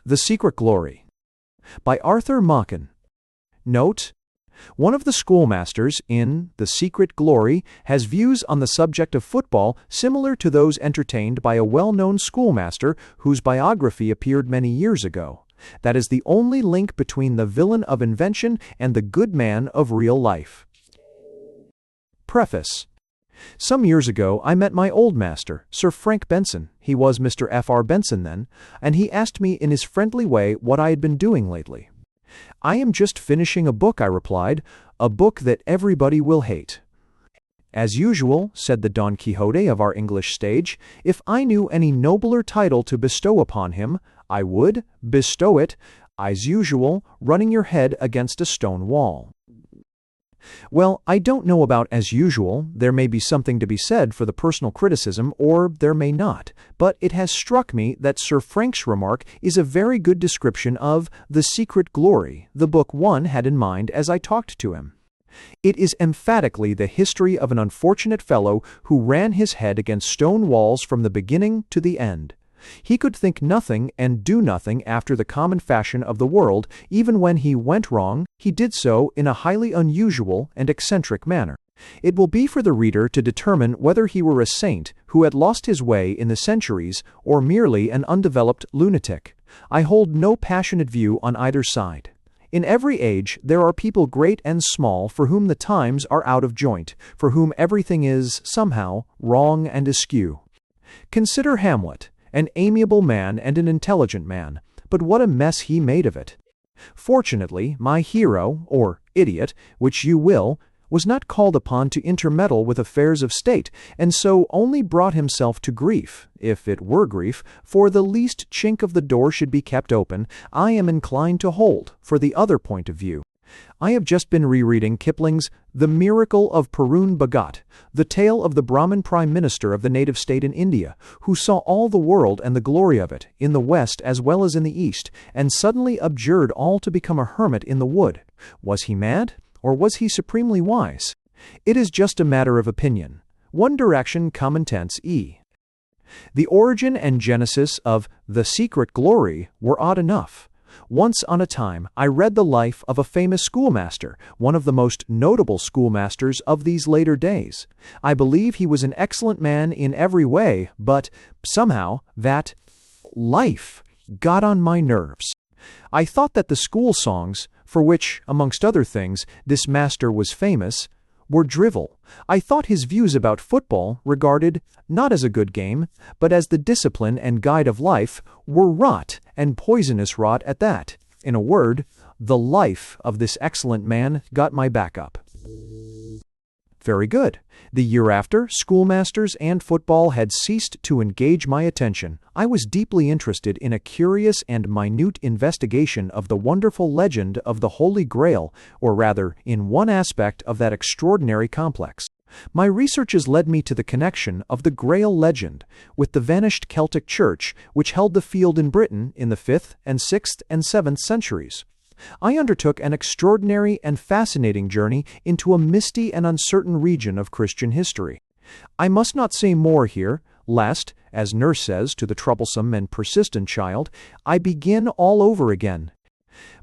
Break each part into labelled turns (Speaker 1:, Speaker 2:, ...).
Speaker 1: The Secret Glory by Arthur Machen. Note: one of the schoolmasters in The Secret Glory has views on the subject of football similar to those entertained by a well-known schoolmaster whose biography appeared many years ago. That is the only link between the villain of invention and the good man of real life. Preface. Some years ago I met my old master, Sir Frank Benson. He was Mr. F.R. Benson then, and he asked me in his friendly way what I had been doing lately. "I am just finishing a book," I replied, "a book that everybody will hate." "As usual," said the Don Quixote of our English stage, "if I knew any nobler title to bestow upon him, I would bestow it, as usual, running your head against a stone wall." Well, I don't know about as usual. There may be something to be said for the personal criticism, or there may not, but it has struck me that Sir Frank's remark is a very good description of The Secret Glory, the book one had in mind as I talked to him. It is emphatically the history of an unfortunate fellow who ran his head against stone walls from the beginning to the end. He could think nothing and do nothing after the common fashion of the world. Even when he went wrong, he did so in a highly unusual and eccentric manner. It will be for the reader to determine whether he were a saint who had lost his way in the centuries or merely an undeveloped lunatic. I hold no passionate view on either side. In every age there are people great and small for whom the times are out of joint, for whom everything is, somehow, wrong and askew. Consider Hamlet. An amiable man and an intelligent man, but what a mess he made of it. Fortunately, my hero, or idiot, which you will, was not called upon to intermeddle with affairs of state, and so only brought himself to grief, if it were grief, for the least chink of the door should be kept open. I am inclined to hold, for the other point of view. I have just been rereading Kipling's The Miracle of Purun Bhagat, the tale of the Brahmin prime minister of the native state in India, who saw all the world and the glory of it, in the West as well as in the East, and suddenly abjured all to become a hermit in the wood. Was he mad, or was he supremely wise? It is just a matter of opinion. One direction common tense e. The origin and genesis of The Secret Glory were odd enough. Once on a time, I read the life of a famous schoolmaster, one of the most notable schoolmasters of these later days. I believe he was an excellent man in every way, but somehow that life got on my nerves. I thought that the school songs, for which, amongst other things, this master was famous, were drivel. I thought his views about football, regarded not as a good game, but as the discipline and guide of life, were rot, and poisonous rot at that. In a word, the life of this excellent man got my back up. Very good. The year after, schoolmasters and football had ceased to engage my attention. I was deeply interested in a curious and minute investigation of the wonderful legend of the Holy Grail, or rather, in one aspect of that extraordinary complex. My researches led me to the connection of the Grail legend with the vanished Celtic church which held the field in Britain in the 5th and 6th and 7th centuries. I undertook an extraordinary and fascinating journey into a misty and uncertain region of Christian history. I must not say more here, lest, as nurse says to the troublesome and persistent child, I begin all over again.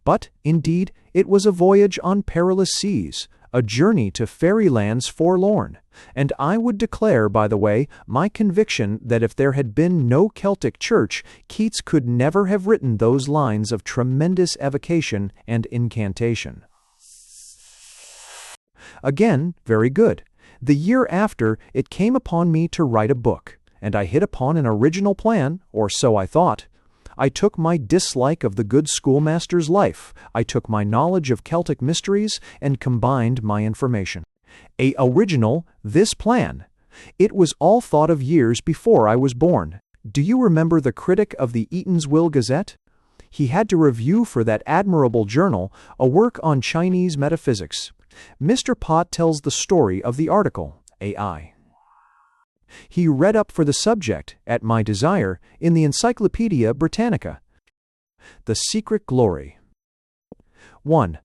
Speaker 1: But, indeed, it was a voyage on perilous seas, a journey to fairylands forlorn, and I would declare, by the way, my conviction that if there had been no Celtic church, Keats could never have written those lines of tremendous evocation and incantation. Again, very good. The year after, it came upon me to write a book, and I hit upon an original plan, or so I thought. I took my dislike of the good schoolmaster's life, I took my knowledge of Celtic mysteries, and combined my information. Original, this plan. It was all thought of years before I was born. Do you remember the critic of the Eatanswill Gazette? He had to review for that admirable journal a work on Chinese metaphysics. Mr. Pott tells the story of the article, AI. He read up for the subject, at my desire, in the Encyclopaedia Britannica. The Secret Glory. 1.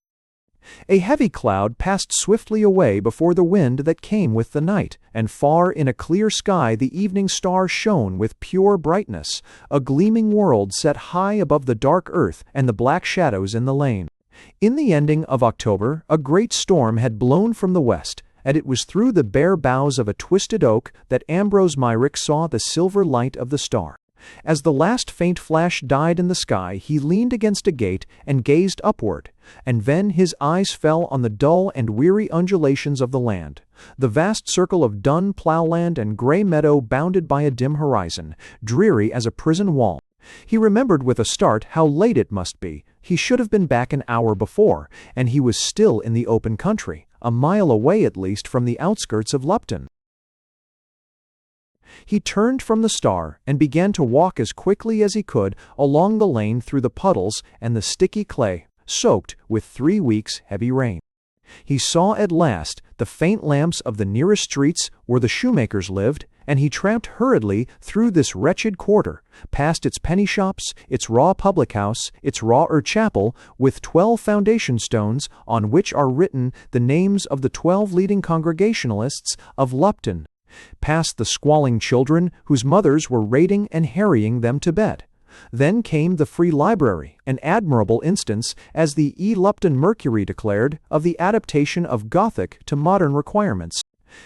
Speaker 1: A heavy cloud passed swiftly away before the wind that came with the night, and far in a clear sky the evening star shone with pure brightness, a gleaming world set high above the dark earth and the black shadows in the lane. In the ending of October, a great storm had blown from the west, and it was through the bare boughs of a twisted oak that Ambrose Myrick saw the silver light of the star. As the last faint flash died in the sky, he leaned against a gate and gazed upward, and then his eyes fell on the dull and weary undulations of the land, the vast circle of dun ploughland and grey meadow bounded by a dim horizon, dreary as a prison wall. He remembered with a start how late it must be. He should have been back an hour before, and he was still in the open country, a mile away at least from the outskirts of Lupton. He turned from the star and began to walk as quickly as he could along the lane through the puddles and the sticky clay, soaked with 3 weeks' heavy rain. He saw at last the faint lamps of the nearest streets where the shoemakers lived, and he tramped hurriedly through this wretched quarter, past its penny shops, its raw public house, its raw chapel, with 12 foundation stones on which are written the names of the 12 leading Congregationalists of Lupton, past the squalling children whose mothers were raiding and harrying them to bed. Then came the Free Library, an admirable instance, as the E. Lupton Mercury declared, of the adaptation of Gothic to modern requirements.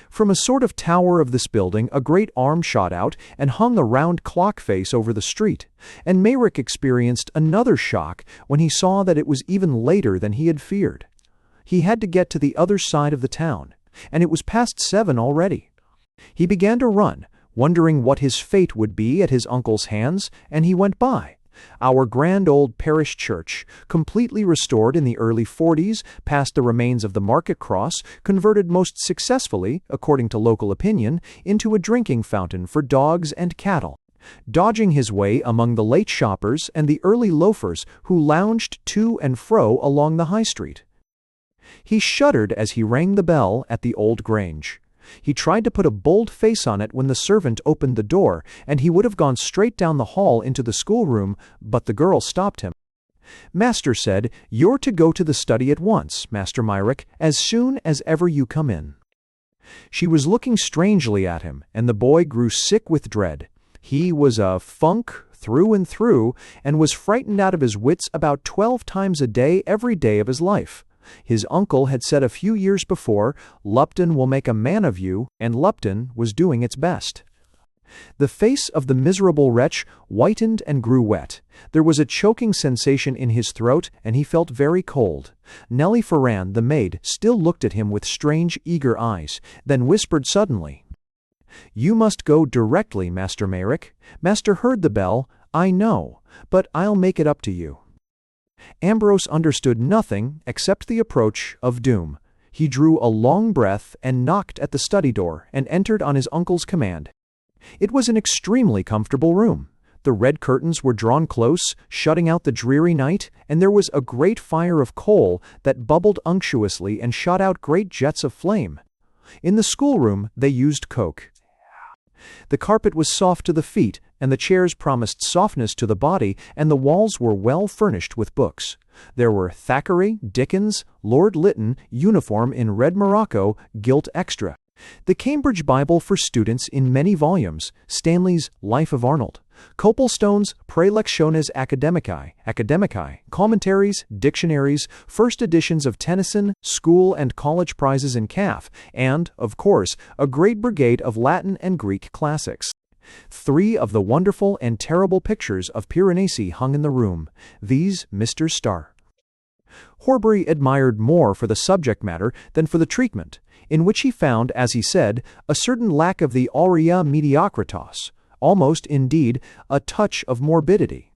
Speaker 1: From a sort of tower of this building a great arm shot out and hung a round clock face over the street, and Mayrick experienced another shock when he saw that it was even later than he had feared. He had to get to the other side of the town, and it was past 7 already. He began to run, wondering what his fate would be at his uncle's hands, and he went by. Our grand old parish church, completely restored in the early 40s, past the remains of the market cross, converted most successfully, according to local opinion, into a drinking fountain for dogs and cattle. Dodging his way among the late shoppers and the early loafers who lounged to and fro along the high street. He shuddered as he rang the bell at the old Grange. He tried to put a bold face on it when the servant opened the door, and he would have gone straight down the hall into the schoolroom, but the girl stopped him. Master said, "You're to go to the study at once, Master Myrick, as soon as ever you come in." She was looking strangely at him, and the boy grew sick with dread. He was a funk through and through, and was frightened out of his wits about 12 times a day every day of his life. His uncle had said a few years before, "Lupton will make a man of you," and Lupton was doing its best. The face of the miserable wretch whitened and grew wet. There was a choking sensation in his throat, and he felt very cold. Nellie Ferran, the maid, still looked at him with strange, eager eyes, then whispered suddenly, "You must go directly, Master Mayrick. Master heard the bell, I know, but I'll make it up to you." Ambrose understood nothing except the approach of doom. He drew a long breath and knocked at the study door and entered on his uncle's command. It was an extremely comfortable room. The red curtains were drawn close, shutting out the dreary night, and there was a great fire of coal that bubbled unctuously and shot out great jets of flame. In the schoolroom they used coke. The carpet was soft to the feet, and the chairs promised softness to the body, and the walls were well furnished with books. There were Thackeray, Dickens, Lord Lytton, uniform in red morocco, gilt extra. The Cambridge Bible for students in many volumes, Stanley's Life of Arnold, Coplestone's Praelectiones Academicae, commentaries, dictionaries, first editions of Tennyson, school and college prizes in calf, and, of course, a great brigade of Latin and Greek classics. 3 of the wonderful and terrible pictures of Piranesi hung in the room. These Mr. Starr. Horbury admired more for the subject matter than for the treatment, in which he found, as he said, a certain lack of the aurea mediocritas, almost, indeed, a touch of morbidity.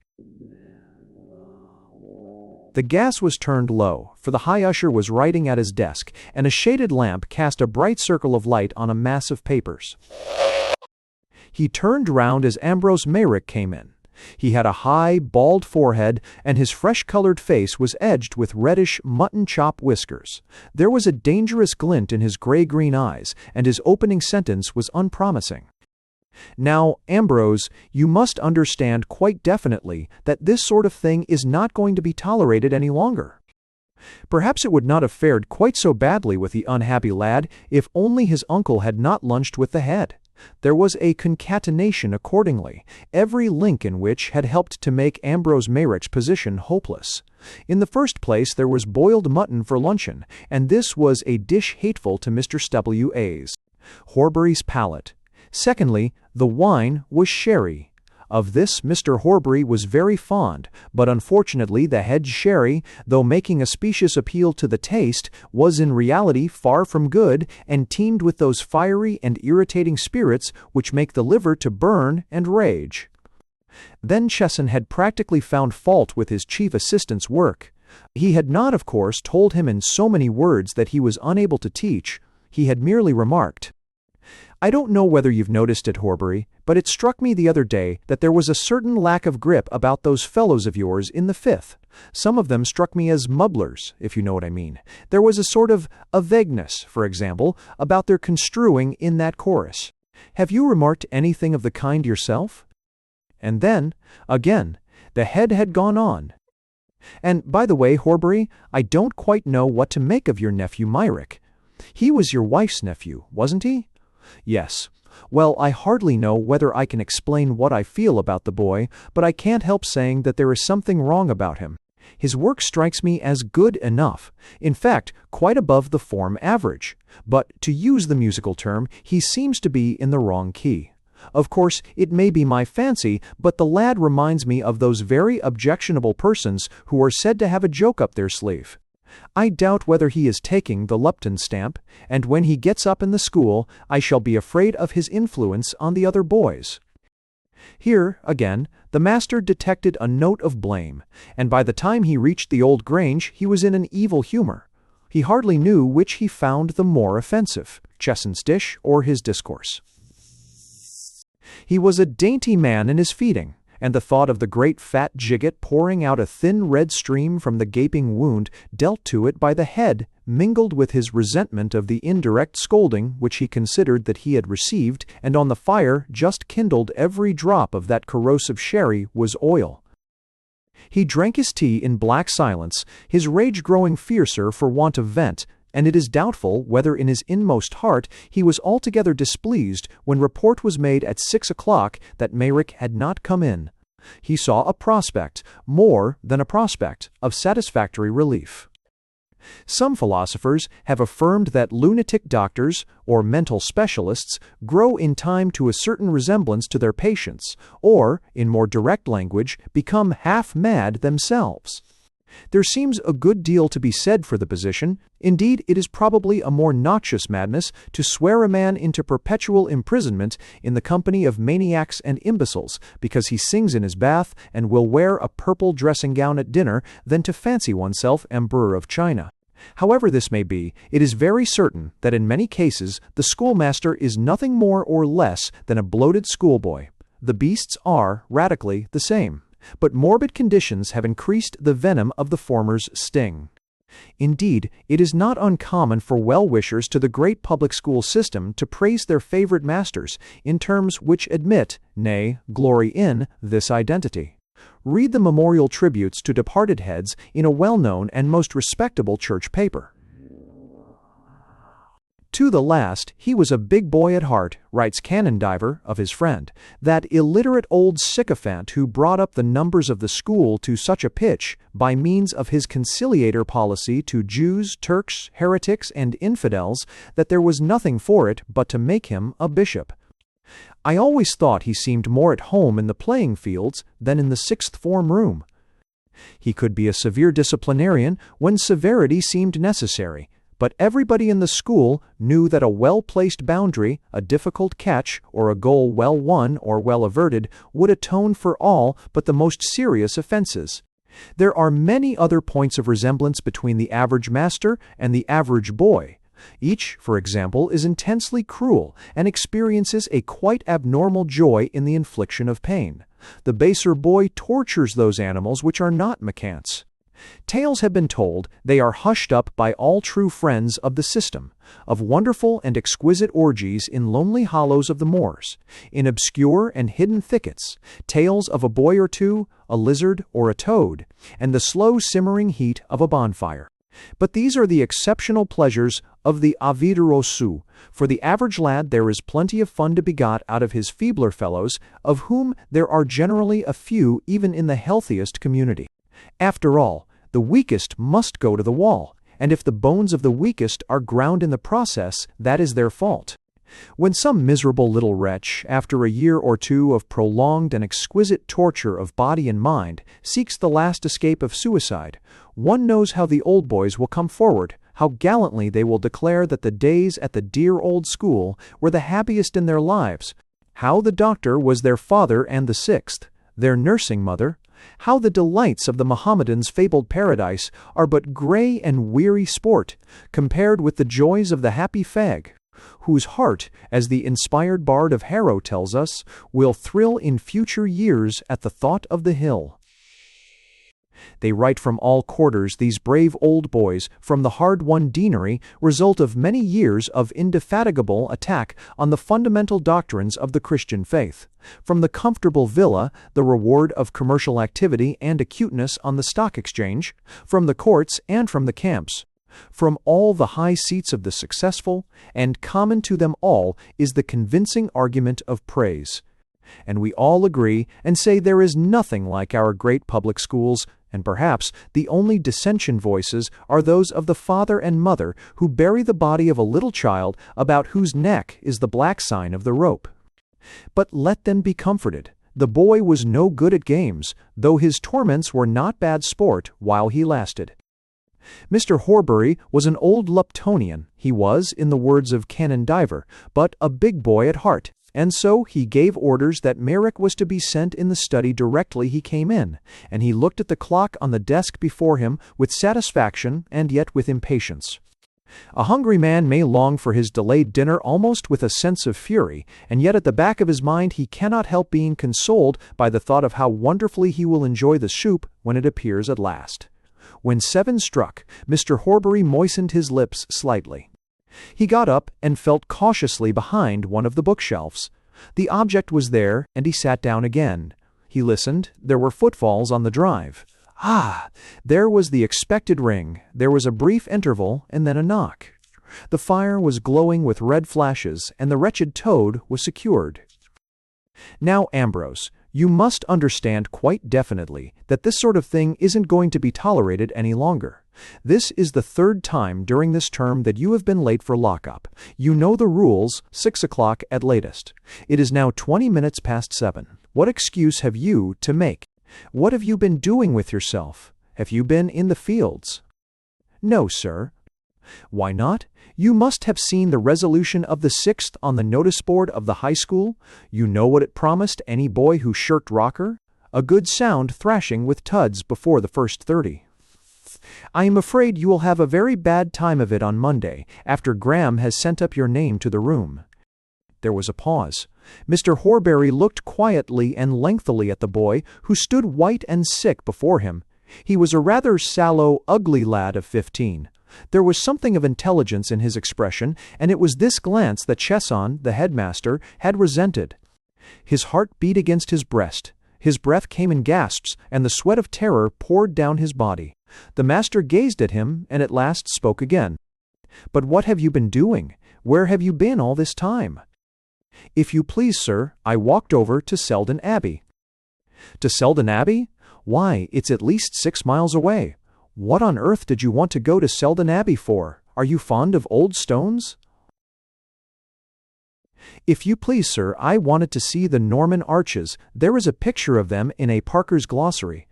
Speaker 1: The gas was turned low, for the high usher was writing at his desk, and a shaded lamp cast a bright circle of light on a mass of papers. He turned round as Ambrose Mayrick came in. He had a high, bald forehead, and his fresh-colored face was edged with reddish mutton-chop whiskers. There was a dangerous glint in his gray-green eyes, and his opening sentence was unpromising. "Now, Ambrose, you must understand quite definitely that this sort of thing is not going to be tolerated any longer." Perhaps it would not have fared quite so badly with the unhappy lad if only his uncle had not lunched with the head. There was a concatenation accordingly, every link in which had helped to make Ambrose Mayrick's position hopeless. In the first place, there was boiled mutton for luncheon, and this was a dish hateful to Mr. W.A.'s Horbury's palate. Secondly, the wine was sherry. Of this Mr. Horbury was very fond, but unfortunately the head sherry, though making a specious appeal to the taste, was in reality far from good, and teemed with those fiery and irritating spirits which make the liver to burn and rage. Then Chesson had practically found fault with his chief assistant's work. He had not, of course, told him in so many words that he was unable to teach. He had merely remarked, "I don't know whether you've noticed it, Horbury, but it struck me the other day that there was a certain lack of grip about those fellows of yours in the Fifth. Some of them struck me as mubblers, if you know what I mean. There was a sort of a vagueness, for example, about their construing in that chorus. Have you remarked anything of the kind yourself?" And then, again, the head had gone on. "And, by the way, Horbury, I don't quite know what to make of your nephew Myrick. He was your wife's nephew, wasn't he?" "Yes. Well, I hardly know whether I can explain what I feel about the boy, but I can't help saying that there is something wrong about him. His work strikes me as good enough, in fact, quite above the form average, but, to use the musical term, he seems to be in the wrong key. Of course, it may be my fancy, but the lad reminds me of those very objectionable persons who are said to have a joke up their sleeve. I doubt whether he is taking the Lupton stamp, and when he gets up in the school, I shall be afraid of his influence on the other boys." Here, again, the master detected a note of blame, and by the time he reached the old Grange he was in an evil humor. He hardly knew which he found the more offensive, Chesson's dish or his discourse. He was a dainty man in his feeding, and the thought of the great fat jigget pouring out a thin red stream from the gaping wound dealt to it by the head, mingled with his resentment of the indirect scolding which he considered that he had received, and on the fire just kindled every drop of that corrosive sherry was oil. He drank his tea in black silence, his rage growing fiercer for want of vent, and it is doubtful whether in his inmost heart he was altogether displeased when report was made at 6 o'clock that Mayrick had not come in. He saw a prospect, more than a prospect, of satisfactory relief. Some philosophers have affirmed that lunatic doctors, or mental specialists, grow in time to a certain resemblance to their patients, or, in more direct language, become half-mad themselves. There seems a good deal to be said for the position. Indeed, it is probably a more noxious madness to swear a man into perpetual imprisonment in the company of maniacs and imbeciles because he sings in his bath and will wear a purple dressing-gown at dinner than to fancy oneself Emperor of China. However this may be, it is very certain that in many cases the schoolmaster is nothing more or less than a bloated schoolboy. The beasts are, radically, the same, but morbid conditions have increased the venom of the former's sting. Indeed, it is not uncommon for well-wishers to the great public school system to praise their favorite masters in terms which admit, nay, glory in, this identity. Read the memorial tributes to departed heads in a well-known and most respectable church paper. To the last, he was a big boy at heart, writes Canon Diver of his friend, that illiterate old sycophant who brought up the numbers of the school to such a pitch by means of his conciliator policy to Jews, Turks, heretics, and infidels that there was nothing for it but to make him a bishop. I always thought he seemed more at home in the playing fields than in the sixth form room. He could be a severe disciplinarian when severity seemed necessary, but everybody in the school knew that a well-placed boundary, a difficult catch, or a goal well won or well averted would atone for all but the most serious offenses. There are many other points of resemblance between the average master and the average boy. Each, for example, is intensely cruel and experiences a quite abnormal joy in the infliction of pain. The baser boy tortures those animals which are not macants. Tales have been told, they are hushed up by all true friends of the system, of wonderful and exquisite orgies in lonely hollows of the moors, in obscure and hidden thickets, tales of a boy or two, a lizard or a toad, and the slow simmering heat of a bonfire. But these are the exceptional pleasures of the avida reçu. For the average lad there is plenty of fun to be got out of his feebler fellows, of whom there are generally a few even in the healthiest community. After all, the weakest must go to the wall, and if the bones of the weakest are ground in the process, that is their fault. When some miserable little wretch, after a year or two of prolonged and exquisite torture of body and mind, seeks the last escape of suicide, one knows how the old boys will come forward, how gallantly they will declare that the days at the dear old school were the happiest in their lives, how the doctor was their father and the sixth, their nursing mother, how the delights of the Mohammedans' fabled paradise are but grey and weary sport, compared with the joys of the happy fag, whose heart, as the inspired bard of Harrow tells us, will thrill in future years at the thought of the hill. They write from all quarters, these brave old boys, from the hard-won deanery, result of many years of indefatigable attack on the fundamental doctrines of the Christian faith. From the comfortable villa, the reward of commercial activity and acuteness on the stock exchange, from the courts and from the camps. From all the high seats of the successful, and common to them all, is the convincing argument of praise. And we all agree and say there is nothing like our great public schools, and perhaps the only dissension voices are those of the father and mother who bury the body of a little child about whose neck is the black sign of the rope. But let them be comforted. The boy was no good at games, though his torments were not bad sport while he lasted. Mr. Horbury was an old Luptonian. He was, in the words of Canon Diver, but a big boy at heart, and so he gave orders that Merrick was to be sent in the study directly he came in, and he looked at the clock on the desk before him with satisfaction and yet with impatience. A hungry man may long for his delayed dinner almost with a sense of fury, and yet at the back of his mind he cannot help being consoled by the thought of how wonderfully he will enjoy the soup when it appears at last. When 7 struck, Mr. Horbury moistened his lips slightly. He got up and felt cautiously behind one of the bookshelves. The object was there, and he sat down again. He listened. There were footfalls on the drive. Ah! There was the expected ring. There was a brief interval, and then a knock. The fire was glowing with red flashes, and the wretched toad was secured. Now, Ambrose, you must understand quite definitely that this sort of thing isn't going to be tolerated any longer. This is the 3rd time during this term that you have been late for lockup. You know the rules, 6 o'clock at latest. It is now 20 minutes past 7. What excuse have you to make? What have you been doing with yourself? Have you been in the fields? No, sir. Why not? You must have seen the resolution of the 6th on the notice board of the high school. You know what it promised any boy who shirked rocker? A good sound thrashing with tuds before the first 30. I am afraid you will have a very bad time of it on Monday, after Graham has sent up your name to the room. There was a pause. Mr. Horbury looked quietly and lengthily at the boy, who stood white and sick before him. He was a rather sallow, ugly lad of 15. There was something of intelligence in his expression, and it was this glance that Chesson, the headmaster, had resented. His heart beat against his breast. His breath came in gasps, and the sweat of terror poured down his body. The master gazed at him, and at last spoke again. "But what have you been doing? Where have you been all this time?" "If you please, sir, I walked over to Selden Abbey." "To Selden Abbey? Why, it's at least 6 miles away. What on earth did you want to go to Selden Abbey for? Are you fond of old stones?" "If you please, sir, I wanted to see the Norman arches. There is a picture of them in a Parker's glossary."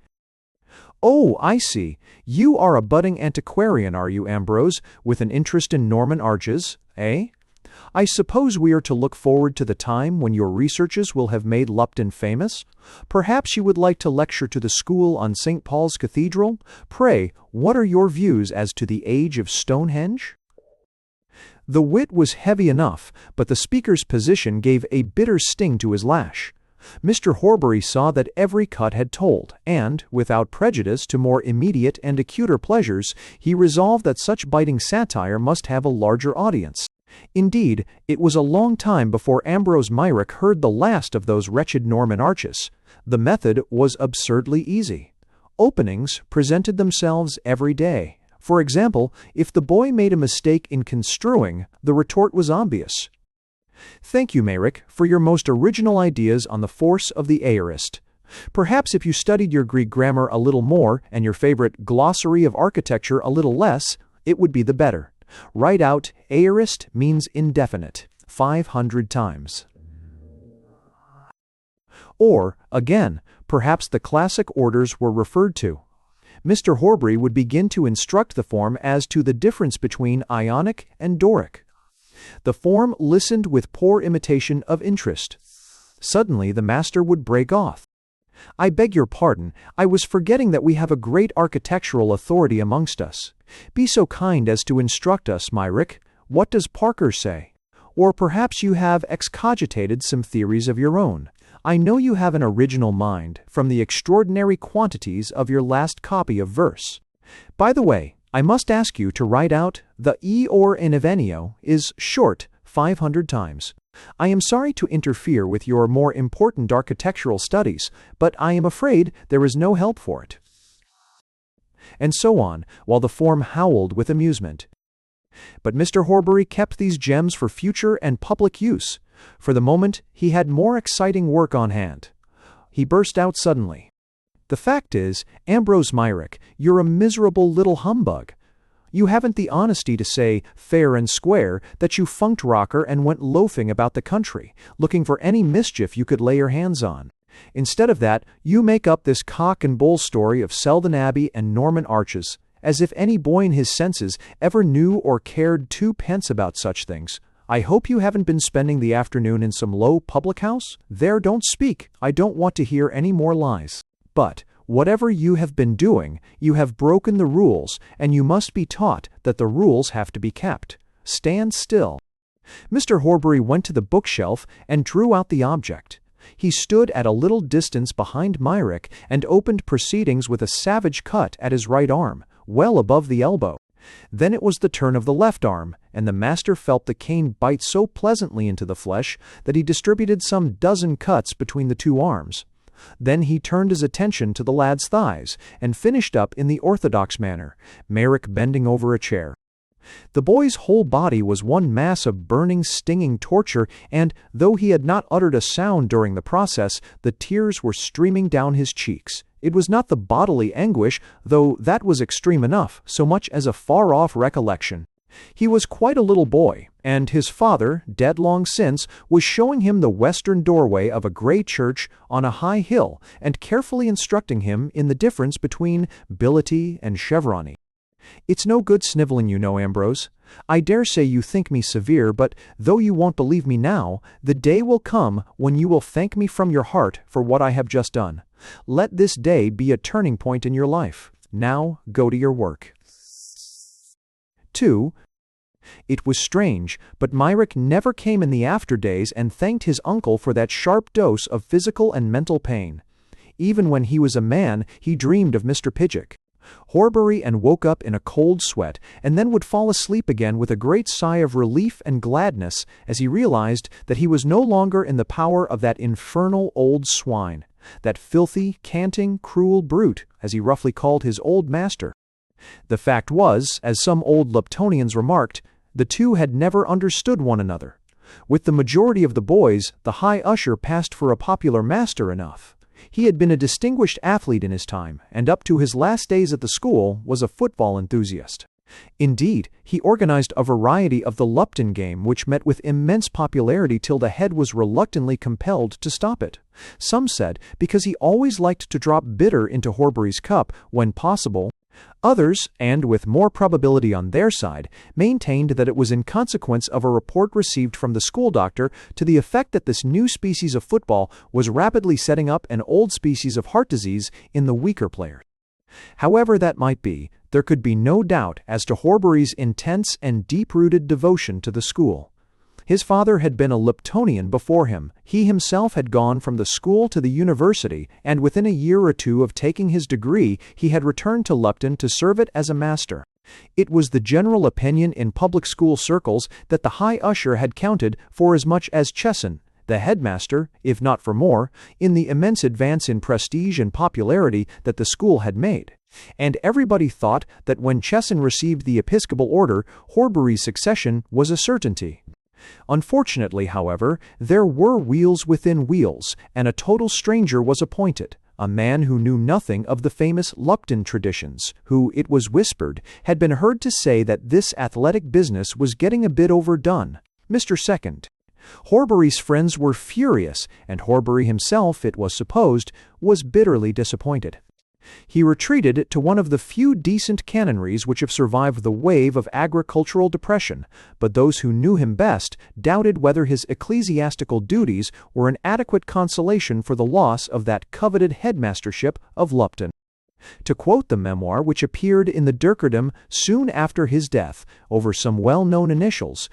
Speaker 1: "Oh, I see. You are a budding antiquarian, are you, Ambrose, with an interest in Norman arches, eh? I suppose we are to look forward to the time when your researches will have made Lupton famous? Perhaps you would like to lecture to the school on St. Paul's Cathedral? Pray, what are your views as to the age of Stonehenge?" The wit was heavy enough, but the speaker's position gave a bitter sting to his lash. Mr. Horbury saw that every cut had told, and, without prejudice to more immediate and acuter pleasures, he resolved that such biting satire must have a larger audience. Indeed, it was a long time before Ambrose Myrick heard the last of those wretched Norman arches. The method was absurdly easy. Openings presented themselves every day. For example, if the boy made a mistake in construing, the retort was obvious. Thank you, Merrick, for your most original ideas on the force of the aorist. Perhaps if you studied your Greek grammar a little more and your favorite glossary of architecture a little less, it would be the better. Write out aorist means indefinite 500 times. Or, again, perhaps the classic orders were referred to. Mr. Horbury would begin to instruct the form as to the difference between Ionic and Doric. The form listened with poor imitation of interest. Suddenly the master would break off. I beg your pardon, I was forgetting that we have a great architectural authority amongst us. Be so kind as to instruct us, Myrick. What does Parker say? Or perhaps you have excogitated some theories of your own. I know you have an original mind from the extraordinary quantities of your last copy of verse. By the way, I must ask you to write out the E or Invenio is short 500 times. I am sorry to interfere with your more important architectural studies, but I am afraid there is no help for it. And so on, while the form howled with amusement. But Mr. Horbury kept these gems for future and public use. For the moment, he had more exciting work on hand. He burst out suddenly. The fact is, Ambrose Myrick, you're a miserable little humbug. You haven't the honesty to say, fair and square, that you funked rocker and went loafing about the country, looking for any mischief you could lay your hands on. Instead of that, you make up this cock and bull story of Selden Abbey and Norman Arches, as if any boy in his senses ever knew or cared 2 pence about such things. I hope you haven't been spending the afternoon in some low public house? There, don't speak. I don't want to hear any more lies. But, whatever you have been doing, you have broken the rules, and you must be taught that the rules have to be kept. Stand still. Mr. Horbury went to the bookshelf and drew out the object. He stood at a little distance behind Myrick and opened proceedings with a savage cut at his right arm, well above the elbow. Then it was the turn of the left arm, and the master felt the cane bite so pleasantly into the flesh that he distributed some dozen cuts between the two arms. Then he turned his attention to the lad's thighs, and finished up in the orthodox manner, Merrick bending over a chair. The boy's whole body was one mass of burning, stinging torture, and, though he had not uttered a sound during the process, the tears were streaming down his cheeks. It was not the bodily anguish, though that was extreme enough, so much as a far-off recollection. He was quite a little boy, and his father, dead long since, was showing him the western doorway of a grey church on a high hill, and carefully instructing him in the difference between billety and chevrony. It's no good snivelling, you know, Ambrose. I dare say you think me severe, but though you won't believe me now, the day will come when you will thank me from your heart for what I have just done. Let this day be a turning point in your life. Now go to your work. 2. It was strange, but Myrick never came in the after days and thanked his uncle for that sharp dose of physical and mental pain. Even when he was a man, he dreamed of Mr. Pidgick. Horbury and woke up in a cold sweat, and then would fall asleep again with a great sigh of relief and gladness as he realized that he was no longer in the power of that infernal old swine, that filthy, canting, cruel brute, as he roughly called his old master. The fact was, as some old Luptonians remarked, the two had never understood one another. With the majority of the boys, the high usher passed for a popular master enough. He had been a distinguished athlete in his time, and up to his last days at the school was a football enthusiast. Indeed, he organized a variety of the Lupton game which met with immense popularity till the head was reluctantly compelled to stop it. Some said because he always liked to drop bitter into Horbury's cup when possible. Others, and with more probability on their side, maintained that it was in consequence of a report received from the school doctor to the effect that this new species of football was rapidly setting up an old species of heart disease in the weaker players. However that might be, there could be no doubt as to Horbury's intense and deep-rooted devotion to the school. His father had been a Luptonian before him. He himself had gone from the school to the university, and within a year or two of taking his degree, he had returned to Lupton to serve it as a master. It was the general opinion in public school circles that the high usher had counted for as much as Chesson, the headmaster, if not for more, in the immense advance in prestige and popularity that the school had made. And everybody thought that when Chesson received the episcopal order, Horbury's succession was a certainty. Unfortunately, however, there were wheels within wheels, and a total stranger was appointed, a man who knew nothing of the famous Lupton traditions, who, it was whispered, had been heard to say that this athletic business was getting a bit overdone, Mr. Second. Horbury's friends were furious, and Horbury himself, it was supposed, was bitterly disappointed. He retreated to one of the few decent canonries which have survived the wave of agricultural depression, but those who knew him best doubted whether his ecclesiastical duties were an adequate consolation for the loss of that coveted headmastership of Lupton. To quote the memoir which appeared in the Dirkerdom soon after his death, over some well-known initials,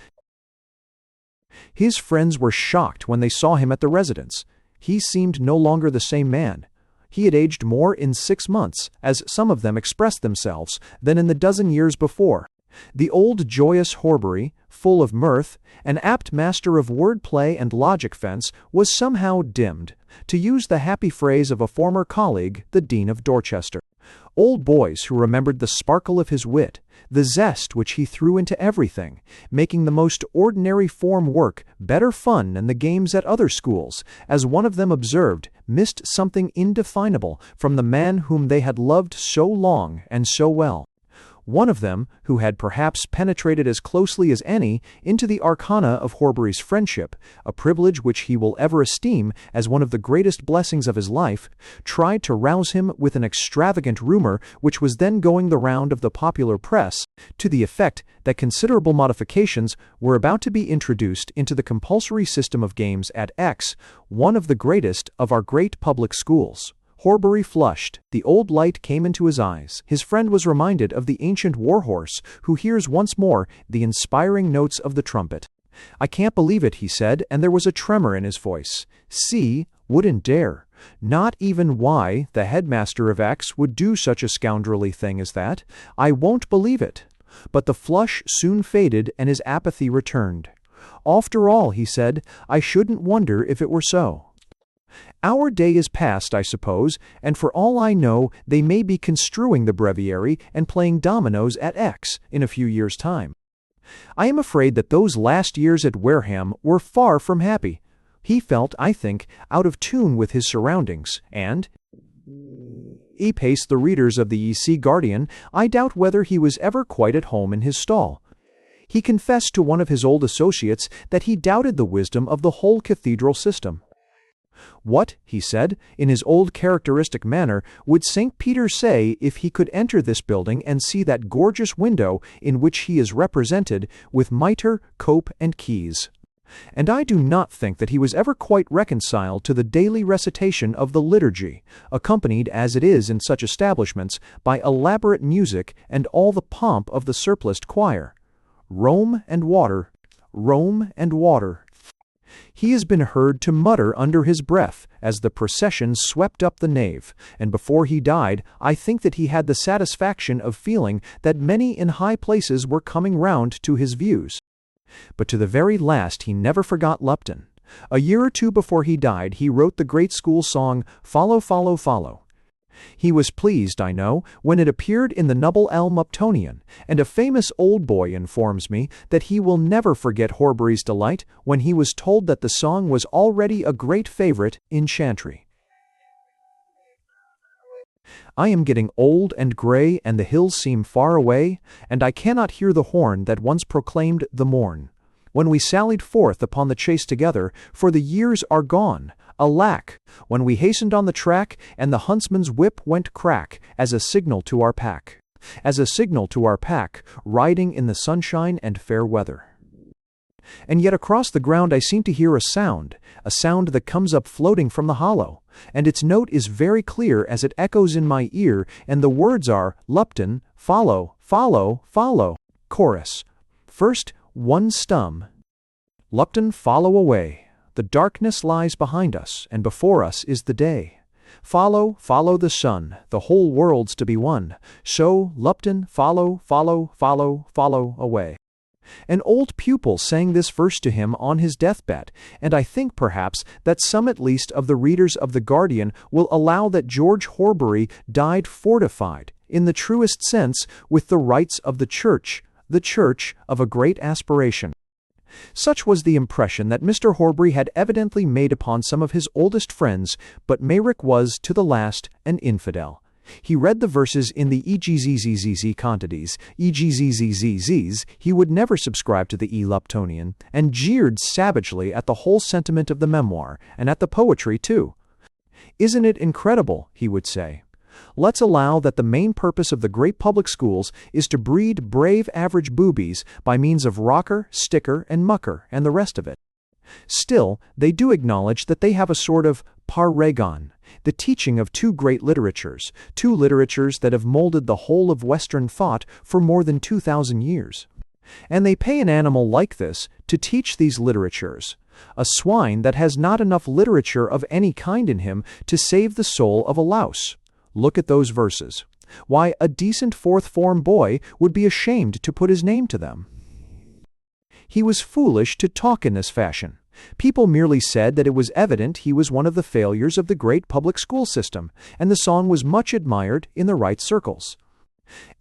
Speaker 1: his friends were shocked when they saw him at the residence. He seemed no longer the same man. He had aged more in 6 months, as some of them expressed themselves, than in the dozen years before. The old joyous Horbury, full of mirth, an apt master of word-play and logic fence, was somehow dimmed, to use the happy phrase of a former colleague, the Dean of Dorchester. Old boys who remembered the sparkle of his wit, the zest which he threw into everything, making the most ordinary form work better fun than the games at other schools, as one of them observed, missed something indefinable from the man whom they had loved so long and so well. One of them, who had perhaps penetrated as closely as any into the arcana of Horbury's friendship, a privilege which he will ever esteem as one of the greatest blessings of his life, tried to rouse him with an extravagant rumor which was then going the round of the popular press, to the effect that considerable modifications were about to be introduced into the compulsory system of games at X, one of the greatest of our great public schools. Horbury flushed. The old light came into his eyes. His friend was reminded of the ancient war-horse who hears once more the inspiring notes of the trumpet. "I can't believe it," he said, and there was a tremor in his voice. "C wouldn't dare. Not even Y, the headmaster of X, would do such a scoundrelly thing as that. I won't believe it." But the flush soon faded and his apathy returned. "After all," he said, "I shouldn't wonder if it were so. Our day is past, I suppose, and for all I know, they may be construing the breviary and playing dominoes at X in a few years' time. I am afraid that those last years at Wareham were far from happy. He felt, I think, out of tune with his surroundings, and, paced the readers of the E.C. Guardian, I doubt whether he was ever quite at home in his stall. He confessed to one of his old associates that he doubted the wisdom of the whole cathedral system. "What," he said, in his old characteristic manner, "would St. Peter say if he could enter this building and see that gorgeous window in which he is represented with mitre, cope, and keys?" And I do not think that he was ever quite reconciled to the daily recitation of the liturgy, accompanied, as it is in such establishments, by elaborate music and all the pomp of the surpliced choir. Rome and water, Rome and water. He has been heard to mutter under his breath as the procession swept up the nave, and before he died I think that he had the satisfaction of feeling that many in high places were coming round to his views. But to the very last he never forgot Lupton. A year or two before he died he wrote the great school song, "Follow, follow, follow." He was pleased, I know, when it appeared in the Nubble Elm Uptonian, and a famous old boy informs me that he will never forget Horbury's delight when he was told that the song was already a great favorite in Chantry. I am getting old and gray, and the hills seem far away, and I cannot hear the horn that once proclaimed the morn, when we sallied forth upon the chase together, for the years are gone. Alack, when we hastened on the track, and the huntsman's whip went crack, as a signal to our pack, riding in the sunshine and fair weather. And yet across the ground I seem to hear a sound that comes up floating from the hollow, and its note is very clear as it echoes in my ear, and the words are, "Lupton, follow, follow, follow." Chorus. First, one stum. Lupton, follow away. The darkness lies behind us, and before us is the day. Follow, follow the sun, the whole world's to be won. So, Lupton, follow, follow, follow, follow away. An old pupil sang this verse to him on his deathbed, and I think, perhaps, that some at least of the readers of The Guardian will allow that George Horbury died fortified in the truest sense, with the rights of the church of a great aspiration. Such was the impression that Mr. Horbury had evidently made upon some of his oldest friends, but Mayrick was, to the last, an infidel. He read the verses in the EGZZZZ quantities, EGZZZZs, he would never subscribe to the E-Luptonian, and jeered savagely at the whole sentiment of the memoir, and at the poetry, too. "Isn't it incredible?" he would say. "Let's allow that the main purpose of the great public schools is to breed brave average boobies by means of rocker, sticker, and mucker, and the rest of it. Still, they do acknowledge that they have a sort of parregon, the teaching of two great literatures that have molded the whole of Western thought for more than 2,000 years. And they pay an animal like this to teach these literatures, a swine that has not enough literature of any kind in him to save the soul of a louse. Look at those verses. Why, a decent fourth-form boy would be ashamed to put his name to them." He was foolish to talk in this fashion. People merely said that it was evident he was one of the failures of the great public school system, and the song was much admired in the right circles.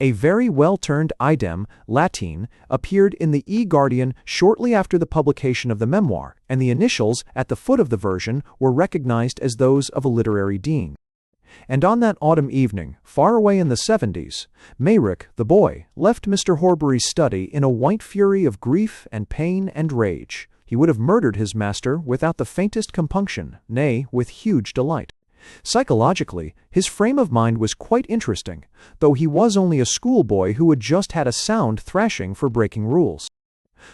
Speaker 1: A very well-turned idem, Latin, appeared in the E-Guardian shortly after the publication of the memoir, and the initials at the foot of the version were recognized as those of a literary dean. And on that autumn evening, far away in the 70s, Mayrick, the boy, left Mr. Horbury's study in a white fury of grief and pain and rage. He would have murdered his master without the faintest compunction, nay, with huge delight. Psychologically, his frame of mind was quite interesting, though he was only a schoolboy who had just had a sound thrashing for breaking rules.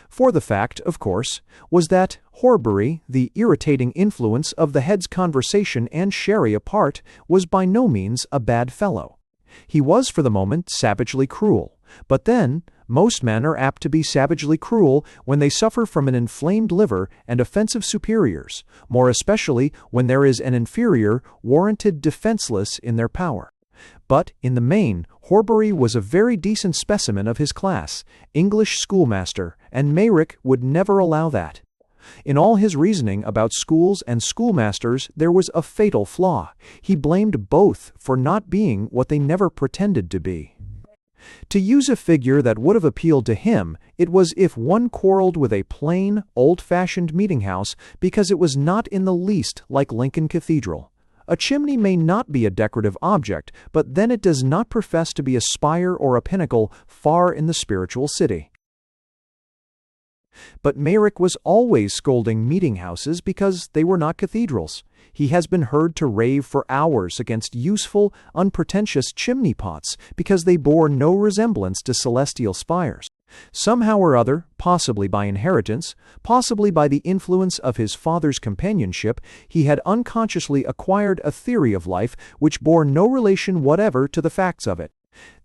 Speaker 1: For the fact, of course, was that Horbury, the irritating influence of the head's conversation and sherry apart, was by no means a bad fellow. He was for the moment savagely cruel, but then most men are apt to be savagely cruel when they suffer from an inflamed liver and offensive superiors, more especially when there is an inferior warranted defenseless in their power. But, in the main, Horbury was a very decent specimen of his class, English schoolmaster, and Mayrick would never allow that. In all his reasoning about schools and schoolmasters there was a fatal flaw. He blamed both for not being what they never pretended to be. To use a figure that would have appealed to him, it was if one quarreled with a plain, old-fashioned meeting-house because it was not in the least like Lincoln Cathedral. A chimney may not be a decorative object, but then it does not profess to be a spire or a pinnacle far in the spiritual city. But Mayrick was always scolding meeting-houses because they were not cathedrals. He has been heard to rave for hours against useful, unpretentious chimney-pots because they bore no resemblance to celestial spires. Somehow or other, possibly by inheritance, possibly by the influence of his father's companionship, he had unconsciously acquired a theory of life which bore no relation whatever to the facts of it.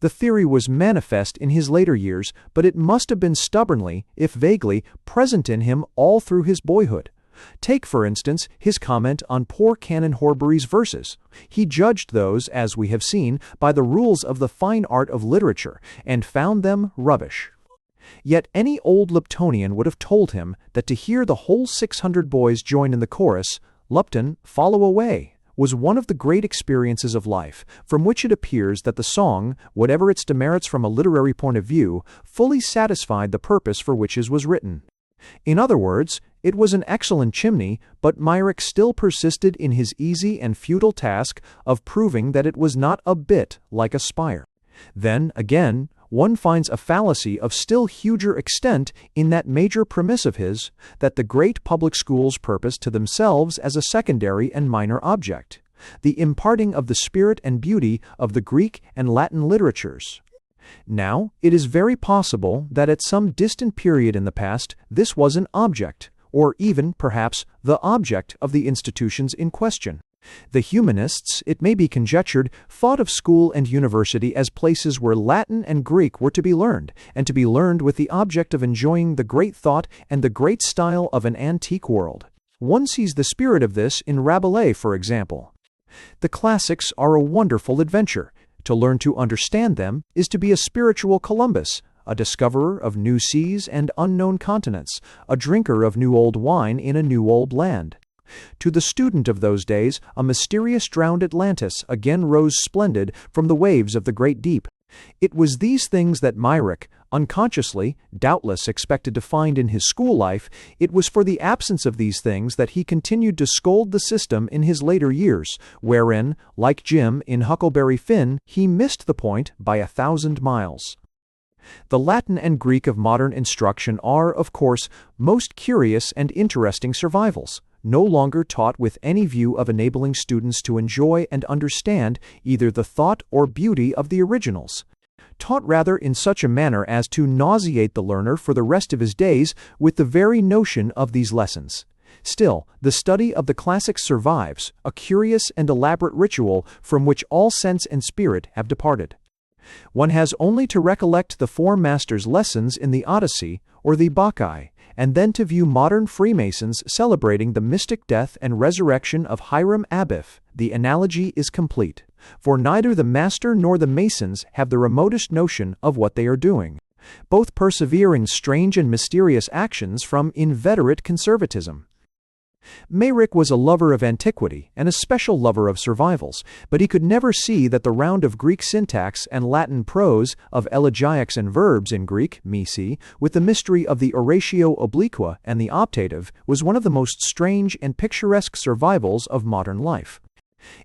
Speaker 1: The theory was manifest in his later years, but it must have been stubbornly, if vaguely, present in him all through his boyhood. Take, for instance, his comment on poor Canon Horbury's verses. He judged those, as we have seen, by the rules of the fine art of literature, and found them rubbish. Yet any old Luptonian would have told him that to hear the whole 600 boys join in the chorus, "Lupton, follow away," was one of the great experiences of life, from which it appears that the song, whatever its demerits from a literary point of view, fully satisfied the purpose for which it was written. In other words, it was an excellent chimney, but Mayrick still persisted in his easy and futile task of proving that it was not a bit like a spire. Then, again, one finds a fallacy of still huger extent in that major premise of his, that the great public schools purpose to themselves as a secondary and minor object, the imparting of the spirit and beauty of the Greek and Latin literatures. Now, it is very possible that at some distant period in the past this was an object, or even, perhaps, the object of the institutions in question. The humanists, it may be conjectured, thought of school and university as places where Latin and Greek were to be learned, and to be learned with the object of enjoying the great thought and the great style of an antique world. One sees the spirit of this in Rabelais, for example. The classics are a wonderful adventure. To learn to understand them is to be a spiritual Columbus, a discoverer of new seas and unknown continents, a drinker of new old wine in a new old land. To the student of those days, a mysterious drowned Atlantis again rose splendid from the waves of the great deep. It was these things that Myrick, unconsciously, doubtless expected to find in his school life. It was for the absence of these things that he continued to scold the system in his later years, wherein, like Jim in Huckleberry Finn, he missed the point by 1,000 miles. The Latin and Greek of modern instruction are, of course, most curious and interesting survivals, no longer taught with any view of enabling students to enjoy and understand either the thought or beauty of the originals, taught rather in such a manner as to nauseate the learner for the rest of his days with the very notion of these lessons. Still, the study of the classics survives, a curious and elaborate ritual from which all sense and spirit have departed. One has only to recollect the four masters' lessons in the Odyssey or the Bacchae, and then to view modern Freemasons celebrating the mystic death and resurrection of Hiram Abiff. The analogy is complete, for neither the master nor the Masons have the remotest notion of what they are doing. Both persevere in strange and mysterious actions from inveterate conservatism. Myrick was a lover of antiquity and a special lover of survivals, but he could never see that the round of Greek syntax and Latin prose, of elegiacs and verbs in Greek, misi, with the mystery of the oratio obliqua and the optative, was one of the most strange and picturesque survivals of modern life.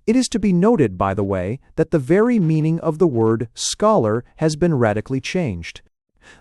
Speaker 1: It is to be noted, by the way, that the very meaning of the word scholar has been radically changed.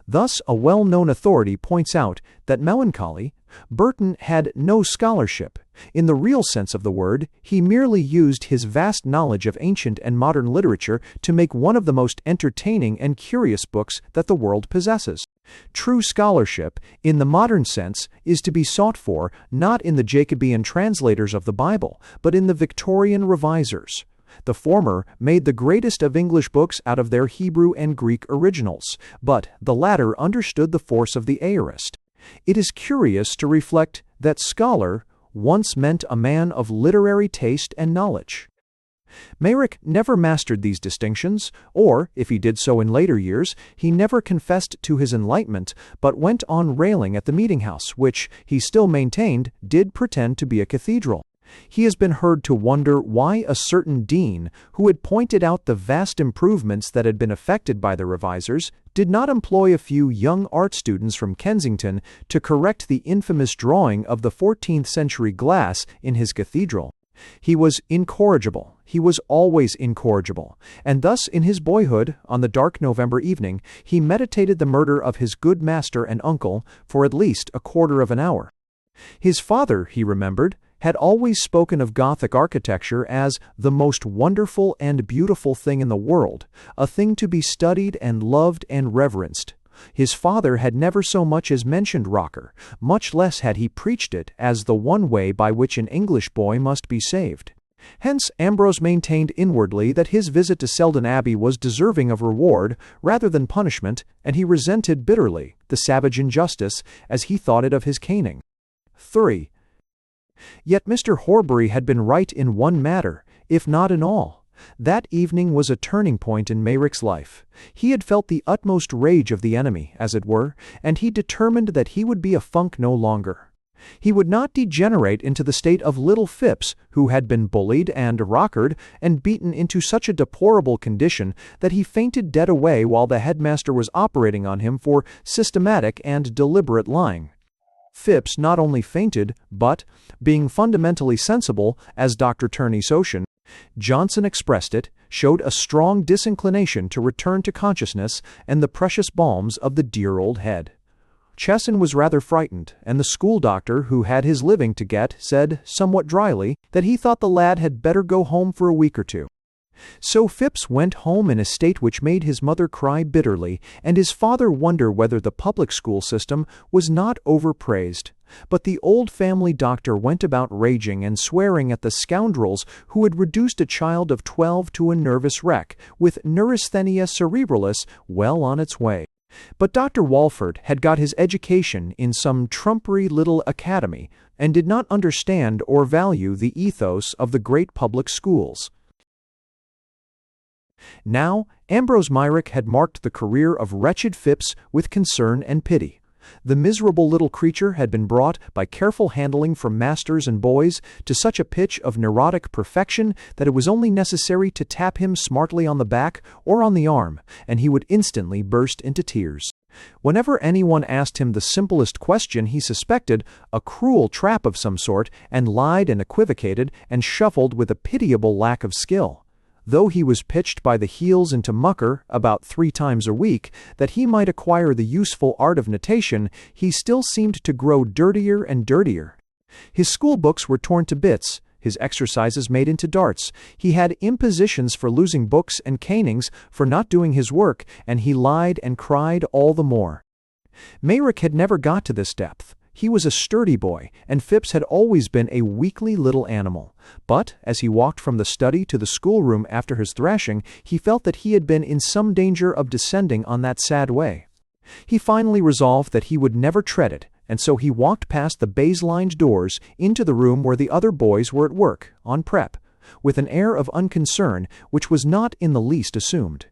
Speaker 1: Thus, a well-known authority points out that melancholy, Burton had no scholarship. In the real sense of the word, he merely used his vast knowledge of ancient and modern literature to make one of the most entertaining and curious books that the world possesses. True scholarship, in the modern sense, is to be sought for not in the Jacobean translators of the Bible, but in the Victorian revisers. The former made the greatest of English books out of their Hebrew and Greek originals, but the latter understood the force of the aorist. It is curious to reflect that scholar once meant a man of literary taste and knowledge. Myrick never mastered these distinctions, or, if he did so in later years, he never confessed to his enlightenment, but went on railing at the meeting-house, which, he still maintained, did pretend to be a cathedral. He has been heard to wonder why a certain dean, who had pointed out the vast improvements that had been effected by the revisers, did not employ a few young art students from Kensington to correct the infamous drawing of the 14th-century glass in his cathedral. He was incorrigible. He was always incorrigible, and thus in his boyhood, on the dark November evening, he meditated the murder of his good master and uncle for at least a quarter of an hour. His father, he remembered, had always spoken of Gothic architecture as the most wonderful and beautiful thing in the world, a thing to be studied and loved and reverenced. His father had never so much as mentioned rocker, much less had he preached it as the one way by which an English boy must be saved. Hence Ambrose maintained inwardly that his visit to Selden Abbey was deserving of reward rather than punishment, and he resented bitterly the savage injustice as he thought it of his caning. 3. Yet Mr. Horbury had been right in one matter, if not in all. That evening was a turning point in Myrick's life. He had felt the utmost rage of the enemy, as it were, and he determined that he would be a funk no longer. He would not degenerate into the state of little Phipps, who had been bullied and rockered and beaten into such a deplorable condition that he fainted dead away while the headmaster was operating on him for systematic and deliberate lying. Phipps not only fainted, but, being fundamentally sensible, as Dr. Turney Sotion, Johnson expressed it, showed a strong disinclination to return to consciousness and the precious balms of the dear old head. Chesson was rather frightened, and the school doctor, who had his living to get, said, somewhat dryly, that he thought the lad had better go home for a week or two. So Phipps went home in a state which made his mother cry bitterly, and his father wonder whether the public school system was not overpraised. But the old family doctor went about raging and swearing at the scoundrels who had reduced a child of 12 to a nervous wreck, with neurasthenia cerebralis well on its way. But Dr. Walford had got his education in some trumpery little academy, and did not understand or value the ethos of the great public schools. Now, Ambrose Myrick had marked the career of wretched Phipps with concern and pity. The miserable little creature had been brought, by careful handling from masters and boys, to such a pitch of neurotic perfection that it was only necessary to tap him smartly on the back or on the arm, and he would instantly burst into tears. Whenever anyone asked him the simplest question, he suspected a cruel trap of some sort, and lied and equivocated and shuffled with a pitiable lack of skill. Though he was pitched by the heels into mucker about 3 times a week, that he might acquire the useful art of natation, he still seemed to grow dirtier and dirtier. His school books were torn to bits, his exercises made into darts, he had impositions for losing books and canings for not doing his work, and he lied and cried all the more. Mayrick had never got to this depth. He was a sturdy boy, and Phipps had always been a weakly little animal. But, as he walked from the study to the schoolroom after his thrashing, he felt that he had been in some danger of descending on that sad way. He finally resolved that he would never tread it, and so he walked past the baize-lined doors into the room where the other boys were at work, on prep, with an air of unconcern which was not in the least assumed.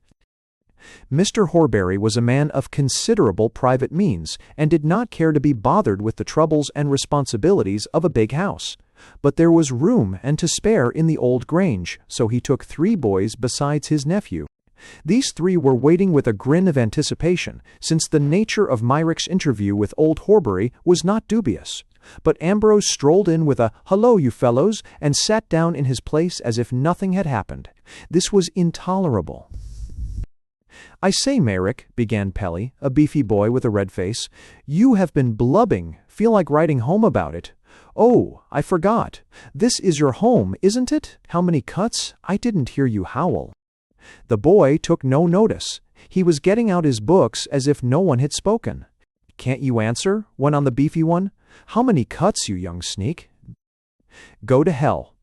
Speaker 1: Mr. Horbury was a man of considerable private means, and did not care to be bothered with the troubles and responsibilities of a big house. But there was room and to spare in the old grange, so he took 3 boys besides his nephew. These 3 were waiting with a grin of anticipation, since the nature of Myrick's interview with old Horbury was not dubious. But Ambrose strolled in with a "Hello, you fellows," and sat down in his place as if nothing had happened. This was intolerable. "I say, Mayrick," began Pelly, a beefy boy with a red face, "you have been blubbing. Feel like writing home about it." "Oh, I forgot. This is your home, isn't it? How many cuts? I didn't hear you howl." The boy took no notice. He was getting out his books as if no one had spoken. "Can't you answer?" went on the beefy one. "How many cuts, you young sneak?" "Go to hell."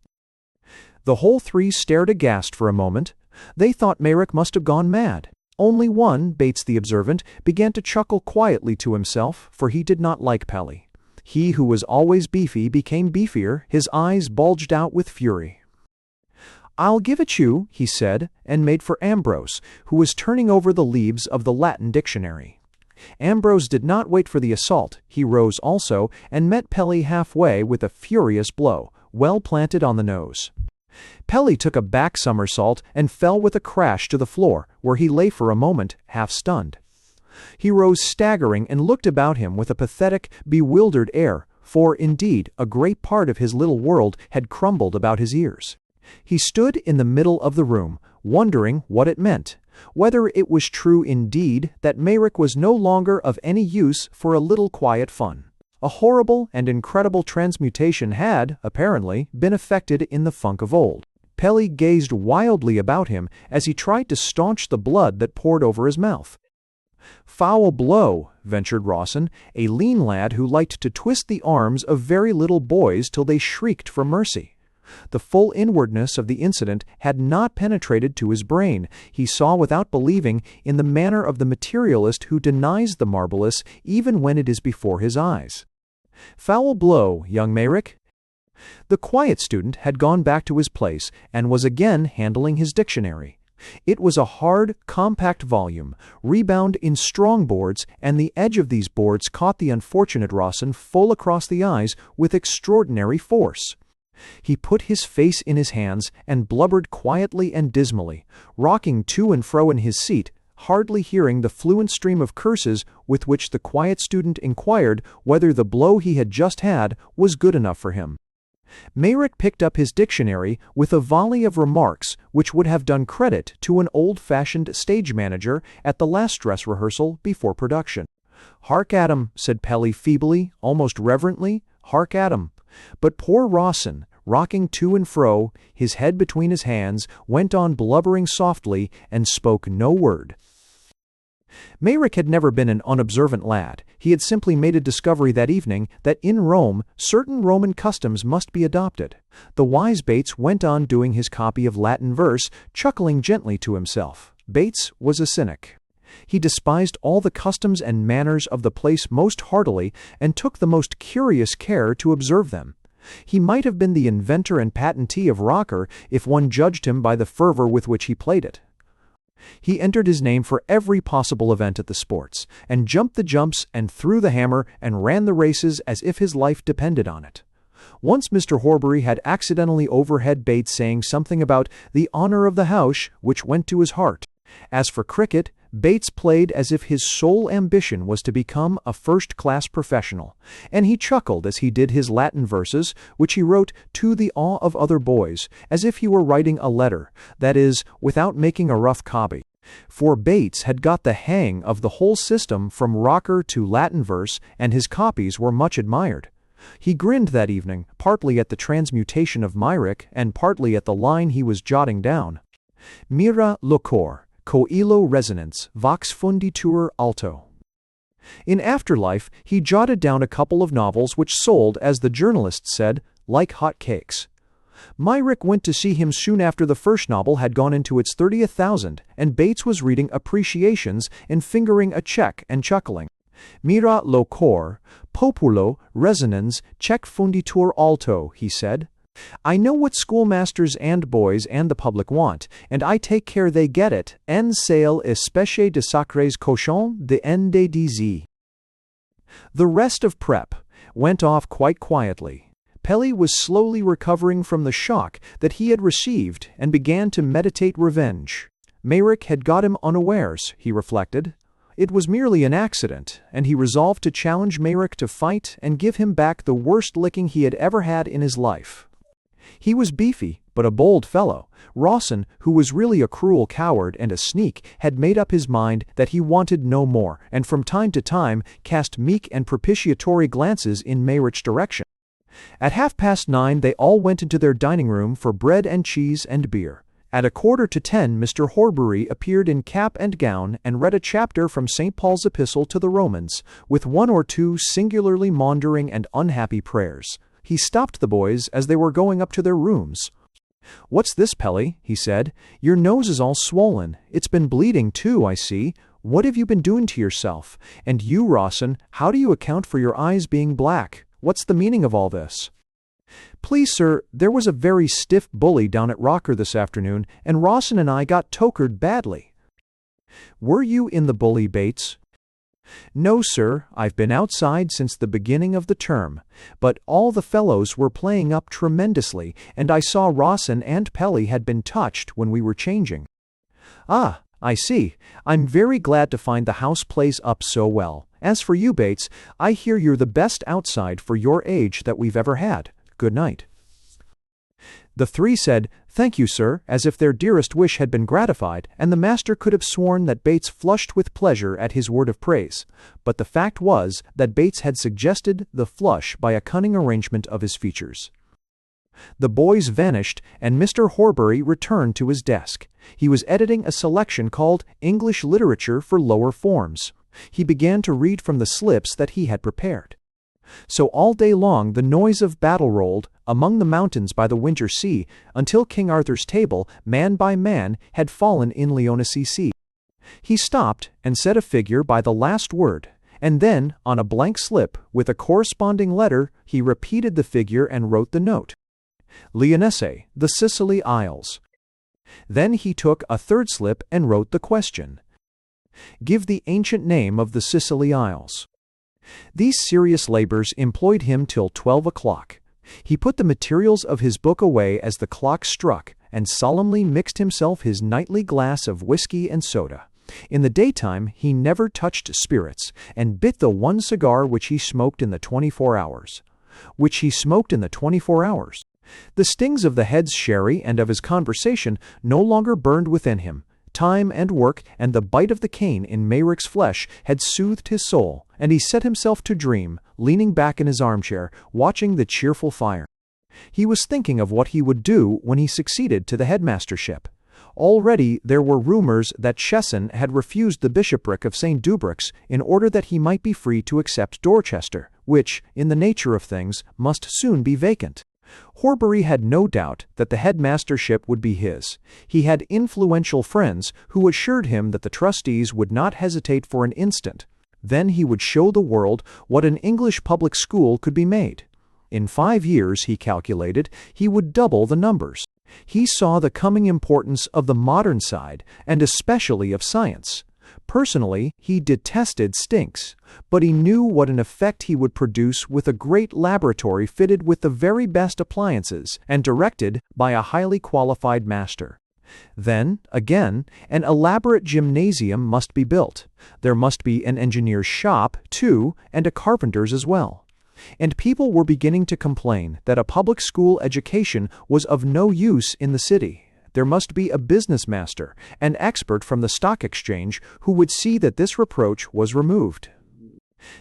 Speaker 1: The whole 3 stared aghast for a moment. They thought Mayrick must have gone mad. Only one, Bates the observant, began to chuckle quietly to himself, for he did not like Pelly. He who was always beefy became beefier, his eyes bulged out with fury. "I'll give it you," he said, and made for Ambrose, who was turning over the leaves of the Latin dictionary. Ambrose did not wait for the assault. He rose also, and met Pelly halfway with a furious blow, well planted on the nose. Pelly took a back somersault and fell with a crash to the floor, where he lay for a moment, half-stunned. He rose staggering and looked about him with a pathetic, bewildered air, for, indeed, a great part of his little world had crumbled about his ears. He stood in the middle of the room, wondering what it meant, whether it was true indeed that Mayrick was no longer of any use for a little quiet fun. A horrible and incredible transmutation had, apparently, been effected in the funk of old. Pelly gazed wildly about him as he tried to staunch the blood that poured over his mouth. "Foul blow," ventured Rawson, a lean lad who liked to twist the arms of very little boys till they shrieked for mercy. The full inwardness of the incident had not penetrated to his brain. He saw without believing, in the manner of the materialist who denies the marvelous even when it is before his eyes. "Foul blow, young Mayrick." The quiet student had gone back to his place and was again handling his dictionary. It was a hard, compact volume, rebound in strong boards, and the edge of these boards caught the unfortunate Rawson full across the eyes with extraordinary force. He put his face in his hands and blubbered quietly and dismally, rocking to and fro in his seat, hardly hearing the fluent stream of curses with which the quiet student inquired whether the blow he had just had was good enough for him. Mayrick picked up his dictionary with a volley of remarks which would have done credit to an old-fashioned stage manager at the last dress rehearsal before production. "Hark at 'em," said Pelly feebly, almost reverently, "hark at 'em." But poor Rawson, rocking to and fro, his head between his hands, went on blubbering softly and spoke no word. Mayrick had never been an unobservant lad. He had simply made a discovery that evening that in Rome certain Roman customs must be adopted. The wise Bates went on doing his copy of Latin verse, chuckling gently to himself. Bates was a cynic. He despised all the customs and manners of the place most heartily, and took the most curious care to observe them. He might have been the inventor and patentee of rocker if one judged him by the fervor with which he played it. He entered his name for every possible event at the sports, and jumped the jumps and threw the hammer and ran the races as if his life depended on it. Once Mr. Horbury had accidentally overheard Bates saying something about the honor of the house, which went to his heart. As for cricket, Bates played as if his sole ambition was to become a first-class professional, and he chuckled as he did his Latin verses, which he wrote to the awe of other boys, as if he were writing a letter, that is, without making a rough copy. For Bates had got the hang of the whole system from rocker to Latin verse, and his copies were much admired. He grinned that evening, partly at the transmutation of Myrick, and partly at the line he was jotting down. Mira locor, coelo resonans, vox funditur alto. In afterlife, he jotted down a couple of novels which sold, as the journalists said, like hot cakes. Myrick went to see him soon after the first novel had gone into its 30th thousand, and Bates was reading appreciations and fingering a check and chuckling. Mira locor, populo resonans, cec funditur alto, he said. I know what schoolmasters and boys and the public want, and I take care they get it, en sale espèce de sacrés cochons de NDDZ. The rest of prep went off quite quietly. Pelly was slowly recovering from the shock that he had received and began to meditate revenge. Mayrick had got him unawares, he reflected. It was merely an accident, and he resolved to challenge Mayrick to fight and give him back the worst licking he had ever had in his life. He was beefy, but a bold fellow. Rawson, who was really a cruel coward and a sneak, had made up his mind that he wanted no more, and from time to time cast meek and propitiatory glances in Mayrick's direction. At 9:30 they all went into their dining room for bread and cheese and beer. At 9:45 Mr. Horbury appeared in cap and gown and read a chapter from St. Paul's Epistle to the Romans, with one or two singularly maundering and unhappy prayers. He stopped the boys as they were going up to their rooms. "What's this, Pelly?" he said. "Your nose is all swollen. It's been bleeding, too, I see. What have you been doing to yourself? And you, Rawson, how do you account for your eyes being black? What's the meaning of all this?" "Please, sir, there was a very stiff bully down at Rocker this afternoon, and Rawson and I got tokered badly." "Were you in the bully, Bates?" "No, sir, I've been outside since the beginning of the term, but all the fellows were playing up tremendously, and I saw Rawson and Pelly had been touched when we were changing." "Ah, I see. I'm very glad to find the house plays up so well. As for you, Bates, I hear you're the best outside for your age that we've ever had. Good night." The three said, "Thank you, sir," as if their dearest wish had been gratified, and the master could have sworn that Bates flushed with pleasure at his word of praise. But the fact was that Bates had suggested the flush by a cunning arrangement of his features. The boys vanished, and Mr. Horbury returned to his desk. He was editing a selection called English Literature for Lower Forms. He began to read from the slips that he had prepared. So all day long the noise of battle rolled among the mountains by the winter sea, until King Arthur's table, man by man, had fallen in Leonacy Sea. He stopped and said a figure by the last word, and then, on a blank slip, with a corresponding letter, he repeated the figure and wrote the note. Leonesse, the Sicily Isles. Then he took a third slip and wrote the question. Give the ancient name of the Sicily Isles. These serious labors employed him till 12 o'clock. He put the materials of his book away as the clock struck, and solemnly mixed himself his nightly glass of whiskey and soda. In the daytime he never touched spirits, and bit the one cigar which he smoked in the 24 hours. The stings of the head's sherry and of his conversation no longer burned within him. Time and work and the bite of the cane in Mayrick's flesh had soothed his soul, and he set himself to dream, leaning back in his armchair, watching the cheerful fire. He was thinking of what he would do when he succeeded to the headmastership. Already there were rumors that Chesson had refused the bishopric of St. Dubrix in order that he might be free to accept Dorchester, which, in the nature of things, must soon be vacant. Horbury had no doubt that the headmastership would be his. He had influential friends who assured him that the trustees would not hesitate for an instant. Then he would show the world what an English public school could be made. In 5 years, he calculated, he would double the numbers. He saw the coming importance of the modern side, and especially of science. Personally, he detested stinks, but he knew what an effect he would produce with a great laboratory fitted with the very best appliances and directed by a highly qualified master. Then, again, an elaborate gymnasium must be built. There must be an engineer's shop, too, and a carpenter's as well. And people were beginning to complain that a public school education was of no use in the city. There must be a business master, an expert from the stock exchange, who would see that this reproach was removed.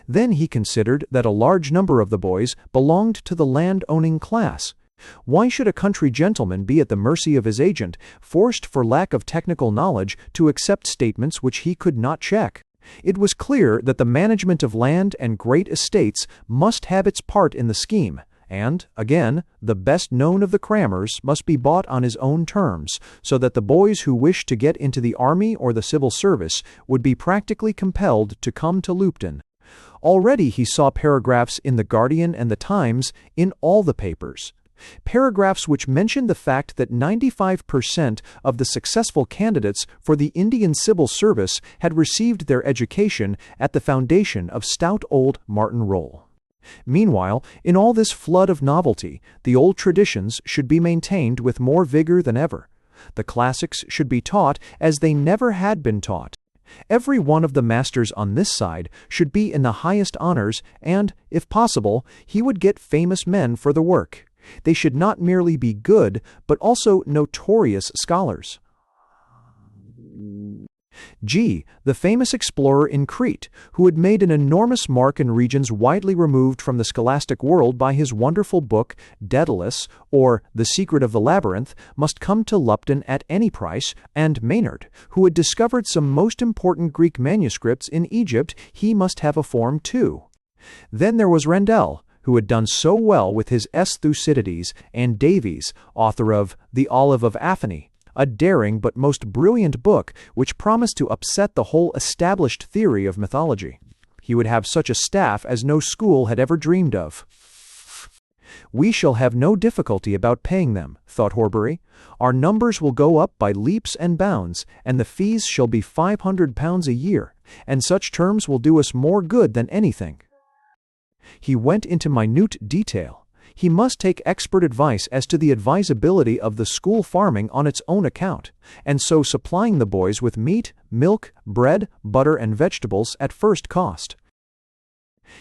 Speaker 1: Then he considered that a large number of the boys belonged to the land-owning class. Why should a country gentleman be at the mercy of his agent, forced for lack of technical knowledge to accept statements which he could not check? It was clear that the management of land and great estates must have its part in the scheme, and, again, the best known of the crammers must be bought on his own terms, so that the boys who wished to get into the army or the civil service would be practically compelled to come to Lupton. Already he saw paragraphs in the Guardian and the Times, in all the papers. Paragraphs which mentioned the fact that 95% of the successful candidates for the Indian Civil Service had received their education at the foundation of stout old Martin Roll. Meanwhile, in all this flood of novelty, the old traditions should be maintained with more vigor than ever. The classics should be taught as they never had been taught. Every one of the masters on this side should be in the highest honors, and, if possible, he would get famous men for the work. They should not merely be good, but also notorious scholars. G, the famous explorer in Crete, who had made an enormous mark in regions widely removed from the scholastic world by his wonderful book, Daedalus, or The Secret of the Labyrinth, must come to Lupton at any price, and Maynard, who had discovered some most important Greek manuscripts in Egypt, he must have a form too. Then there was Rendel, who had done so well with his S. Thucydides, and Davies, author of The Olive of Athene, a daring but most brilliant book which promised to upset the whole established theory of mythology. He would have such a staff as no school had ever dreamed of. We shall have no difficulty about paying them, thought Horbury. Our numbers will go up by leaps and bounds, and the fees shall be £500 a year, and such terms will do us more good than anything. He went into minute detail. He must take expert advice as to the advisability of the school farming on its own account, and so supplying the boys with meat, milk, bread, butter, and vegetables at first cost.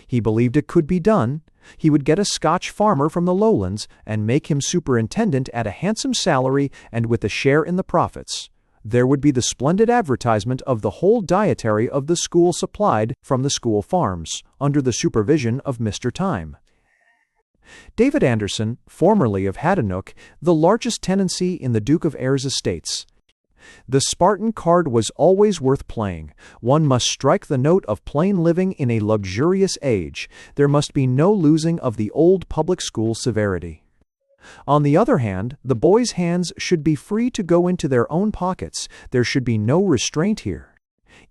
Speaker 1: He believed it could be done. He would get a Scotch farmer from the lowlands and make him superintendent at a handsome salary and with a share in the profits. There would be the splendid advertisement of the whole dietary of the school supplied from the school farms, under the supervision of Mr. Time. David Anderson, formerly of Haddenock, the largest tenancy in the Duke of Ayr's estates. The Spartan card was always worth playing. One must strike the note of plain living in a luxurious age. There must be no losing of the old public school severity. On the other hand, the boys' hands should be free to go into their own pockets. There should be no restraint here.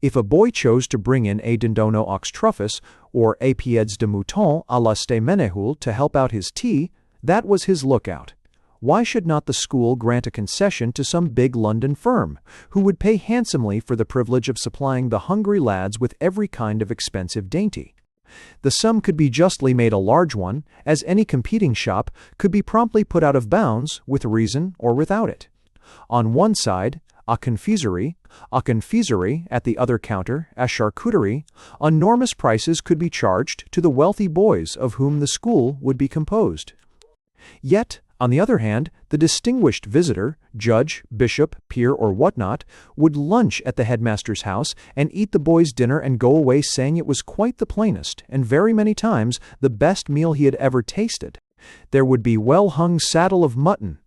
Speaker 1: If a boy chose to bring in a dindono ox truffus or a pieds de mouton à la stemenehul to help out his tea, that was his lookout. Why should not the school grant a concession to some big London firm, who would pay handsomely for the privilege of supplying the hungry lads with every kind of expensive dainty? The sum could be justly made a large one, as any competing shop could be promptly put out of bounds, with reason or without it. On one side, a confiserie, at the other counter, a charcuterie, enormous prices could be charged to the wealthy boys of whom the school would be composed. Yet, on the other hand, the distinguished visitor, judge, bishop, peer, or whatnot, would lunch at the headmaster's house and eat the boys' dinner and go away saying it was quite the plainest, and very many times the best meal he had ever tasted. There would be well-hung saddle of mutton,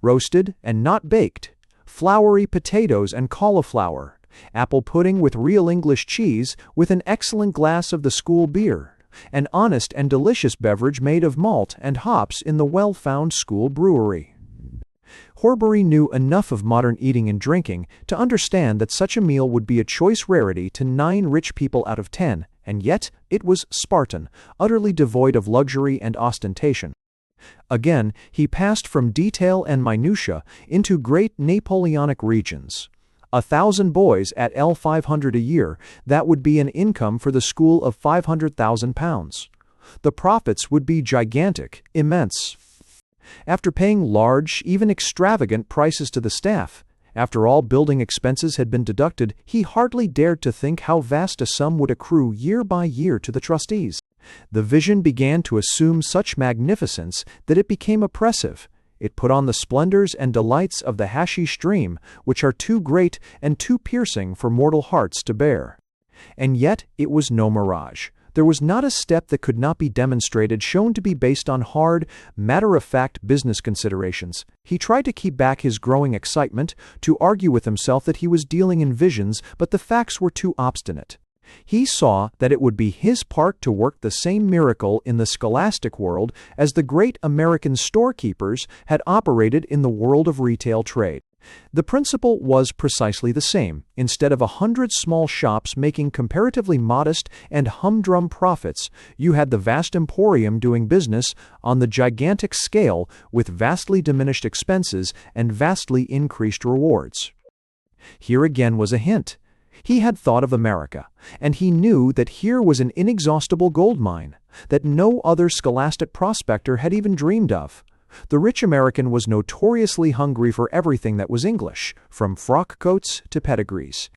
Speaker 1: roasted and not baked, floury potatoes and cauliflower, apple pudding with real English cheese, with an excellent glass of the school beer, an honest and delicious beverage made of malt and hops in the well-found school brewery. Horbury knew enough of modern eating and drinking to understand that such a meal would be a choice rarity to 9 rich people out of 10, and yet it was Spartan, utterly devoid of luxury and ostentation. Again, he passed from detail and minutiae into great Napoleonic regions. 1,000 boys at L500 a year, that would be an income for the school of £500,000. The profits would be gigantic, immense. After paying large, even extravagant prices to the staff, after all building expenses had been deducted, he hardly dared to think how vast a sum would accrue year by year to the trustees. The vision began to assume such magnificence that it became oppressive. It put on the splendors and delights of the hashish dream, which are too great and too piercing for mortal hearts to bear. And yet it was no mirage. There was not a step that could not be demonstrated shown to be based on hard, matter-of-fact business considerations. He tried to keep back his growing excitement, to argue with himself that he was dealing in visions, but the facts were too obstinate. He saw that it would be his part to work the same miracle in the scholastic world as the great American storekeepers had operated in the world of retail trade. The principle was precisely the same. Instead of 100 small shops making comparatively modest and humdrum profits, you had the vast emporium doing business on the gigantic scale with vastly diminished expenses and vastly increased rewards. Here again was a hint. He had thought of America, and he knew that here was an inexhaustible gold mine that no other scholastic prospector had even dreamed of. The rich American was notoriously hungry for everything that was English, from frock coats to pedigrees.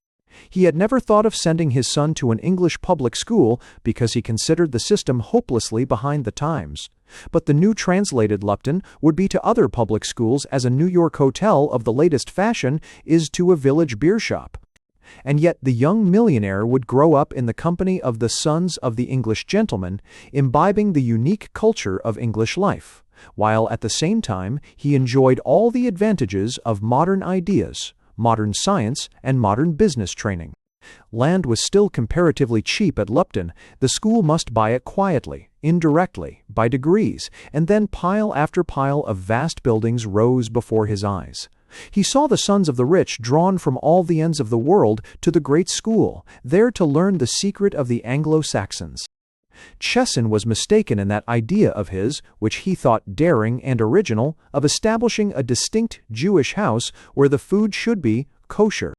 Speaker 1: He had never thought of sending his son to an English public school because he considered the system hopelessly behind the times. But the new translated Lupton would be to other public schools as a New York hotel of the latest fashion is to a village beer shop. And yet the young millionaire would grow up in the company of the sons of the English gentleman, imbibing the unique culture of English life, while at the same time he enjoyed all the advantages of modern ideas, modern science, and modern business training. Land was still comparatively cheap at Lupton. The school must buy it quietly, indirectly, by degrees, and then pile after pile of vast buildings rose before his eyes. He saw the sons of the rich drawn from all the ends of the world to the great school, there to learn the secret of the Anglo-Saxons. Chesson was mistaken in that idea of his, which he thought daring and original, of establishing a distinct Jewish house where the food should be kosher.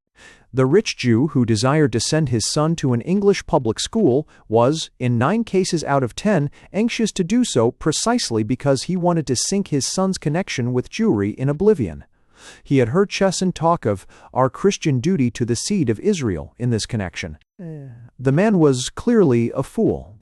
Speaker 1: The rich Jew who desired to send his son to an English public school was, in 9 cases out of 10, anxious to do so precisely because he wanted to sink his son's connection with Jewry in oblivion. He had heard Chesson talk of our Christian duty to the seed of Israel in this connection. The man was clearly a fool.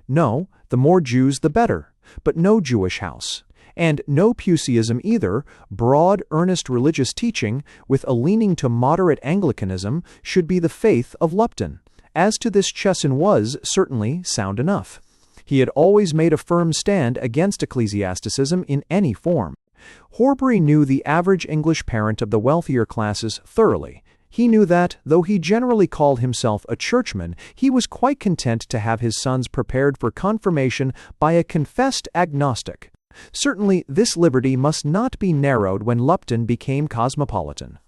Speaker 1: No, the more Jews the better, but no Jewish house. And no Puseyism either. Broad, earnest religious teaching, with a leaning to moderate Anglicanism, should be the faith of Lupton. As to this, Chesson was, certainly, sound enough. He had always made a firm stand against ecclesiasticism in any form. Horbury knew the average English parent of the wealthier classes thoroughly. He knew that, though he generally called himself a churchman, he was quite content to have his sons prepared for confirmation by a confessed agnostic. Certainly, this liberty must not be narrowed when Lupton became cosmopolitan.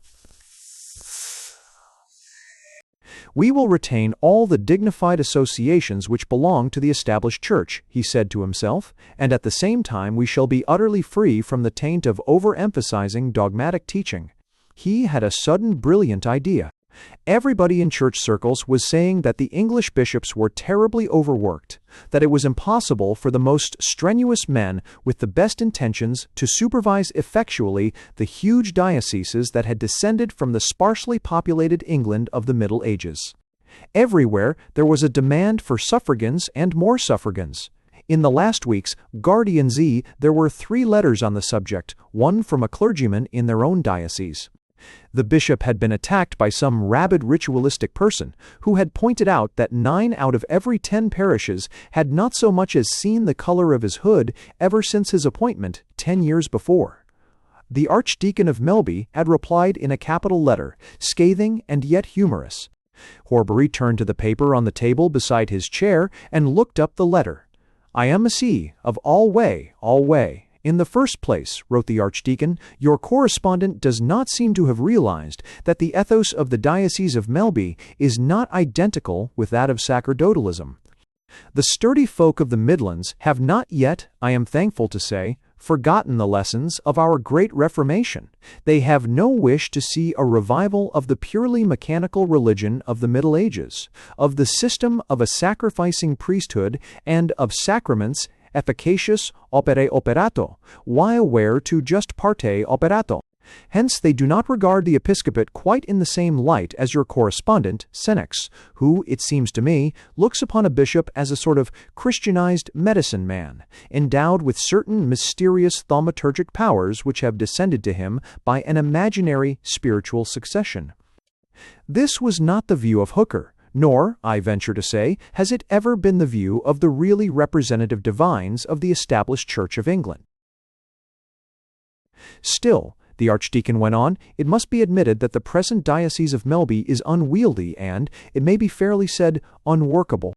Speaker 1: We will retain all the dignified associations which belong to the established church, he said to himself, and at the same time we shall be utterly free from the taint of overemphasizing dogmatic teaching. He had a sudden brilliant idea. Everybody in church circles was saying that the English bishops were terribly overworked, that it was impossible for the most strenuous men with the best intentions to supervise effectually the huge dioceses that had descended from the sparsely populated England of the Middle Ages. Everywhere there was a demand for suffragans and more suffragans. In the last week's Guardian Z, there were 3 letters on the subject, one from a clergyman in their own diocese. The bishop had been attacked by some rabid ritualistic person who had pointed out that 9 out of every 10 parishes had not so much as seen the color of his hood ever since his appointment 10 years before. The Archdeacon of Melby had replied in a capital letter, scathing and yet humorous. Horbury turned to the paper on the table beside his chair and looked up the letter. "I am a C of all way, all way. In the first place," wrote the Archdeacon, "your correspondent does not seem to have realized that the ethos of the Diocese of Melby is not identical with that of sacerdotalism. The sturdy folk of the Midlands have not yet, I am thankful to say, forgotten the lessons of our great Reformation. They have no wish to see a revival of the purely mechanical religion of the Middle Ages, of the system of a sacrificing priesthood, and of sacraments efficacious opere operato, while where to just parte operato. Hence they do not regard the episcopate quite in the same light as your correspondent, Senex, who, it seems to me, looks upon a bishop as a sort of Christianized medicine man, endowed with certain mysterious thaumaturgic powers which have descended to him by an imaginary spiritual succession. This was not the view of Hooker, nor, I venture to say, has it ever been the view of the really representative divines of the established Church of England. Still, the Archdeacon went on, it must be admitted that the present Diocese of Melby is unwieldy and, it may be fairly said, unworkable.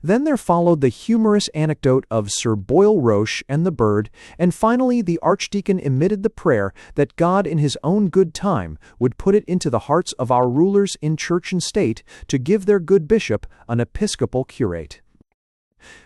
Speaker 1: Then there followed the humorous anecdote of Sir Boyle Roche and the bird, and finally the Archdeacon emitted the prayer that God in his own good time would put it into the hearts of our rulers in church and state to give their good bishop an episcopal curate.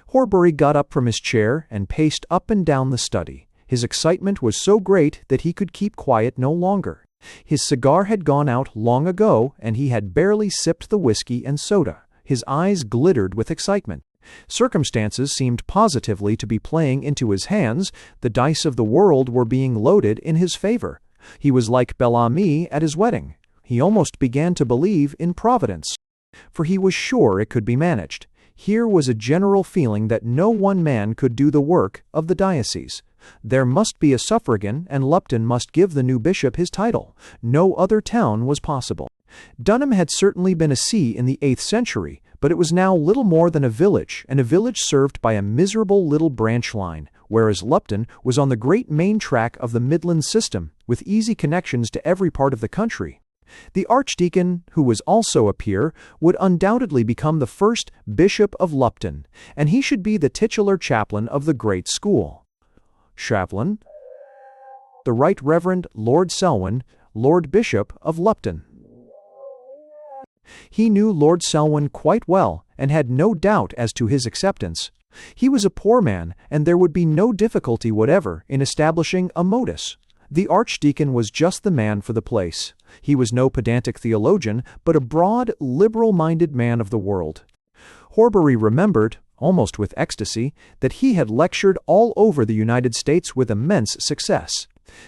Speaker 1: Horbury got up from his chair and paced up and down the study. His excitement was so great that he could keep quiet no longer. His cigar had gone out long ago, and he had barely sipped the whiskey and soda. His eyes glittered with excitement. Circumstances seemed positively to be playing into his hands. The dice of the world were being loaded in his favor. He was like Bel Ami at his wedding. He almost began to believe in Providence, for he was sure it could be managed. Here was a general feeling that no one man could do the work of the diocese. There must be a suffragan, and Lupton must give the new bishop his title. No other town was possible. Dunham had certainly been a see in the 8th century, but it was now little more than a village, and a village served by a miserable little branch line, whereas Lupton was on the great main track of the Midland system, with easy connections to every part of the country. The Archdeacon, who was also a peer, would undoubtedly become the first Bishop of Lupton, and he should be the titular chaplain of the great school. Chaplain, the Right Reverend Lord Selwyn, Lord Bishop of Lupton. He knew Lord Selwyn quite well, and had no doubt as to his acceptance. He was a poor man, and there would be no difficulty whatever in establishing a modus. The Archdeacon was just the man for the place. He was no pedantic theologian, but a broad, liberal-minded man of the world. Horbury remembered, almost with ecstasy, that he had lectured all over the United States with immense success.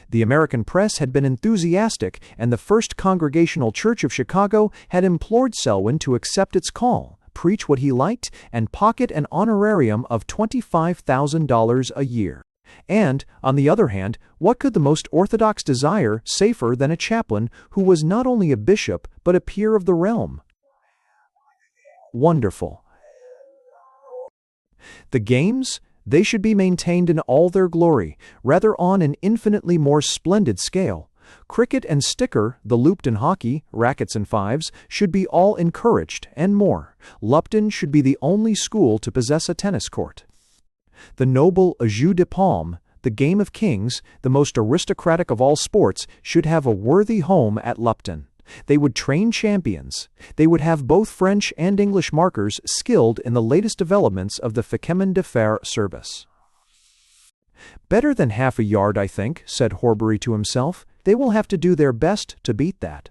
Speaker 1: The American press had been enthusiastic, and the First Congregational Church of Chicago had implored Selwyn to accept its call, preach what he liked, and pocket an honorarium of $25,000 a year. And, on the other hand, what could the most orthodox desire safer than a chaplain who was not only a bishop but a peer of the realm? Wonderful. The games? They should be maintained in all their glory, rather on an infinitely more splendid scale. Cricket and sticker, the looped and hockey, rackets and fives, should be all encouraged, and more. Lupton should be the only school to possess a tennis court. The noble jeu de paume, the game of kings, the most aristocratic of all sports, should have a worthy home at Lupton. They would train champions. They would have both French and English markers skilled in the latest developments of the Chemin de Fer service. Better than half a yard, I think, said Horbury to himself. They will have to do their best to beat that.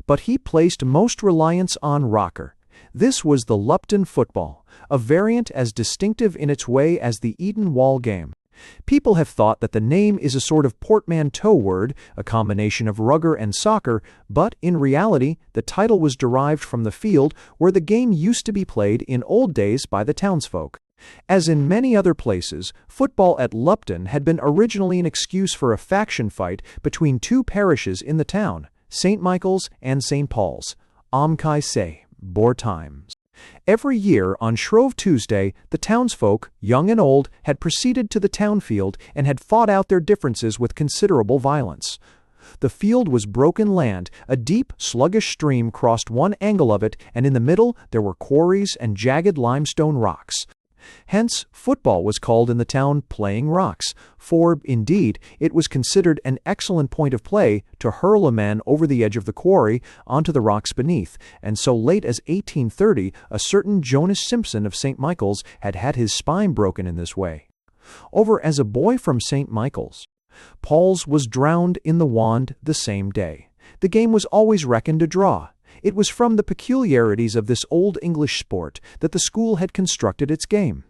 Speaker 1: But he placed most reliance on rocker. This was the Lupton football, a variant as distinctive in its way as the Eden Wall game. People have thought that the name is a sort of portmanteau word, a combination of rugger and soccer, but in reality the title was derived from the field where the game used to be played in old days by the townsfolk. As in many other places, football at Lupton had been originally an excuse for a faction fight between two parishes in the town, St. Michael's and St. Paul's. Amkai se, bore times. Every year on Shrove Tuesday, the townsfolk, young and old, had proceeded to the town field and had fought out their differences with considerable violence. The field was broken land. A deep, sluggish stream crossed one angle of it, and in the middle there were quarries and jagged limestone rocks. Hence, football was called in the town playing rocks, for, indeed, it was considered an excellent point of play to hurl a man over the edge of the quarry onto the rocks beneath, and so late as 1830 a certain Jonas Simpson of St. Michael's had had his spine broken in this way. over as a boy from St. Michael's. Paul's was drowned in the Wand the same day. The game was always reckoned a draw. It was from the peculiarities of this old English sport that the school had constructed its game.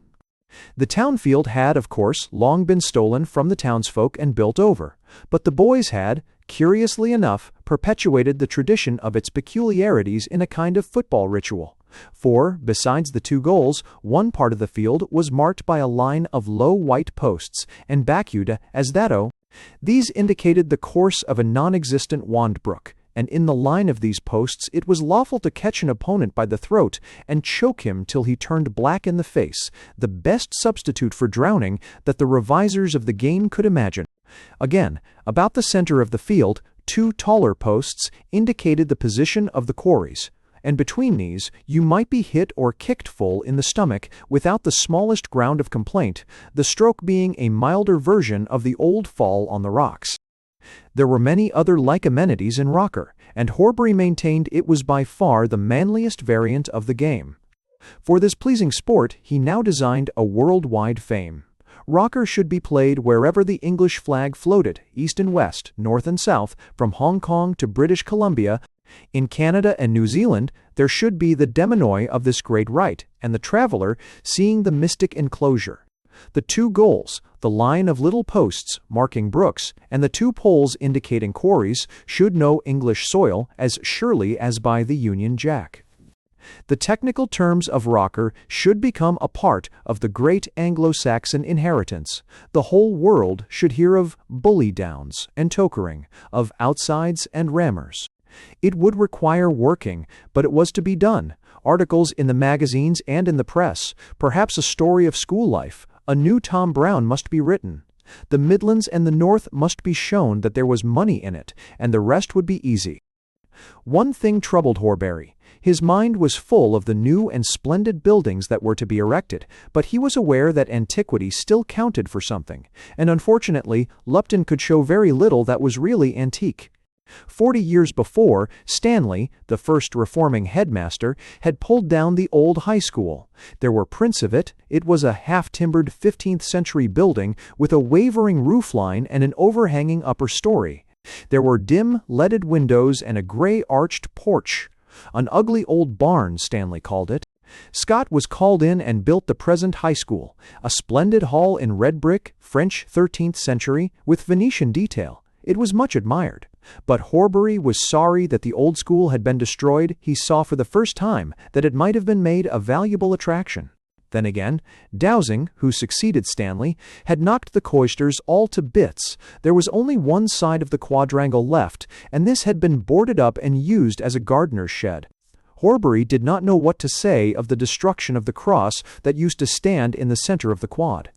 Speaker 1: The town field had, of course, long been stolen from the townsfolk and built over, but the boys had, curiously enough, perpetuated the tradition of its peculiarities in a kind of football ritual. For, besides the 2 goals, one part of the field was marked by a line of low white posts, and backed as thato. These indicated the course of a non-existent wand brook, and in the line of these posts it was lawful to catch an opponent by the throat and choke him till he turned black in the face, the best substitute for drowning that the revisers of the game could imagine. Again, about the center of the field, 2 taller posts indicated the position of the quarries, and between these you might be hit or kicked full in the stomach without the smallest ground of complaint, the stroke being a milder version of the old fall on the rocks. There were many other like amenities in Rocker, and Horbury maintained it was by far the manliest variant of the game. For this pleasing sport he now designed a world-wide fame. Rocker should be played wherever the English flag floated, east and west, north and south, from Hong Kong to British Columbia. In Canada and New Zealand there should be the demonoi of this great rite, and the traveller seeing the mystic enclosure. The 2 goals, the line of little posts marking brooks, and the 2 poles indicating quarries, should know English soil as surely as by the Union Jack. The technical terms of Rocker should become a part of the great Anglo-Saxon inheritance. The whole world should hear of bully downs and tokering, of outsides and rammers. It would require working, but it was to be done. Articles in the magazines and in the press, perhaps a story of school life, a new Tom Brown must be written. The Midlands and the North must be shown that there was money in it, and the rest would be easy. One thing troubled Horbury. His mind was full of the new and splendid buildings that were to be erected, but he was aware that antiquity still counted for something, and unfortunately Lupton could show very little that was really antique. 40 years before, Stanley, the first reforming headmaster, had pulled down the old high school. There were prints of it. It was a half-timbered 15th-century building with a wavering roofline and an overhanging upper story. There were dim, leaded windows and a gray-arched porch. An ugly old barn, Stanley called it. Scott was called in and built the present high school, a splendid hall in red brick, French 13th century, with Venetian detail. It was much admired. But Horbury was sorry that the old school had been destroyed. He saw for the first time that it might have been made a valuable attraction. Then again, Dowsing, who succeeded Stanley, had knocked the cloisters all to bits. There was only one side of the quadrangle left, and this had been boarded up and used as a gardener's shed. Horbury did not know what to say of the destruction of the cross that used to stand in the center of the quad.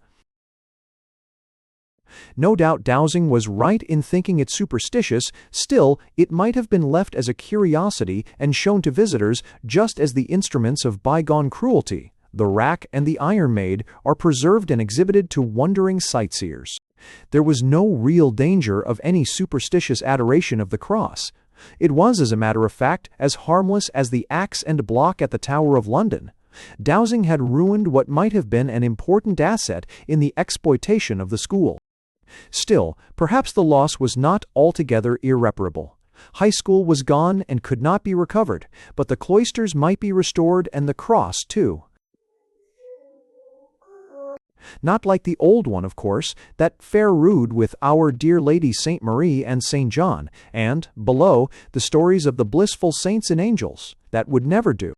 Speaker 1: No doubt Dowsing was right in thinking it superstitious. Still, it might have been left as a curiosity and shown to visitors just as the instruments of bygone cruelty, the rack and the Iron Maid, are preserved and exhibited to wondering sightseers. There was no real danger of any superstitious adoration of the cross. It was, as a matter of fact, as harmless as the axe and block at the Tower of London. Dowsing had ruined what might have been an important asset in the exploitation of the school. Still, perhaps the loss was not altogether irreparable. High school was gone and could not be recovered, but the cloisters might be restored and the cross too. Not like the old one, of course, that fair rood with Our Dear Lady St. Marie and St. John, and, below, the stories of the blissful saints and angels. That would never do.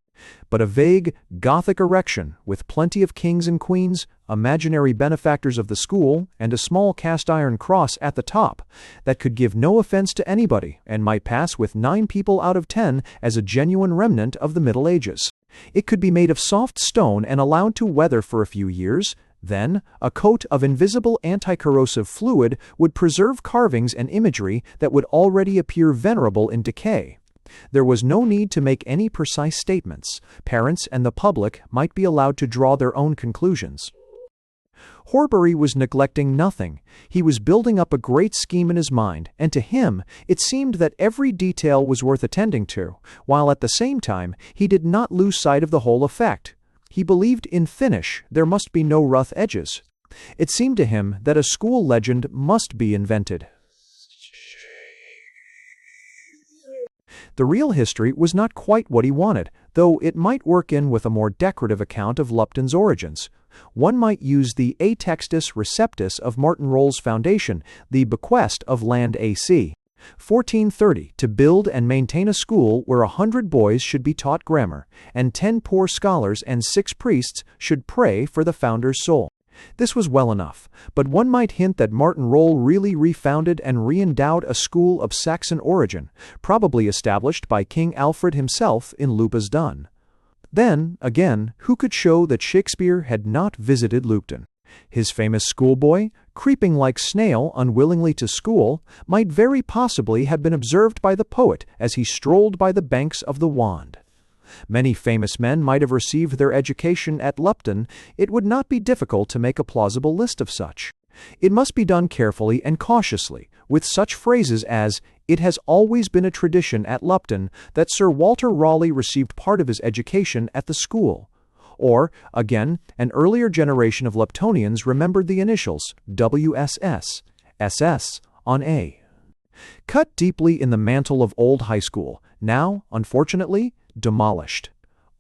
Speaker 1: But a vague, Gothic erection, with plenty of kings and queens, imaginary benefactors of the school, and a small cast-iron cross at the top, that could give no offense to anybody, and might pass with 9 people out of 10 as a genuine remnant of the Middle Ages. It could be made of soft stone and allowed to weather for a few years. Then, a coat of invisible anti-corrosive fluid would preserve carvings and imagery that would already appear venerable in decay. There was no need to make any precise statements. Parents and the public might be allowed to draw their own conclusions. Horbury was neglecting nothing. He was building up a great scheme in his mind, and to him it seemed that every detail was worth attending to, while at the same time he did not lose sight of the whole effect. He believed in finish there must be no rough edges. It seemed to him that a school legend must be invented. The real history was not quite what he wanted, though it might work in with a more decorative account of Lupton's origins. One might use the A Textus Receptus of Martin Roll's foundation, the bequest of land AC. 1430, to build and maintain a school where 100 boys should be taught grammar, and 10 poor scholars and 6 priests should pray for the founder's soul. This was well enough, but one might hint that Martin Roll really refounded and re-endowed a school of Saxon origin, probably established by King Alfred himself in Lupa's Dun. Then, again, who could show that Shakespeare had not visited Lupton? His famous schoolboy, creeping like snail unwillingly to school, might very possibly have been observed by the poet as he strolled by the banks of the Wand. Many famous men might have received their education at Lupton. It would not be difficult to make a plausible list of such. It must be done carefully and cautiously, with such phrases as, "It has always been a tradition at Lupton that Sir Walter Raleigh received part of his education at the school." Or, again, an earlier generation of Luptonians remembered the initials WSS, SS on A. Cut deeply in the mantle of Old High School, now, unfortunately, demolished.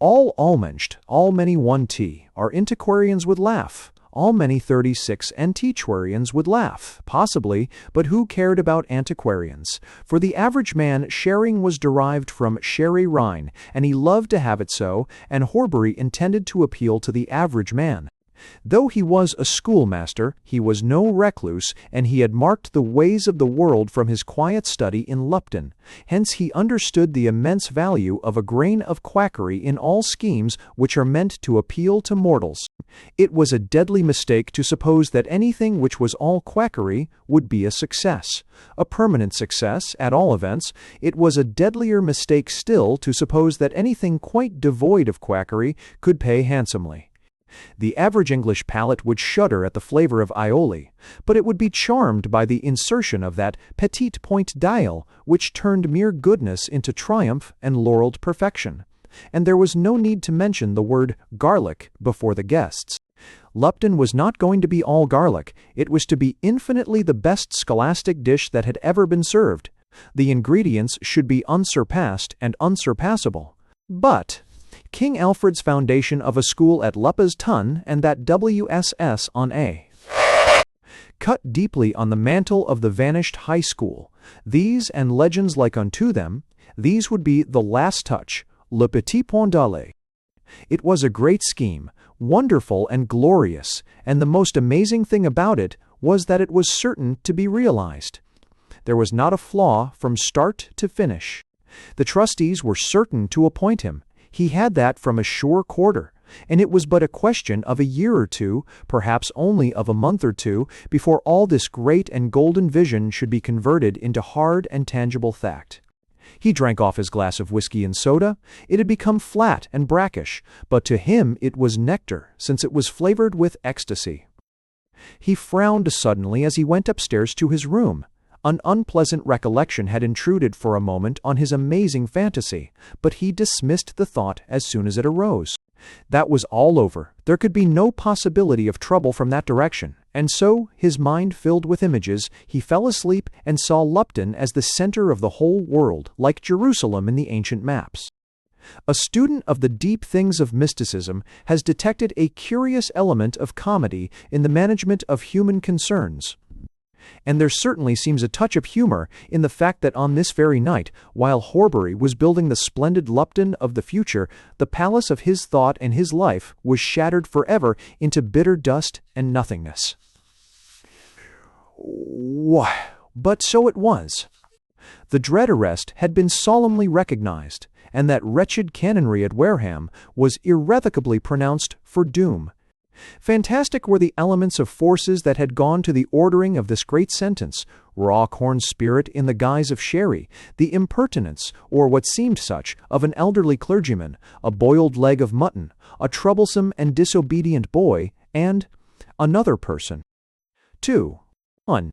Speaker 1: All Almencht, all many 1T, our antiquarians would laugh. All many 36 antiquarians would laugh, possibly, but who cared about antiquarians? For the average man, sharing was derived from sherry Rhine, and he loved to have it so, and Horbury intended to appeal to the average man. Though he was a schoolmaster, he was no recluse, and he had marked the ways of the world from his quiet study in Lupton. Hence he understood the immense value of a grain of quackery in all schemes which are meant to appeal to mortals. It was a deadly mistake to suppose that anything which was all quackery would be a success, a permanent success, at all events. It was a deadlier mistake still to suppose that anything quite devoid of quackery could pay handsomely. The average English palate would shudder at the flavor of aioli, but it would be charmed by the insertion of that petite point d'ail which turned mere goodness into triumph and laureled perfection. And there was no need to mention the word garlic before the guests. Lupton was not going to be all garlic. It was to be infinitely the best scholastic dish that had ever been served. The ingredients should be unsurpassed and unsurpassable. But King Alfred's foundation of a school at Lupa's Tun and that WSS on A. Cut deeply on the mantle of the vanished high school. These and legends like unto them, these would be the last touch, le petit point d'aller. It was a great scheme, wonderful and glorious, and the most amazing thing about it was that it was certain to be realized. There was not a flaw from start to finish. The trustees were certain to appoint him. He had that from a sure quarter, and it was but a question of a year or two, perhaps only of a month or two, before all this great and golden vision should be converted into hard and tangible fact. He drank off his glass of whiskey and soda. It had become flat and brackish, but to him it was nectar, since it was flavored with ecstasy. He frowned suddenly as he went upstairs to his room. An unpleasant recollection had intruded for a moment on his amazing fantasy, but he dismissed the thought as soon as it arose. That was all over. There could be no possibility of trouble from that direction, and so, his mind filled with images, he fell asleep and saw Lupton as the center of the whole world, like Jerusalem in the ancient maps. A student of the deep things of mysticism has detected a curious element of comedy in the management of human concerns. And there certainly seems a touch of humor in the fact that on this very night, while Horbury was building the splendid Lupton of the future, the palace of his thought and his life was shattered forever into bitter dust and nothingness. But so it was. The dread arrest had been solemnly recognized, and that wretched canonry at Wareham was irrevocably pronounced for doom. Fantastic were the elements of forces that had gone to the ordering of this great sentence: raw corn spirit in the guise of sherry, the impertinence, or what seemed such, of an elderly clergyman, a boiled leg of mutton, a troublesome and disobedient boy, and another person. 2. 1.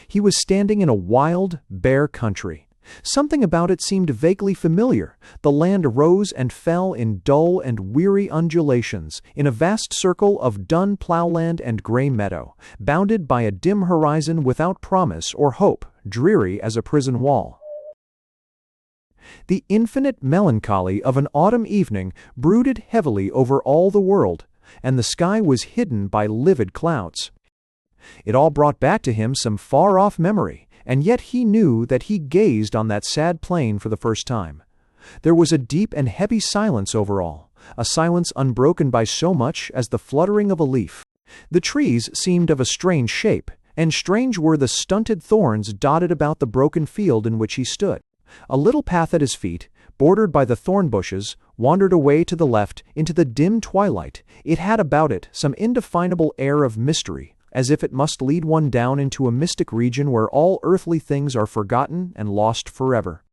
Speaker 1: He was standing in a wild, bare country. Something about it seemed vaguely familiar. The land rose and fell in dull and weary undulations, in a vast circle of dun plowland and gray meadow, bounded by a dim horizon without promise or hope, dreary as a prison wall. The infinite melancholy of an autumn evening brooded heavily over all the world, and the sky was hidden by livid clouds. It all brought back to him some far-off memory, and yet he knew that he gazed on that sad plain for the first time. There was a deep and heavy silence over all, a silence unbroken by so much as the fluttering of a leaf. The trees seemed of a strange shape, and strange were the stunted thorns dotted about the broken field in which he stood. A little path at his feet, bordered by the thorn bushes, wandered away to the left into the dim twilight. It had about it some indefinable air of mystery, as if it must lead one down into a mystic region where all earthly things are forgotten and lost forever.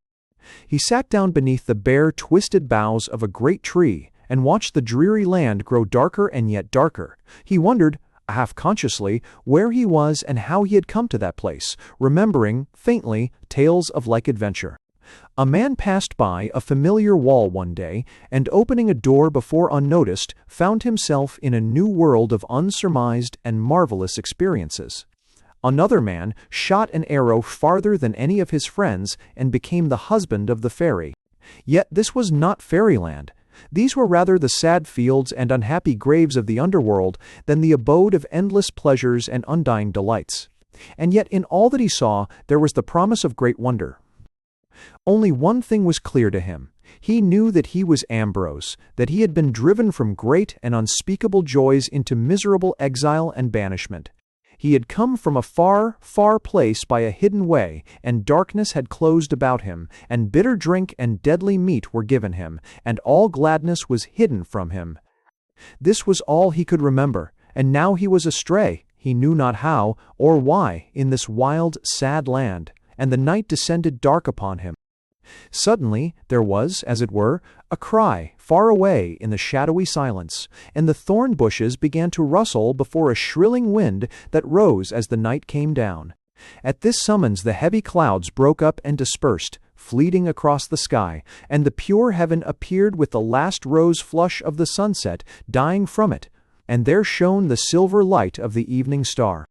Speaker 1: He sat down beneath the bare, twisted boughs of a great tree and watched the dreary land grow darker and yet darker. He wondered, half-consciously, where he was and how he had come to that place, remembering, faintly, tales of like adventure. A man passed by a familiar wall one day, and opening a door before unnoticed, found himself in a new world of unsurmised and marvelous experiences. Another man shot an arrow farther than any of his friends and became the husband of the fairy. Yet this was not fairyland. These were rather the sad fields and unhappy graves of the underworld than the abode of endless pleasures and undying delights. And yet in all that he saw there was the promise of great wonder. Only one thing was clear to him. He knew that he was Ambrose, that he had been driven from great and unspeakable joys into miserable exile and banishment. He had come from a far, far place by a hidden way, and darkness had closed about him, and bitter drink and deadly meat were given him, and all gladness was hidden from him. This was all he could remember, and now he was astray, he knew not how, or why, in this wild, sad land, and the night descended dark upon him. Suddenly there was, as it were, a cry far away in the shadowy silence, and the thorn bushes began to rustle before a shrilling wind that rose as the night came down. At this summons the heavy clouds broke up and dispersed, fleeting across the sky, and the pure heaven appeared with the last rose flush of the sunset dying from it, and there shone the silver light of the evening star.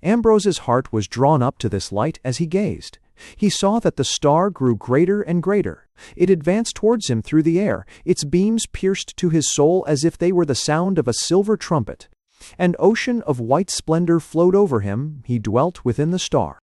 Speaker 1: Ambrose's heart was drawn up to this light as he gazed. He saw that the star grew greater and greater. It advanced towards him through the air. Its beams pierced to his soul as if they were the sound of a silver trumpet. An ocean of white splendor flowed over him. He dwelt within the star.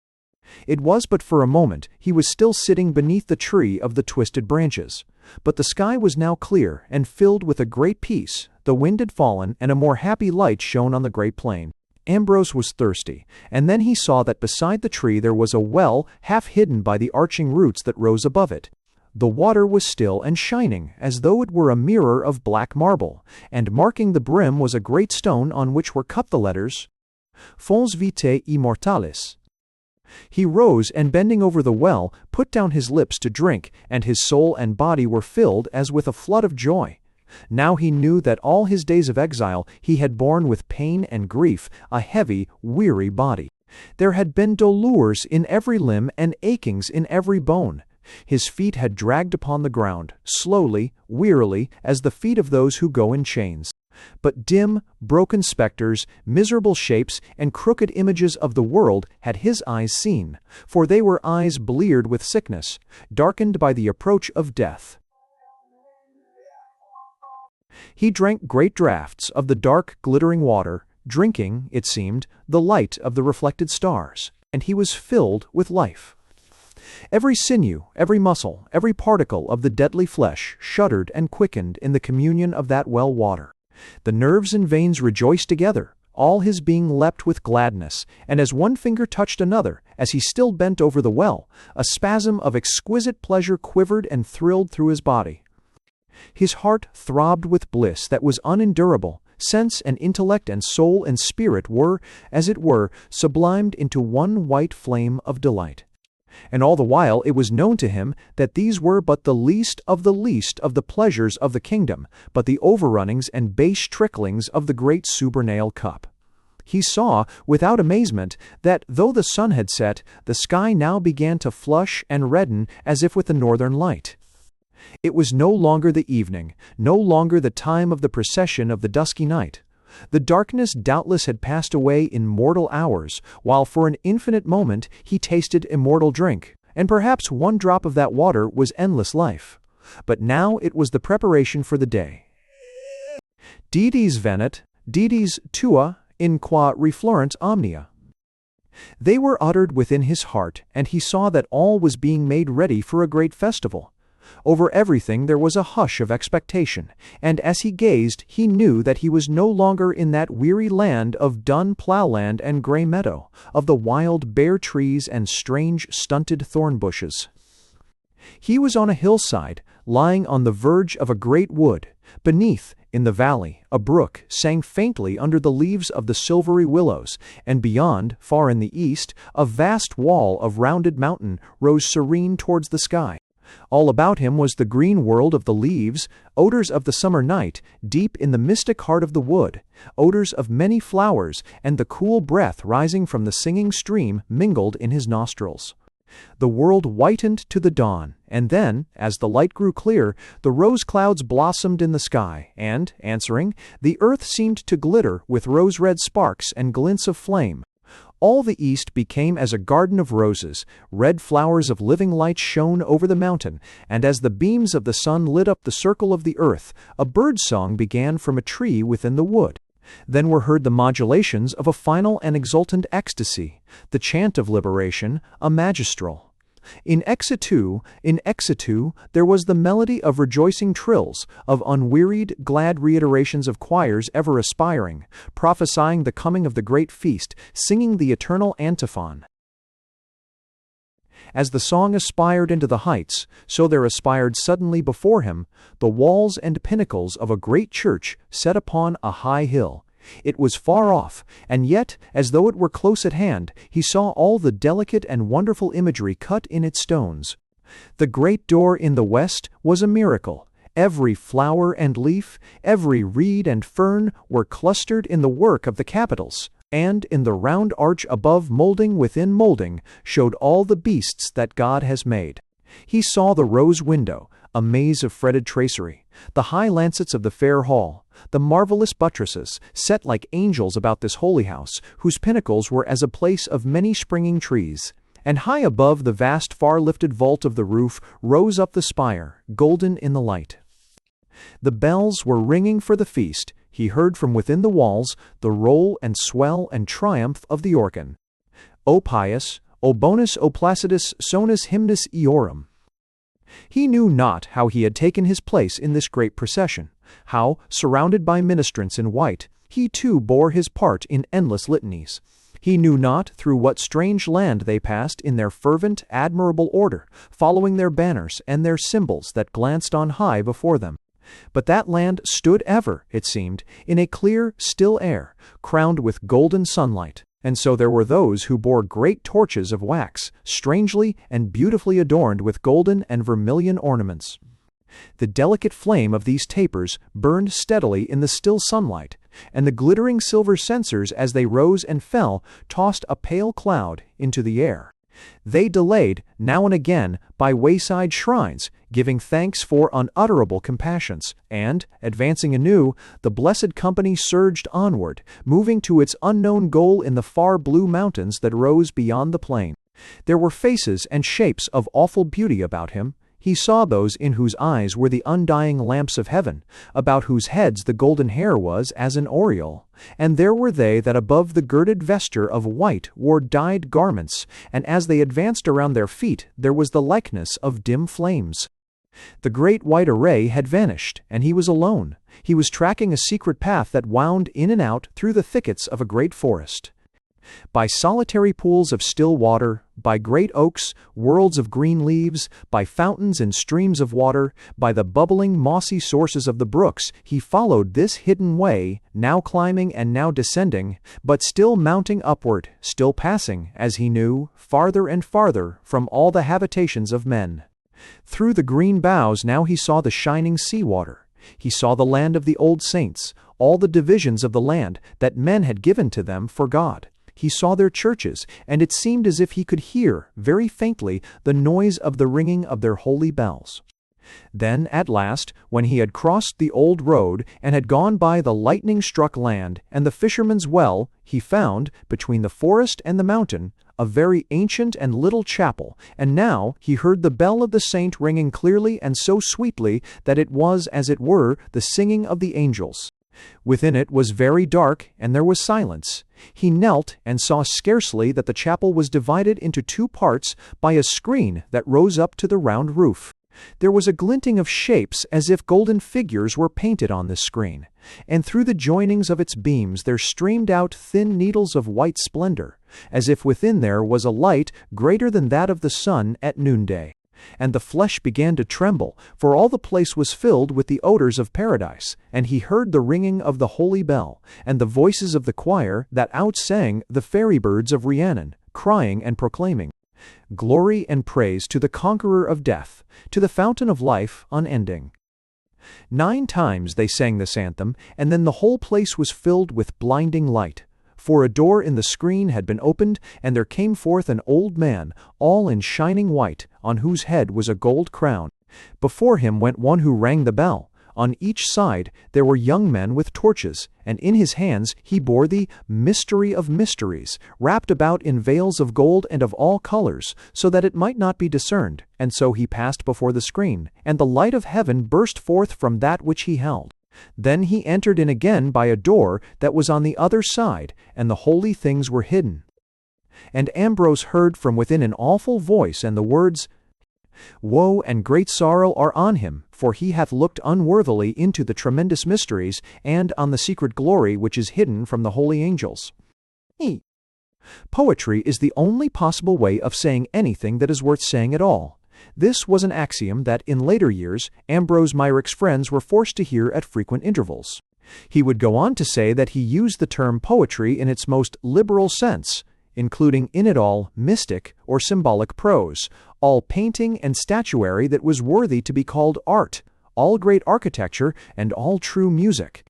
Speaker 1: It was but for a moment. He was still sitting beneath the tree of the twisted branches. But the sky was now clear and filled with a great peace. The wind had fallen, and a more happy light shone on the great plain. Ambrose was thirsty, and then he saw that beside the tree there was a well half hidden by the arching roots that rose above it. The water was still and shining, as though it were a mirror of black marble, and marking the brim was a great stone on which were cut the letters, Fons Vitae Immortalis. He rose, and bending over the well, put down his lips to drink, and his soul and body were filled as with a flood of joy. Now he knew that all his days of exile he had borne with pain and grief, a heavy, weary body. There had been dolours in every limb and achings in every bone. His feet had dragged upon the ground, slowly, wearily, as the feet of those who go in chains. But dim, broken spectres, miserable shapes, and crooked images of the world had his eyes seen, for they were eyes bleared with sickness, darkened by the approach of death. He drank great draughts of the dark, glittering water, drinking, it seemed, the light of the reflected stars, and he was filled with life. Every sinew, every muscle, every particle of the deadly flesh shuddered and quickened in the communion of that well water. The nerves and veins rejoiced together. All his being leapt with gladness, and as one finger touched another, as he still bent over the well, a spasm of exquisite pleasure quivered and thrilled through his body. His heart throbbed with bliss that was unendurable. Sense and intellect and soul and spirit were, as it were, sublimed into one white flame of delight. And all the while it was known to him that these were but the least of the pleasures of the kingdom, but the overrunnings and base tricklings of the great suburnal cup. He saw, without amazement, that, though the sun had set, the sky now began to flush and redden as if with the northern light. It was no longer the evening, no longer the time of the procession of the dusky night. The darkness doubtless had passed away in mortal hours, while for an infinite moment he tasted immortal drink, and perhaps one drop of that water was endless life. But now it was the preparation for the day. Dides venet, dides tua, in qua reflorent omnia. They were uttered within his heart, and he saw that all was being made ready for a great festival. Over everything there was a hush of expectation, and as he gazed he knew that he was no longer in that weary land of dun ploughland and grey meadow, of the wild bare trees and strange stunted thorn bushes. He was on a hillside, lying on the verge of a great wood. Beneath, in the valley, a brook sang faintly under the leaves of the silvery willows, and beyond, far in the east, a vast wall of rounded mountain rose serene towards the sky. All about him was the green world of the leaves, odors of the summer night, deep in the mystic heart of the wood, odors of many flowers, and the cool breath rising from the singing stream mingled in his nostrils. The world whitened to the dawn, and then, as the light grew clear, the rose clouds blossomed in the sky, and, answering, the earth seemed to glitter with rose-red sparks and glints of flame. All the east became as a garden of roses, red flowers of living light shone over the mountain, and as the beams of the sun lit up the circle of the earth, a bird song began from a tree within the wood. Then were heard the modulations of a final and exultant ecstasy, the chant of liberation, a magistral. In exitu, there was the melody of rejoicing trills, of unwearied, glad reiterations of choirs ever aspiring, prophesying the coming of the great feast, singing the eternal antiphon. As the song aspired into the heights, so there aspired suddenly before him the walls and pinnacles of a great church set upon a high hill. It was far off, and yet, as though it were close at hand, he saw all the delicate and wonderful imagery cut in its stones. The great door in the west was a miracle. Every flower and leaf, every reed and fern were clustered in the work of the capitals, and in the round arch above, moulding within moulding, showed all the beasts that God has made. He saw the rose window, a maze of fretted tracery, the high lancets of the fair hall, the marvelous buttresses, set like angels about this holy house, whose pinnacles were as a place of many springing trees. And high above the vast far-lifted vault of the roof rose up the spire, golden in the light. The bells were ringing for the feast. He heard from within the walls the roll and swell and triumph of the organ. O pious, O bonus, O placidus sonus hymnus eorum. He knew not how he had taken his place in this great procession, how, surrounded by ministrants in white, he too bore his part in endless litanies. He knew not through what strange land they passed in their fervent, admirable order, following their banners and their symbols that glanced on high before them. But that land stood ever, it seemed, in a clear, still air, crowned with golden sunlight, and so there were those who bore great torches of wax, strangely and beautifully adorned with golden and vermilion ornaments. The delicate flame of these tapers burned steadily in the still sunlight, and the glittering silver censers as they rose and fell tossed a pale cloud into the air. They delayed, now and again, by wayside shrines, giving thanks for unutterable compassions, and, advancing anew, the blessed company surged onward, moving to its unknown goal in the far blue mountains that rose beyond the plain. There were faces and shapes of awful beauty about him. He saw those in whose eyes were the undying lamps of heaven, about whose heads the golden hair was as an aureole, and there were they that above the girded vesture of white wore dyed garments, and as they advanced around their feet there was the likeness of dim flames. The great white array had vanished, and he was alone. He was tracking a secret path that wound in and out through the thickets of a great forest. By solitary pools of still water, by great oaks, worlds of green leaves, by fountains and streams of water, by the bubbling mossy sources of the brooks, he followed this hidden way, now climbing and now descending, but still mounting upward, still passing, as he knew, farther and farther from all the habitations of men. Through the green boughs now he saw the shining sea water. He saw the land of the old saints, all the divisions of the land that men had given to them for God. He saw their churches, and it seemed as if he could hear, very faintly, the noise of the ringing of their holy bells. Then, at last, when he had crossed the old road and had gone by the lightning-struck land and the fisherman's well, he found, between the forest and the mountain, a very ancient and little chapel, and now he heard the bell of the saint ringing clearly and so sweetly that it was, as it were, the singing of the angels. Within it was very dark, and there was silence. He knelt and saw scarcely that the chapel was divided into two parts by a screen that rose up to the round roof. There was a glinting of shapes as if golden figures were painted on this screen, and through the joinings of its beams there streamed out thin needles of white splendor, as if within there was a light greater than that of the sun at noonday. And the flesh began to tremble, for all the place was filled with the odors of paradise, and he heard the ringing of the holy bell, and the voices of the choir that outsang the fairy birds of Rhiannon, crying and proclaiming, "Glory and praise to the conqueror of death, to the fountain of life unending." 9 times they sang this anthem, and then the whole place was filled with blinding light. For a door in the screen had been opened, and there came forth an old man, all in shining white, on whose head was a gold crown. Before him went one who rang the bell. On each side there were young men with torches, and in his hands he bore the mystery of mysteries, wrapped about in veils of gold and of all colors, so that it might not be discerned. And so he passed before the screen, and the light of heaven burst forth from that which he held. Then he entered in again by a door that was on the other side, and the holy things were hidden. And Ambrose heard from within an awful voice and the words, "Woe and great sorrow are on him, for he hath looked unworthily into the tremendous mysteries, and on the secret glory which is hidden from the holy angels." Poetry is the only possible way of saying anything that is worth saying at all. This was an axiom that, in later years, Ambrose Myrick's friends were forced to hear at frequent intervals. He would go on to say that he used the term poetry in its most liberal sense, including in it all mystic or symbolic prose, all painting and statuary that was worthy to be called art, all great architecture, and all true music.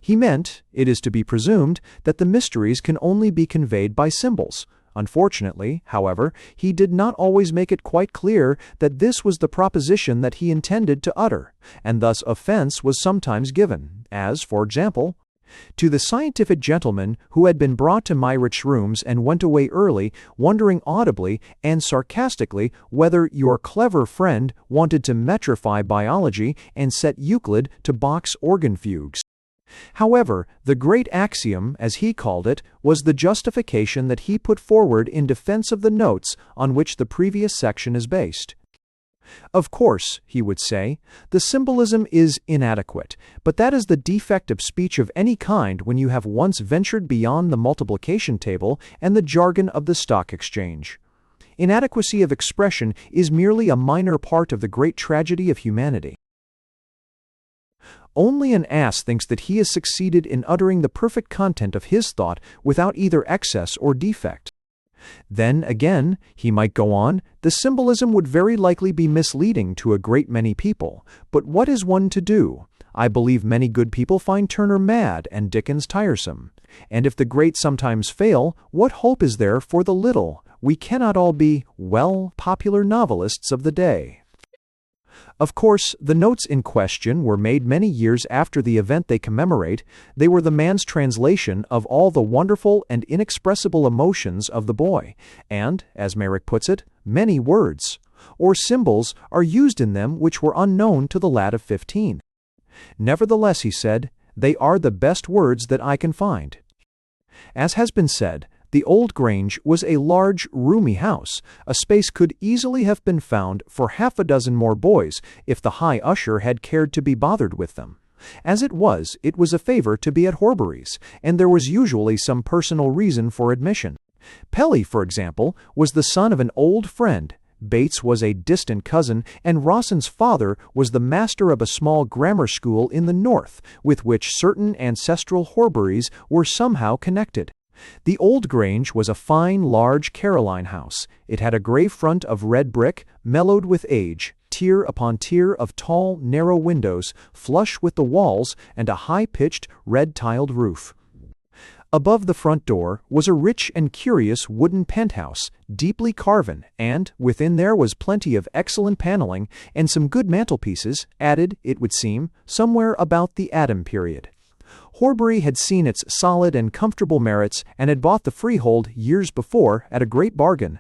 Speaker 1: He meant, it is to be presumed, that the mysteries can only be conveyed by symbols. Unfortunately, however, he did not always make it quite clear that this was the proposition that he intended to utter, and thus offense was sometimes given, as, for example, to the scientific gentleman who had been brought to Myrick's rooms and went away early, wondering audibly and sarcastically whether your clever friend wanted to metrify biology and set Euclid to box organ fugues. However, the great axiom, as he called it, was the justification that he put forward in defense of the notes on which the previous section is based. Of course, he would say, the symbolism is inadequate, but that is the defect of speech of any kind when you have once ventured beyond the multiplication table and the jargon of the stock exchange. Inadequacy of expression is merely a minor part of the great tragedy of humanity. Only an ass thinks that he has succeeded in uttering the perfect content of his thought without either excess or defect. Then, again, he might go on, the symbolism would very likely be misleading to a great many people, but what is one to do? I believe many good people find Turner mad and Dickens tiresome. And if the great sometimes fail, what hope is there for the little? We cannot all be, well, popular novelists of the day. Of course, the notes in question were made many years after the event they commemorate. They were the man's translation of all the wonderful and inexpressible emotions of the boy, and, as Myrick puts it, many words, or symbols, are used in them which were unknown to the lad of 15. Nevertheless, he said, they are the best words that I can find. As has been said, the old Grange was a large, roomy house. A space could easily have been found for 6 more boys if the high usher had cared to be bothered with them. As it was a favor to be at Horbury's, and there was usually some personal reason for admission. Pelly, for example, was the son of an old friend. Bates was a distant cousin, and Rawson's father was the master of a small grammar school in the north, with which certain ancestral Horburys were somehow connected. The old Grange was a fine, large Caroline house. It had a gray front of red brick, mellowed with age, tier upon tier of tall, narrow windows, flush with the walls, and a high-pitched, red-tiled roof. Above the front door was a rich and curious wooden penthouse, deeply carven, and within there was plenty of excellent paneling and some good mantelpieces, added, it would seem, somewhere about the Adam period. Horbury had seen its solid and comfortable merits and had bought the freehold years before at a great bargain.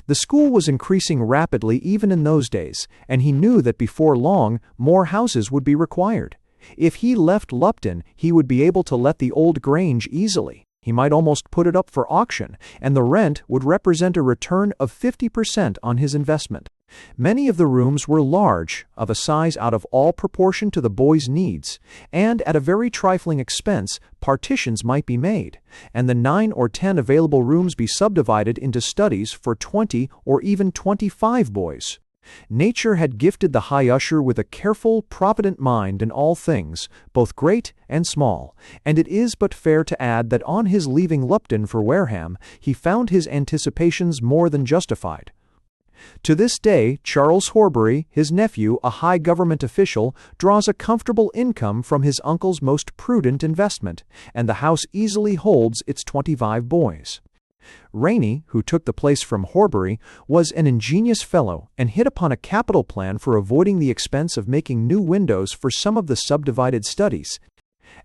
Speaker 1: The school was increasing rapidly even in those days, and he knew that before long more houses would be required. If he left Lupton, he would be able to let the old Grange easily. He might almost put it up for auction, and the rent would represent a return of 50% on his investment. Many of the rooms were large, of a size out of all proportion to the boys' needs, and at a very trifling expense, partitions might be made, and the 9 or 10 available rooms be subdivided into studies for 20 or even 25 boys. Nature had gifted the high usher with a careful, provident mind in all things, both great and small, and it is but fair to add that on his leaving Lupton for Wareham, he found his anticipations more than justified. To this day, Charles Horbury, his nephew, a high government official, draws a comfortable income from his uncle's most prudent investment, and the house easily holds its 25 boys. Rainey, who took the place from Horbury, was an ingenious fellow and hit upon a capital plan for avoiding the expense of making new windows for some of the subdivided studies.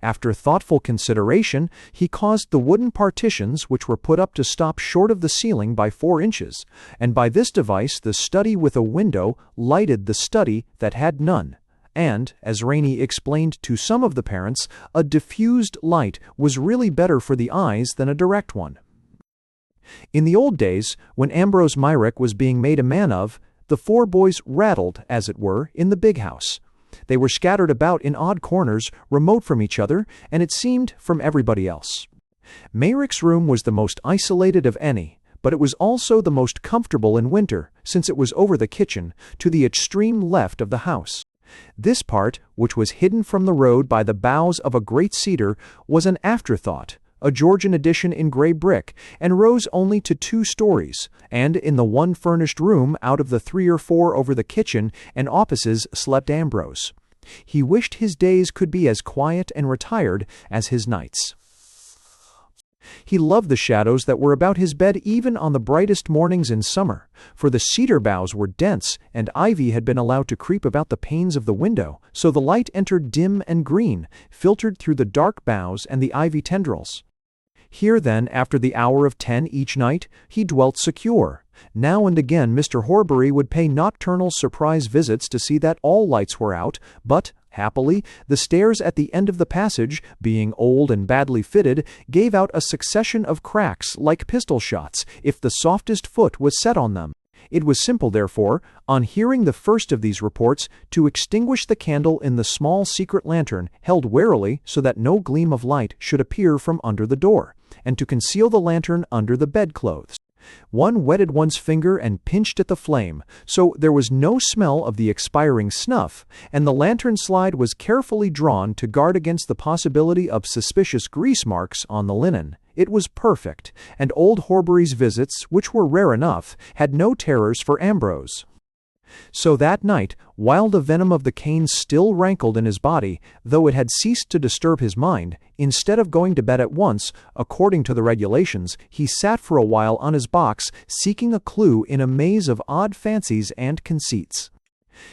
Speaker 1: After thoughtful consideration, he caused the wooden partitions which were put up to stop short of the ceiling by 4 inches, and by this device the study with a window lighted the study that had none. And, as Rainey explained to some of the parents, a diffused light was really better for the eyes than a direct one. In the old days, when Ambrose Myrick was being made a man of, the 4 boys rattled, as it were, in the big house. They were scattered about in odd corners, remote from each other, and it seemed from everybody else. Myrick's room was the most isolated of any, but it was also the most comfortable in winter, since it was over the kitchen, to the extreme left of the house. This part, which was hidden from the road by the boughs of a great cedar, was an afterthought, a Georgian addition in grey brick, and rose only to 2 stories, and in the one furnished room out of the 3 or 4 over the kitchen and offices slept Ambrose. He wished his days could be as quiet and retired as his nights. He loved the shadows that were about his bed even on the brightest mornings in summer, for the cedar boughs were dense, and ivy had been allowed to creep about the panes of the window, so the light entered dim and green, filtered through the dark boughs and the ivy tendrils. Here, then, after the hour of 10 each night, he dwelt secure. Now and again Mr. Horbury would pay nocturnal surprise visits to see that all lights were out, but, happily, the stairs at the end of the passage, being old and badly fitted, gave out a succession of cracks like pistol shots if the softest foot was set on them. It was simple, therefore, on hearing the first of these reports, to extinguish the candle in the small secret lantern, held warily so that no gleam of light should appear from under the door, and to conceal the lantern under the bedclothes. One wetted one's finger and pinched at the flame, so there was no smell of the expiring snuff, and the lantern slide was carefully drawn to guard against the possibility of suspicious grease marks on the linen. It was perfect, and old Horbury's visits, which were rare enough, had no terrors for Ambrose. So that night, while the venom of the cane still rankled in his body, though it had ceased to disturb his mind, instead of going to bed at once, according to the regulations, he sat for a while on his box, seeking a clue in a maze of odd fancies and conceits.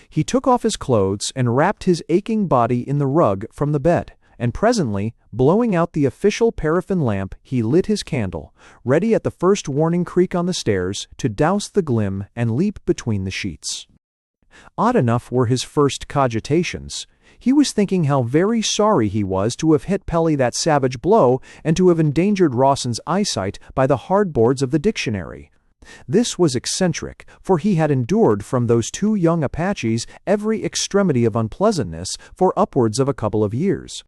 Speaker 1: He took off his clothes and wrapped his aching body in the rug from the bed, and presently, blowing out the official paraffin lamp, he lit his candle, ready at the first warning creak on the stairs to douse the glim and leap between the sheets. Odd enough were his first cogitations. He was thinking how very sorry he was to have hit Pelly that savage blow and to have endangered Rawson's eyesight by the hard boards of the dictionary. This was eccentric, for he had endured from those 2 young Apaches every extremity of unpleasantness for upwards of a couple of years.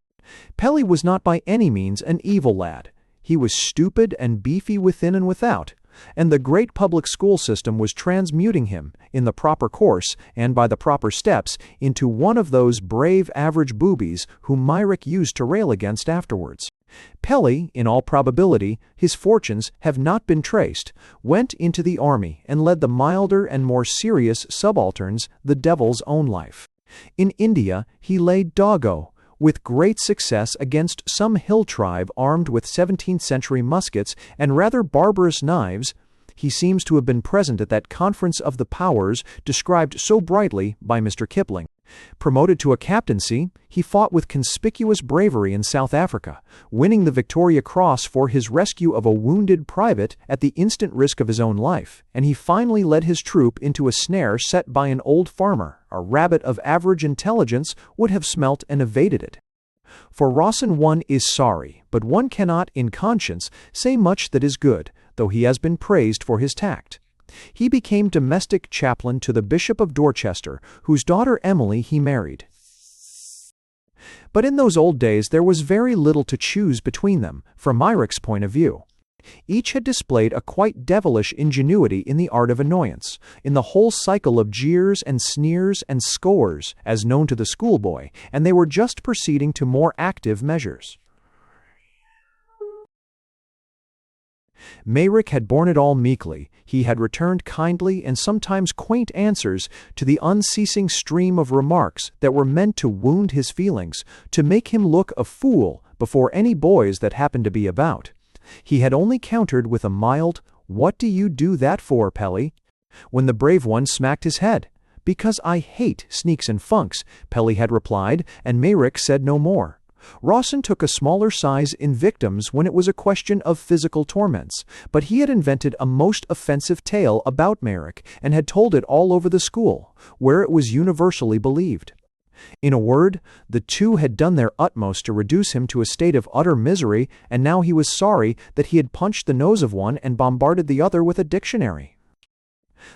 Speaker 1: Pelly was not by any means an evil lad. He was stupid and beefy within and without, and the great public school system was transmuting him, in the proper course and by the proper steps, into one of those brave average boobies whom Myrick used to rail against afterwards. Peli, in all probability, his fortunes have not been traced, went into the army and led the milder and more serious subalterns the devil's own life. In India he laid doggo, with great success against some hill tribe armed with 17th-century muskets and rather barbarous knives. He seems to have been present at that conference of the powers described so brightly by Mr. Kipling. Promoted to a captaincy, he fought with conspicuous bravery in South Africa, winning the Victoria Cross for his rescue of a wounded private at the instant risk of his own life, and he finally led his troop into a snare set by an old farmer. A rabbit of average intelligence would have smelt and evaded it. For Rawson, one is sorry, but one cannot, in conscience, say much that is good, though he has been praised for his tact. He became domestic chaplain to the Bishop of Dorchester, whose daughter Emily he married. But in those old days there was very little to choose between them, from Myrick's point of view. Each had displayed a quite devilish ingenuity in the art of annoyance, in the whole cycle of jeers and sneers and scores, as known to the schoolboy, and they were just proceeding to more active measures. Mayrick had borne it all meekly. He had returned kindly and sometimes quaint answers to the unceasing stream of remarks that were meant to wound his feelings, to make him look a fool before any boys that happened to be about. He had only countered with a mild, "What do you do that for, Peli?" when the brave one smacked his head. "Because I hate sneaks and funks," Peli had replied, and Mayrick said no more. Rawson took a smaller size in victims when it was a question of physical torments, but he had invented a most offensive tale about Mayrick and had told it all over the school, where it was universally believed. In a word, the two had done their utmost to reduce him to a state of utter misery, and now he was sorry that he had punched the nose of one and bombarded the other with a dictionary.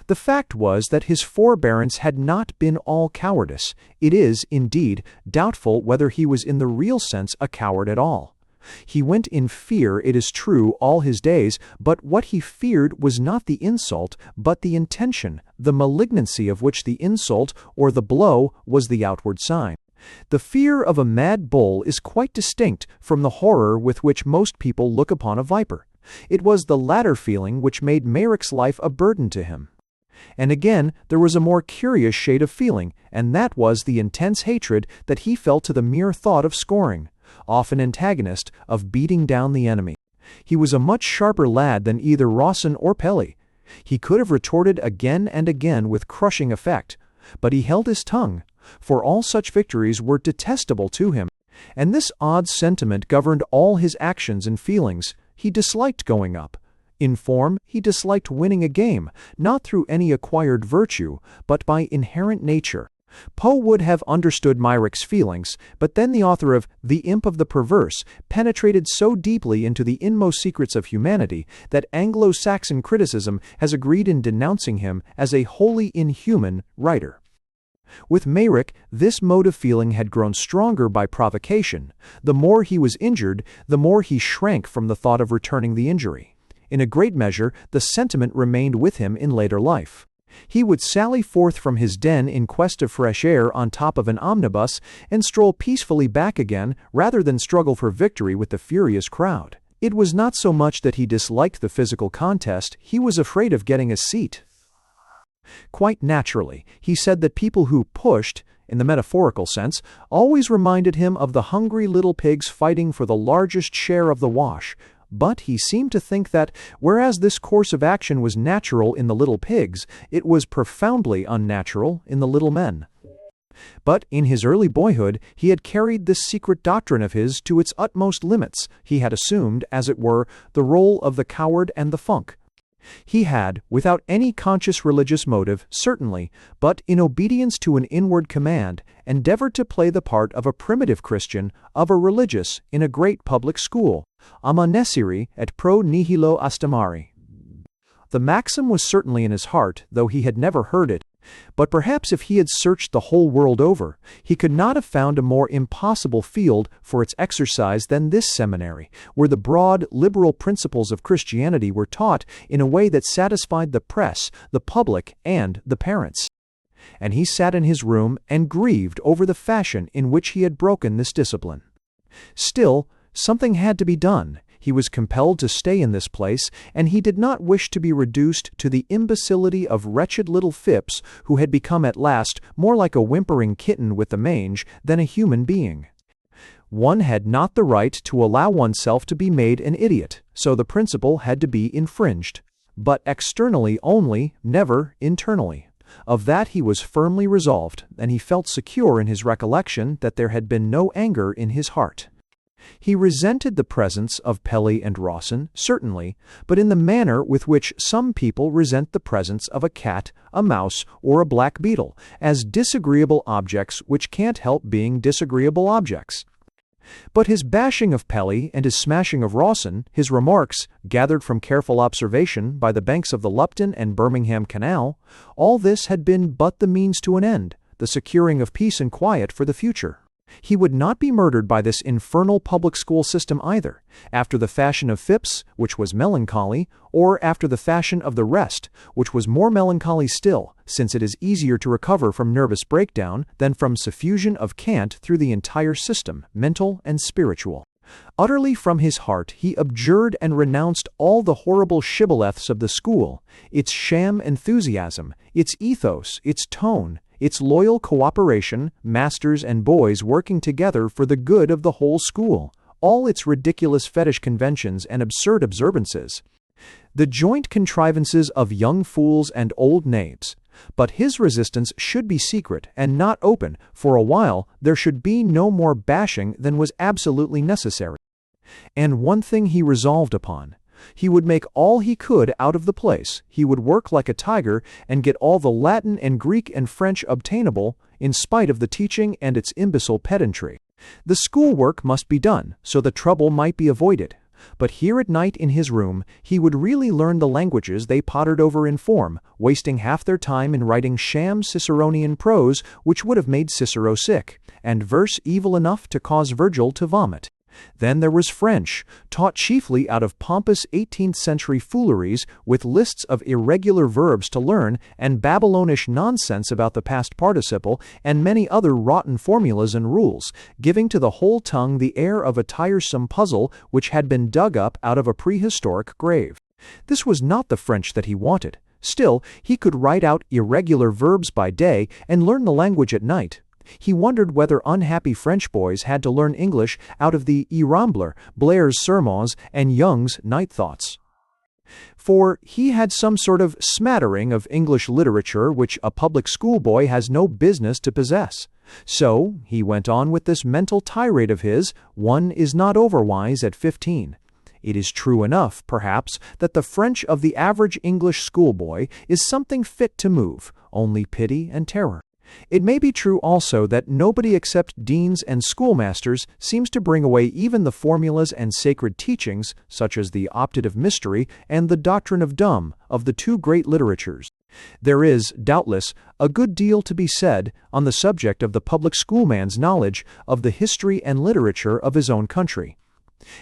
Speaker 1: The fact was that his forbearance had not been all cowardice. It is, indeed, doubtful whether he was in the real sense a coward at all. He went in fear, it is true, all his days, but what he feared was not the insult, but the intention, the malignancy of which the insult or the blow was the outward sign. The fear of a mad bull is quite distinct from the horror with which most people look upon a viper. It was the latter feeling which made Mayrick's life a burden to him. And again, there was a more curious shade of feeling, and that was the intense hatred that he felt to the mere thought of scoring, often antagonist, of beating down the enemy. He was a much sharper lad than either Rawson or Peli. He could have retorted again and again with crushing effect, but he held his tongue, for all such victories were detestable to him, and this odd sentiment governed all his actions and feelings. He disliked going up. In form, he disliked winning a game, not through any acquired virtue, but by inherent nature. Poe would have understood Myrick's feelings, but then the author of The Imp of the Perverse penetrated so deeply into the inmost secrets of humanity that Anglo-Saxon criticism has agreed in denouncing him as a wholly inhuman writer. With Mayrick, this mode of feeling had grown stronger by provocation. The more he was injured, the more he shrank from the thought of returning the injury. In a great measure, the sentiment remained with him in later life. He would sally forth from his den in quest of fresh air on top of an omnibus and stroll peacefully back again rather than struggle for victory with the furious crowd. It was not so much that he disliked the physical contest, he was afraid of getting a seat. Quite naturally, he said that people who pushed, in the metaphorical sense, always reminded him of the hungry little pigs fighting for the largest share of the wash. But he seemed to think that, whereas this course of action was natural in the little pigs, it was profoundly unnatural in the little men. But in his early boyhood he had carried this secret doctrine of his to its utmost limits. He had assumed, as it were, the role of the coward and the funk. He had, without any conscious religious motive, certainly, but in obedience to an inward command, endeavored to play the part of a primitive Christian, of a religious, in a great public school, ama nesciri et pro nihilo astamari. The maxim was certainly in his heart, though he had never heard it. But perhaps if he had searched the whole world over, he could not have found a more impossible field for its exercise than this seminary, where the broad, liberal principles of Christianity were taught in a way that satisfied the press, the public, and the parents. And he sat in his room and grieved over the fashion in which he had broken this discipline. Still, something had to be done. He was compelled to stay in this place, and he did not wish to be reduced to the imbecility of wretched little Phipps, who had become at last more like a whimpering kitten with the mange than a human being. One had not the right to allow oneself to be made an idiot, so the principle had to be infringed. But externally only, never internally. Of that he was firmly resolved, and he felt secure in his recollection that there had been no anger in his heart. He resented the presence of Pelly and Rawson, certainly, but in the manner with which some people resent the presence of a cat, a mouse, or a black beetle, as disagreeable objects which can't help being disagreeable objects. But his bashing of Pelly and his smashing of Rawson, his remarks, gathered from careful observation by the banks of the Lupton and Birmingham Canal, all this had been but the means to an end, the securing of peace and quiet for the future. He would not be murdered by this infernal public school system either, after the fashion of Phipps, which was melancholy, or after the fashion of the rest, which was more melancholy still, since it is easier to recover from nervous breakdown than from suffusion of cant through the entire system, mental and spiritual. Utterly from his heart he abjured and renounced all the horrible shibboleths of the school, its sham enthusiasm, its ethos, its tone, its loyal cooperation, masters and boys working together for the good of the whole school, all its ridiculous fetish conventions and absurd observances, the joint contrivances of young fools and old knaves. But his resistance should be secret and not open. For a while there should be no more bashing than was absolutely necessary. And one thing he resolved upon. He would make all he could out of the place. He would work like a tiger and get all the Latin and Greek and French obtainable, in spite of the teaching and its imbecile pedantry. The schoolwork must be done, so the trouble might be avoided. But here at night in his room, he would really learn the languages they pottered over in form, wasting half their time in writing sham Ciceronian prose which would have made Cicero sick, and verse evil enough to cause Virgil to vomit. Then there was French, taught chiefly out of pompous 18th-century fooleries with lists of irregular verbs to learn and Babylonish nonsense about the past participle and many other rotten formulas and rules, giving to the whole tongue the air of a tiresome puzzle which had been dug up out of a prehistoric grave. This was not the French that he wanted. Still, he could write out irregular verbs by day and learn the language at night. He wondered whether unhappy French boys had to learn English out of the Rambler, Blair's Sermons, and Young's Night Thoughts. For he had some sort of smattering of English literature which a public schoolboy has no business to possess. So he went on with this mental tirade of his, one is not overwise at 15. It is true enough, perhaps, that the French of the average English schoolboy is something fit to move, only pity and terror. It may be true also that nobody except deans and schoolmasters seems to bring away even the formulas and sacred teachings, such as the optative mystery and the doctrine of dumb, of the two great literatures. There is, doubtless, a good deal to be said on the subject of the public schoolman's knowledge of the history and literature of his own country.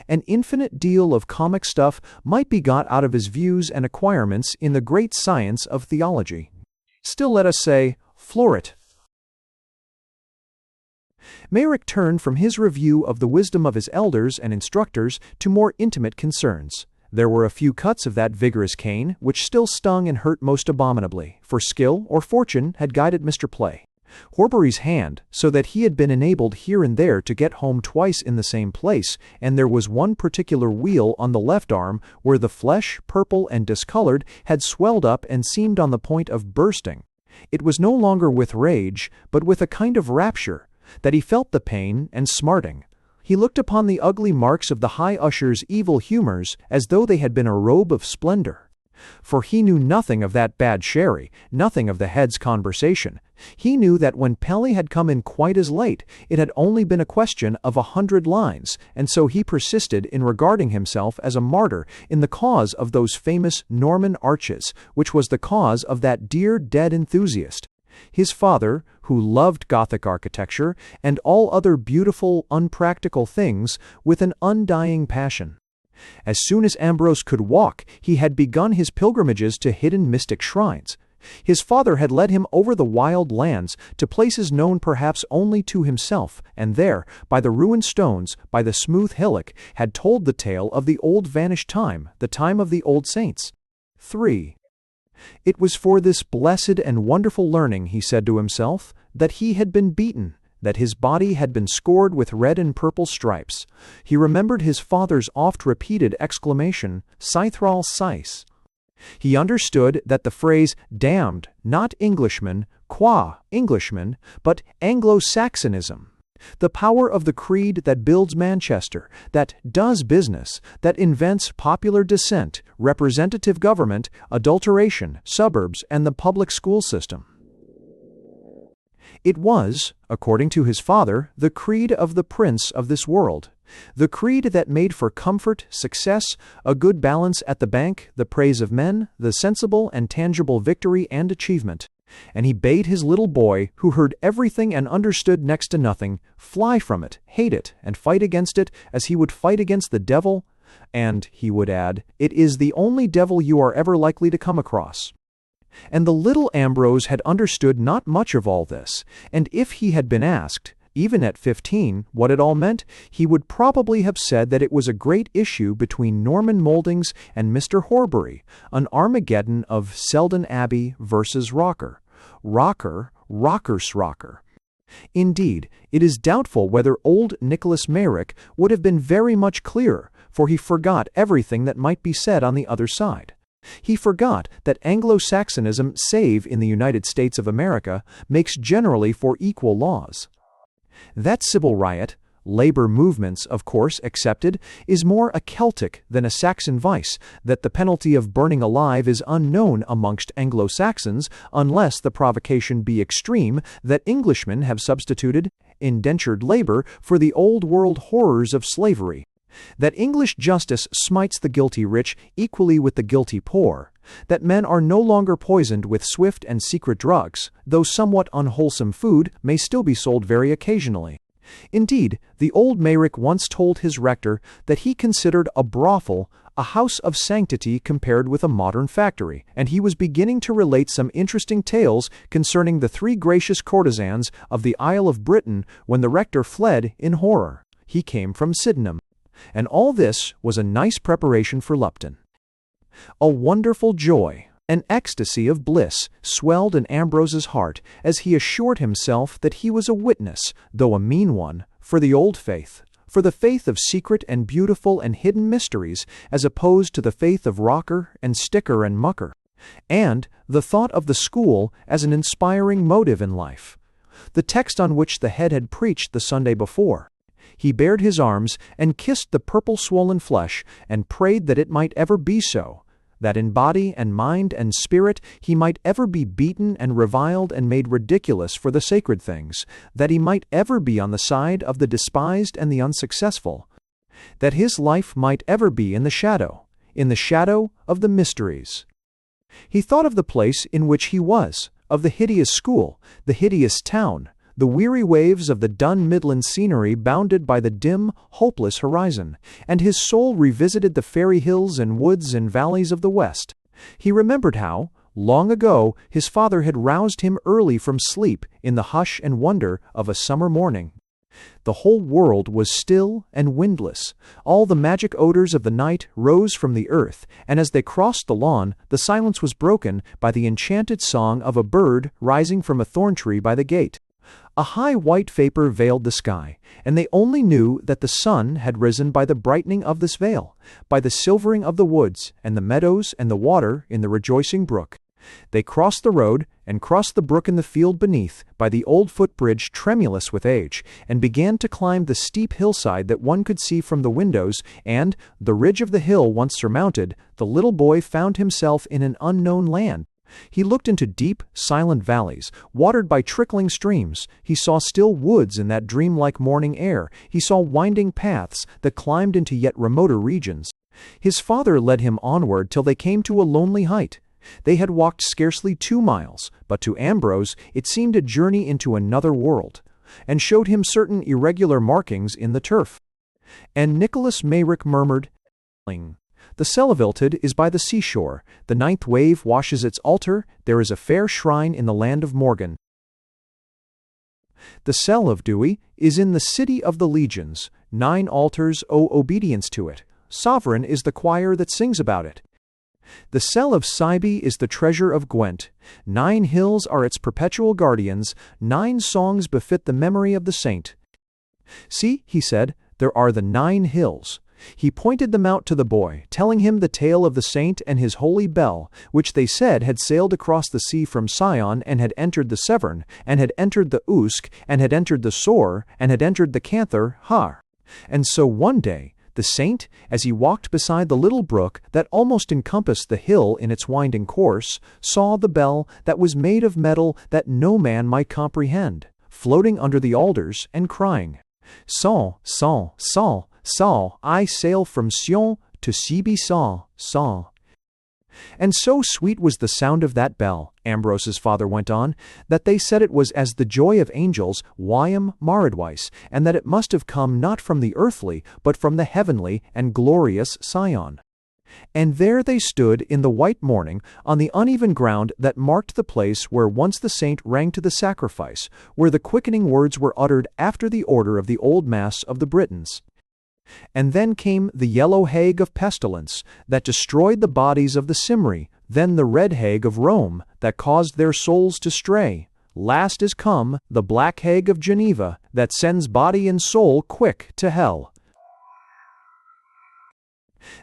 Speaker 1: An infinite deal of comic stuff might be got out of his views and acquirements in the great science of theology. Still, let us say, floor it. Merrick turned from his review of the wisdom of his elders and instructors to more intimate concerns. There were a few cuts of that vigorous cane which still stung and hurt most abominably, for skill or fortune had guided Mr. Play. Horbury's hand, so that he had been enabled here and there to get home twice in the same place, and there was one particular weal on the left arm where the flesh, purple and discolored, had swelled up and seemed on the point of bursting. It was no longer with rage, but with a kind of rapture, that he felt the pain and smarting. He looked upon the ugly marks of the high usher's evil humors as though they had been a robe of splendor. For he knew nothing of that bad sherry, nothing of the head's conversation. He knew that when Pelly had come in quite as late, it had only been a question of 100 lines, and so he persisted in regarding himself as a martyr in the cause of those famous Norman arches, which was the cause of that dear dead enthusiast. His father, who loved Gothic architecture and all other beautiful, unpractical things with an undying passion. As soon as Ambrose could walk, he had begun his pilgrimages to hidden mystic shrines. His father had led him over the wild lands to places known perhaps only to himself, and there, by the ruined stones, by the smooth hillock, had told the tale of the old vanished time, the time of the old saints. 3. It was for this blessed and wonderful learning, he said to himself, that he had been beaten, that his body had been scored with red and purple stripes. He remembered his father's oft-repeated exclamation, Scythral Seiss. He understood that the phrase damned, not Englishman, qua Englishman, but Anglo-Saxonism. The power of the creed that builds Manchester, that does business, that invents popular dissent, representative government, adulteration, suburbs, and the public school system. It was, according to his father, the creed of the prince of this world, the creed that made for comfort, success, a good balance at the bank, the praise of men, the sensible and tangible victory and achievement. And he bade his little boy, who heard everything and understood next to nothing, fly from it, hate it, and fight against it as he would fight against the devil, and, he would add, it is the only devil you are ever likely to come across. And the little Ambrose had understood not much of all this, and if he had been asked, even at 15, what it all meant, he would probably have said that it was a great issue between Norman Mouldings and Mr. Horbury, an Armageddon of Selden Abbey versus Rocker. Rocker's rocker. Indeed, it is doubtful whether old Nicholas Merrick would have been very much clearer, for he forgot everything that might be said on the other side. He forgot that Anglo-Saxonism, save in the United States of America, makes generally for equal laws. That civil riot, labor movements, of course, excepted, is more a Celtic than a Saxon vice, that the penalty of burning alive is unknown amongst Anglo-Saxons, unless the provocation be extreme, that Englishmen have substituted indentured labor for the old world horrors of slavery. That English justice smites the guilty rich equally with the guilty poor, that men are no longer poisoned with swift and secret drugs, though somewhat unwholesome food may still be sold very occasionally. Indeed, the old Merrick once told his rector that he considered a brothel a house of sanctity compared with a modern factory, and he was beginning to relate some interesting tales concerning the 3 gracious courtesans of the Isle of Britain when the rector fled in horror. He came from Sydenham. And all this was a nice preparation for Lupton. A wonderful joy, an ecstasy of bliss, swelled in Ambrose's heart as he assured himself that he was a witness, though a mean one, for the old faith, for the faith of secret and beautiful and hidden mysteries, as opposed to the faith of rocker and sticker and mucker, and the thought of the school as an inspiring motive in life, the text on which the head had preached the Sunday before. He bared his arms and kissed the purple swollen flesh and prayed that it might ever be so, that in body and mind and spirit he might ever be beaten and reviled and made ridiculous for the sacred things, that he might ever be on the side of the despised and the unsuccessful, that his life might ever be in the shadow of the mysteries. He thought of the place in which he was, of the hideous school, the hideous town, the weary waves of the dun Midland scenery bounded by the dim, hopeless horizon, and his soul revisited the fairy hills and woods and valleys of the West. He remembered how, long ago, his father had roused him early from sleep in the hush and wonder of a summer morning. The whole world was still and windless. All the magic odors of the night rose from the earth, and as they crossed the lawn, the silence was broken by the enchanted song of a bird rising from a thorn tree by the gate. A high white vapor veiled the sky, and they only knew that the sun had risen by the brightening of this veil, by the silvering of the woods and the meadows and the water in the rejoicing brook. They crossed the road and crossed the brook in the field beneath by the old footbridge tremulous with age, and began to climb the steep hillside that one could see from the windows, and, the ridge of the hill once surmounted, the little boy found himself in an unknown land. He looked into deep, silent valleys, watered by trickling streams. He saw still woods in that dreamlike morning air. He saw winding paths that climbed into yet remoter regions. His father led him onward till they came to a lonely height. They had walked scarcely 2 miles, but to Ambrose it seemed a journey into another world, and showed him certain irregular markings in the turf. And Nicholas Mayrick murmured, The Celevilted is by the seashore. The ninth wave washes its altar. There is a fair shrine in the land of Morgan. The cell of Dewey is in the city of the legions. 9 altars owe obedience to it. Sovereign is the choir that sings about it. The cell of Cybele is the treasure of Gwent. 9 hills are its perpetual guardians. 9 songs befit the memory of the saint. See, he said, there are the 9 hills. He pointed them out to the boy, telling him the tale of the saint and his holy bell, which they said had sailed across the sea from Sion, and had entered the Severn, and had entered the Usk, and had entered the Soar, and had entered the Canther, Har. And so one day, the saint, as he walked beside the little brook that almost encompassed the hill in its winding course, saw the bell that was made of metal that no man might comprehend, floating under the alders, and crying, Saul, Saul, Saul, Saul, I sail from Sion to Sibi Saul, Saul. And so sweet was the sound of that bell, Ambrose's father went on, that they said it was as the joy of angels, Wyam Maridwise, and that it must have come not from the earthly, but from the heavenly and glorious Sion. And there they stood in the white morning, on the uneven ground that marked the place where once the saint rang to the sacrifice, where the quickening words were uttered after the order of the old Mass of the Britons. And then came the yellow hague of pestilence, that destroyed the bodies of the Cymri, then the red hague of Rome, that caused their souls to stray. Last is come the black hague of Geneva, that sends body and soul quick to hell.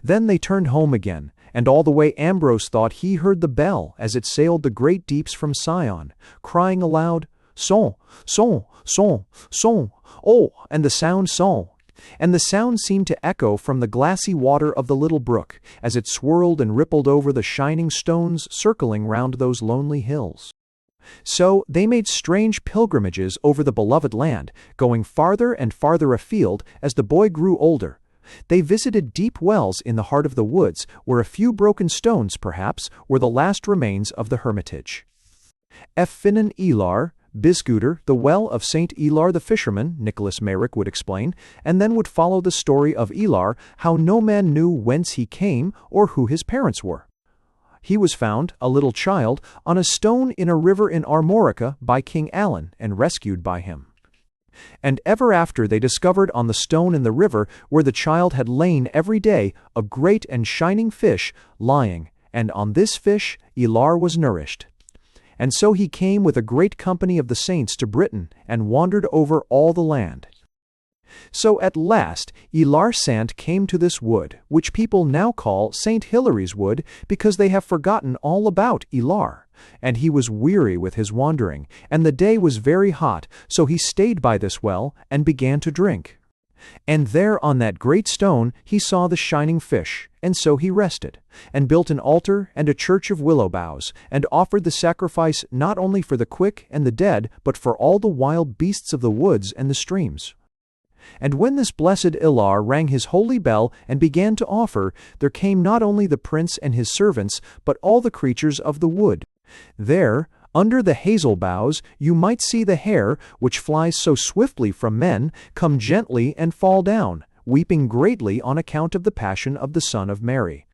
Speaker 1: Then they turned home again, and all the way Ambrose thought he heard the bell as it sailed the great deeps from Sion, crying aloud, Son, son, son, son, oh, and the sound son. And the sound seemed to echo from the glassy water of the little brook, as it swirled and rippled over the shining stones circling round those lonely hills. So they made strange pilgrimages over the beloved land, going farther and farther afield as the boy grew older. They visited deep wells in the heart of the woods, where a few broken stones, perhaps, were the last remains of the hermitage. Finan Elar, Bisguder, the well of St. Elar the fisherman, Nicholas Merrick would explain, and then would follow the story of Elar, how no man knew whence he came or who his parents were. He was found, a little child, on a stone in a river in Armorica by King Allen, and rescued by him. And ever after they discovered on the stone in the river where the child had lain every day a great and shining fish lying, and on this fish Elar was nourished. And so he came with a great company of the saints to Britain, and wandered over all the land. So at last Elar Sant came to this wood, which people now call St. Hilary's Wood, because they have forgotten all about Elar. And he was weary with his wandering, and the day was very hot, so he stayed by this well, and began to drink. And there on that great stone he saw the shining fish, and so he rested, and built an altar and a church of willow boughs, and offered the sacrifice not only for the quick and the dead, but for all the wild beasts of the woods and the streams. And when this blessed Elar rang his holy bell and began to offer, there came not only the prince and his servants, but all the creatures of the wood. There, under the hazel boughs, you might see the hare, which flies so swiftly from men, come gently and fall down, weeping greatly on account of the passion of the Son of Mary.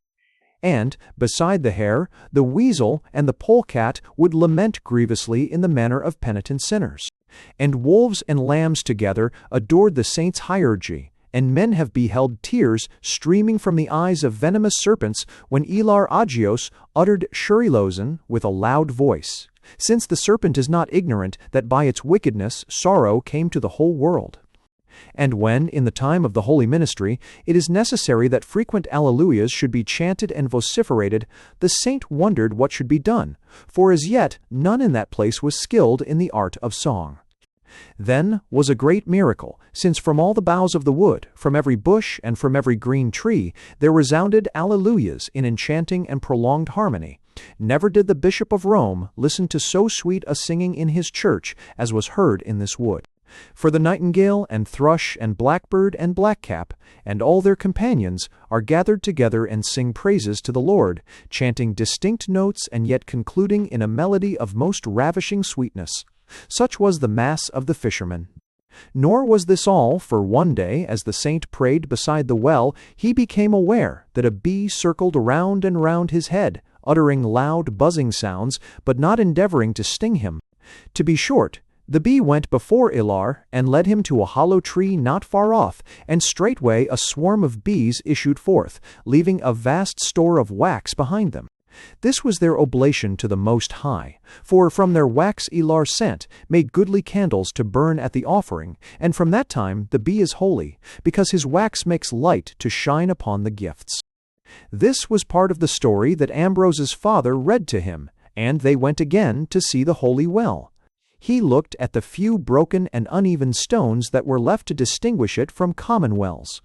Speaker 1: And, beside the hare, the weasel and the polecat would lament grievously in the manner of penitent sinners. And wolves and lambs together adored the saint's hierurgy, and men have beheld tears streaming from the eyes of venomous serpents when Elar Agios uttered Shurilozen with a loud voice, since the serpent is not ignorant that by its wickedness sorrow came to the whole world. And when, in the time of the holy ministry, it is necessary that frequent alleluias should be chanted and vociferated, the saint wondered what should be done, for as yet none in that place was skilled in the art of song. Then was a great miracle, since from all the boughs of the wood, from every bush and from every green tree, there resounded alleluias in enchanting and prolonged harmony. Never did the Bishop of Rome listen to so sweet a singing in his church as was heard in this wood. For the nightingale and thrush and blackbird and blackcap and all their companions are gathered together and sing praises to the Lord, chanting distinct notes and yet concluding in a melody of most ravishing sweetness. Such was the Mass of the fishermen. Nor was this all, for one day, as the saint prayed beside the well, he became aware that a bee circled round and round his head, uttering loud buzzing sounds, but not endeavoring to sting him. To be short, the bee went before Ilar and led him to a hollow tree not far off, and straightway a swarm of bees issued forth, leaving a vast store of wax behind them. This was their oblation to the Most High, for from their wax Ilar sent, made goodly candles to burn at the offering, and from that time the bee is holy, because his wax makes light to shine upon the gifts. This was part of the story that Ambrose's father read to him, and they went again to see the holy well. He looked at the few broken and uneven stones that were left to distinguish it from common wells.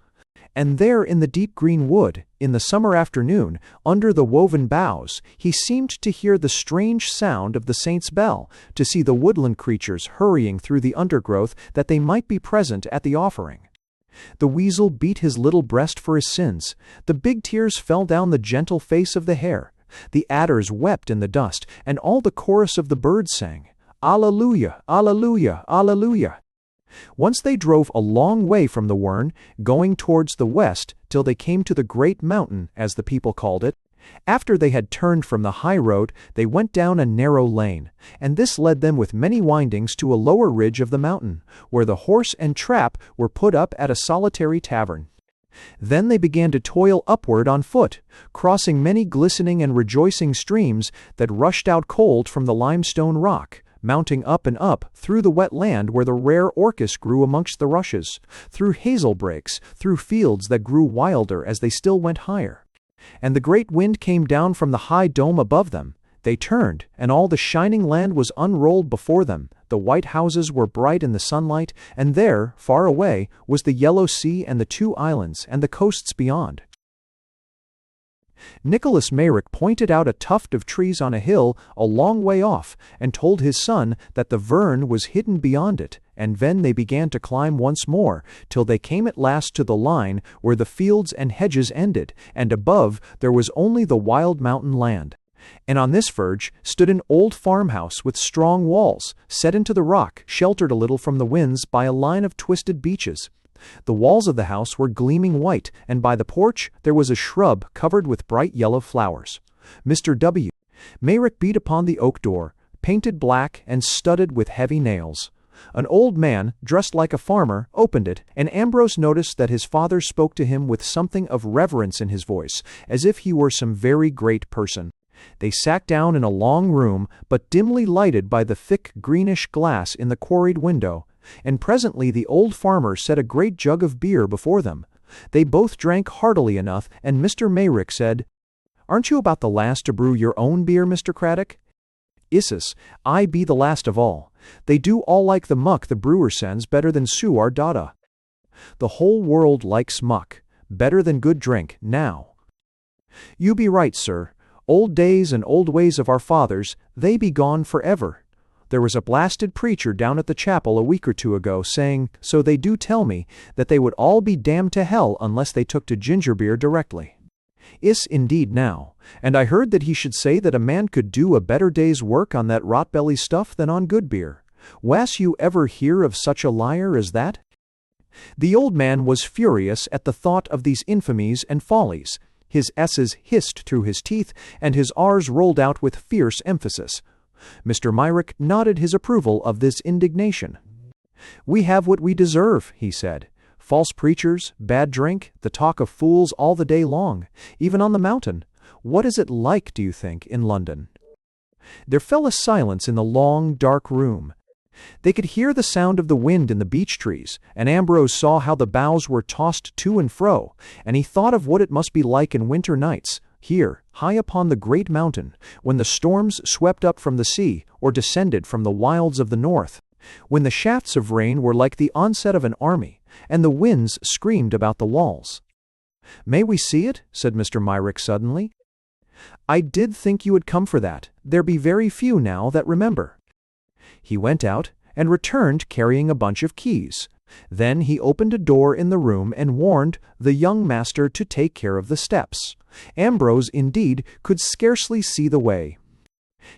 Speaker 1: And there in the deep green wood, in the summer afternoon, under the woven boughs, he seemed to hear the strange sound of the saint's bell, to see the woodland creatures hurrying through the undergrowth that they might be present at the offering. The weasel beat his little breast for his sins, the big tears fell down the gentle face of the hare, the adders wept in the dust, and all the chorus of the birds sang, Alleluia, Alleluia, Alleluia. Once they drove a long way from the Wern, going towards the west, till they came to the great mountain, as the people called it. After they had turned from the high road, they went down a narrow lane, and this led them with many windings to a lower ridge of the mountain, where the horse and trap were put up at a solitary tavern. Then they began to toil upward on foot, crossing many glistening and rejoicing streams that rushed out cold from the limestone rock, mounting up and up through the wet land where the rare orchis grew amongst the rushes, through hazel brakes, through fields that grew wilder as they still went higher. And the great wind came down from the high dome above them. They turned, and all the shining land was unrolled before them. The white houses were bright in the sunlight, and there, far away, was the yellow sea and the two islands and the coasts beyond. Nicholas Meyrick pointed out a tuft of trees on a hill a long way off, and told his son that the Vern was hidden beyond it, and then they began to climb once more, till they came at last to the line where the fields and hedges ended, and above there was only the wild mountain land. And on this verge stood an old farmhouse with strong walls, set into the rock, sheltered a little from the winds by a line of twisted beeches. The walls of the house were gleaming white, and by the porch there was a shrub covered with bright yellow flowers. Mr. W. Meyrick beat upon the oak door, painted black and studded with heavy nails. An old man, dressed like a farmer, opened it, and Ambrose noticed that his father spoke to him with something of reverence in his voice, as if he were some very great person. They sat down in a long room, but dimly lighted by the thick greenish glass in the quarried window, and presently the old farmer set a great jug of beer before them. They both drank heartily enough, and Mr. Meyrick said, "Aren't you about the last to brew your own beer, Mr. Craddock?" "Issus, I be the last of all. They do all like the muck the brewer sends better than suar dada. The whole world likes muck, better than good drink, now." "You be right, sir. Old days and old ways of our fathers, they be gone forever. There was a blasted preacher down at the chapel a week or two ago saying, so they do tell me, that they would all be damned to hell unless they took to ginger beer directly. Is indeed now, and I heard that he should say that a man could do a better day's work on that rot-belly stuff than on good beer. Was you ever hear of such a liar as that?" The old man was furious at the thought of these infamies and follies. His S's hissed through his teeth, and his R's rolled out with fierce emphasis. Mr. Meyrick nodded his approval of this indignation. "We have what we deserve," he said. "False preachers, bad drink, the talk of fools all the day long, even on the mountain. What is it like, do you think, in London?" There fell a silence in the long, dark room. They could hear the sound of the wind in the beech trees, and Ambrose saw how the boughs were tossed to and fro, and he thought of what it must be like in winter nights, here, high upon the great mountain, when the storms swept up from the sea, or descended from the wilds of the north, when the shafts of rain were like the onset of an army, and the winds screamed about the walls. "May we see it?" said Mr. Meyrick suddenly. "I did think you had come for that. There be very few now that remember." He went out, and returned carrying a bunch of keys. Then he opened a door in the room and warned the young master to take care of the steps. Ambrose, indeed, could scarcely see the way.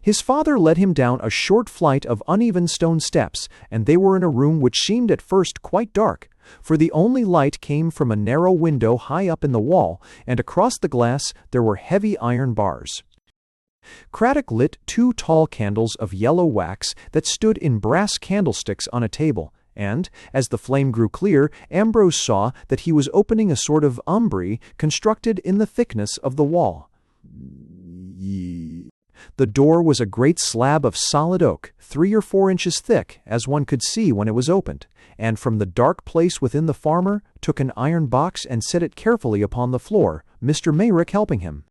Speaker 1: His father led him down a short flight of uneven stone steps, and they were in a room which seemed at first quite dark, for the only light came from a narrow window high up in the wall, and across the glass there were heavy iron bars. Craddock lit 2 tall candles of yellow wax that stood in brass candlesticks on a table, and, as the flame grew clear, Ambrose saw that he was opening a sort of umbry constructed in the thickness of the wall. The door was a great slab of solid oak, 3 or 4 inches thick, as one could see when it was opened, and from the dark place within the farmer took an iron box and set it carefully upon the floor, Mr. Mayrick helping him.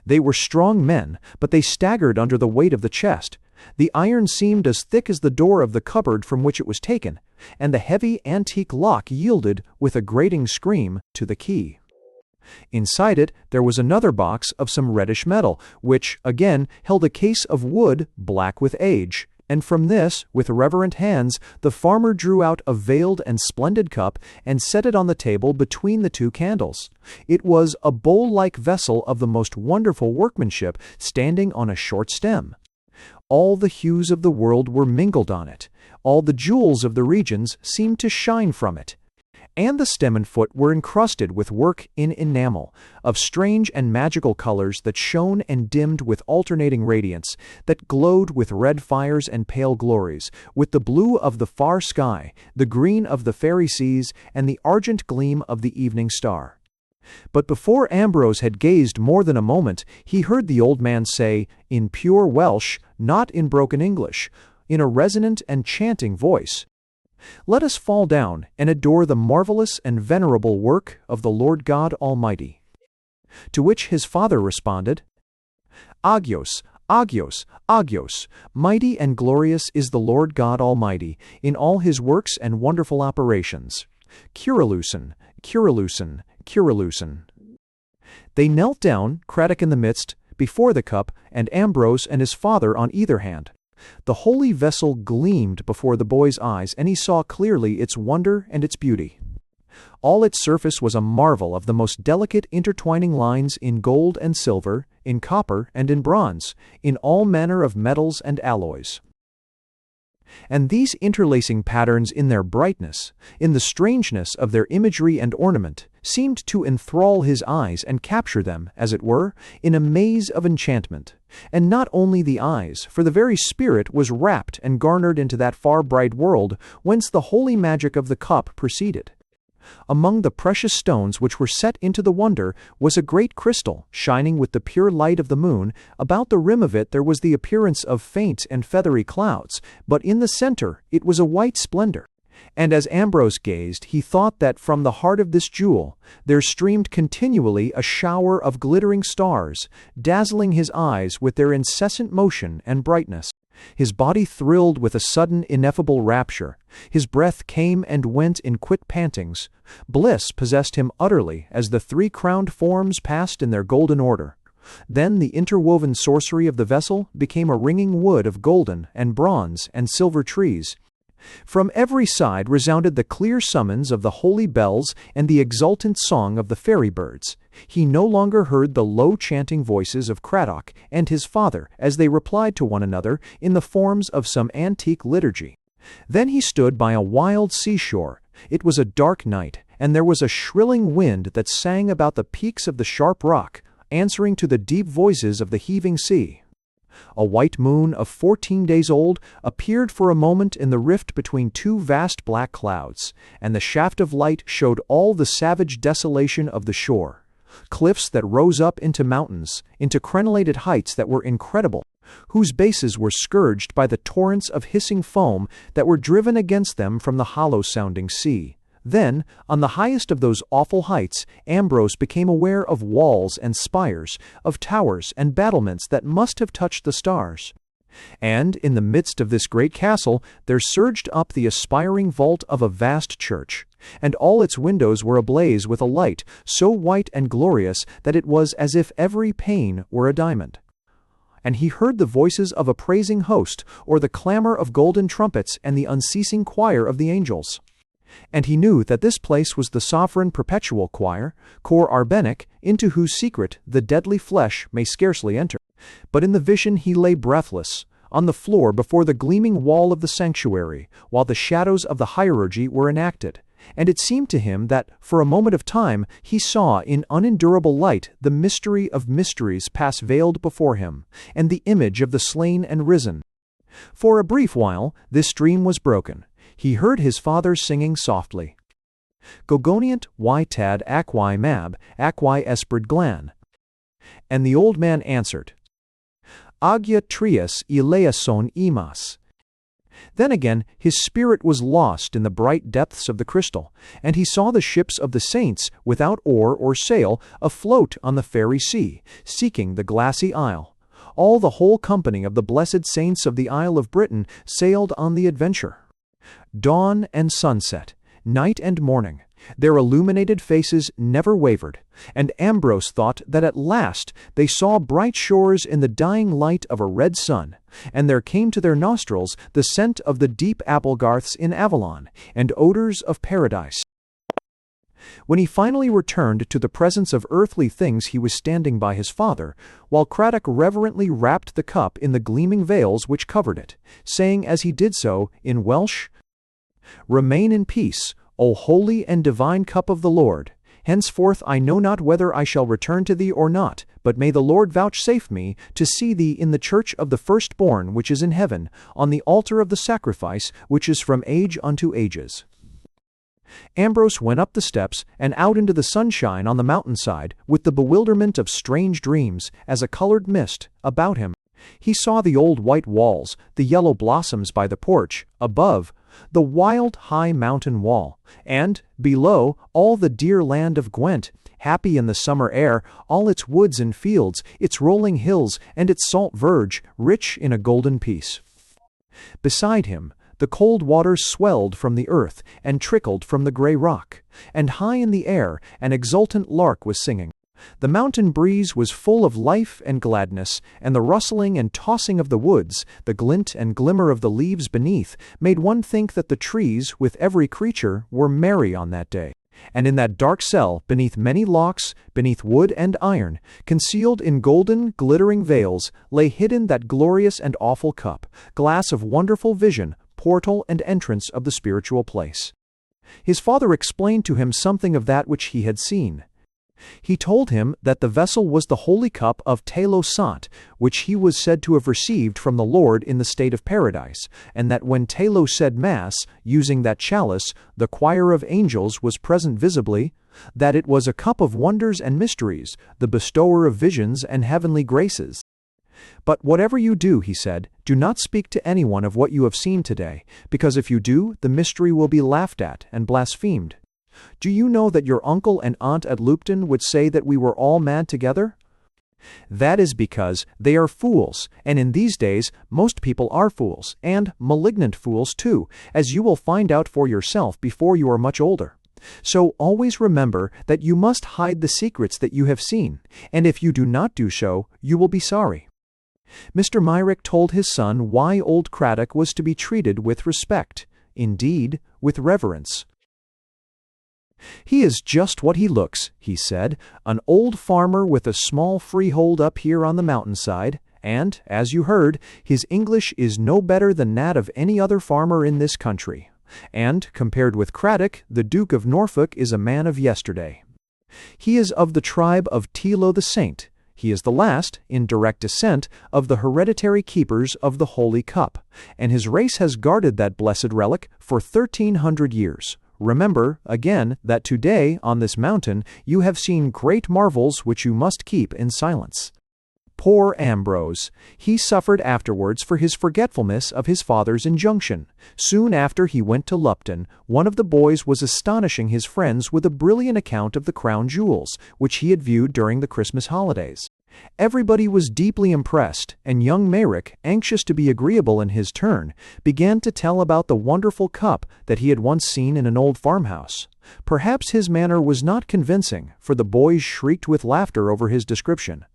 Speaker 1: They were strong men, but they staggered under the weight of the chest. The iron seemed as thick as the door of the cupboard from which it was taken, and the heavy antique lock yielded, with a grating scream, to the key. Inside it there was another box of some reddish metal, which, again, held a case of wood black with age, and from this, with reverent hands, the farmer drew out a veiled and splendid cup and set it on the table between the 2 candles. It was a bowl-like vessel of the most wonderful workmanship, standing on a short stem. All the hues of the world were mingled on it. All the jewels of the regions seemed to shine from it. And the stem and foot were encrusted with work in enamel, of strange and magical colors that shone and dimmed with alternating radiance, that glowed with red fires and pale glories, with the blue of the far sky, the green of the fairy seas, and the argent gleam of the evening star. But before Ambrose had gazed more than a moment, he heard the old man say, in pure Welsh, not in broken English, in a resonant and chanting voice, "Let us fall down and adore the marvelous and venerable work of the Lord God Almighty." To which his father responded, "Agios, Agios, Agios, mighty and glorious is the Lord God Almighty, in all his works and wonderful operations. Curalucen, Curalucen, Curalucen." They knelt down, Craddock in the midst, before the cup, and Ambrose and his father on either hand. The holy vessel gleamed before the boy's eyes, and he saw clearly its wonder and its beauty. All its surface was a marvel of the most delicate intertwining lines in gold and silver, in copper and in bronze, in all manner of metals and alloys. And these interlacing patterns in their brightness, in the strangeness of their imagery and ornament, seemed to enthrall his eyes and capture them, as it were, in a maze of enchantment. And not only the eyes, for the very spirit was rapt and garnered into that far bright world whence the holy magic of the cup proceeded. Among the precious stones which were set into the wonder was a great crystal, shining with the pure light of the moon. About the rim of it there was the appearance of faint and feathery clouds, but in the center it was a white splendor. And as Ambrose gazed, he thought that from the heart of this jewel there streamed continually a shower of glittering stars, dazzling his eyes with their incessant motion and brightness. His body thrilled with a sudden ineffable rapture. His breath came and went in quick pantings. Bliss possessed him utterly as the 3 crowned forms passed in their golden order. Then the interwoven sorcery of the vessel became a ringing wood of golden and bronze and silver trees. From every side resounded the clear summons of the holy bells and the exultant song of the fairy birds. He no longer heard the low chanting voices of Craddock and his father as they replied to one another in the forms of some antique liturgy. Then he stood by a wild seashore. It was a dark night, and there was a shrilling wind that sang about the peaks of the sharp rock, answering to the deep voices of the heaving sea. A white moon of 14 days old appeared for a moment in the rift between 2 vast black clouds, and the shaft of light showed all the savage desolation of the shore. Cliffs that rose up into mountains, into crenellated heights that were incredible, whose bases were scourged by the torrents of hissing foam that were driven against them from the hollow-sounding sea. Then, on the highest of those awful heights, Ambrose became aware of walls and spires, of towers and battlements that must have touched the stars. And, in the midst of this great castle, there surged up the aspiring vault of a vast church, and all its windows were ablaze with a light so white and glorious that it was as if every pane were a diamond. And he heard the voices of a praising host, or the clamor of golden trumpets and the unceasing choir of the angels. And he knew that this place was the sovereign perpetual choir, cor arbenic, into whose secret the deadly flesh may scarcely enter. But in the vision he lay breathless, on the floor before the gleaming wall of the sanctuary, while the shadows of the hierurgy were enacted. And it seemed to him that, for a moment of time, he saw in unendurable light the mystery of mysteries pass veiled before him, and the image of the slain and risen. For a brief while, this dream was broken. He heard his father singing softly, Gogoniant tad aquae mab, aquae esprid glan. And the old man answered, Agia trias eleason imas. Then again his spirit was lost in the bright depths of the crystal, and he saw the ships of the saints, without oar or sail, afloat on the fairy sea, seeking the glassy isle. All the whole company of the blessed saints of the Isle of Britain sailed on the adventure. Dawn and sunset, night and morning, their illuminated faces never wavered, and Ambrose thought that at last they saw bright shores in the dying light of a red sun, and there came to their nostrils the scent of the deep applegarths in Avalon, and odors of paradise. When he finally returned to the presence of earthly things, he was standing by his father, while Craddock reverently wrapped the cup in the gleaming veils which covered it, saying as he did so, in Welsh, Remain in peace, O holy and divine cup of the Lord. Henceforth I know not whether I shall return to thee or not, but may the Lord vouchsafe me to see thee in the church of the firstborn which is in heaven, on the altar of the sacrifice which is from age unto ages. Ambrose went up the steps and out into the sunshine on the mountainside with the bewilderment of strange dreams, as a colored mist, about him. He saw the old white walls, the yellow blossoms by the porch, above, the wild high mountain wall, and, below, all the dear land of Gwent, happy in the summer air, all its woods and fields, its rolling hills, and its salt verge, rich in a golden peace. Beside him, the cold waters swelled from the earth and trickled from the grey rock, and high in the air an exultant lark was singing. The mountain breeze was full of life and gladness, and the rustling and tossing of the woods, the glint and glimmer of the leaves beneath, made one think that the trees, with every creature, were merry on that day. And in that dark cell, beneath many locks, beneath wood and iron, concealed in golden, glittering veils, lay hidden that glorious and awful cup, glass of wonderful vision, portal and entrance of the spiritual place. His father explained to him something of that which he had seen. He told him that the vessel was the holy cup of Telo Sant, which he was said to have received from the Lord in the state of paradise, and that when Telo said Mass, using that chalice, the choir of angels was present visibly, that it was a cup of wonders and mysteries, the bestower of visions and heavenly graces. But whatever you do, he said, do not speak to anyone of what you have seen today, because if you do, the mystery will be laughed at and blasphemed. Do you know that your uncle and aunt at Lupton would say that we were all mad together? That is because they are fools, and in these days most people are fools, and malignant fools too, as you will find out for yourself before you are much older. So always remember that you must hide the secrets that you have seen, and if you do not do so, you will be sorry. Mr. Myrick told his son why old Craddock was to be treated with respect, indeed, with reverence. He is just what he looks, he said, an old farmer with a small freehold up here on the mountainside, and, as you heard, his English is no better than that of any other farmer in this country. And, compared with Craddock, the Duke of Norfolk is a man of yesterday. He is of the tribe of Telo the Saint. He is the last, in direct descent, of the hereditary keepers of the Holy Cup, and his race has guarded that blessed relic for 1,300 years. Remember, again, that today, on this mountain, you have seen great marvels which you must keep in silence. Poor Ambrose! He suffered afterwards for his forgetfulness of his father's injunction. Soon after he went to Lupton, one of the boys was astonishing his friends with a brilliant account of the crown jewels, which he had viewed during the Christmas holidays. Everybody was deeply impressed, and young Merrick, anxious to be agreeable in his turn, began to tell about the wonderful cup that he had once seen in an old farmhouse. Perhaps his manner was not convincing, for the boys shrieked with laughter over his description.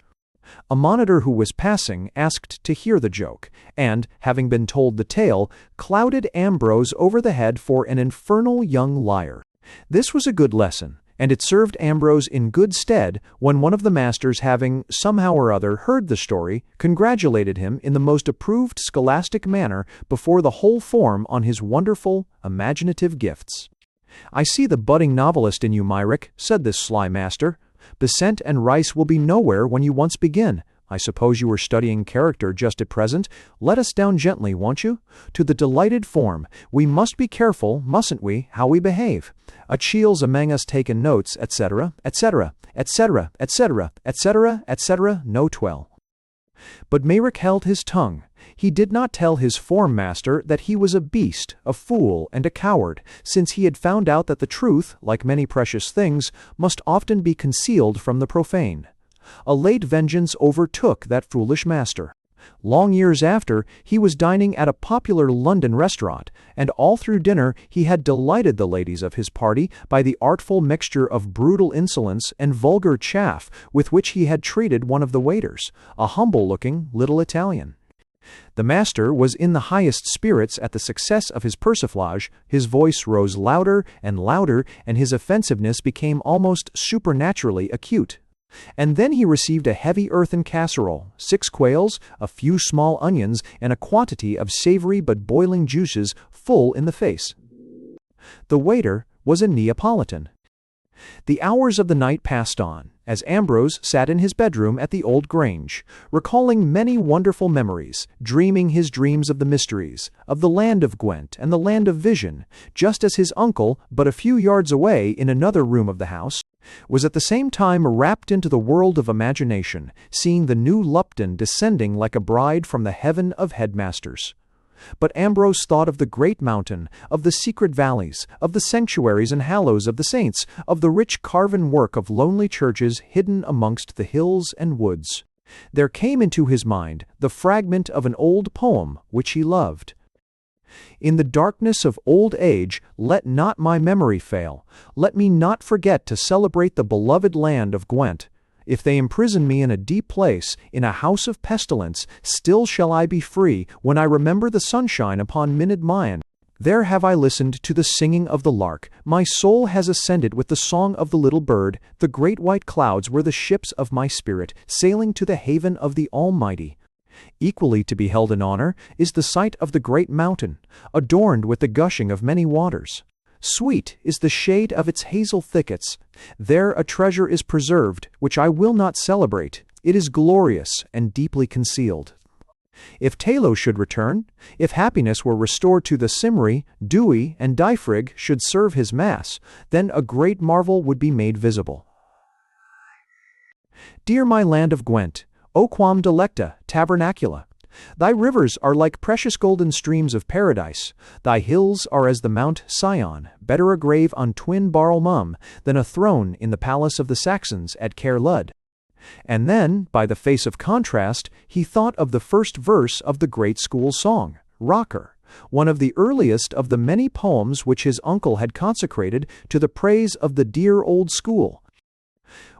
Speaker 1: A monitor who was passing asked to hear the joke, and, having been told the tale, clouded Ambrose over the head for an infernal young liar. This was a good lesson, And it served Ambrose in good stead when one of the masters, having somehow or other heard the story, congratulated him in the most approved scholastic manner before the whole form on his wonderful, imaginative gifts. "I see the budding novelist in you, Myrick," said this sly master. "Besant and rice will be nowhere when you once begin. I suppose you are studying character just at present. Let us down gently, won't you? To the delighted form. We must be careful, mustn't we, how we behave? A chiel's amang us taken notes, etc., etc., etc., etc., etc., etc., no 12. But Mayrick held his tongue. He did not tell his form master that he was a beast, a fool, and a coward, since he had found out that the truth, like many precious things, must often be concealed from the profane. A late vengeance overtook that foolish master. Long years after, he was dining at a popular London restaurant, and all through dinner he had delighted the ladies of his party by the artful mixture of brutal insolence and vulgar chaff with which he had treated one of the waiters, a humble-looking little Italian. The master was in the highest spirits at the success of his persiflage. His voice rose louder, and his offensiveness became almost supernaturally acute. And then he received a heavy earthen casserole, 6 quails, a few small onions, and a quantity of savory but boiling juices full in the face. The waiter was a Neapolitan. The hours of the night passed on, as Ambrose sat in his bedroom at the old Grange, recalling many wonderful memories, dreaming his dreams of the mysteries, of the land of Gwent and the land of vision, just as his uncle, but a few yards away in another room of the house, was at the same time wrapped into the world of imagination, seeing the new Lupton descending like a bride from the heaven of headmasters. But Ambrose thought of the great mountain, of the secret valleys, of the sanctuaries and hallows of the saints, of the rich carven work of lonely churches hidden amongst the hills and woods. There came into his mind the fragment of an old poem which he loved. "In the darkness of old age, let not my memory fail. Let me not forget to celebrate the beloved land of Gwent. If they imprison me in a deep place, in a house of pestilence, still shall I be free when I remember the sunshine upon Minid Maen. There have I listened to the singing of the lark. My soul has ascended with the song of the little bird. The great white clouds were the ships of my spirit, sailing to the haven of the Almighty. Equally to be held in honor is the sight of the great mountain, adorned with the gushing of many waters. Sweet is the shade of its hazel thickets. There a treasure is preserved, which I will not celebrate. It is glorious and deeply concealed. If Talo should return, if happiness were restored to the Cymri, Dewey, and Dyfrig should serve his mass, then a great marvel would be made visible. Dear my land of Gwent, O quam delecta, tabernacula! Thy rivers are like precious golden streams of paradise. Thy hills are as the Mount Sion, better a grave on Twin Barl Mum than a throne in the palace of the Saxons at Caer Lud. And then, by the face of contrast, he thought of the first verse of the great school song, Rocker, one of the earliest of the many poems which his uncle had consecrated to the praise of the dear old school.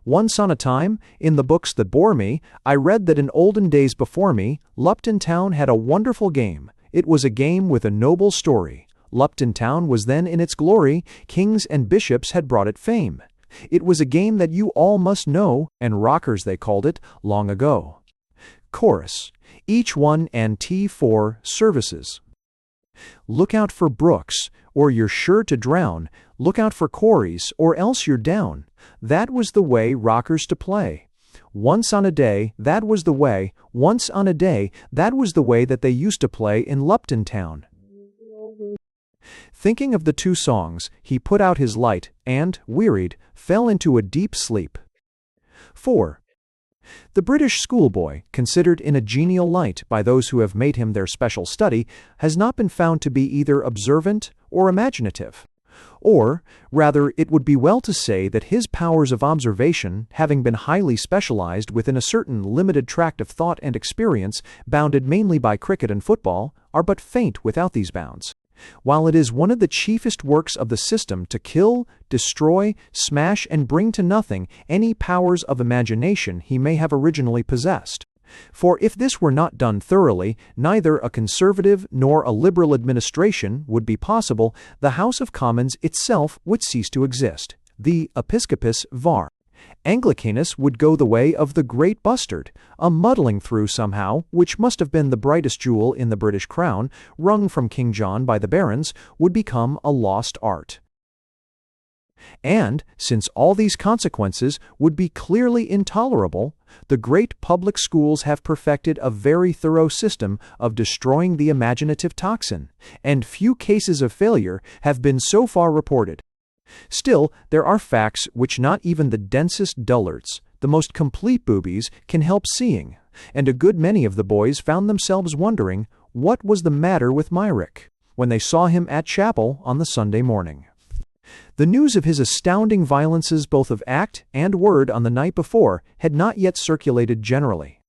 Speaker 1: Once on a time, in the books that bore me, I read that in olden days before me, Lupton Town had a wonderful game. It was a game with a noble story. Lupton Town was then in its glory. Kings and bishops had brought it fame. It was a game that you all must know, and rockers they called it, long ago. Chorus. Each one and T4 services. Look out for brooks, or you're sure to drown. Look out for quarries, or else you're down. That was the way rockers to play. Once on a day, that was the way. Once on a day, that was the way that they used to play in Lupton Town. Thinking of the two songs, he put out his light, and, wearied, fell into a deep sleep. 4. The British schoolboy, considered in a genial light by those who have made him their special study, has not been found to be either observant or imaginative. Or, rather, it would be well to say that his powers of observation, having been highly specialized within a certain limited tract of thought and experience, bounded mainly by cricket and football, are but faint without these bounds. While it is one of the chiefest works of the system to kill, destroy, smash, and bring to nothing any powers of imagination he may have originally possessed. For if this were not done thoroughly, neither a conservative nor a liberal administration would be possible. The House of Commons itself would cease to exist. the Episcopus var. Anglicanus would go the way of the Great Bustard, a muddling through somehow, which must have been the brightest jewel in the British crown, wrung from King John by the barons, would become a lost art. And, since all these consequences would be clearly intolerable, the great public schools have perfected a very thorough system of destroying the imaginative toxin, and few cases of failure have been so far reported. Still, there are facts which not even the densest dullards, the most complete boobies, can help seeing, and a good many of the boys found themselves wondering what was the matter with Myrick when they saw him at chapel on the Sunday morning. The news of his astounding violences both of act and word on the night before had not yet circulated generally.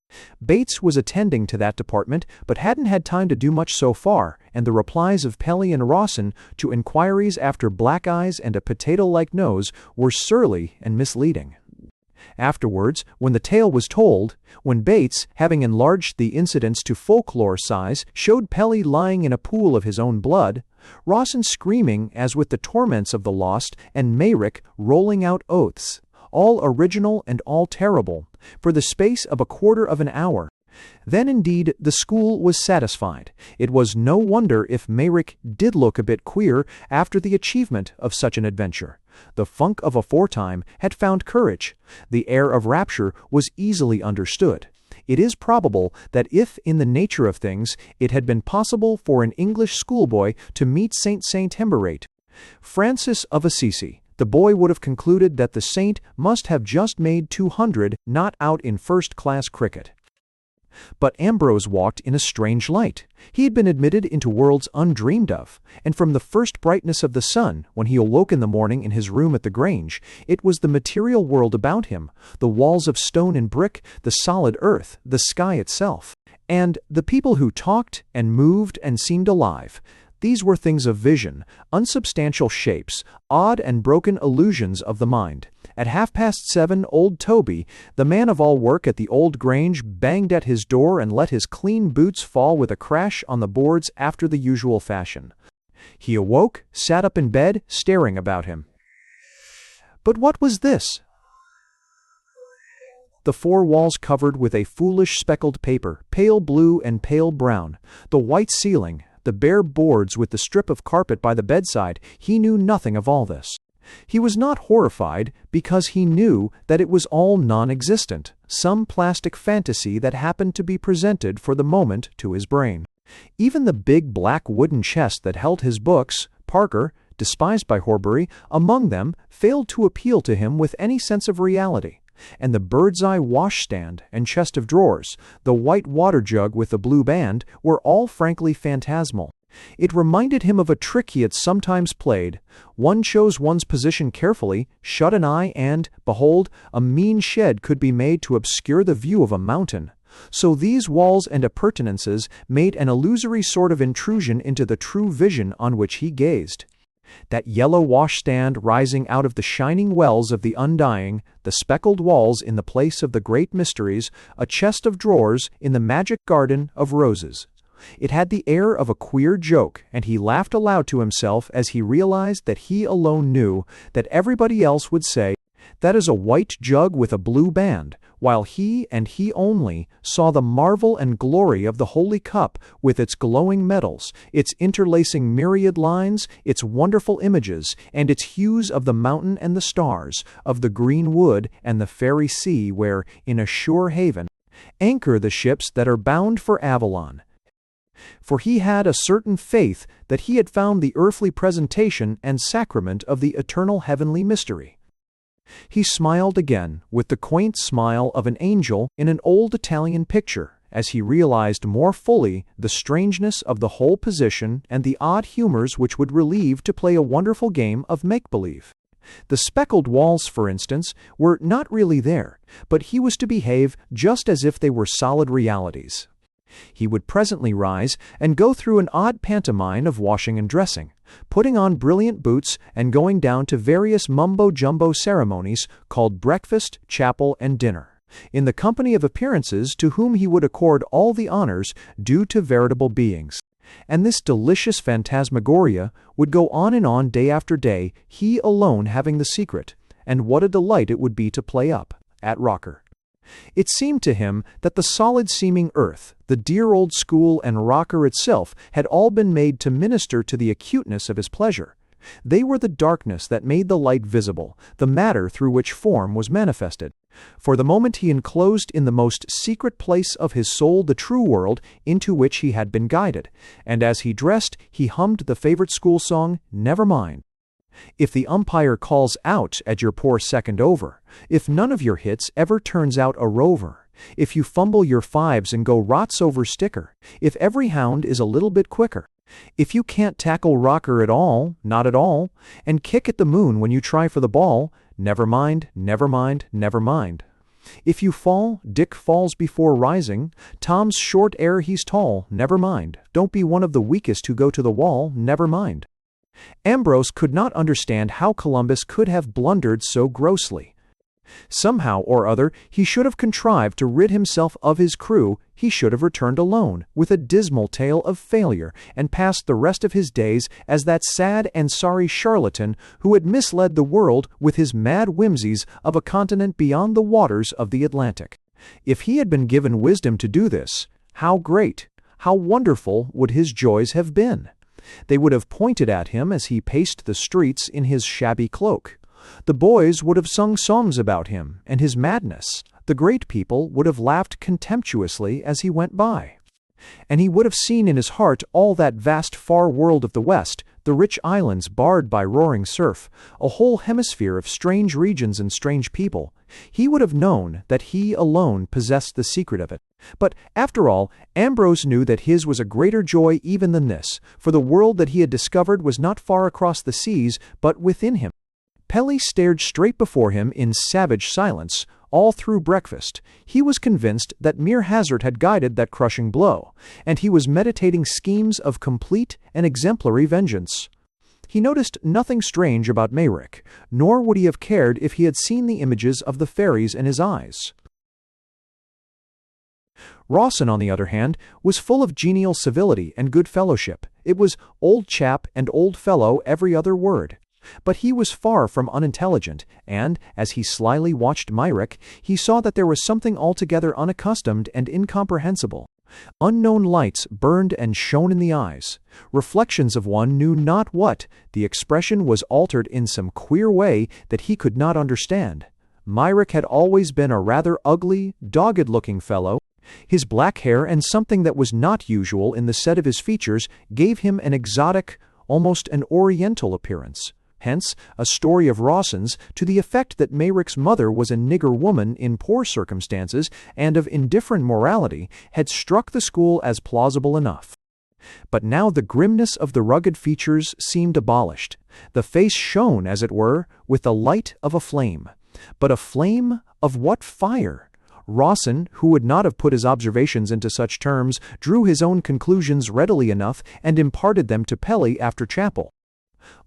Speaker 1: Bates was attending to that department, but hadn't had time to do much so far, and the replies of Pelly and Rawson to inquiries after black eyes and a potato-like nose were surly and misleading. Afterwards, when the tale was told, when Bates, having enlarged the incidents to folklore size, showed Pelly lying in a pool of his own blood, Rawson screaming as with the torments of the lost, and Mayrick rolling out oaths, all original and all terrible, for the space of a quarter of an hour, then indeed the school was satisfied. It was no wonder if Mayrick did look a bit queer after the achievement of such an adventure. The funk of aforetime had found courage. The air of rapture was easily understood. It is probable that if, in the nature of things, it had been possible for an English schoolboy to meet Saint Hemberate, Francis of Assisi, the boy would have concluded that the saint must have just made 200 not out in first-class cricket. But Ambrose walked in a strange light. He had been admitted into worlds undreamed of, and from the first brightness of the sun, when he awoke in the morning in his room at the Grange, it was the material world about him, the walls of stone and brick, the solid earth, the sky itself, and the people who talked and moved and seemed alive. These were things of vision, unsubstantial shapes, odd and broken illusions of the mind. At 7:30, old Toby, the man of all work at the old Grange, banged at his door and let his clean boots fall with a crash on the boards after the usual fashion. He awoke, sat up in bed, staring about him. But what was this? The four walls covered with a foolish speckled paper, pale blue and pale brown, the white ceiling, the bare boards with the strip of carpet by the bedside, he knew nothing of all this. He was not horrified because he knew that it was all non-existent, some plastic fantasy that happened to be presented for the moment to his brain. Even the big black wooden chest that held his books, Parker, despised by Horbury, among them, failed to appeal to him with any sense of reality. And the bird's-eye washstand and chest of drawers, the white water jug with the blue band, were all frankly phantasmal. It reminded him of a trick he had sometimes played. One chose one's position carefully, shut an eye, and, behold, a mean shed could be made to obscure the view of a mountain. So these walls and appurtenances made an illusory sort of intrusion into the true vision on which he gazed. That yellow washstand rising out of the shining wells of the undying, the speckled walls in the place of the great mysteries, a chest of drawers in the magic garden of roses. It had the air of a queer joke, and he laughed aloud to himself as he realized that he alone knew that everybody else would say, "That is a white jug with a blue band," while he, and he only, saw the marvel and glory of the holy cup with its glowing metals, its interlacing myriad lines, its wonderful images, and its hues of the mountain and the stars, of the green wood and the fairy sea where, in a sure haven, anchor the ships that are bound for Avalon. For he had a certain faith that he had found the earthly presentation and sacrament of the eternal heavenly mystery. He smiled again, with the quaint smile of an angel in an old Italian picture, as he realized more fully the strangeness of the whole position and the odd humors which would relieve to play a wonderful game of make-believe. The speckled walls, for instance, were not really there, but he was to behave just as if they were solid realities. He would presently rise and go through an odd pantomime of washing and dressing, putting on brilliant boots and going down to various mumbo-jumbo ceremonies called breakfast, chapel, and dinner, in the company of appearances to whom he would accord all the honors due to veritable beings. And this delicious phantasmagoria would go on and on day after day, he alone having the secret, and what a delight it would be to play up at rocker. It seemed to him that the solid-seeming earth, the dear old school and rocker itself, had all been made to minister to the acuteness of his pleasure. They were the darkness that made the light visible, the matter through which form was manifested. For the moment he enclosed in the most secret place of his soul the true world into which he had been guided, and as he dressed he hummed the favorite school song, Never Mind. If the umpire calls out at your poor second over, if none of your hits ever turns out a rover, if you fumble your fives and go rots over sticker, if every hound is a little bit quicker, if you can't tackle rocker at all, not at all, and kick at the moon when you try for the ball, never mind, never mind, never mind. If you fall, Dick falls before rising, Tom's short ere he's tall, never mind. Don't be one of the weakest who go to the wall, never mind. Ambrose could not understand how Columbus could have blundered so grossly. Somehow or other he should have contrived to rid himself of his crew. He should have returned alone, with a dismal tale of failure, and passed the rest of his days as that sad and sorry charlatan who had misled the world with his mad whimsies of a continent beyond the waters of the Atlantic. If he had been given wisdom to do this, how great, how wonderful would his joys have been! They would have pointed at him as he paced the streets in his shabby cloak. The boys would have sung songs about him and his madness. The great people would have laughed contemptuously as he went by. And he would have seen in his heart all that vast far world of the West, the rich islands barred by roaring surf, a whole hemisphere of strange regions and strange people. He would have known that he alone possessed the secret of it. But, after all, Ambrose knew that his was a greater joy even than this, for the world that he had discovered was not far across the seas, but within him. Pelly stared straight before him in savage silence all through breakfast. He was convinced that mere hazard had guided that crushing blow, and he was meditating schemes of complete and exemplary vengeance. He noticed nothing strange about Mayrick, nor would he have cared if he had seen the images of the fairies in his eyes. Rawson, on the other hand, was full of genial civility and good fellowship. It was old chap and old fellow every other word. But he was far from unintelligent, and, as he slyly watched Myrick, he saw that there was something altogether unaccustomed and incomprehensible. Unknown lights burned and shone in the eyes. Reflections of one knew not what. The expression was altered in some queer way that he could not understand. Myrick had always been a rather ugly, dogged-looking fellow. His black hair and something that was not usual in the set of his features gave him an exotic, almost an oriental appearance. Hence, a story of Rawson's to the effect that Mayrick's mother was a nigger woman in poor circumstances and of indifferent morality had struck the school as plausible enough. But now the grimness of the rugged features seemed abolished. The face shone, as it were, with the light of a flame. But a flame of what fire? Rawson, who would not have put his observations into such terms, drew his own conclusions readily enough and imparted them to Pelly after chapel.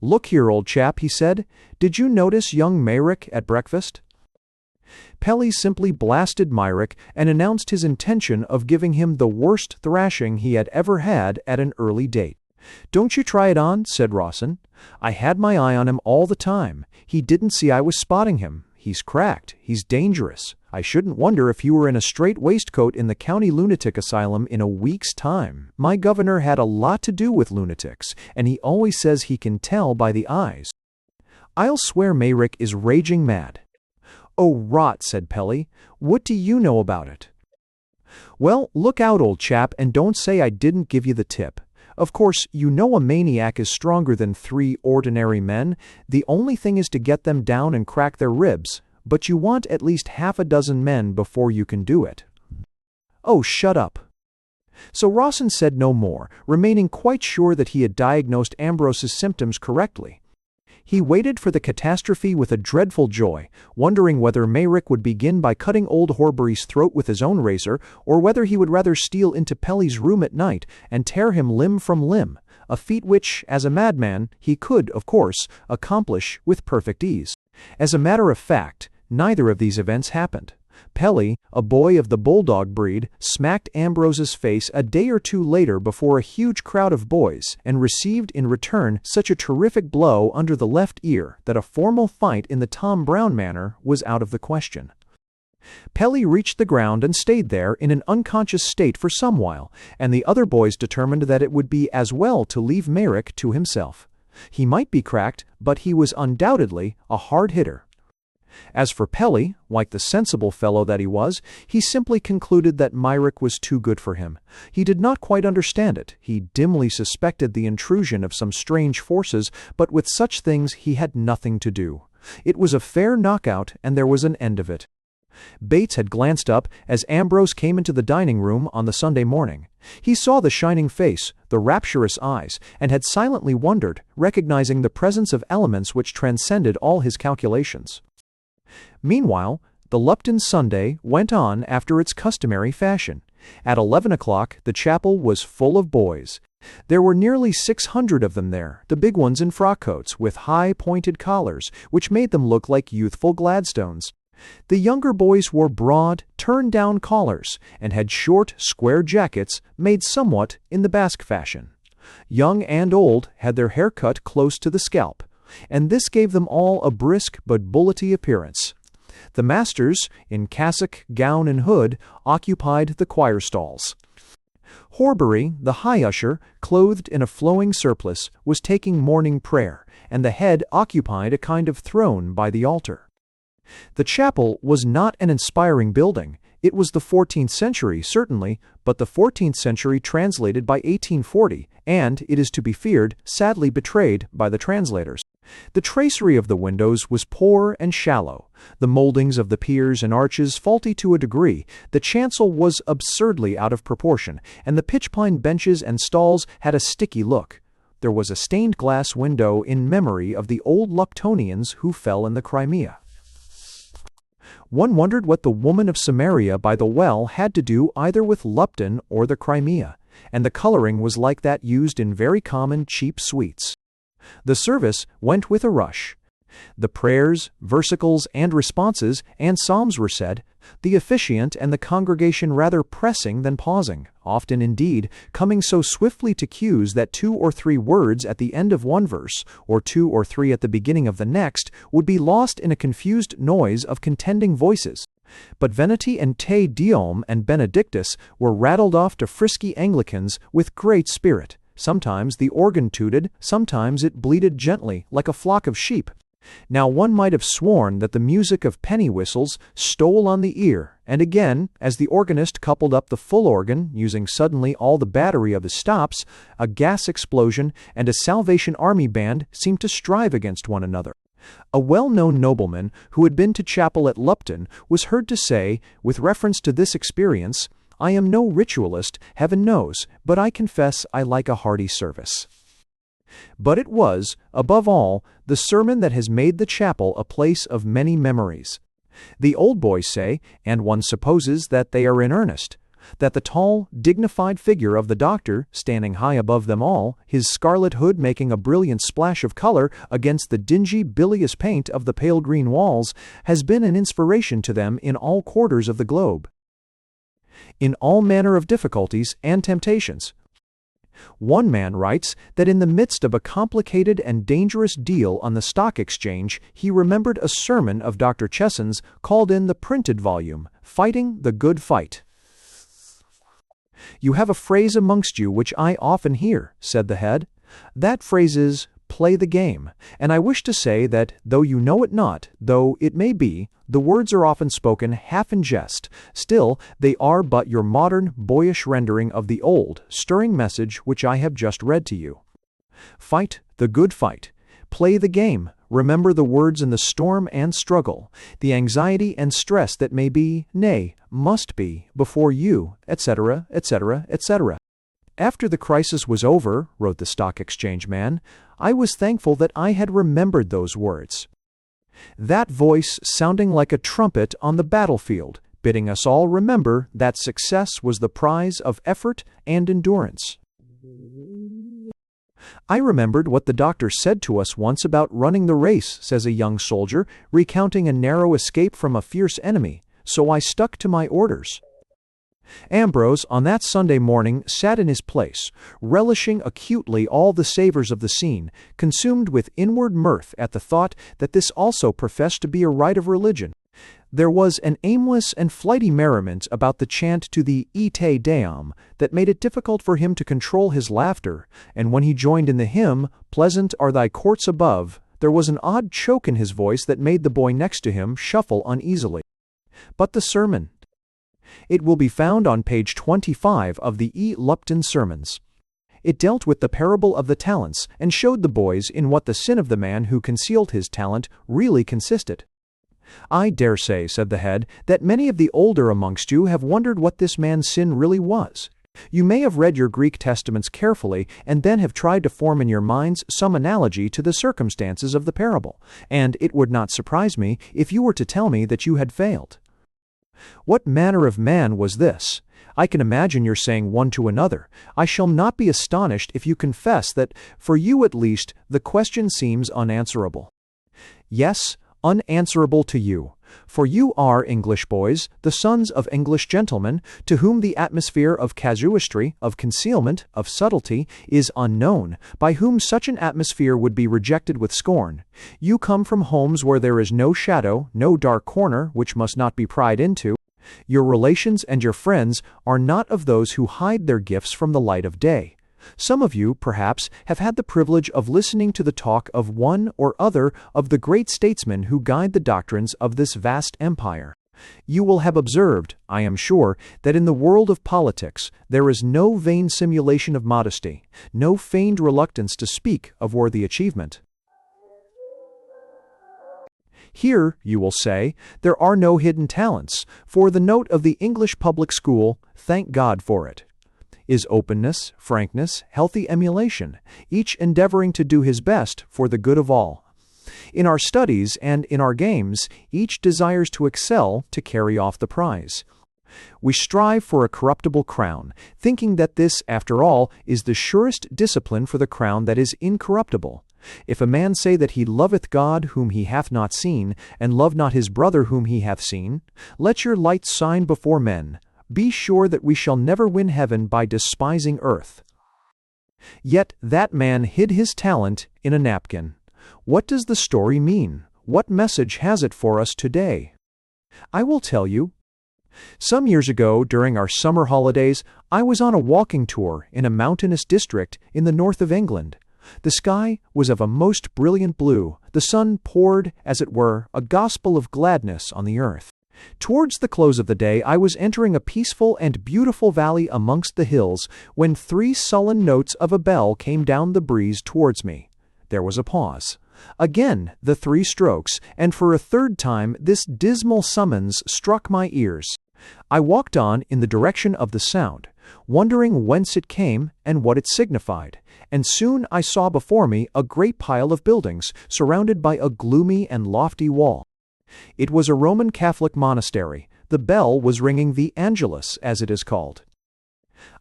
Speaker 1: "Look here, old chap," he said, "did you notice young Mayrick at breakfast?" Pelly simply blasted Myrick and announced his intention of giving him the worst thrashing he had ever had at an early date. "Don't you try it on," said Rawson. "I had my eye on him all the time. He didn't see I was spotting him. He's cracked. He's dangerous. I shouldn't wonder if you were in a strait waistcoat in the county lunatic asylum in a week's time. My governor had a lot to do with lunatics, and he always says he can tell by the eyes. I'll swear Mayrick is raging mad." "Oh, rot," said Pelly. "What do you know about it?" "Well, look out, old chap, and don't say I didn't give you the tip. Of course, you know a maniac is stronger than 3 ordinary men. The only thing is to get them down and crack their ribs, but you want at least half a dozen men before you can do it." "Oh, shut up." So Rawson said no more, remaining quite sure that he had diagnosed Ambrose's symptoms correctly. He waited for the catastrophe with a dreadful joy, wondering whether Mayrick would begin by cutting old Horbury's throat with his own razor, or whether he would rather steal into Pelly's room at night and tear him limb from limb, a feat which, as a madman, he could, of course, accomplish with perfect ease. As a matter of fact, neither of these events happened. Pelly, a boy of the bulldog breed, smacked Ambrose's face a day or two later before a huge crowd of boys and received in return such a terrific blow under the left ear that a formal fight in the Tom Brown manner was out of the question. Pelly reached the ground and stayed there in an unconscious state for some while, and the other boys determined that it would be as well to leave Merrick to himself. He might be cracked, but he was undoubtedly a hard hitter. As for Pelly, like the sensible fellow that he was, he simply concluded that Myrick was too good for him. He did not quite understand it. He dimly suspected the intrusion of some strange forces, but with such things he had nothing to do. It was a fair knockout, and there was an end of it. Bates had glanced up as Ambrose came into the dining room on the Sunday morning. He saw the shining face, the rapturous eyes, and had silently wondered, recognizing the presence of elements which transcended all his calculations. Meanwhile, the Lupton Sunday went on after its customary fashion. At 11 o'clock, the chapel was full of boys. There were nearly 600 of them there, the big ones in frock coats with high pointed collars, which made them look like youthful Gladstones. The younger boys wore broad, turned-down collars and had short, square jackets made somewhat in the Basque fashion. Young and old had their hair cut close to the scalp, and this gave them all a brisk but bullety appearance. The masters, in cassock, gown, and hood, occupied the choir stalls. Horbury, the high usher, clothed in a flowing surplice, was taking morning prayer, and the head occupied a kind of throne by the altar. The chapel was not an inspiring building. It was the 14th century, certainly, but the 14th century translated by 1840, and, it is to be feared, sadly betrayed by the translators. The tracery of the windows was poor and shallow, the mouldings of the piers and arches faulty to a degree, the chancel was absurdly out of proportion, and the pitch-pine benches and stalls had a sticky look. There was a stained glass window in memory of the old Luptonians who fell in the Crimea. One wondered what the woman of Samaria by the well had to do either with Lupton or the Crimea, and the coloring was like that used in very common cheap sweets. The service went with a rush. The prayers, versicles, and responses and psalms were said, the officiant and the congregation rather pressing than pausing, often indeed coming so swiftly to cues that 2 or 3 words at the end of one verse, or 2 or 3 at the beginning of the next, would be lost in a confused noise of contending voices. But Venite and Te Deum and Benedictus were rattled off to frisky Anglicans with great spirit. Sometimes the organ tooted, sometimes it bleated gently, like a flock of sheep. Now one might have sworn that the music of penny whistles stole on the ear, and again, as the organist coupled up the full organ, using suddenly all the battery of his stops, a gas explosion and a Salvation Army band seemed to strive against one another. A well-known nobleman who had been to chapel at Lupton was heard to say, with reference to this experience, "I am no ritualist, heaven knows, but I confess I like a hearty service." But it was, above all, the sermon that has made the chapel a place of many memories. The old boys say, and one supposes that they are in earnest, that the tall, dignified figure of the doctor, standing high above them all, his scarlet hood making a brilliant splash of color against the dingy bilious paint of the pale green walls, has been an inspiration to them in all quarters of the globe, in all manner of difficulties and temptations. One man writes that in the midst of a complicated and dangerous deal on the stock exchange, he remembered a sermon of Dr. Chesson's called in the printed volume, Fighting the Good Fight. "You have a phrase amongst you which I often hear," said the head. "That phrase is, 'play the game,' and I wish to say that, though you know it not, though it may be, the words are often spoken half in jest, still they are but your modern, boyish rendering of the old, stirring message which I have just read to you. Fight the good fight. Play the game. Remember the words in the storm and struggle, the anxiety and stress that may be, nay, must be, before you, etc., etc., etc." "After the crisis was over," wrote the stock exchange man, "I was thankful that I had remembered those words. That voice sounding like a trumpet on the battlefield, bidding us all remember that success was the prize of effort and endurance. I remembered what the doctor said to us once about running the race," says a young soldier, recounting a narrow escape from a fierce enemy, so I stuck to my orders. Ambrose, on that Sunday morning, sat in his place, relishing acutely all the savors of the scene, consumed with inward mirth at the thought that this also professed to be a rite of religion. There was an aimless and flighty merriment about the chant to the Ite Deum that made it difficult for him to control his laughter, and when he joined in the hymn, "Pleasant are thy courts above," there was an odd choke in his voice that made the boy next to him shuffle uneasily. But the sermon. It will be found on page 25 of the E. Lupton Sermons. It dealt with the parable of the talents and showed the boys in what the sin of the man who concealed his talent really consisted. "I dare say," said the head, "that many of the older amongst you have wondered what this man's sin really was. You may have read your Greek testaments carefully and then have tried to form in your minds some analogy to the circumstances of the parable, and it would not surprise me if you were to tell me that you had failed. What manner of man was this? I can imagine your saying one to another. I shall not be astonished if you confess that, for you at least, the question seems unanswerable. Yes, unanswerable to you, for you are English boys, the sons of English gentlemen, to whom the atmosphere of casuistry, of concealment, of subtlety, is unknown, by whom such an atmosphere would be rejected with scorn. You come from homes where there is no shadow, no dark corner, which must not be pried into. Your relations and your friends are not of those who hide their gifts from the light of day. Some of you, perhaps, have had the privilege of listening to the talk of one or other of the great statesmen who guide the doctrines of this vast empire. You will have observed, I am sure, that in the world of politics there is no vain simulation of modesty, no feigned reluctance to speak of worthy achievement. Here, you will say, there are no hidden talents, for the note of the English public school, thank God for it, is openness, frankness, healthy emulation, each endeavoring to do his best for the good of all. In our studies and in our games, each desires to excel to carry off the prize. We strive for a corruptible crown, thinking that this, after all, is the surest discipline for the crown that is incorruptible. If a man say that he loveth God whom he hath not seen, and love not his brother whom he hath seen, let your light shine before men. Be sure that we shall never win heaven by despising earth. Yet that man hid his talent in a napkin. What does the story mean? What message has it for us today? I will tell you. Some years ago, during our summer holidays, I was on a walking tour in a mountainous district in the north of England. The sky was of a most brilliant blue. The sun poured, as it were, a gospel of gladness on the earth. Towards the close of the day, I was entering a peaceful and beautiful valley amongst the hills, when 3 sullen notes of a bell came down the breeze towards me. There was a pause. Again the 3 strokes, and for a third time this dismal summons struck my ears. I walked on in the direction of the sound, wondering whence it came and what it signified, and soon I saw before me a great pile of buildings, surrounded by a gloomy and lofty wall. It was a Roman Catholic monastery. The bell was ringing the Angelus, as it is called.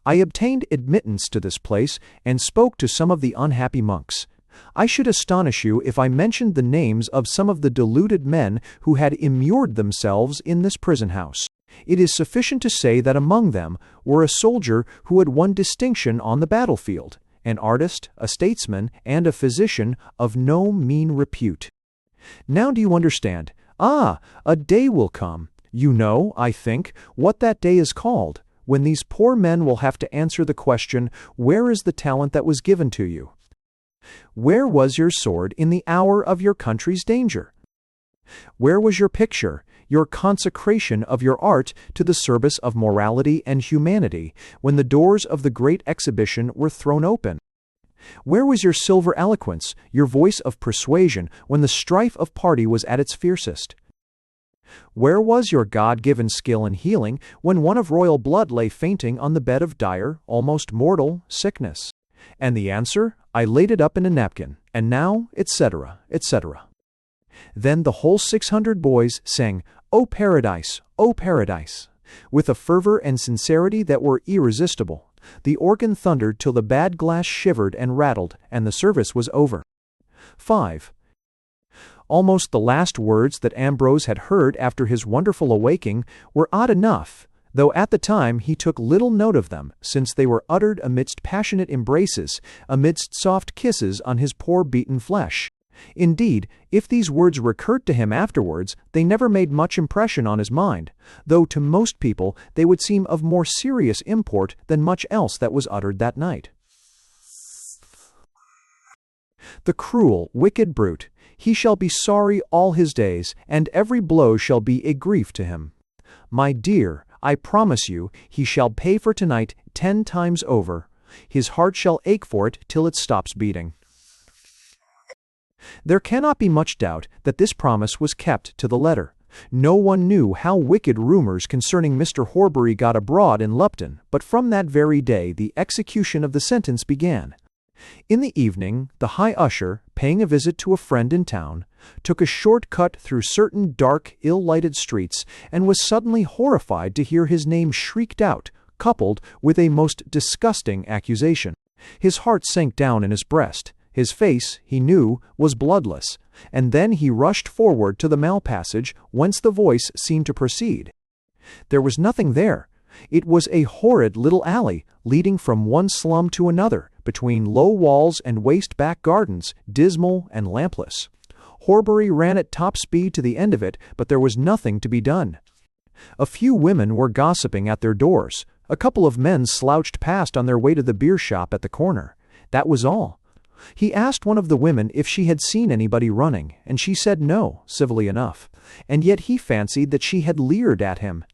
Speaker 1: I obtained admittance to this place and spoke to some of the unhappy monks. I should astonish you if I mentioned the names of some of the deluded men who had immured themselves in this prison house. It is sufficient to say that among them were a soldier who had won distinction on the battlefield, an artist, a statesman, and a physician of no mean repute. Now do you understand? A day will come. You know, I think, what that day is called, when these poor men will have to answer the question, where is the talent that was given to you? Where was your sword in the hour of your country's danger? Where was your picture, your consecration of your art to the service of morality and humanity, when the doors of the great exhibition were thrown open? Where was your silver eloquence, your voice of persuasion, when the strife of party was at its fiercest? Where was your God-given skill in healing, when one of royal blood lay fainting on the bed of dire, almost mortal, sickness? And the answer, I laid it up in a napkin, and now, etc., etc. Then the whole 600 boys sang, O Paradise, O Paradise, with a fervor and sincerity that were irresistible. The organ thundered till the bad glass shivered and rattled, and the service was over. 5. Almost the last words that Ambrose had heard after his wonderful awaking were odd enough, though at the time he took little note of them, since they were uttered amidst passionate embraces, amidst soft kisses on his poor beaten flesh. Indeed, if these words recurred to him afterwards, they never made much impression on his mind, though to most people they would seem of more serious import than much else that was uttered that night. The cruel, wicked brute, he shall be sorry all his days, and every blow shall be a grief to him. My dear, I promise you, he shall pay for tonight 10 times over. His heart shall ache for it till it stops beating. There cannot be much doubt that this promise was kept to the letter. No one knew how wicked rumors concerning Mr. Horbury got abroad in Lupton, but from that very day the execution of the sentence began. In the evening, the high usher, paying a visit to a friend in town, took a short cut through certain dark, ill-lighted streets, and was suddenly horrified to hear his name shrieked out, coupled with a most disgusting accusation. His heart sank down in his breast. His face, he knew, was bloodless, and then he rushed forward to the mail passage whence the voice seemed to proceed. There was nothing there. It was a horrid little alley, leading from one slum to another, between low walls and waste-back gardens, dismal and lampless. Horbury ran at top speed to the end of it, but there was nothing to be done. A few women were gossiping at their doors. A couple of men slouched past on their way to the beer shop at the corner. That was all. He asked one of the women if she had seen anybody running, and she said no, civilly enough, and yet he fancied that she had leered at him.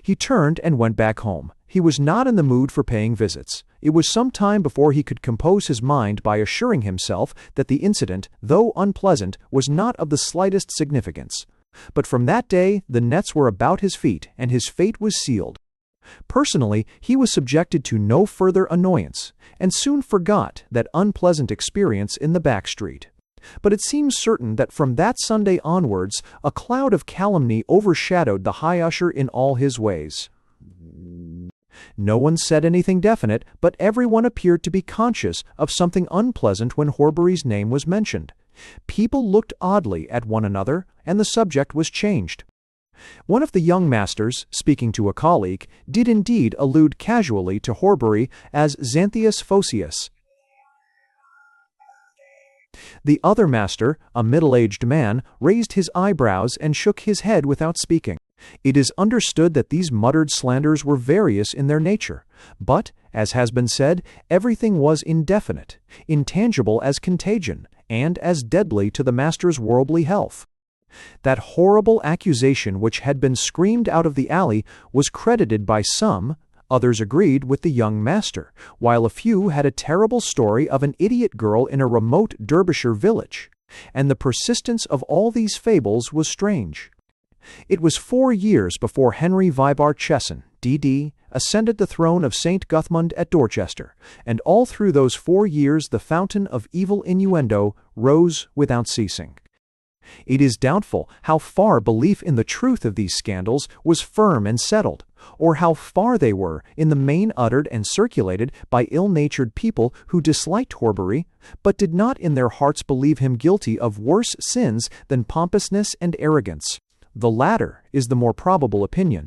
Speaker 1: He turned and went back home. He was not in the mood for paying visits. It was some time before he could compose his mind by assuring himself that the incident, though unpleasant, was not of the slightest significance. But from that day the nets were about his feet, and his fate was sealed. Personally, he was subjected to no further annoyance, and soon forgot that unpleasant experience in the back street. But it seems certain that from that Sunday onwards a cloud of calumny overshadowed the high usher in all his ways. No one said anything definite, but everyone appeared to be conscious of something unpleasant when Horbury's name was mentioned. People looked oddly at one another, and the subject was changed. One of the young masters, speaking to a colleague, did indeed allude casually to Horbury as Xanthias Phocius. The other master, a middle-aged man, raised his eyebrows and shook his head without speaking. It is understood that these muttered slanders were various in their nature, but, as has been said, everything was indefinite, intangible as contagion, and as deadly to the master's worldly health. That horrible accusation which had been screamed out of the alley was credited by some, others agreed with the young master, while a few had a terrible story of an idiot girl in a remote Derbyshire village, and the persistence of all these fables was strange. It was 4 years before Henry Vibart Chesson, D.D., ascended the throne of St. Guthmund at Dorchester, and all through those 4 years the fountain of evil innuendo rose without ceasing. It is doubtful how far belief in the truth of these scandals was firm and settled, or how far they were in the main uttered and circulated by ill-natured people who disliked Horbury, but did not in their hearts believe him guilty of worse sins than pompousness and arrogance. The latter is the more probable opinion.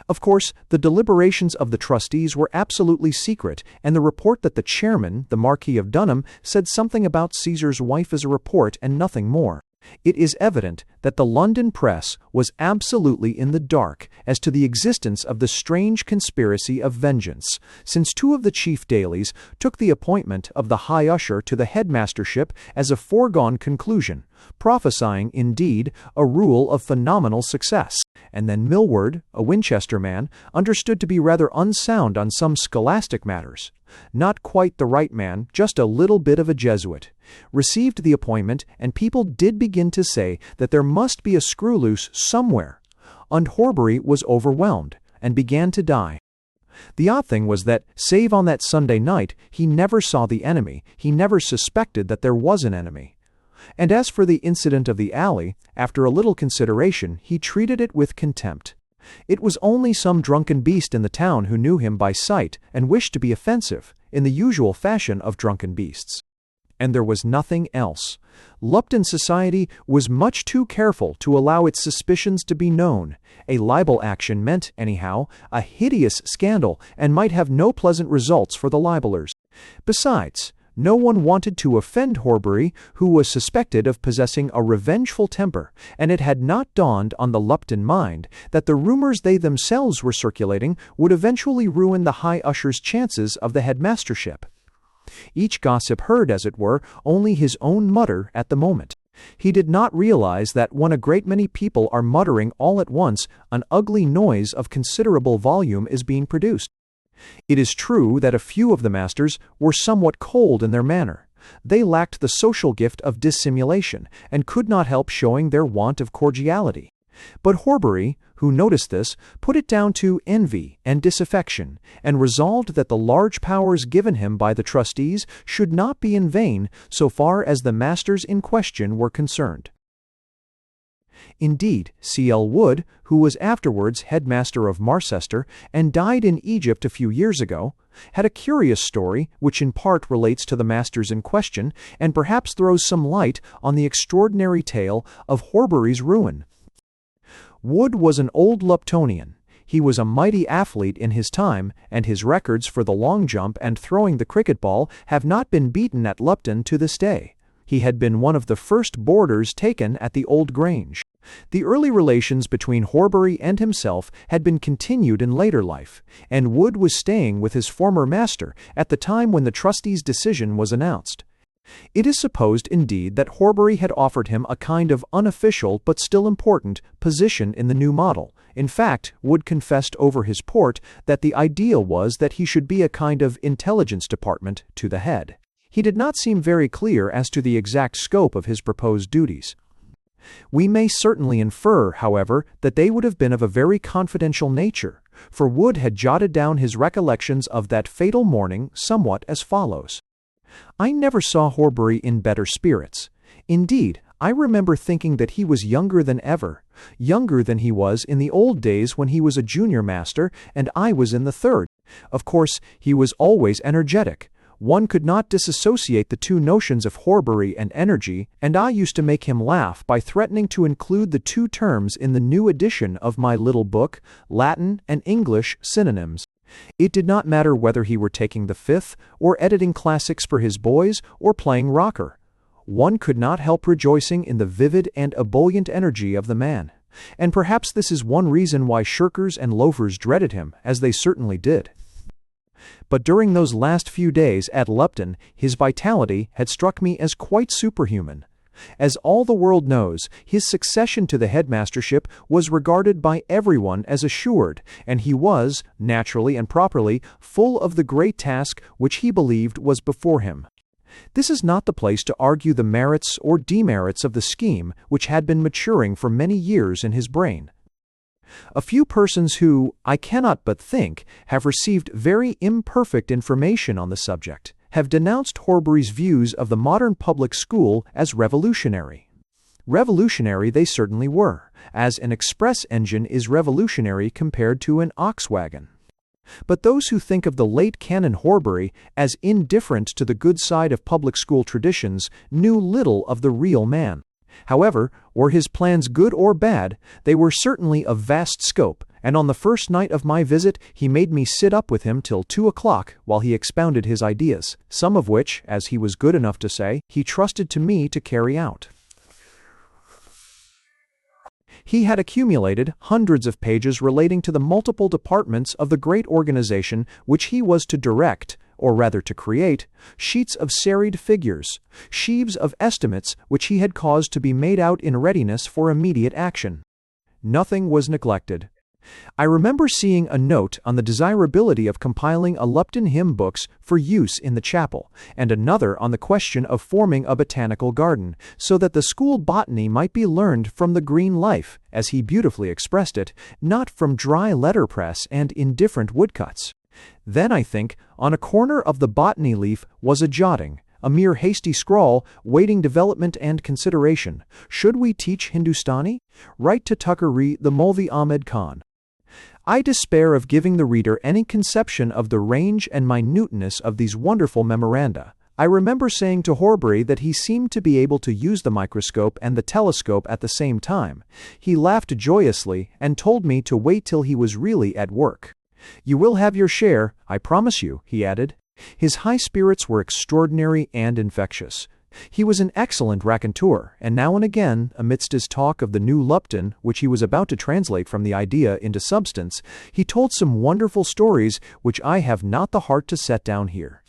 Speaker 1: Of course, the deliberations of the trustees were absolutely secret, and the report that the chairman, the Marquis of Dunham, said something about Caesar's wife as a report and nothing more. It is evident that the London press was absolutely in the dark as to the existence of the strange conspiracy of vengeance, since 2 of the chief dailies took the appointment of the high usher to the headmastership as a foregone conclusion, prophesying, indeed, a rule of phenomenal success. And then Millward, a Winchester man, understood to be rather unsound on some scholastic matters. Not quite the right man, just a little bit of a Jesuit, received the appointment, and people did begin to say that there must be a screw loose somewhere. And Horbury was overwhelmed, and began to die. The odd thing was that, save on that Sunday night, he never saw the enemy, he never suspected that there was an enemy. And as for the incident of the alley, after a little consideration, he treated it with contempt. It was only some drunken beast in the town who knew him by sight and wished to be offensive, in the usual fashion of drunken beasts. and there was nothing else. Lupton society was much too careful to allow its suspicions to be known. A libel action meant, anyhow, a hideous scandal and might have no pleasant results for the libelers. Besides, no one wanted to offend Horbury, who was suspected of possessing a revengeful temper, and it had not dawned on the Lupton mind that the rumors they themselves were circulating would eventually ruin the high usher's chances of the headmastership. Each gossip heard, as it were, only his own mutter at the moment. He did not realize that when a great many people are muttering all at once, an ugly noise of considerable volume is being produced. It is true that a few of the masters were somewhat cold in their manner. They lacked the social gift of dissimulation, and could not help showing their want of cordiality. But Horbury, who noticed this, put it down to envy and disaffection, and resolved that the large powers given him by the trustees should not be in vain so far as the masters in question were concerned. Indeed, C.L. Wood, who was afterwards headmaster of Marcester and died in Egypt a few years ago, had a curious story which in part relates to the masters in question and perhaps throws some light on the extraordinary tale of Horbury's ruin. Wood was an old Luptonian. He was a mighty athlete in his time, and his records for the long jump and throwing the cricket ball have not been beaten at Lupton to this day. He had been one of the first boarders taken at the Old Grange. The early relations between Horbury and himself had been continued in later life, and Wood was staying with his former master at the time when the trustees' decision was announced. It is supposed, indeed, that Horbury had offered him a kind of unofficial, but still important, position in the new model. In fact, Wood confessed over his port that the ideal was that he should be a kind of intelligence department to the head. He did not seem very clear as to the exact scope of his proposed duties. We may certainly infer, however, that they would have been of a very confidential nature, for Wood had jotted down his recollections of that fatal morning somewhat as follows. I never saw Horbury in better spirits. Indeed, I remember thinking that he was younger than ever, younger than he was in the old days when he was a junior master and I was in the third. Of course, he was always energetic. One could not disassociate the two notions of Horbury and energy, and I used to make him laugh by threatening to include the two terms in the new edition of my little book, Latin and English synonyms. It did not matter whether he were taking the fifth, or editing classics for his boys, or playing rocker. One could not help rejoicing in the vivid and ebullient energy of the man. And perhaps this is one reason why shirkers and loafers dreaded him, as they certainly did. But during those last few days at Lupton, his vitality had struck me as quite superhuman. As all the world knows, his succession to the headmastership was regarded by everyone as assured, and he was, naturally and properly, full of the great task which he believed was before him. This is not the place to argue the merits or demerits of the scheme which had been maturing for many years in his brain. A few persons who, I cannot but think, have received very imperfect information on the subject, have denounced Horbury's views of the modern public school as revolutionary. Revolutionary they certainly were, as an express engine is revolutionary compared to an ox wagon. But those who think of the late Canon Horbury as indifferent to the good side of public school traditions knew little of the real man. However, were his plans good or bad, they were certainly of vast scope, and on the first night of my visit he made me sit up with him till 2 o'clock while he expounded his ideas, some of which, as he was good enough to say, he trusted to me to carry out. He had accumulated hundreds of pages relating to the multiple departments of the great organization which he was to direct, or rather to create, sheets of serried figures, sheaves of estimates which he had caused to be made out in readiness for immediate action. Nothing was neglected. I remember seeing a note on the desirability of compiling a Lupton hymn books for use in the chapel, and another on the question of forming a botanical garden, so that the school botany might be learned from the green life, as he beautifully expressed it, not from dry letterpress and indifferent woodcuts. Then, I think, on a corner of the botany leaf was a jotting, a mere hasty scrawl, waiting development and consideration. Should we teach Hindustani? Write to Tucker the Molvi Ahmed Khan. I despair of giving the reader any conception of the range and minuteness of these wonderful memoranda. I remember saying to Horbury that he seemed to be able to use the microscope and the telescope at the same time. He laughed joyously and told me to wait till he was really at work. "You will have your share, I promise you," he added. His high spirits were extraordinary and infectious. He was an excellent raconteur, and now and again, amidst his talk of the new Lupton, which he was about to translate from the idea into substance, he told some wonderful stories which I have not the heart to set down here.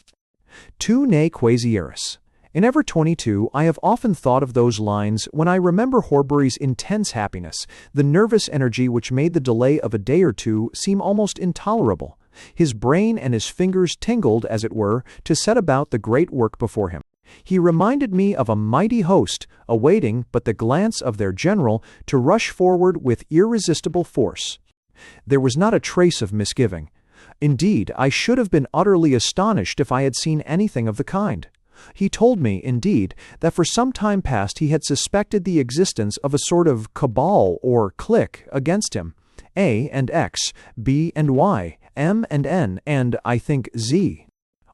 Speaker 1: Tu ne quasi eris. In Ever 22, I have often thought of those lines when I remember Horbury's intense happiness, the nervous energy which made the delay of a day or two seem almost intolerable. His brain and his fingers tingled, as it were, to set about the great work before him. He reminded me of a mighty host, awaiting but the glance of their general to rush forward with irresistible force. There was not a trace of misgiving. Indeed, I should have been utterly astonished if I had seen anything of the kind. He told me, indeed, that for some time past he had suspected the existence of a sort of cabal or clique against him. A and X, B and Y, M and N, and, I think, Z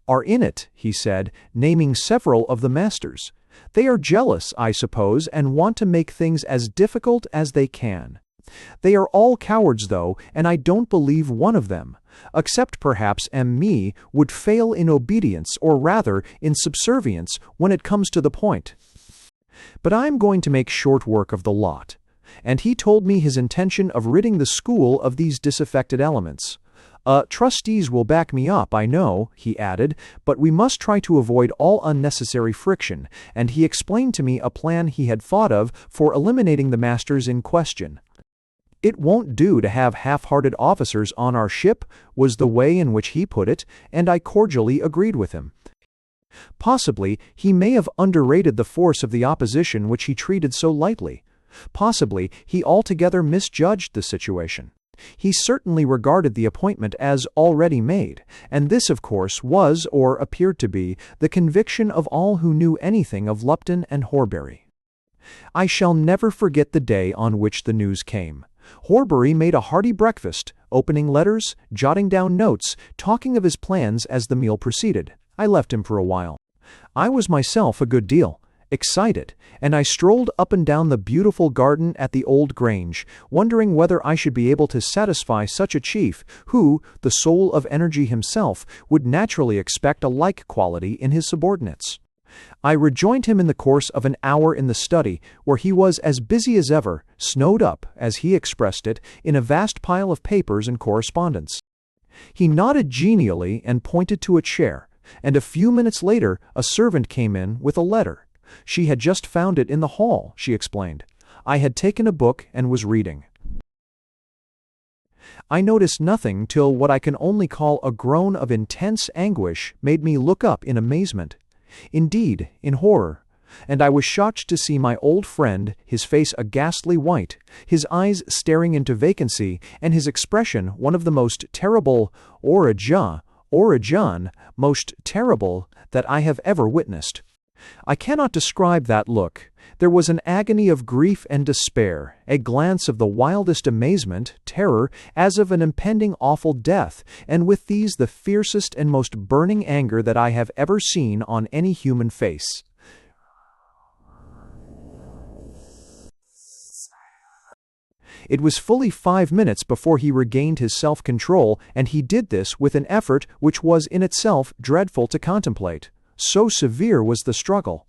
Speaker 1: are in it, he said, naming several of the masters. They are jealous, I suppose, and want to make things as difficult as they can. They are all cowards, though, and I don't believe one of them, except perhaps me, would fail in obedience, or rather in subservience, when it comes to the point. But I am going to make short work of the lot. And he told me his intention of ridding the school of these disaffected elements. Trustees will back me up, I know, he added, but we must try to avoid all unnecessary friction, and he explained to me a plan he had thought of for eliminating the masters in question. "It won't do to have half-hearted officers on our ship," was the way in which he put it, and I cordially agreed with him. Possibly he may have underrated the force of the opposition which he treated so lightly. Possibly he altogether misjudged the situation. He certainly regarded the appointment as already made, and this, of course, was, or appeared to be, the conviction of all who knew anything of Lupton and Horbury. I shall never forget the day on which the news came. Horbury made a hearty breakfast, opening letters, jotting down notes, talking of his plans as the meal proceeded. I left him for a while. I was myself a good deal excited, and I strolled up and down the beautiful garden at the old Grange, wondering whether I should be able to satisfy such a chief, who, the soul of energy himself, would naturally expect a like quality in his subordinates. I rejoined him in the course of an hour in the study, where he was as busy as ever, snowed up, as he expressed it, in a vast pile of papers and correspondence. He nodded genially and pointed to a chair, and a few minutes later a servant came in with a letter. She had just found it in the hall, she explained. I had taken a book and was reading. I noticed nothing till what I can only call a groan of intense anguish made me look up in amazement. Indeed, in horror. And I was shocked to see my old friend, his face a ghastly white, his eyes staring into vacancy, and his expression one of the most terrible, origin, most terrible, that I have ever witnessed. I cannot describe that look. There was an agony of grief and despair, a glance of the wildest amazement, terror, as of an impending awful death, and with these the fiercest and most burning anger that I have ever seen on any human face. It was fully 5 minutes before he regained his self-control, and he did this with an effort which was in itself dreadful to contemplate. So severe was the struggle.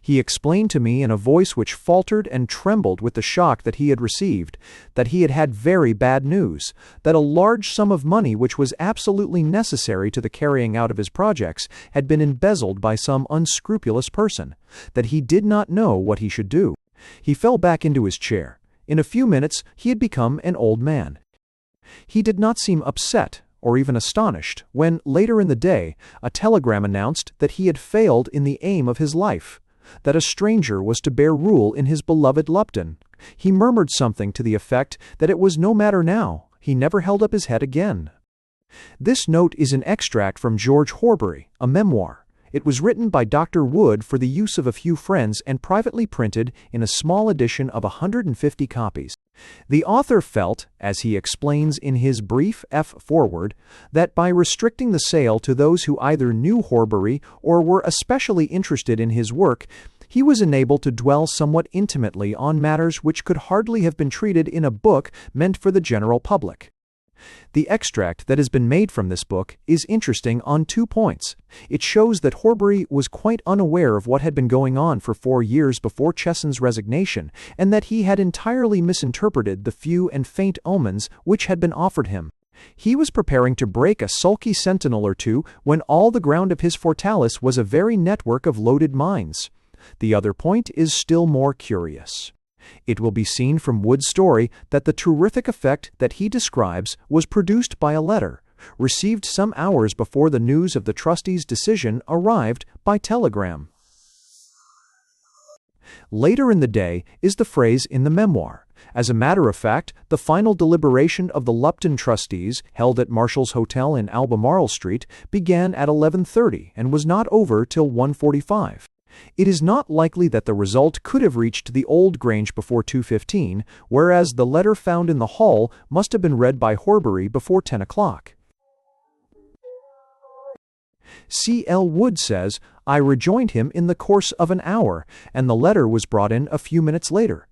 Speaker 1: He explained to me in a voice which faltered and trembled with the shock that he had received, that he had had very bad news, that a large sum of money which was absolutely necessary to the carrying out of his projects had been embezzled by some unscrupulous person, that he did not know what he should do. He fell back into his chair. In a few minutes he had become an old man. He did not seem upset or even astonished when, later in the day, a telegram announced that he had failed in the aim of his life, that a stranger was to bear rule in his beloved Lupton. He murmured something to the effect that it was no matter now. He never held up his head again. This note is an extract from George Horbury, a memoir. It was written by Dr. Wood for the use of a few friends and privately printed in a small edition of 150 copies. The author felt, as he explains in his brief foreword, that by restricting the sale to those who either knew Horbury or were especially interested in his work, he was enabled to dwell somewhat intimately on matters which could hardly have been treated in a book meant for the general public. The extract that has been made from this book is interesting on 2 points. It shows that Horbury was quite unaware of what had been going on for 4 years before Chesson's resignation, and that he had entirely misinterpreted the few and faint omens which had been offered him. He was preparing to break a sulky sentinel or two when all the ground of his fortalice was a very network of loaded mines. The other point is still more curious. It will be seen from Wood's story that the terrific effect that he describes was produced by a letter, received some hours before the news of the trustees' decision arrived by telegram. Later in the day is the phrase in the memoir. As a matter of fact, the final deliberation of the Lupton trustees, held at Marshall's Hotel in Albemarle Street, began at 11:30 and was not over till 1:45. It is not likely that the result could have reached the Old Grange before 2:15, whereas the letter found in the hall must have been read by Horbury before 10 o'clock. C. L. Wood says, "I rejoined him in the course of an hour, and the letter was brought in a few minutes later."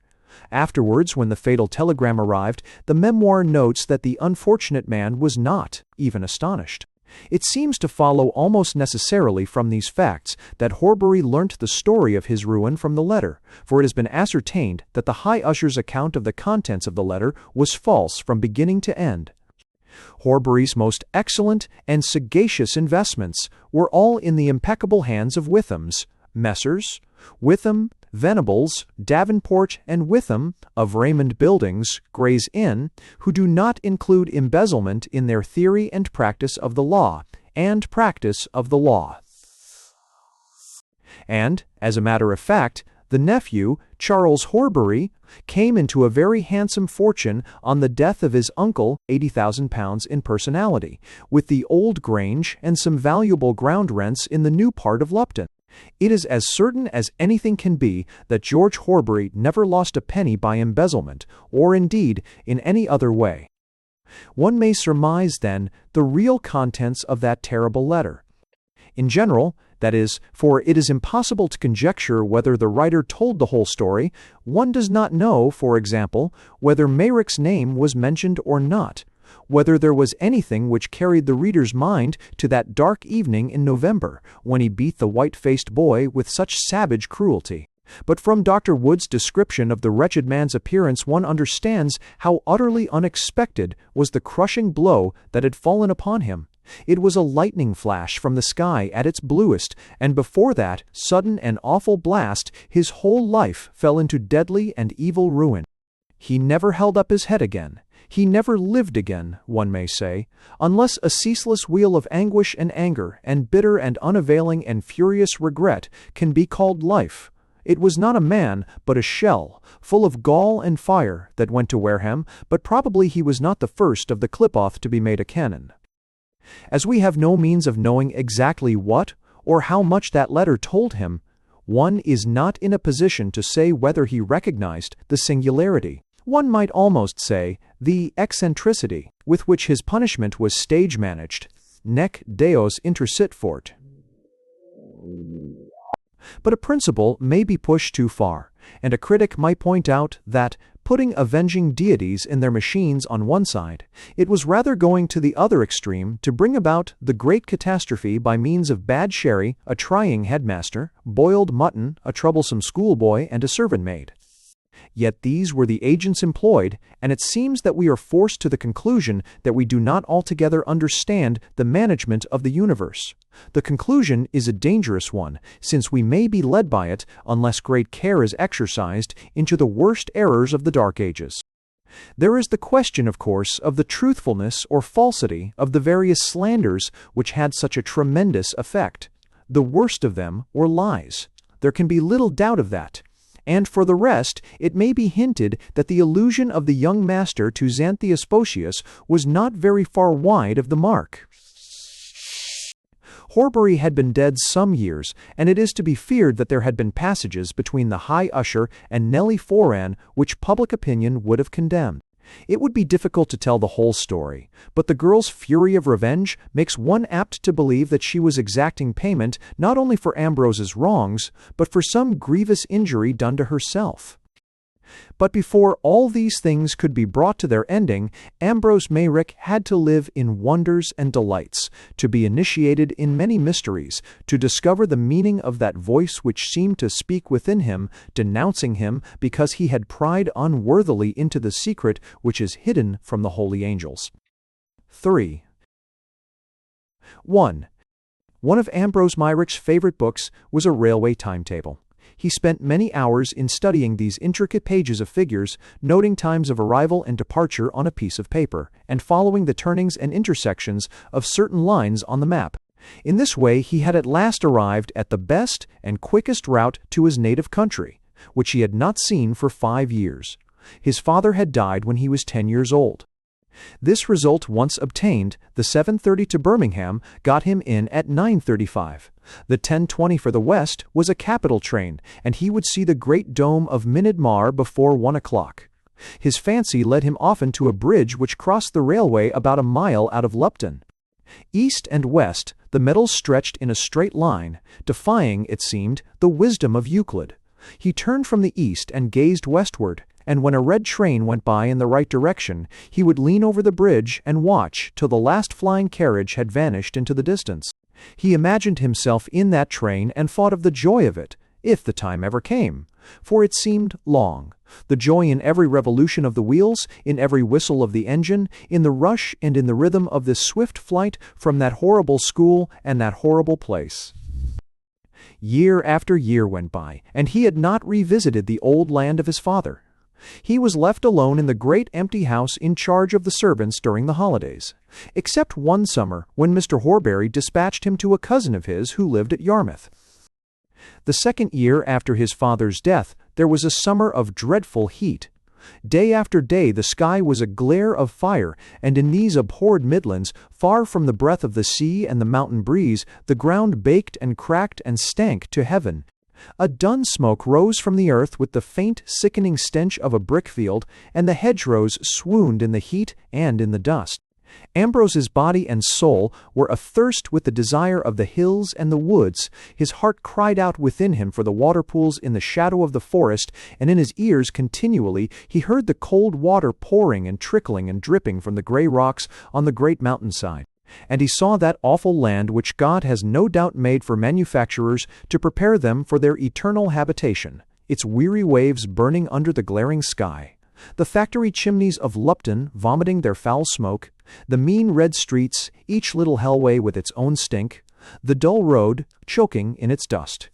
Speaker 1: Afterwards, when the fatal telegram arrived, the memoir notes that the unfortunate man was not even astonished. It seems to follow almost necessarily from these facts that Horbury learnt the story of his ruin from the letter, for it has been ascertained that the High Usher's account of the contents of the letter was false from beginning to end. Horbury's most excellent and sagacious investments were all in the impeccable hands of Witham's, Messrs. Witham, Venables, Davenport, and Witham, of Raymond Buildings, Gray's Inn, who do not include embezzlement in their theory and practice of the law, and practice of the law. And, as a matter of fact, the nephew, Charles Horbury, came into a very handsome fortune on the death of his uncle, £80,000 in personality, with the Old Grange and some valuable ground rents in the new part of Lupton. It is as certain as anything can be that George Horbury never lost a penny by embezzlement, or indeed in any other way. One may surmise, then, the real contents of that terrible letter. In general, that is, for it is impossible to conjecture whether the writer told the whole story, one does not know, for example, whether Meyrick's name was mentioned or not, whether there was anything which carried the reader's mind to that dark evening in November, when he beat the white-faced boy with such savage cruelty. But from Dr. Wood's description of the wretched man's appearance one understands how utterly unexpected was the crushing blow that had fallen upon him. It was a lightning flash from the sky at its bluest, and before that sudden and awful blast his whole life fell into deadly and evil ruin. He never held up his head again. He never lived again, one may say, unless a ceaseless wheel of anguish and anger and bitter and unavailing and furious regret can be called life. It was not a man, but a shell, full of gall and fire, that went to Wareham, but probably he was not the first of the Clipoth to be made a cannon. As we have no means of knowing exactly what or how much that letter told him, one is not in a position to say whether he recognized the singularity, one might almost say the eccentricity, with which his punishment was stage-managed, nec deos intersit fort. But a principle may be pushed too far, and a critic might point out that, putting avenging deities in their machines on one side, it was rather going to the other extreme to bring about the great catastrophe by means of bad sherry, a trying headmaster, boiled mutton, a troublesome schoolboy, and a servant-maid. Yet these were the agents employed, and it seems that we are forced to the conclusion that we do not altogether understand the management of the universe. The conclusion is a dangerous one, since we may be led by it, unless great care is exercised, into the worst errors of the Dark Ages. There is the question, of course, of the truthfulness or falsity of the various slanders which had such a tremendous effect. The worst of them were lies. There can be little doubt of that. And for the rest, it may be hinted that the allusion of the young master to Xanthias Photius was not very far wide of the mark. Horbury had been dead some years, and it is to be feared that there had been passages between the High Usher and Nellie Foran which public opinion would have condemned. It would be difficult to tell the whole story, but the girl's fury of revenge makes one apt to believe that she was exacting payment not only for Ambrose's wrongs, but for some grievous injury done to herself. But before all these things could be brought to their ending, Ambrose Mayrick had to live in wonders and delights, to be initiated in many mysteries, to discover the meaning of that voice which seemed to speak within him, denouncing him because he had pried unworthily into the secret which is hidden from the holy angels. 3. 1. One of Ambrose Mayrick's favorite books was a railway timetable. He spent many hours in studying these intricate pages of figures, noting times of arrival and departure on a piece of paper, and following the turnings and intersections of certain lines on the map. In this way he had at last arrived at the best and quickest route to his native country, which he had not seen for 5 years. His father had died when he was 10 years old. This result once obtained, the 7:30 to Birmingham got him in at 9:35. The 10:20 for the West was a capital train, and he would see the great dome of Minidmar before 1 o'clock. His fancy led him often to a bridge which crossed the railway about a mile out of Lupton. East and west, the metals stretched in a straight line, defying, it seemed, the wisdom of Euclid. He turned from the east and gazed westward, and when a red train went by in the right direction, he would lean over the bridge and watch till the last flying carriage had vanished into the distance. He imagined himself in that train and thought of the joy of it, if the time ever came, for it seemed long. The joy in every revolution of the wheels, in every whistle of the engine, in the rush and in the rhythm of this swift flight from that horrible school and that horrible place. Year after year went by, and he had not revisited the old land of his father. He was left alone in the great empty house in charge of the servants during the holidays, except one summer when Mr. Horbury dispatched him to a cousin of his who lived at Yarmouth. The second year after his father's death, there was a summer of dreadful heat. Day after day the sky was a glare of fire, and in these abhorred Midlands, far from the breath of the sea and the mountain breeze, the ground baked and cracked and stank to heaven. A dun smoke rose from the earth with the faint, sickening stench of a brick-field, and the hedgerows swooned in the heat and in the dust. Ambrose's body and soul were athirst with the desire of the hills and the woods. His heart cried out within him for the water-pools in the shadow of the forest, and in his ears continually he heard the cold water pouring and trickling and dripping from the grey rocks on the great mountainside. And he saw that awful land which God has no doubt made for manufacturers to prepare them for their eternal habitation, its weary waves burning under the glaring sky, the factory chimneys of Lupton vomiting their foul smoke, the mean red streets, each little hellway with its own stink, the dull road choking in its dust.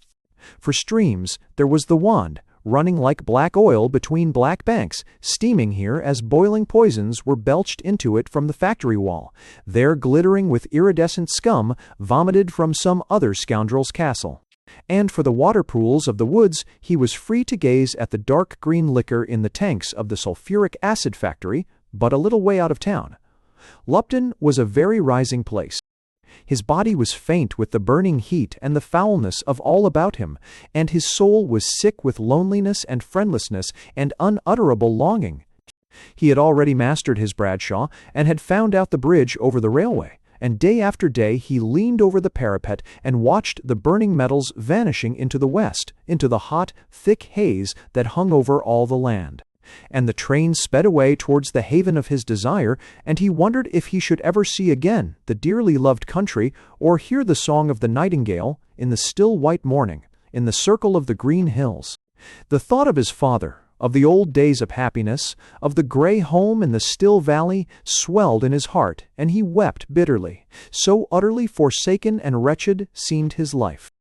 Speaker 1: For streams there was the Wand, running like black oil between black banks, steaming here as boiling poisons were belched into it from the factory wall, there glittering with iridescent scum vomited from some other scoundrel's castle. And for the water-pools of the woods he was free to gaze at the dark green liquor in the tanks of the sulphuric acid factory, but a little way out of town. Lupton was a very rising place. His body was faint with the burning heat and the foulness of all about him, and his soul was sick with loneliness and friendlessness and unutterable longing. He had already mastered his Bradshaw, and had found out the bridge over the railway, and day after day he leaned over the parapet and watched the burning metals vanishing into the west, into the hot, thick haze that hung over all the land. And the train sped away towards the haven of his desire, and he wondered if he should ever see again the dearly loved country, or hear the song of the nightingale in the still white morning, in the circle of the green hills. The thought of his father, of the old days of happiness, of the grey home in the still valley, swelled in his heart, and he wept bitterly. So utterly forsaken and wretched seemed his life.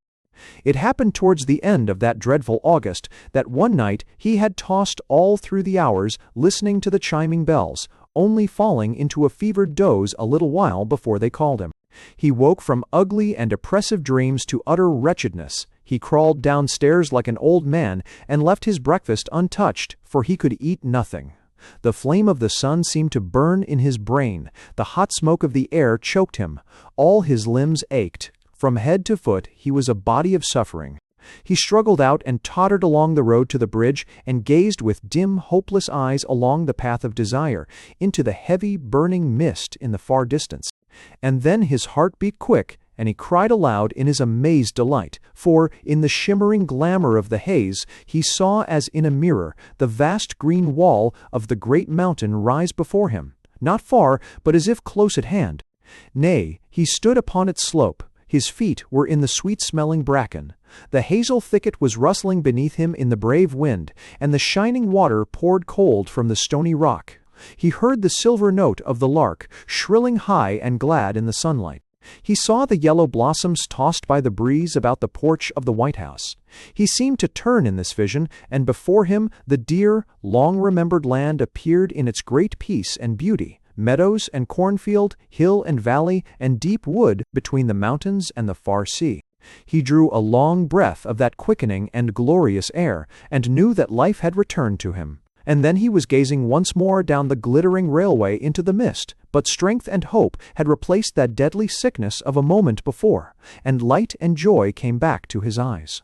Speaker 1: It happened towards the end of that dreadful August that one night he had tossed all through the hours listening to the chiming bells, only falling into a fevered doze a little while before they called him. He woke from ugly and oppressive dreams to utter wretchedness. He crawled downstairs like an old man and left his breakfast untouched, for he could eat nothing. The flame of the sun seemed to burn in his brain. The hot smoke of the air choked him. All his limbs ached. From head to foot he was a body of suffering. He struggled out and tottered along the road to the bridge and gazed with dim, hopeless eyes along the path of desire, into the heavy, burning mist in the far distance. And then his heart beat quick, and he cried aloud in his amazed delight, for, in the shimmering glamour of the haze, he saw as in a mirror the vast green wall of the great mountain rise before him, not far, but as if close at hand. Nay, he stood upon its slope. His feet were in the sweet-smelling bracken. The hazel thicket was rustling beneath him in the brave wind, and the shining water poured cold from the stony rock. He heard the silver note of the lark, shrilling high and glad in the sunlight. He saw the yellow blossoms tossed by the breeze about the porch of the White House. He seemed to turn in this vision, and before him the dear, long-remembered land appeared in its great peace and beauty. Meadows and cornfield, hill and valley, and deep wood between the mountains and the far sea. He drew a long breath of that quickening and glorious air, and knew that life had returned to him. And then he was gazing once more down the glittering railway into the mist, but strength and hope had replaced that deadly sickness of a moment before, and light and joy came back to his eyes.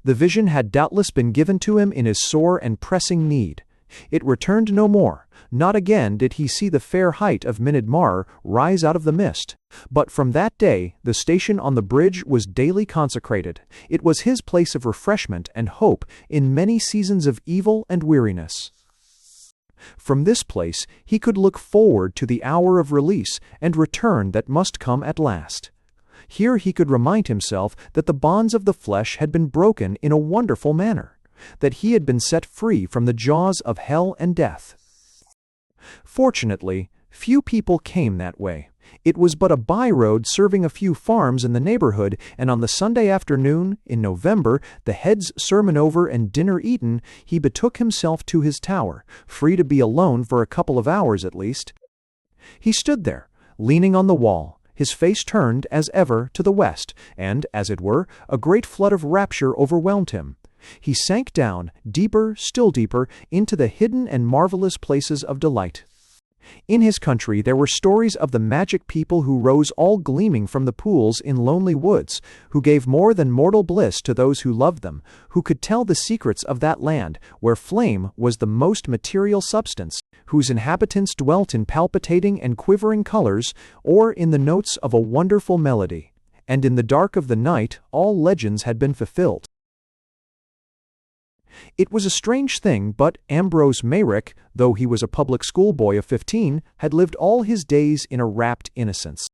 Speaker 1: The vision had doubtless been given to him in his sore and pressing need. It returned no more. Not again did he see the fair height of Minid Mar rise out of the mist. But from that day the station on the bridge was daily consecrated. It was his place of refreshment and hope in many seasons of evil and weariness. From this place he could look forward to the hour of release and return that must come at last. Here he could remind himself that the bonds of the flesh had been broken in a wonderful manner, that he had been set free from the jaws of hell and death. Fortunately, few people came that way. It was but a by-road serving a few farms in the neighborhood, and on the Sunday afternoon, in November, the head's sermon over and dinner eaten, he betook himself to his tower, free to be alone for a couple of hours at least. He stood there, leaning on the wall, his face turned, as ever, to the west, and, as it were, a great flood of rapture overwhelmed him. He sank down, deeper, still deeper, into the hidden and marvelous places of delight. In his country there were stories of the magic people who rose all gleaming from the pools in lonely woods, who gave more than mortal bliss to those who loved them, who could tell the secrets of that land, where flame was the most material substance, whose inhabitants dwelt in palpitating and quivering colors, or in the notes of a wonderful melody. And in the dark of the night all legends had been fulfilled. It was a strange thing, but Ambrose Mayrick, though he was a public school boy of 15, had lived all his days in a rapt innocence.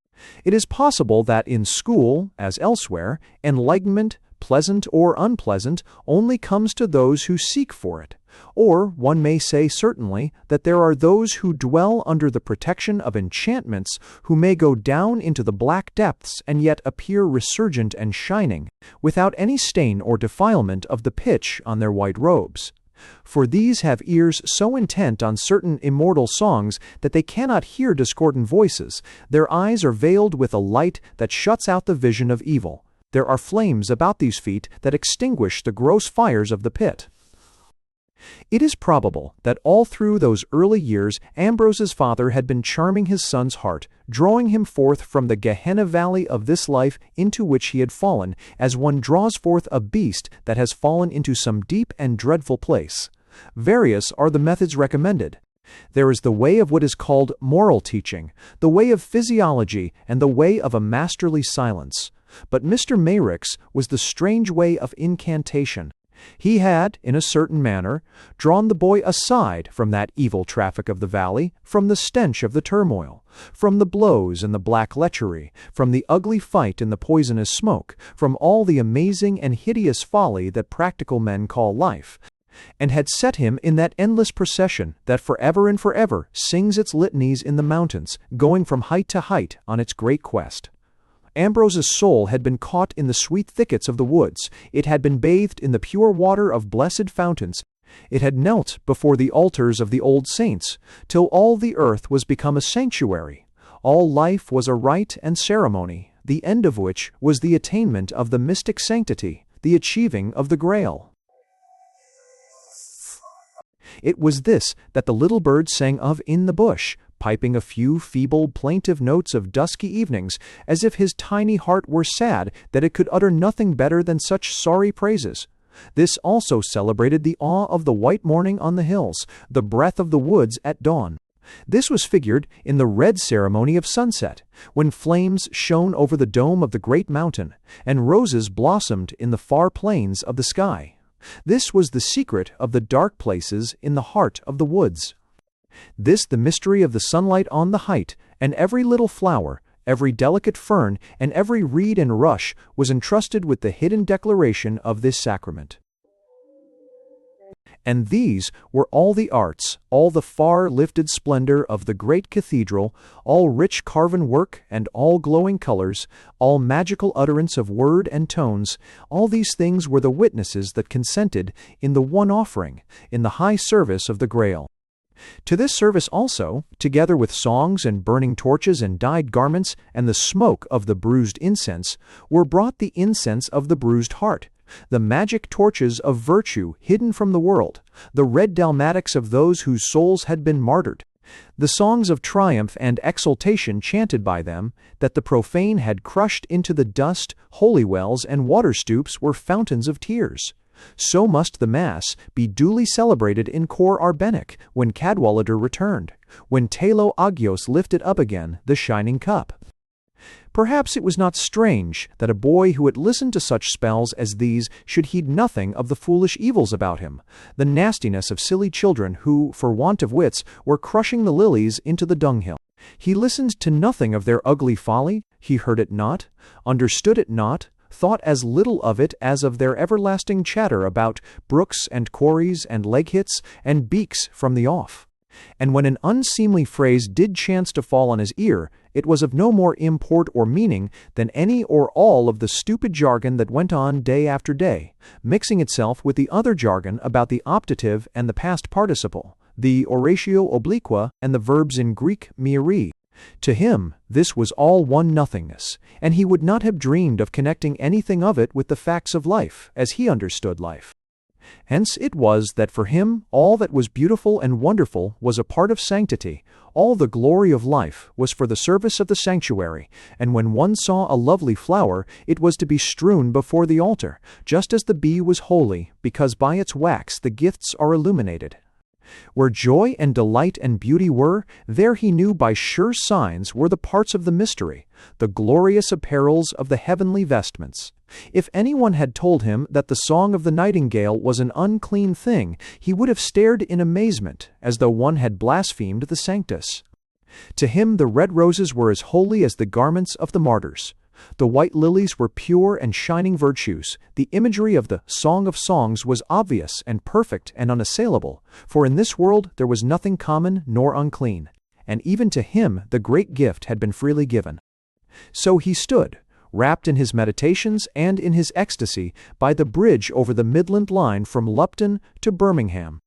Speaker 1: It is possible that in school, as elsewhere, enlightenment, pleasant or unpleasant, only comes to those who seek for it. Or one may say certainly that there are those who dwell under the protection of enchantments who may go down into the black depths and yet appear resurgent and shining, without any stain or defilement of the pitch on their white robes. For these have ears so intent on certain immortal songs that they cannot hear discordant voices. Their eyes are veiled with a light that shuts out the vision of evil. There are flames about these feet that extinguish the gross fires of the pit. It is probable that all through those early years Ambrose's father had been charming his son's heart, drawing him forth from the Gehenna valley of this life into which he had fallen, as one draws forth a beast that has fallen into some deep and dreadful place. Various are the methods recommended. There is the way of what is called moral teaching, the way of physiology, and the way of a masterly silence. But Mr. Mayrick's was the strange way of incantation. He had, in a certain manner, drawn the boy aside from that evil traffic of the valley, from the stench of the turmoil, from the blows and the black lechery, from the ugly fight and the poisonous smoke, from all the amazing and hideous folly that practical men call life, and had set him in that endless procession that forever and forever sings its litanies in the mountains, going from height to height on its great quest. Ambrose's soul had been caught in the sweet thickets of the woods. It had been bathed in the pure water of blessed fountains. It had knelt before the altars of the old saints, till all the earth was become a sanctuary. All life was a rite and ceremony, the end of which was the attainment of the mystic sanctity, the achieving of the Grail. It was this that the little bird sang of in the bush, piping a few feeble, plaintive notes of dusky evenings, as if his tiny heart were sad that it could utter nothing better than such sorry praises. This also celebrated the awe of the white morning on the hills, the breath of the woods at dawn. This was figured in the red ceremony of sunset, when flames shone over the dome of the great mountain, and roses blossomed in the far plains of the sky. This was the secret of the dark places in the heart of the woods. This the mystery of the sunlight on the height, and every little flower, every delicate fern, and every reed and rush was entrusted with the hidden declaration of this sacrament. And these were all the arts, all the far-lifted splendor of the great cathedral, all rich carven work and all glowing colors, all magical utterance of word and tones, all these things were the witnesses that consented in the one offering, in the high service of the Grail. To this service also, together with songs and burning torches and dyed garments and the smoke of the bruised incense, were brought the incense of the bruised heart, the magic torches of virtue hidden from the world, the red dalmatics of those whose souls had been martyred, the songs of triumph and exultation chanted by them, that the profane had crushed into the dust, holy wells and water stoops were fountains of tears. So must the Mass be duly celebrated in Cor Arbennic when Cadwallader returned, when Telo Agios lifted up again the shining cup. Perhaps it was not strange that a boy who had listened to such spells as these should heed nothing of the foolish evils about him, the nastiness of silly children who, for want of wits, were crushing the lilies into the dunghill. He listened to nothing of their ugly folly, he heard it not, understood it not, thought as little of it as of their everlasting chatter about brooks and quarries and leg-hits and beaks from the off. And when an unseemly phrase did chance to fall on his ear, it was of no more import or meaning than any or all of the stupid jargon that went on day after day, mixing itself with the other jargon about the optative and the past participle, the oratio obliqua and the verbs in Greek mieri. To him, this was all one nothingness, and he would not have dreamed of connecting anything of it with the facts of life, as he understood life. Hence it was that for him all that was beautiful and wonderful was a part of sanctity, all the glory of life was for the service of the sanctuary, and when one saw a lovely flower, it was to be strewn before the altar, just as the bee was holy, because by its wax the gifts are illuminated. Where joy and delight and beauty were, there he knew by sure signs were the parts of the mystery, the glorious apparels of the heavenly vestments. If anyone had told him that the song of the nightingale was an unclean thing, he would have stared in amazement, as though one had blasphemed the Sanctus. To him the red roses were as holy as the garments of the martyrs. The white lilies were pure and shining virtues. The imagery of the Song of Songs was obvious and perfect and unassailable, for in this world there was nothing common nor unclean, and even to him the great gift had been freely given. So he stood, wrapped in his meditations and in his ecstasy, by the bridge over the Midland line from Lupton to Birmingham.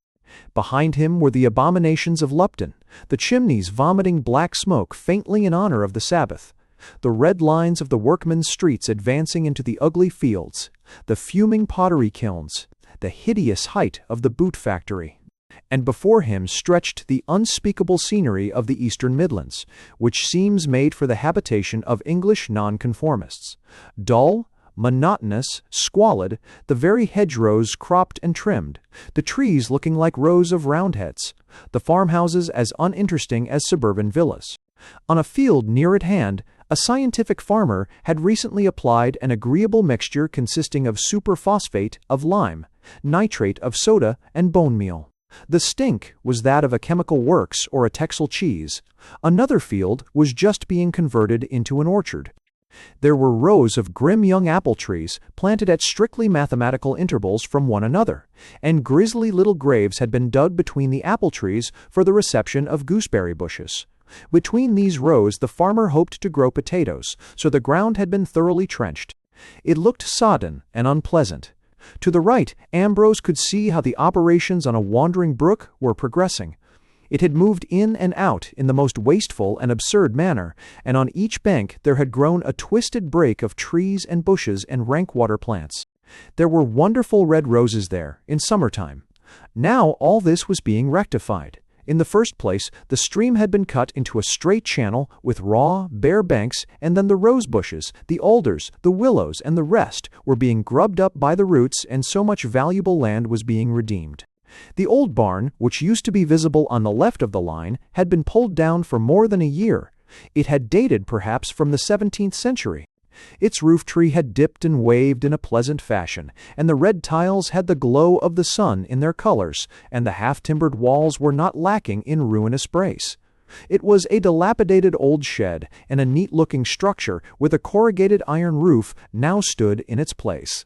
Speaker 1: Behind him were the abominations of Lupton, the chimneys vomiting black smoke faintly in honor of the Sabbath, the red lines of the workmen's streets advancing into the ugly fields, the fuming pottery kilns, the hideous height of the boot factory. And before him stretched the unspeakable scenery of the Eastern Midlands, which seems made for the habitation of English nonconformists. Dull, monotonous, squalid, the very hedgerows cropped and trimmed, the trees looking like rows of Roundheads, the farmhouses as uninteresting as suburban villas. On a field near at hand, a scientific farmer had recently applied an agreeable mixture consisting of superphosphate of lime, nitrate of soda, and bone meal. The stink was that of a chemical works or a Texel cheese. Another field was just being converted into an orchard. There were rows of grim young apple trees planted at strictly mathematical intervals from one another, and grisly little graves had been dug between the apple trees for the reception of gooseberry bushes. Between these rows the farmer hoped to grow potatoes, so the ground had been thoroughly trenched. It looked sodden and unpleasant. To the right, Ambrose could see how the operations on a wandering brook were progressing. It had moved in and out in the most wasteful and absurd manner, and on each bank there had grown a twisted brake of trees and bushes and rank water plants. There were wonderful red roses there, in summertime. Now all this was being rectified. In the first place, the stream had been cut into a straight channel with raw, bare banks, and then the rose bushes, the alders, the willows, and the rest were being grubbed up by the roots, and so much valuable land was being redeemed. The old barn, which used to be visible on the left of the line, had been pulled down for more than a year. It had dated perhaps from the 17th century. Its roof tree had dipped and waved in a pleasant fashion, and the red tiles had the glow of the sun in their colors, and the half-timbered walls were not lacking in ruinous brace. It was a dilapidated old shed, and a neat-looking structure with a corrugated iron roof now stood in its place.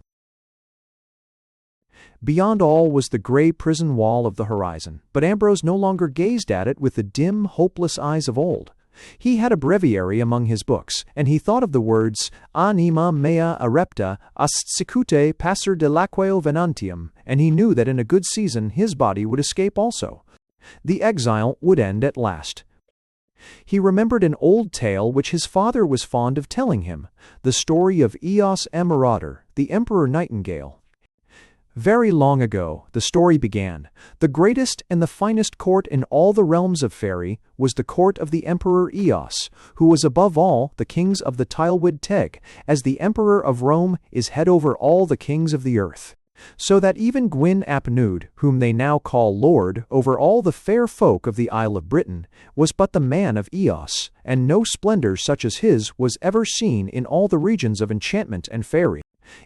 Speaker 1: Beyond all was the gray prison wall of the horizon, but Ambrose no longer gazed at it with the dim, hopeless eyes of old. He had a breviary among his books, and he thought of the words anima mea arepta ast sicute passer de laqueo venantium, and he knew that in a good season his body would escape also. The exile would end at last. He remembered an old tale which his father was fond of telling him, the story of Eos a Marauder, the Emperor Nightingale. Very long ago, the story began. The greatest and the finest court in all the realms of Faerie was the court of the Emperor Eos, who was above all the kings of the Tylwydd Teg, as the Emperor of Rome is head over all the kings of the earth. So that even Gwyn ap Nudd, whom they now call Lord over all the fair folk of the Isle of Britain, was but the man of Eos, and no splendor such as his was ever seen in all the regions of enchantment and faerie.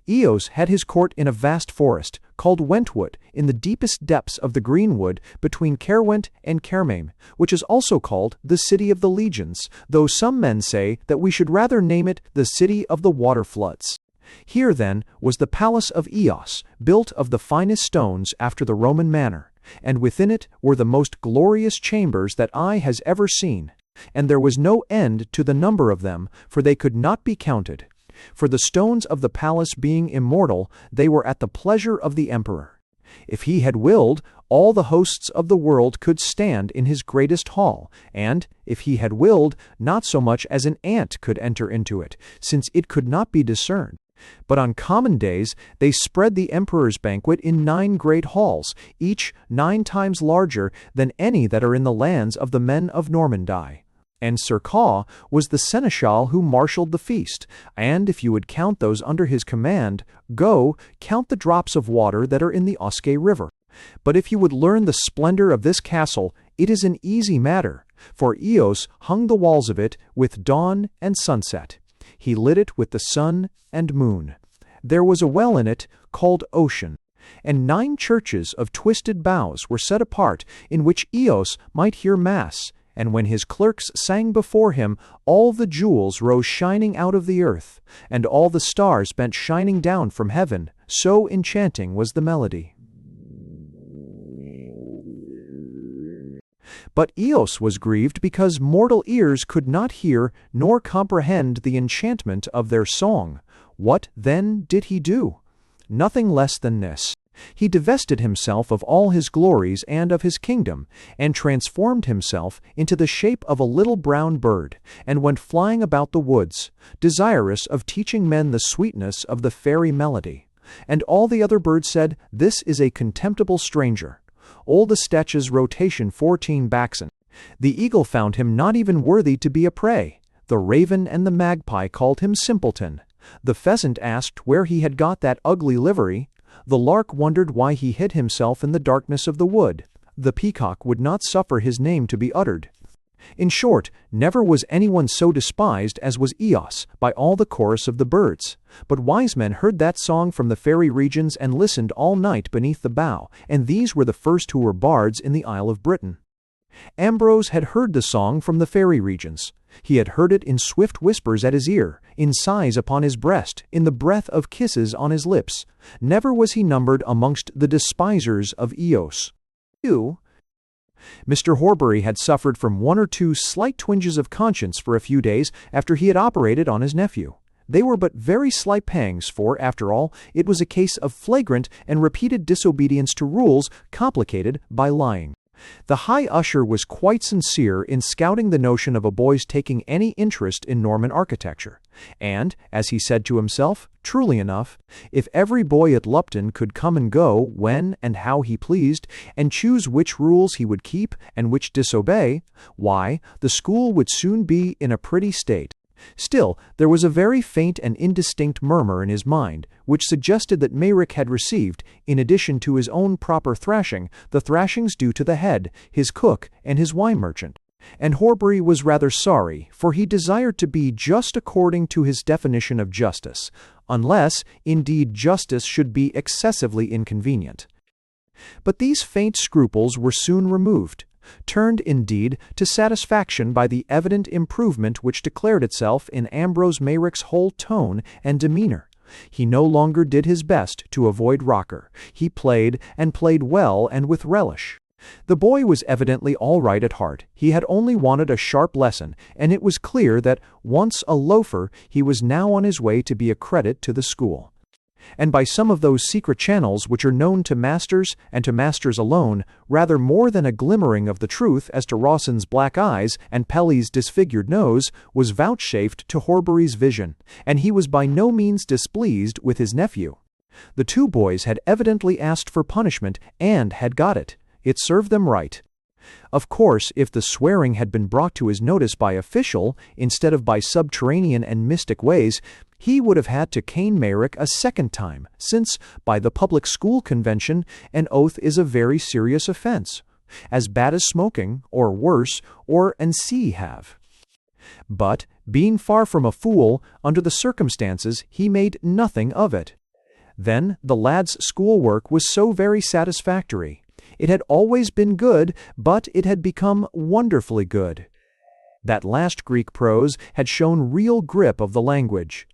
Speaker 1: Eos had his court in a vast forest, called Wentwood, in the deepest depths of the greenwood between Caerwent and Caermaim, which is also called the City of the Legions, though some men say that we should rather name it the City of the Water Floods. Here, then, was the palace of Eos, built of the finest stones after the Roman manner, and within it were the most glorious chambers that eye has ever seen, and there was no end to the number of them, for they could not be counted. For the stones of the palace being immortal, they were at the pleasure of the emperor. If he had willed, all the hosts of the world could stand in his greatest hall, and, if he had willed, not so much as an ant could enter into it, since it could not be discerned. But on common days they spread the emperor's banquet in 9 great halls, each 9 times larger than any that are in the lands of the men of Normandy. And Sir Caw was the seneschal who marshalled the feast, and if you would count those under his command, go, count the drops of water that are in the Oske River. But if you would learn the splendor of this castle, it is an easy matter, for Eos hung the walls of it with dawn and sunset. He lit it with the sun and moon. There was a well in it called Ocean, and 9 churches of twisted boughs were set apart in which Eos might hear mass, and when his clerks sang before him, all the jewels rose shining out of the earth, and all the stars bent shining down from heaven, so enchanting was the melody. But Eos was grieved because mortal ears could not hear nor comprehend the enchantment of their song. What, then, did he do? Nothing less than this. He divested himself of all his glories and of his kingdom, and transformed himself into the shape of a little brown bird, and went flying about the woods, desirous of teaching men the sweetness of the fairy melody. And all the other birds said, "This is a contemptible stranger." Old Estetch's rotation 14 Baxen. The eagle found him not even worthy to be a prey. The raven and the magpie called him simpleton. The pheasant asked where he had got that ugly livery. The lark wondered why he hid himself in the darkness of the wood. The peacock would not suffer his name to be uttered. In short, never was anyone so despised as was Eos by all the chorus of the birds. But wise men heard that song from the fairy regions and listened all night beneath the bough, and these were the first who were bards in the Isle of Britain. Ambrose had heard the song from the fairy regions. He had heard it in swift whispers at his ear, in sighs upon his breast, in the breath of kisses on his lips. Never was he numbered amongst the despisers of Eos. Mr. Horbury had suffered from 1 or 2 slight twinges of conscience for a few days after he had operated on his nephew. They were but very slight pangs, for, after all, it was a case of flagrant and repeated disobedience to rules complicated by lying. The high usher was quite sincere in scouting the notion of a boy's taking any interest in Norman architecture, and, as he said to himself, truly enough, if every boy at Lupton could come and go when and how he pleased, and choose which rules he would keep and which disobey, why, the school would soon be in a pretty state. Still, there was a very faint and indistinct murmur in his mind, which suggested that Meyrick had received, in addition to his own proper thrashing, the thrashings due to the head, his cook, and his wine merchant. And Horbury was rather sorry, for he desired to be just according to his definition of justice, unless, indeed, justice should be excessively inconvenient. But these faint scruples were soon removed, turned, indeed, to satisfaction by the evident improvement which declared itself in Ambrose Meyrick's whole tone and demeanor. He no longer did his best to avoid Rocker. He played, and played well and with relish. The boy was evidently all right at heart. He had only wanted a sharp lesson, and it was clear that, once a loafer, he was now on his way to be a credit to the school. And by some of those secret channels which are known to masters and to masters alone, rather more than a glimmering of the truth as to Rawson's black eyes and Pelly's disfigured nose was vouchsafed to Horbury's vision, and he was by no means displeased with his nephew. The two boys had evidently asked for punishment and had got it. It served them right. Of course, if the swearing had been brought to his notice by official, instead of by subterranean and mystic ways, he would have had to cane Meyrick a second time, since, by the public school convention, an oath is a very serious offense, as bad as smoking, or worse, or an see have. But, being far from a fool, under the circumstances he made nothing of it. Then the lad's schoolwork was so very satisfactory. It had always been good, but it had become wonderfully good. That last Greek prose had shown real grip of the language.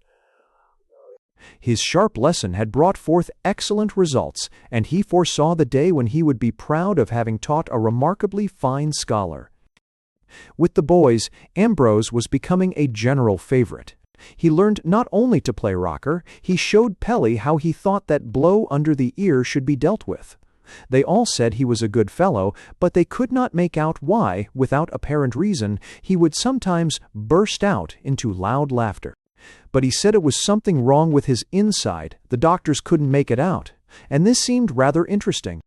Speaker 1: His sharp lesson had brought forth excellent results, and he foresaw the day when he would be proud of having taught a remarkably fine scholar. With the boys, Ambrose was becoming a general favorite. He learned not only to play rocker, he showed Pelly how he thought that blow under the ear should be dealt with. They all said he was a good fellow, but they could not make out why, without apparent reason, he would sometimes burst out into loud laughter. But he said it was something wrong with his inside, the doctors couldn't make it out, and this seemed rather interesting.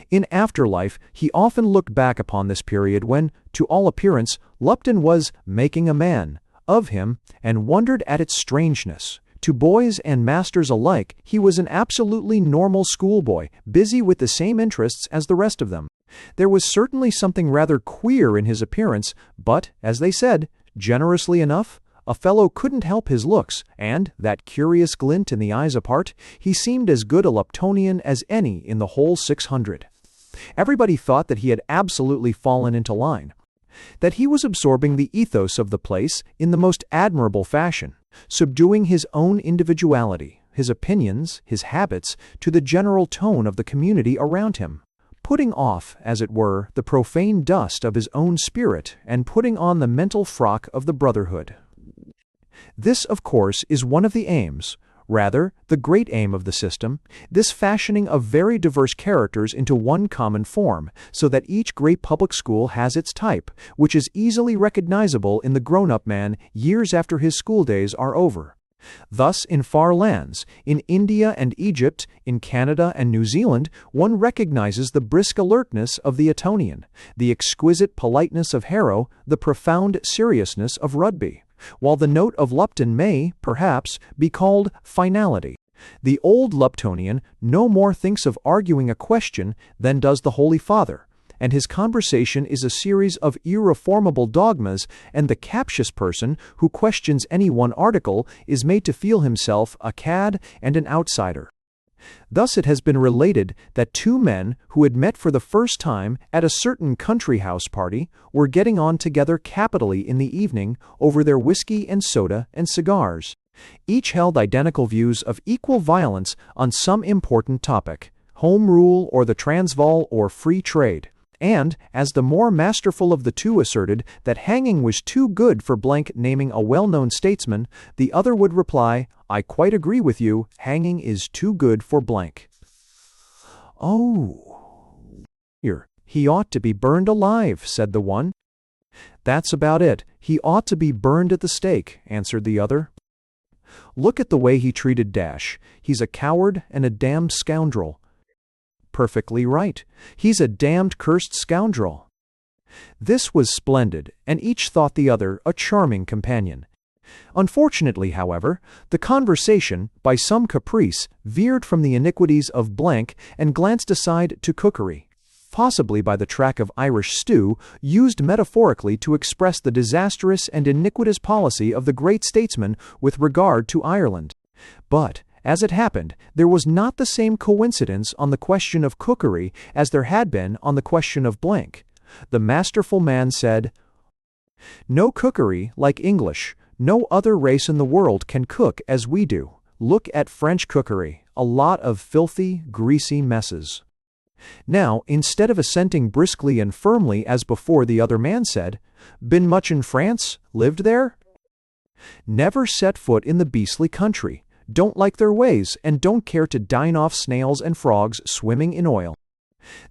Speaker 1: In afterlife, he often looked back upon this period when, to all appearance, Lupton was making a man of him, and wondered at its strangeness. To boys and masters alike, he was an absolutely normal schoolboy, busy with the same interests as the rest of them. There was certainly something rather queer in his appearance, but, as they said, generously enough, a fellow couldn't help his looks, and, that curious glint in the eyes apart, he seemed as good a Luptonian as any in the whole 600. Everybody thought that he had absolutely fallen into line, that he was absorbing the ethos of the place in the most admirable fashion, subduing his own individuality, his opinions, his habits, to the general tone of the community around him, putting off, as it were, the profane dust of his own spirit and putting on the mental frock of the brotherhood. This, of course, is one of the aims, rather, the great aim of the system, this fashioning of very diverse characters into one common form, so that each great public school has its type, which is easily recognizable in the grown-up man years after his school days are over. Thus, in far lands, in India and Egypt, in Canada and New Zealand, one recognizes the brisk alertness of the Etonian, the exquisite politeness of Harrow, the profound seriousness of Rugby, while the note of Lupton may, perhaps, be called finality. The old Luptonian no more thinks of arguing a question than does the Holy Father, and his conversation is a series of irreformable dogmas, and the captious person who questions any one article is made to feel himself a cad and an outsider. Thus it has been related that two men who had met for the first time at a certain country house party were getting on together capitally in the evening over their whiskey and soda and cigars. Each held identical views of equal violence on some important topic, Home Rule or the Transvaal or Free Trade. And, as the more masterful of the two asserted that hanging was too good for blank naming a well-known statesman, the other would reply, "I quite agree with you, hanging is too good for blank." Oh. He ought to be burned alive, said the one. That's about it. He ought to be burned at the stake, answered the other. Look at the way he treated Dash. He's a coward and a damned scoundrel. Perfectly right. He's a damned cursed scoundrel. This was splendid, and each thought the other a charming companion. Unfortunately, however, the conversation, by some caprice, veered from the iniquities of blank and glanced aside to cookery, possibly by the track of Irish stew, used metaphorically to express the disastrous and iniquitous policy of the great statesman with regard to Ireland. But, as it happened, there was not the same coincidence on the question of cookery as there had been on the question of blank. The masterful man said, "No cookery like English. No other race in the world can cook as we do. Look at French cookery, a lot of filthy, greasy messes." Now, instead of assenting briskly and firmly as before, the other man said, "Been much in France? Lived there?" "Never set foot in the beastly country. Don't like their ways, and don't care to dine off snails and frogs swimming in oil."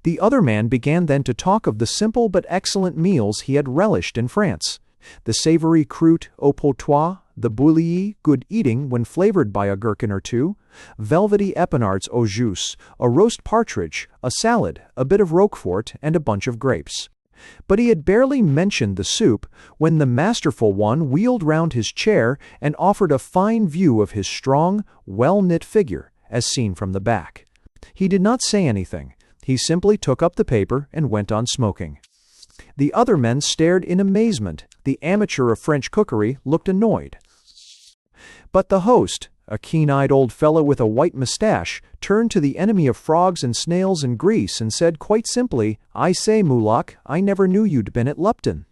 Speaker 1: The other man began then to talk of the simple but excellent meals he had relished in France. The savory croûte au potois, the bouillie, good eating when flavored by a gherkin or two, velvety epinards au jus, a roast partridge, a salad, a bit of Roquefort, and a bunch of grapes. But he had barely mentioned the soup when the masterful one wheeled round his chair and offered a fine view of his strong, well-knit figure, as seen from the back. He did not say anything. He simply took up the paper and went on smoking. The other men stared in amazement. The amateur of French cookery looked annoyed. But the host, a keen-eyed old fellow with a white moustache, turned to the enemy of frogs and snails and grease and said quite simply, "I say, Mulock, I never knew you'd been at Lupton."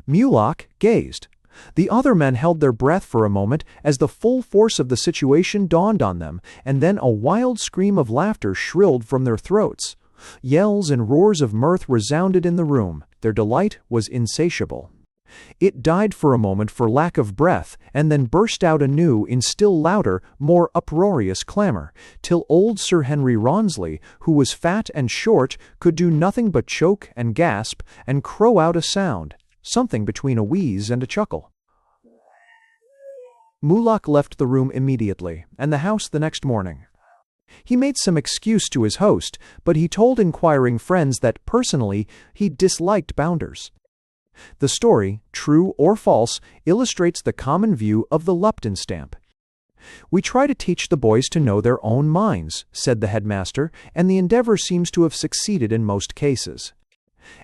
Speaker 1: Mulock gazed. The other men held their breath for a moment as the full force of the situation dawned on them, and then a wild scream of laughter shrilled from their throats. Yells and roars of mirth resounded in the room. Their delight was insatiable. It died for a moment for lack of breath, and then burst out anew in still louder, more uproarious clamor, till old Sir Henry Rawnsley, who was fat and short, could do nothing but choke and gasp and crow out a sound, something between a wheeze and a chuckle. Mulock left the room immediately, and the house the next morning. He made some excuse to his host, but he told inquiring friends that, personally, he disliked Bounders. The story, true or false, illustrates the common view of the Lupton stamp. "We try to teach the boys to know their own minds," said the headmaster, and the endeavor seems to have succeeded in most cases.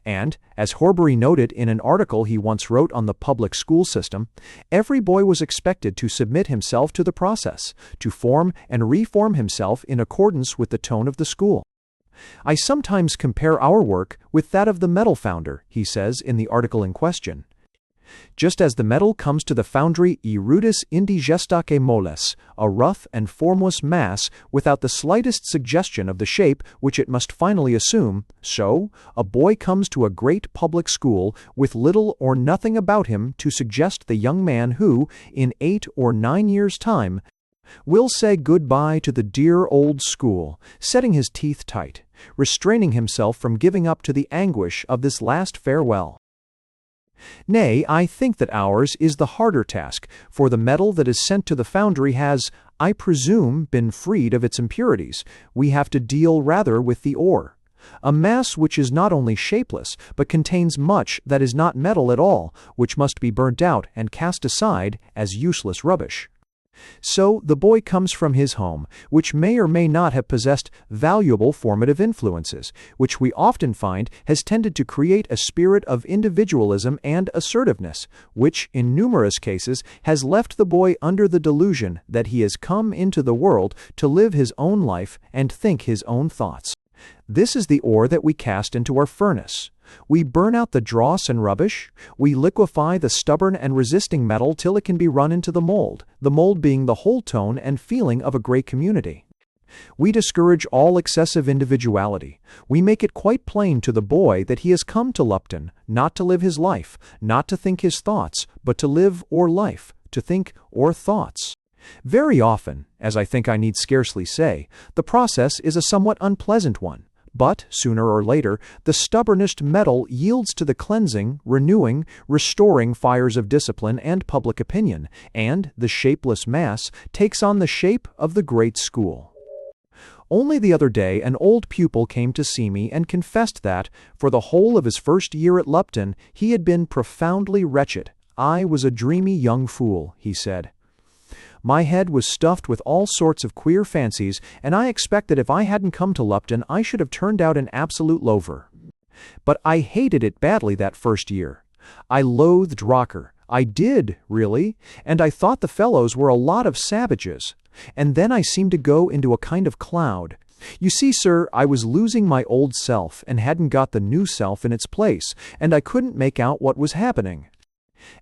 Speaker 1: And, as Horbury noted in an article he once wrote on the public school system, every boy was expected to submit himself to the process, to form and reform himself in accordance with the tone of the school. "I sometimes compare our work with that of the metal founder," he says in the article in question. "Just as the metal comes to the foundry irudis indigestaque moles, a rough and formless mass without the slightest suggestion of the shape which it must finally assume, so a boy comes to a great public school with little or nothing about him to suggest the young man who, in 8 or 9 years' time, will say good-bye to the dear old school, setting his teeth tight, restraining himself from giving up to the anguish of this last farewell. Nay, I think that ours is the harder task, for the metal that is sent to the foundry has, I presume, been freed of its impurities. We have to deal rather with the ore, a mass which is not only shapeless, but contains much that is not metal at all, which must be burnt out and cast aside as useless rubbish. So the boy comes from his home, which may or may not have possessed valuable formative influences, which we often find has tended to create a spirit of individualism and assertiveness, which, in numerous cases, has left the boy under the delusion that he has come into the world to live his own life and think his own thoughts. This is the ore that we cast into our furnace. We burn out the dross and rubbish. We liquefy the stubborn and resisting metal till it can be run into the mold being the whole tone and feeling of a great community. We discourage all excessive individuality. We make it quite plain to the boy that he has come to Lupton, not to live his life, not to think his thoughts, but to live or life, to think or thoughts. Very often, as I think I need scarcely say, the process is a somewhat unpleasant one, But, sooner or later, the stubbornest metal yields to the cleansing, renewing, restoring fires of discipline and public opinion, and the shapeless mass takes on the shape of the great school. Only the other day an old pupil came to see me and confessed that, for the whole of his first year at Lupton, he had been profoundly wretched. "I was a dreamy young fool," he said. "My head was stuffed with all sorts of queer fancies, and I expect that if I hadn't come to Lupton I should have turned out an absolute loafer. But I hated it badly that first year. I loathed Rocker. I did, really, and I thought the fellows were a lot of savages. And then I seemed to go into a kind of cloud. You see, sir, I was losing my old self and hadn't got the new self in its place, and I couldn't make out what was happening.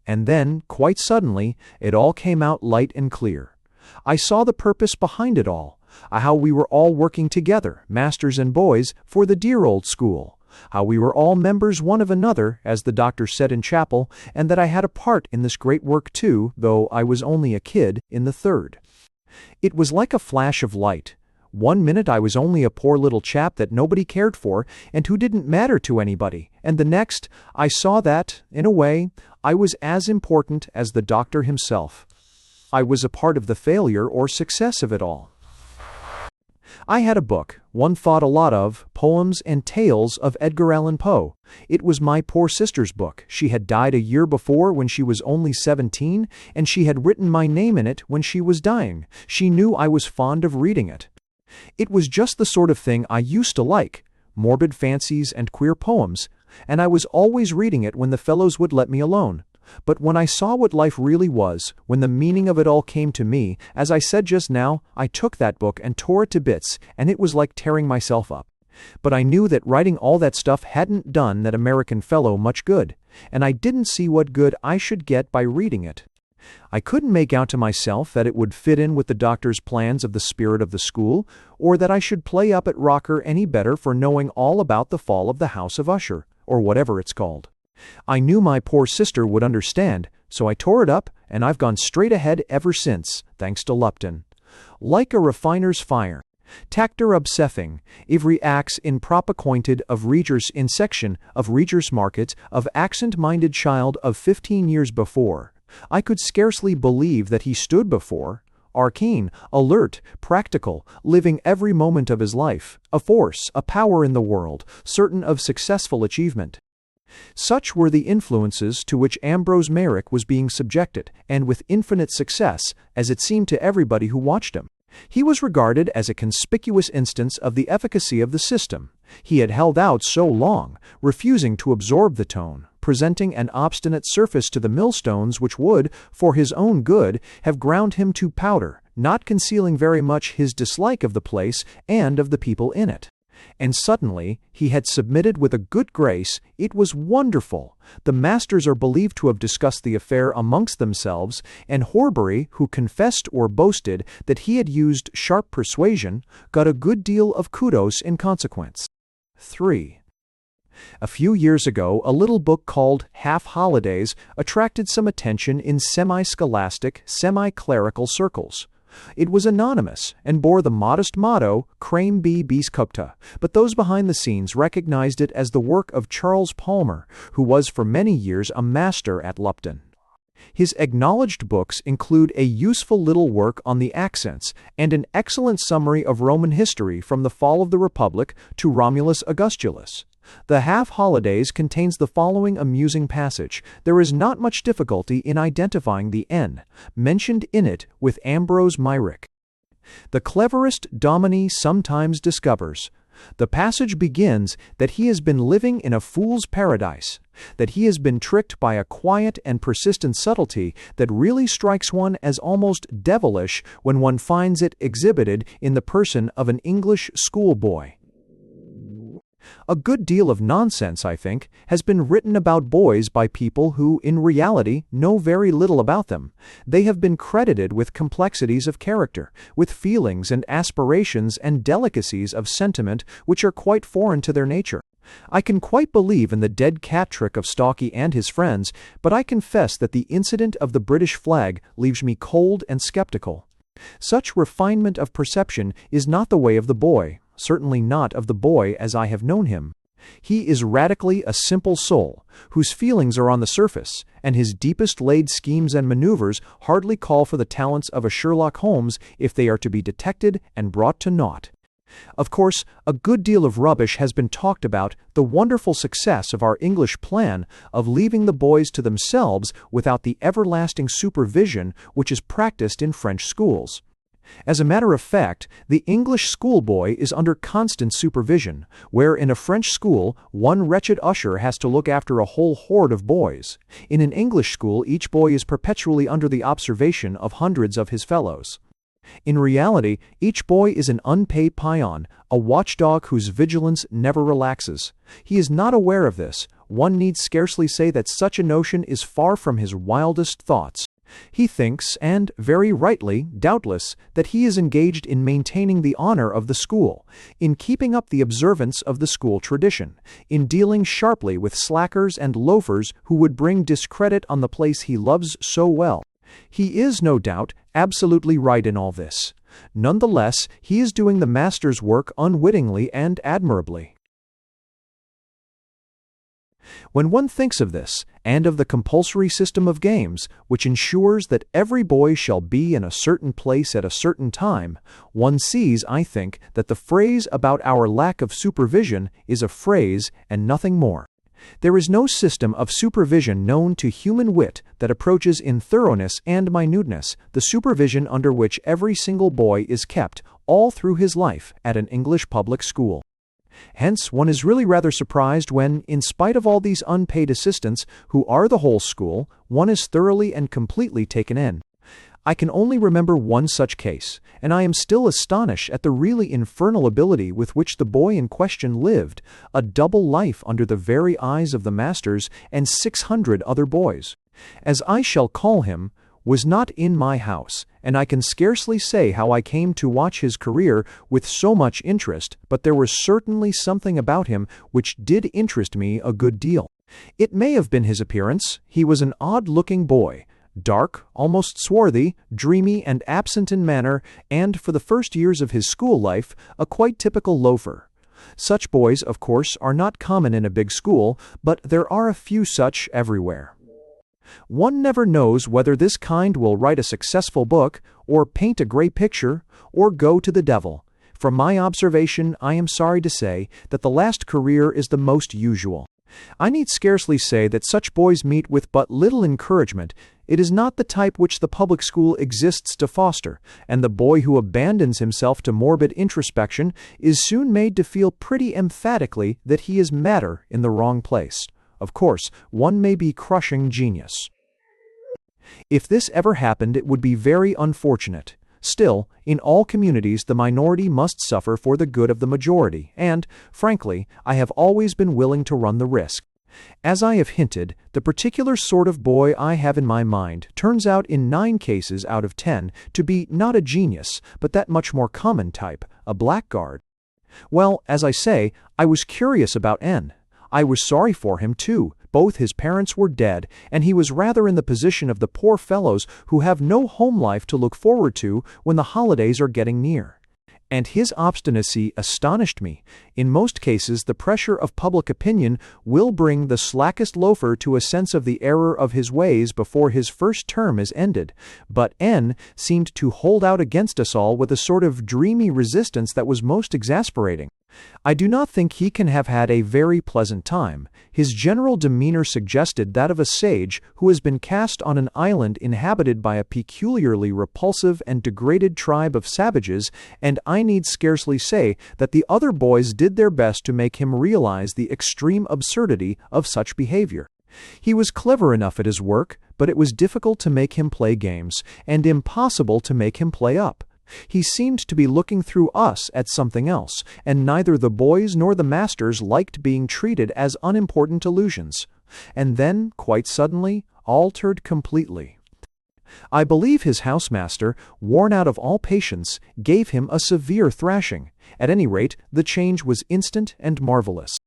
Speaker 1: And then, quite suddenly, it all came out light and clear. I saw the purpose behind it all, how we were all working together, masters and boys, for the dear old school, how we were all members one of another, as the doctor said in chapel, and that I had a part in this great work too, though I was only a kid in the third. It was like a flash of light. One minute I was only a poor little chap that nobody cared for and who didn't matter to anybody, and the next I saw that, in a way, I was as important as the doctor himself. I was a part of the failure or success of it all. I had a book, one thought a lot of, Poems and Tales of Edgar Allan Poe. It was my poor sister's book. She had died a year before when she was only 17, and she had written my name in it when she was dying. She knew I was fond of reading it. It was just the sort of thing I used to like, morbid fancies and queer poems, and I was always reading it when the fellows would let me alone. But when I saw what life really was, when the meaning of it all came to me, as I said just now, I took that book and tore it to bits, and it was like tearing myself up. But I knew that writing all that stuff hadn't done that American fellow much good, and I didn't see what good I should get by reading it. I couldn't make out to myself that it would fit in with the doctor's plans of the spirit of the school, or that I should play up at Rocker any better for knowing all about the fall of the House of Usher, or whatever it's called. I knew my poor sister would understand, so I tore it up, and I've gone straight ahead ever since, thanks to Lupton. Like a refiner's fire. Tactor obseffing, every axe in prop acquainted of Regers in section of Regers Market of accent-minded child of 15 years before. I could scarcely believe that he stood before, arcane, alert, practical, living every moment of his life, a force, a power in the world, certain of successful achievement. Such were the influences to which Ambrose Merrick was being subjected, and with infinite success, as it seemed to everybody who watched him. He was regarded as a conspicuous instance of the efficacy of the system. He had held out so long, refusing to absorb the tone, presenting an obstinate surface to the millstones which would, for his own good, have ground him to powder, not concealing very much his dislike of the place and of the people in it. And suddenly he had submitted with a good grace. It was wonderful. The masters are believed to have discussed the affair amongst themselves, and Horbury, who confessed or boasted that he had used sharp persuasion, got a good deal of kudos in consequence. 3. A few years ago, a little book called Half Holidays attracted some attention in semi-scholastic, semi-clerical circles. It was anonymous and bore the modest motto, Creme B. bis copta, but those behind the scenes recognized it as the work of Charles Palmer, who was for many years a master at Lupton. His acknowledged books include a useful little work on the accents and an excellent summary of Roman history from the fall of the Republic to Romulus Augustulus. The Half Holidays contains the following amusing passage. There is not much difficulty in identifying the N mentioned in it with Ambrose Myrick. The cleverest dominie sometimes discovers. The passage begins that he has been living in a fool's paradise, that he has been tricked by a quiet and persistent subtlety that really strikes one as almost devilish when one finds it exhibited in the person of an English schoolboy. A good deal of nonsense, I think, has been written about boys by people who, in reality, know very little about them. They have been credited with complexities of character, with feelings and aspirations and delicacies of sentiment which are quite foreign to their nature. I can quite believe in the dead cat trick of Stalky and his friends, but I confess that the incident of the British flag leaves me cold and skeptical. Such refinement of perception is not the way of the boy. certainly not of the boy as I have known him. He is radically a simple soul, whose feelings are on the surface, and his deepest laid schemes and maneuvers hardly call for the talents of a Sherlock Holmes if they are to be detected and brought to naught. Of course, a good deal of rubbish has been talked about the wonderful success of our English plan of leaving the boys to themselves without the everlasting supervision which is practiced in French schools. As a matter of fact, the English schoolboy is under constant supervision, where in a French school one wretched usher has to look after a whole horde of boys. In an English school each boy is perpetually under the observation of hundreds of his fellows. In reality, each boy is an unpaid peon, a watchdog whose vigilance never relaxes. He is not aware of this. One need scarcely say that such a notion is far from his wildest thoughts. He thinks, and very rightly, doubtless, that he is engaged in maintaining the honor of the school, in keeping up the observance of the school tradition, in dealing sharply with slackers and loafers who would bring discredit on the place he loves so well. He is, no doubt, absolutely right in all this. None the less, he is doing the master's work unwittingly and admirably. When one thinks of this, and of the compulsory system of games, which ensures that every boy shall be in a certain place at a certain time, one sees, I think, that the phrase about our lack of supervision is a phrase and nothing more. There is no system of supervision known to human wit that approaches in thoroughness and minuteness the supervision under which every single boy is kept all through his life at an English public school. Hence, one is really rather surprised when, in spite of all these unpaid assistants, who are the whole school, one is thoroughly and completely taken in. I can only remember one such case, and I am still astonished at the really infernal ability with which the boy in question lived, a double life under the very eyes of the masters and 600 other boys. As I shall call him, was not in my house, and I can scarcely say how I came to watch his career with so much interest, but there was certainly something about him which did interest me a good deal. It may have been his appearance. He was an odd-looking boy, dark, almost swarthy, dreamy and absent in manner, and, for the first years of his school life, a quite typical loafer. Such boys, of course, are not common in a big school, but there are a few such everywhere. One never knows whether this kind will write a successful book, or paint a great picture, or go to the devil. From my observation, I am sorry to say that the last career is the most usual. I need scarcely say that such boys meet with but little encouragement. It is not the type which the public school exists to foster, and the boy who abandons himself to morbid introspection is soon made to feel pretty emphatically that he is matter in the wrong place. Of course, one may be crushing genius. If this ever happened, it would be very unfortunate. Still, in all communities the minority must suffer for the good of the majority, and, frankly, I have always been willing to run the risk. As I have hinted, the particular sort of boy I have in my mind turns out in 9 cases out of 10 to be not a genius, but that much more common type, a blackguard. Well, as I say, I was curious about N. I was sorry for him, too. Both his parents were dead, and he was rather in the position of the poor fellows who have no home life to look forward to when the holidays are getting near. And his obstinacy astonished me. In most cases, the pressure of public opinion will bring the slackest loafer to a sense of the error of his ways before his first term is ended. But N seemed to hold out against us all with a sort of dreamy resistance that was most exasperating. I do not think he can have had a very pleasant time. His general demeanor suggested that of a sage who has been cast on an island inhabited by a peculiarly repulsive and degraded tribe of savages, and I need scarcely say that the other boys did their best to make him realize the extreme absurdity of such behavior. He was clever enough at his work, but it was difficult to make him play games, and impossible to make him play up. He seemed to be looking through us at something else, and neither the boys nor the masters liked being treated as unimportant illusions. And then, quite suddenly, altered completely. I believe his housemaster, worn out of all patience, gave him a severe thrashing. At any rate, the change was instant and marvelous.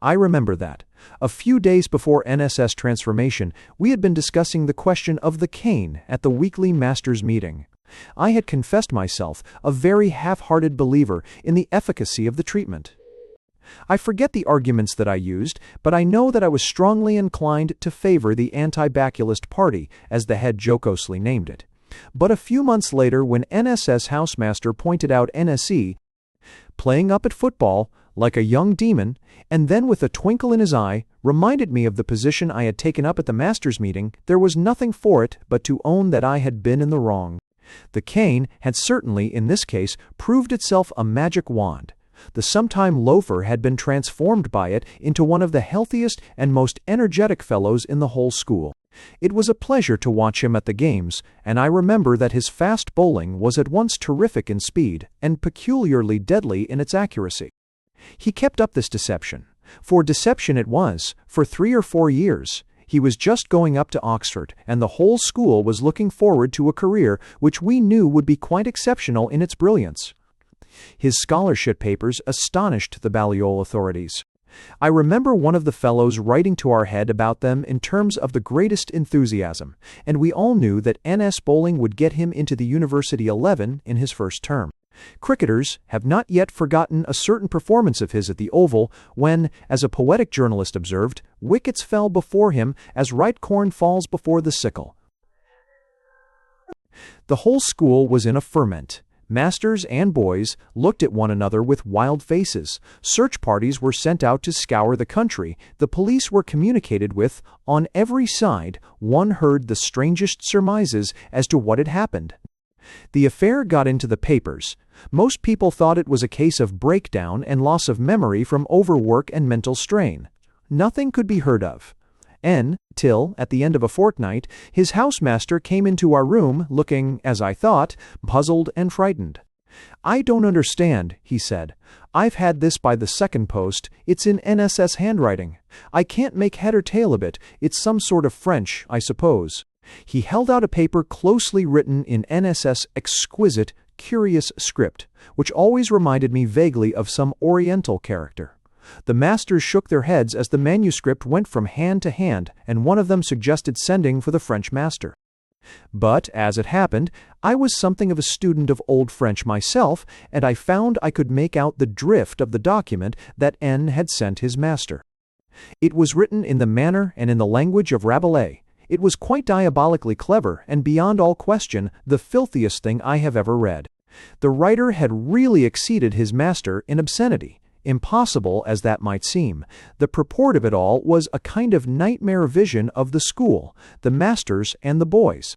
Speaker 1: I remember that. A few days before NSS transformation, we had been discussing the question of the cane at the weekly masters' meeting. I had confessed myself a very half-hearted believer in the efficacy of the treatment. I forget the arguments that I used, but I know that I was strongly inclined to favor the anti-baculist party, as the head jocosely named it. But a few months later, when NSS housemaster pointed out NSE playing up at football like a young demon, and then with a twinkle in his eye reminded me of the position I had taken up at the masters' meeting, there was nothing for it but to own that I had been in the wrong. The cane had certainly, in this case, proved itself a magic wand. The sometime loafer had been transformed by it into one of the healthiest and most energetic fellows in the whole school. It was a pleasure to watch him at the games, and I remember that his fast bowling was at once terrific in speed and peculiarly deadly in its accuracy. He kept up this deception, for deception it was, for 3 or 4 years. He was just going up to Oxford, and the whole school was looking forward to a career which we knew would be quite exceptional in its brilliance. His scholarship papers astonished the Balliol authorities. I remember one of the fellows writing to our head about them in terms of the greatest enthusiasm, and we all knew that NS bowling would get him into the University 11 in his first term. Cricketers have not yet forgotten a certain performance of his at the Oval when, as a poetic journalist observed, wickets fell before him as ripe corn falls before the sickle. The whole school was in a ferment. Masters and boys looked at one another with wild faces. Search parties were sent out to scour the country. The police were communicated with. On every side, one heard the strangest surmises as to what had happened. The affair got into the papers. Most people thought it was a case of breakdown and loss of memory from overwork and mental strain. Nothing could be heard of. Till, at the end of a fortnight, his housemaster came into our room looking, as I thought, puzzled and frightened. "I don't understand," he said. "I've had this by the second post. It's in NSS handwriting. I can't make head or tail of it. It's some sort of French, I suppose." He held out a paper closely written in NSS exquisite, curious script, which always reminded me vaguely of some Oriental character. The masters shook their heads as the manuscript went from hand to hand, and one of them suggested sending for the French master. But, as it happened, I was something of a student of Old French myself, and I found I could make out the drift of the document that N had sent his master. It was written in the manner and in the language of Rabelais. It was quite diabolically clever, and beyond all question, the filthiest thing I have ever read. The writer had really exceeded his master in obscenity. Impossible as that might seem, the purport of it all was a kind of nightmare vision of the school, the masters and the boys.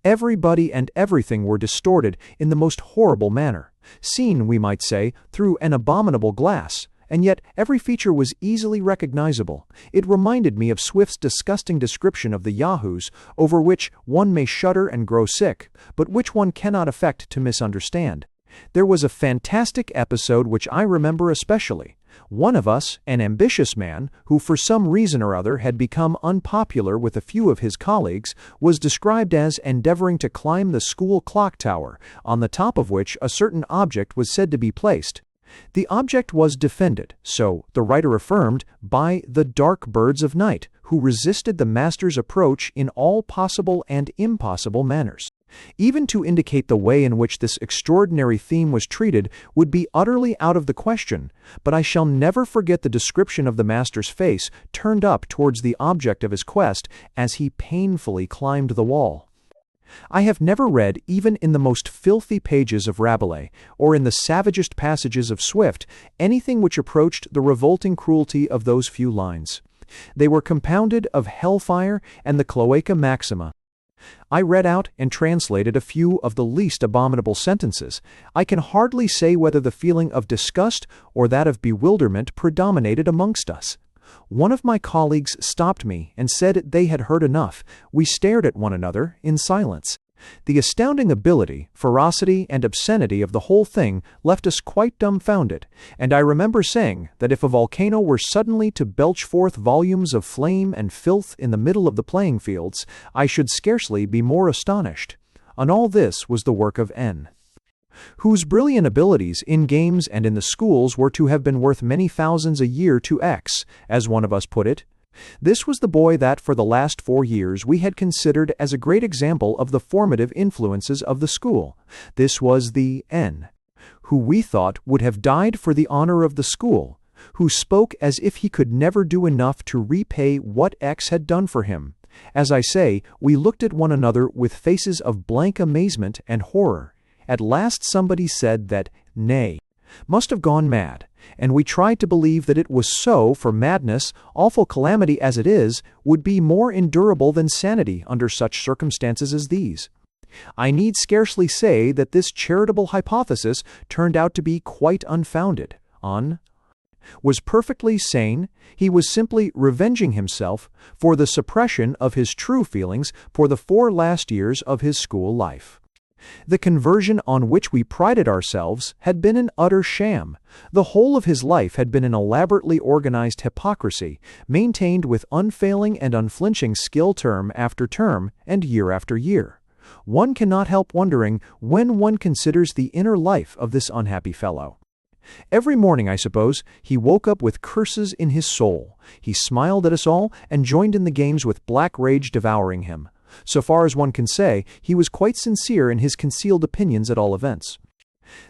Speaker 1: Everybody and everything were distorted in the most horrible manner, seen, we might say, through an abominable glass, and yet every feature was easily recognizable. It reminded me of Swift's disgusting description of the Yahoos, over which one may shudder and grow sick, but which one cannot affect to misunderstand. There was a fantastic episode which I remember especially. One of us, an ambitious man, who for some reason or other had become unpopular with a few of his colleagues, was described as endeavoring to climb the school clock tower, on the top of which a certain object was said to be placed. The object was defended, so the writer affirmed, by the dark birds of night, who resisted the master's approach in all possible and impossible manners. Even to indicate the way in which this extraordinary theme was treated would be utterly out of the question, but I shall never forget the description of the master's face turned up towards the object of his quest as he painfully climbed the wall. I have never read, even in the most filthy pages of Rabelais, or in the savagest passages of Swift, anything which approached the revolting cruelty of those few lines. They were compounded of hellfire and the cloaca maxima. I read out and translated a few of the least abominable sentences. I can hardly say whether the feeling of disgust or that of bewilderment predominated amongst us. One of my colleagues stopped me and said they had heard enough. We stared at one another in silence. The astounding ability, ferocity, and obscenity of the whole thing left us quite dumbfounded, and I remember saying that if a volcano were suddenly to belch forth volumes of flame and filth in the middle of the playing fields, I should scarcely be more astonished. And all this was the work of N, whose brilliant abilities in games and in the schools were to have been worth many thousands a year to X, as one of us put it. This was the boy that for the last 4 years we had considered as a great example of the formative influences of the school. This was the N, who we thought would have died for the honor of the school, who spoke as if he could never do enough to repay what X had done for him. As I say, we looked at one another with faces of blank amazement and horror. At last somebody said that Nay must have gone mad, and we tried to believe that it was so, for madness, awful calamity as it is, would be more endurable than sanity under such circumstances as these. I need scarcely say that this charitable hypothesis turned out to be quite unfounded. Was perfectly sane. He was simply revenging himself for the suppression of his true feelings for the 4 last years of his school life. The conversion on which we prided ourselves had been an utter sham. The whole of his life had been an elaborately organized hypocrisy, maintained with unfailing and unflinching skill term after term and year after year. One cannot help wondering when one considers the inner life of this unhappy fellow. Every morning, I suppose, he woke up with curses in his soul. He smiled at us all and joined in the games with black rage devouring him. So far as one can say, he was quite sincere in his concealed opinions at all events.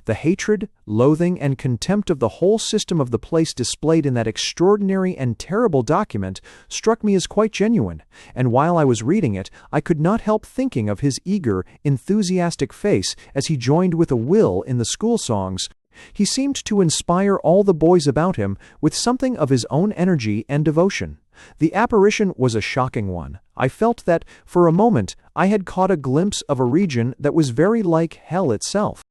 Speaker 1: The hatred, loathing, and contempt of the whole system of the place displayed in that extraordinary and terrible document struck me as quite genuine, and while I was reading it, I could not help thinking of his eager, enthusiastic face as he joined with a will in the school songs. He seemed to inspire all the boys about him with something of his own energy and devotion. The apparition was a shocking one. I felt that, for a moment, I had caught a glimpse of a region that was very like hell itself.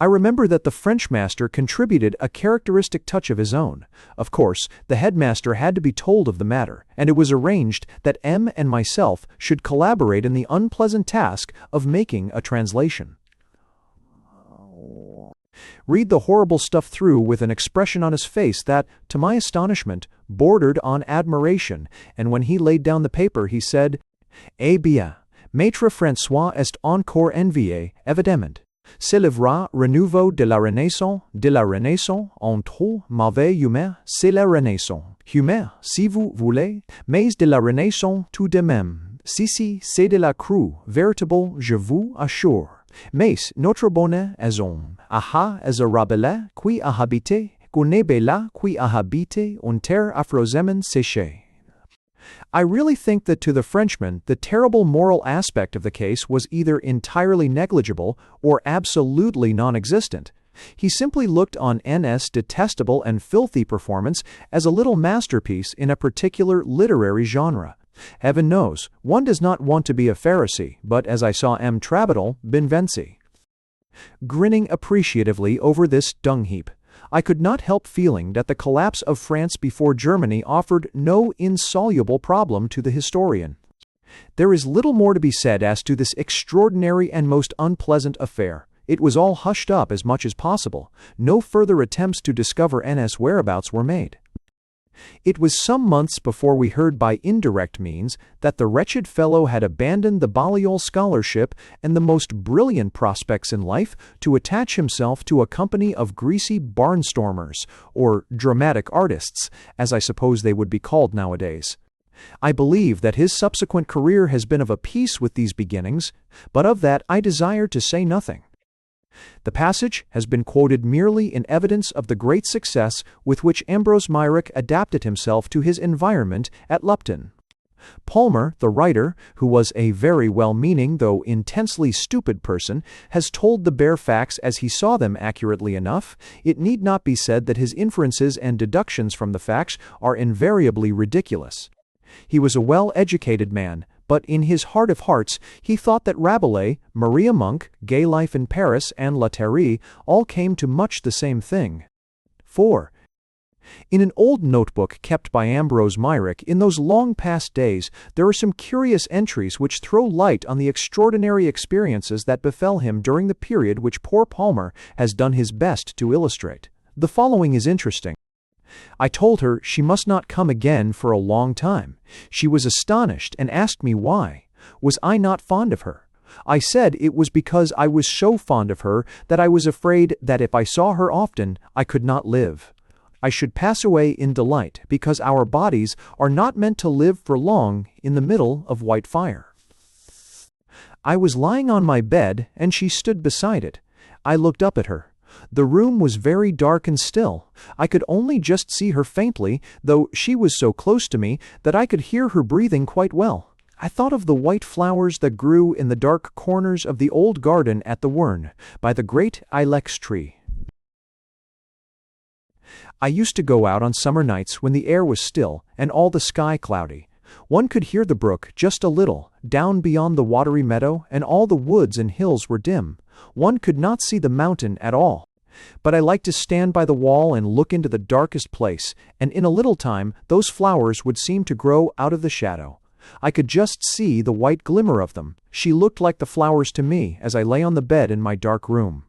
Speaker 1: I remember that the French master contributed a characteristic touch of his own. Of course, the headmaster had to be told of the matter, and it was arranged that M and myself should collaborate in the unpleasant task of making a translation. Read the horrible stuff through with an expression on his face that, to my astonishment, bordered on admiration, and when he laid down the paper he said, "Eh bien, Maître François est encore envié, évidemment. C'est le vrai renouveau de la Renaissance, en trop mauvais humeur, c'est la Renaissance. Humeur, si vous voulez, mais de la Renaissance tout de même. Si, c'est de la crue, véritable, je vous assure. Mais notre bonheur est homme, aha as a Rabelais, qui a habité, Gonebela, qui a habité, une terre affreusement séchée." I really think that to the Frenchman the terrible moral aspect of the case was either entirely negligible or absolutely non-existent. He simply looked on N.'s detestable and filthy performance as a little masterpiece in a particular literary genre. Heaven knows, one does not want to be a Pharisee, but as I saw M. Trabital, Benvensi grinning appreciatively over this dung-heap, I could not help feeling that the collapse of France before Germany offered no insoluble problem to the historian. There is little more to be said as to this extraordinary and most unpleasant affair. It was all hushed up as much as possible. No further attempts to discover N.'s whereabouts were made. It was some months before we heard by indirect means that the wretched fellow had abandoned the Balliol scholarship and the most brilliant prospects in life to attach himself to a company of greasy barnstormers, or dramatic artists, as I suppose they would be called nowadays. I believe that his subsequent career has been of a piece with these beginnings, but of that I desire to say nothing. The passage has been quoted merely in evidence of the great success with which Ambrose Myrick adapted himself to his environment at Lupton. Palmer, the writer, who was a very well-meaning though intensely stupid person, has told the bare facts as he saw them accurately enough. It need not be said that his inferences and deductions from the facts are invariably ridiculous. He was a well-educated man, but in his heart of hearts he thought that Rabelais, Maria Monk, Gay Life in Paris, and Latterie all came to much the same thing. 4. In an old notebook kept by Ambrose Myrick in those long past days, there are some curious entries which throw light on the extraordinary experiences that befell him during the period which poor Palmer has done his best to illustrate. The following is interesting. I told her she must not come again for a long time. She was astonished and asked me why. Was I not fond of her? I said it was because I was so fond of her that I was afraid that if I saw her often, I could not live. I should pass away in delight, because our bodies are not meant to live for long in the middle of white fire. I was lying on my bed, and she stood beside it. I looked up at her. The room was very dark and still. I could only just see her faintly, though she was so close to me that I could hear her breathing quite well. I thought of the white flowers that grew in the dark corners of the old garden at the Wern, by the great ilex tree. I used to go out on summer nights when the air was still and all the sky cloudy. One could hear the brook just a little, down beyond the watery meadow, and all the woods and hills were dim. One could not see the mountain at all. But I liked to stand by the wall and look into the darkest place, and in a little time those flowers would seem to grow out of the shadow. I could just see the white glimmer of them. She looked like the flowers to me as I lay on the bed in my dark room.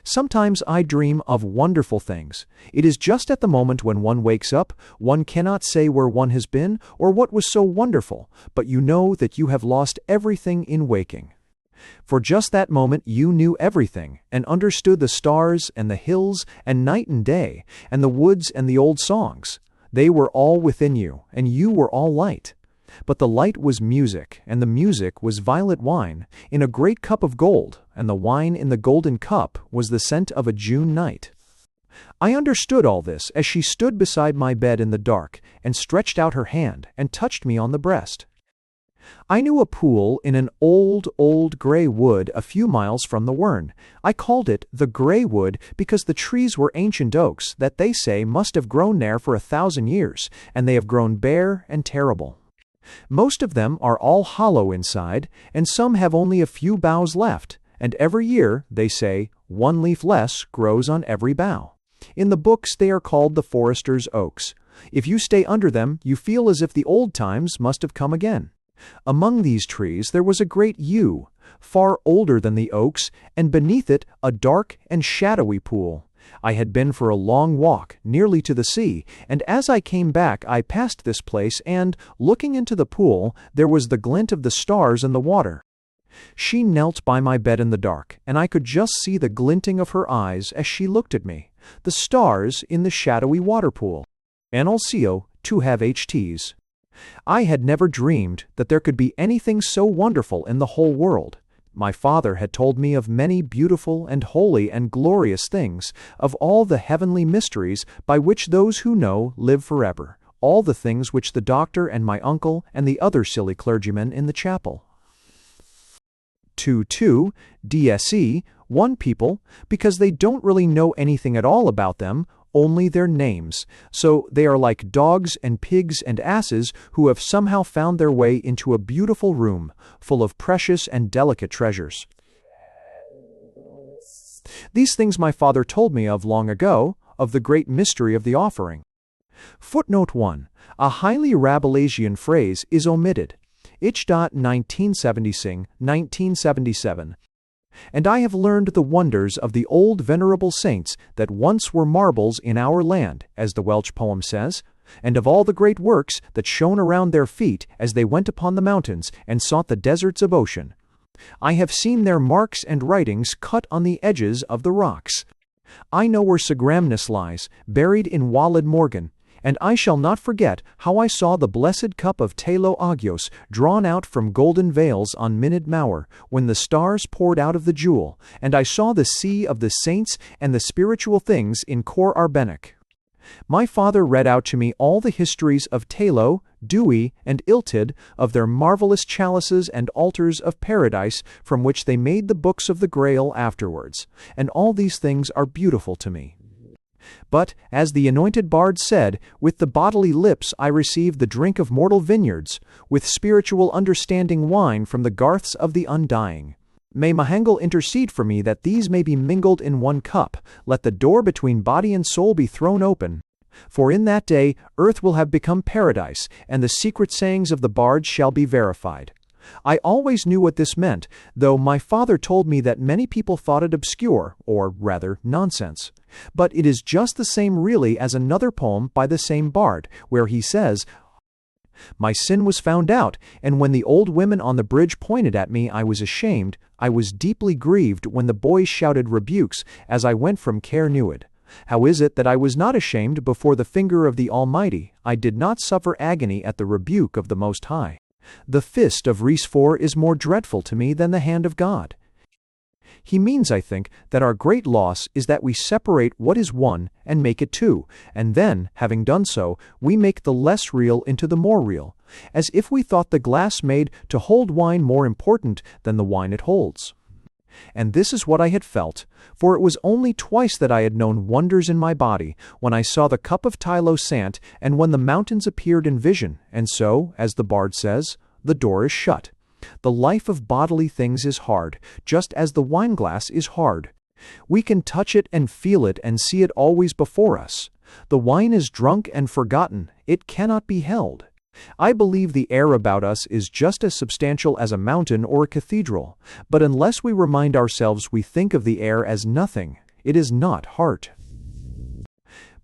Speaker 1: Sometimes I dream of wonderful things. It is just at the moment when one wakes up, one cannot say where one has been or what was so wonderful, but you know that you have lost everything in waking. For just that moment you knew everything, and understood the stars and the hills and night and day, and the woods and the old songs. They were all within you, and you were all light. But the light was music, and the music was violet wine in a great cup of gold, and the wine in the golden cup was the scent of a June night. I understood all this as she stood beside my bed in the dark, and stretched out her hand, and touched me on the breast. I knew a pool in an old gray wood a few miles from the Wern. I called it the Gray Wood because the trees were ancient oaks that they say must have grown there for 1,000 years, and they have grown bare and terrible. Most of them are all hollow inside, and some have only a few boughs left, and every year, they say, 1 leaf less grows on every bough. In the books they are called the forester's oaks. If you stay under them, you feel as if the old times must have come again. Among these trees there was a great yew, far older than the oaks, and beneath it a dark and shadowy pool. I had been for a long walk, nearly to the sea, and as I came back I passed this place, and, looking into the pool, there was the glint of the stars in the water. She knelt by my bed in the dark, and I could just see the glinting of her eyes as she looked at me, the stars in the shadowy water pool. And also to have HTs. I had never dreamed that there could be anything so wonderful in the whole world. My father had told me of many beautiful and holy and glorious things, of all the heavenly mysteries by which those who know live forever, all the things which the doctor and my uncle and the other silly clergymen in the chapel. 2. DSE, one people, because they don't really know anything at all about them, only their names, so they are like dogs and pigs and asses who have somehow found their way into a beautiful room, full of precious and delicate treasures. These things my father told me of long ago, of the great mystery of the offering. Footnote 1. A highly Rabelaisian phrase is omitted. Ich.1977. And I have learned the wonders of the old venerable saints that once were marbles in our land, as the Welsh poem says, and of all the great works that shone around their feet as they went upon the mountains and sought the deserts of ocean. I have seen their marks and writings cut on the edges of the rocks. I know where Segramnus lies, buried in Walid Morgan, and I shall not forget how I saw the blessed cup of Telo Agios drawn out from golden veils on Minid Mawr, when the stars poured out of the jewel, and I saw the sea of the saints and the spiritual things in Cor Arbenek. My father read out to me all the histories of Telo, Dewey, and Iltyd, of their marvelous chalices and altars of paradise from which they made the books of the Grail afterwards, and all these things are beautiful to me. But, as the anointed bard said, with the bodily lips I receive the drink of mortal vineyards, with spiritual understanding wine from the garths of the undying. May Mahengel intercede for me that these may be mingled in one cup, let the door between body and soul be thrown open. For in that day earth will have become paradise, and the secret sayings of the bards shall be verified. I always knew what this meant, though my father told me that many people thought it obscure, or rather nonsense. But it is just the same really as another poem by the same bard, where he says, "My sin was found out, and when the old women on the bridge pointed at me I was ashamed. I was deeply grieved when the boys shouted rebukes as I went from Caer Nuid. How is it that I was not ashamed before the finger of the Almighty? I did not suffer agony at the rebuke of the Most High. The fist of Rhys is more dreadful to me than the hand of God. He means, I think, that our great loss is that we separate what is one and make it two, and then, having done so, we make the less real into the more real, as if we thought the glass made to hold wine more important than the wine it holds. And this is what I had felt, for it was only twice that I had known wonders in my body, when I saw the cup of Tylo Sant, and when the mountains appeared in vision, and so, as the bard says, the door is shut. The life of bodily things is hard, just as the wineglass is hard. We can touch it and feel it and see it always before us. The wine is drunk and forgotten, it cannot be held. I believe the air about us is just as substantial as a mountain or a cathedral, but unless we remind ourselves we think of the air as nothing, it is not heart.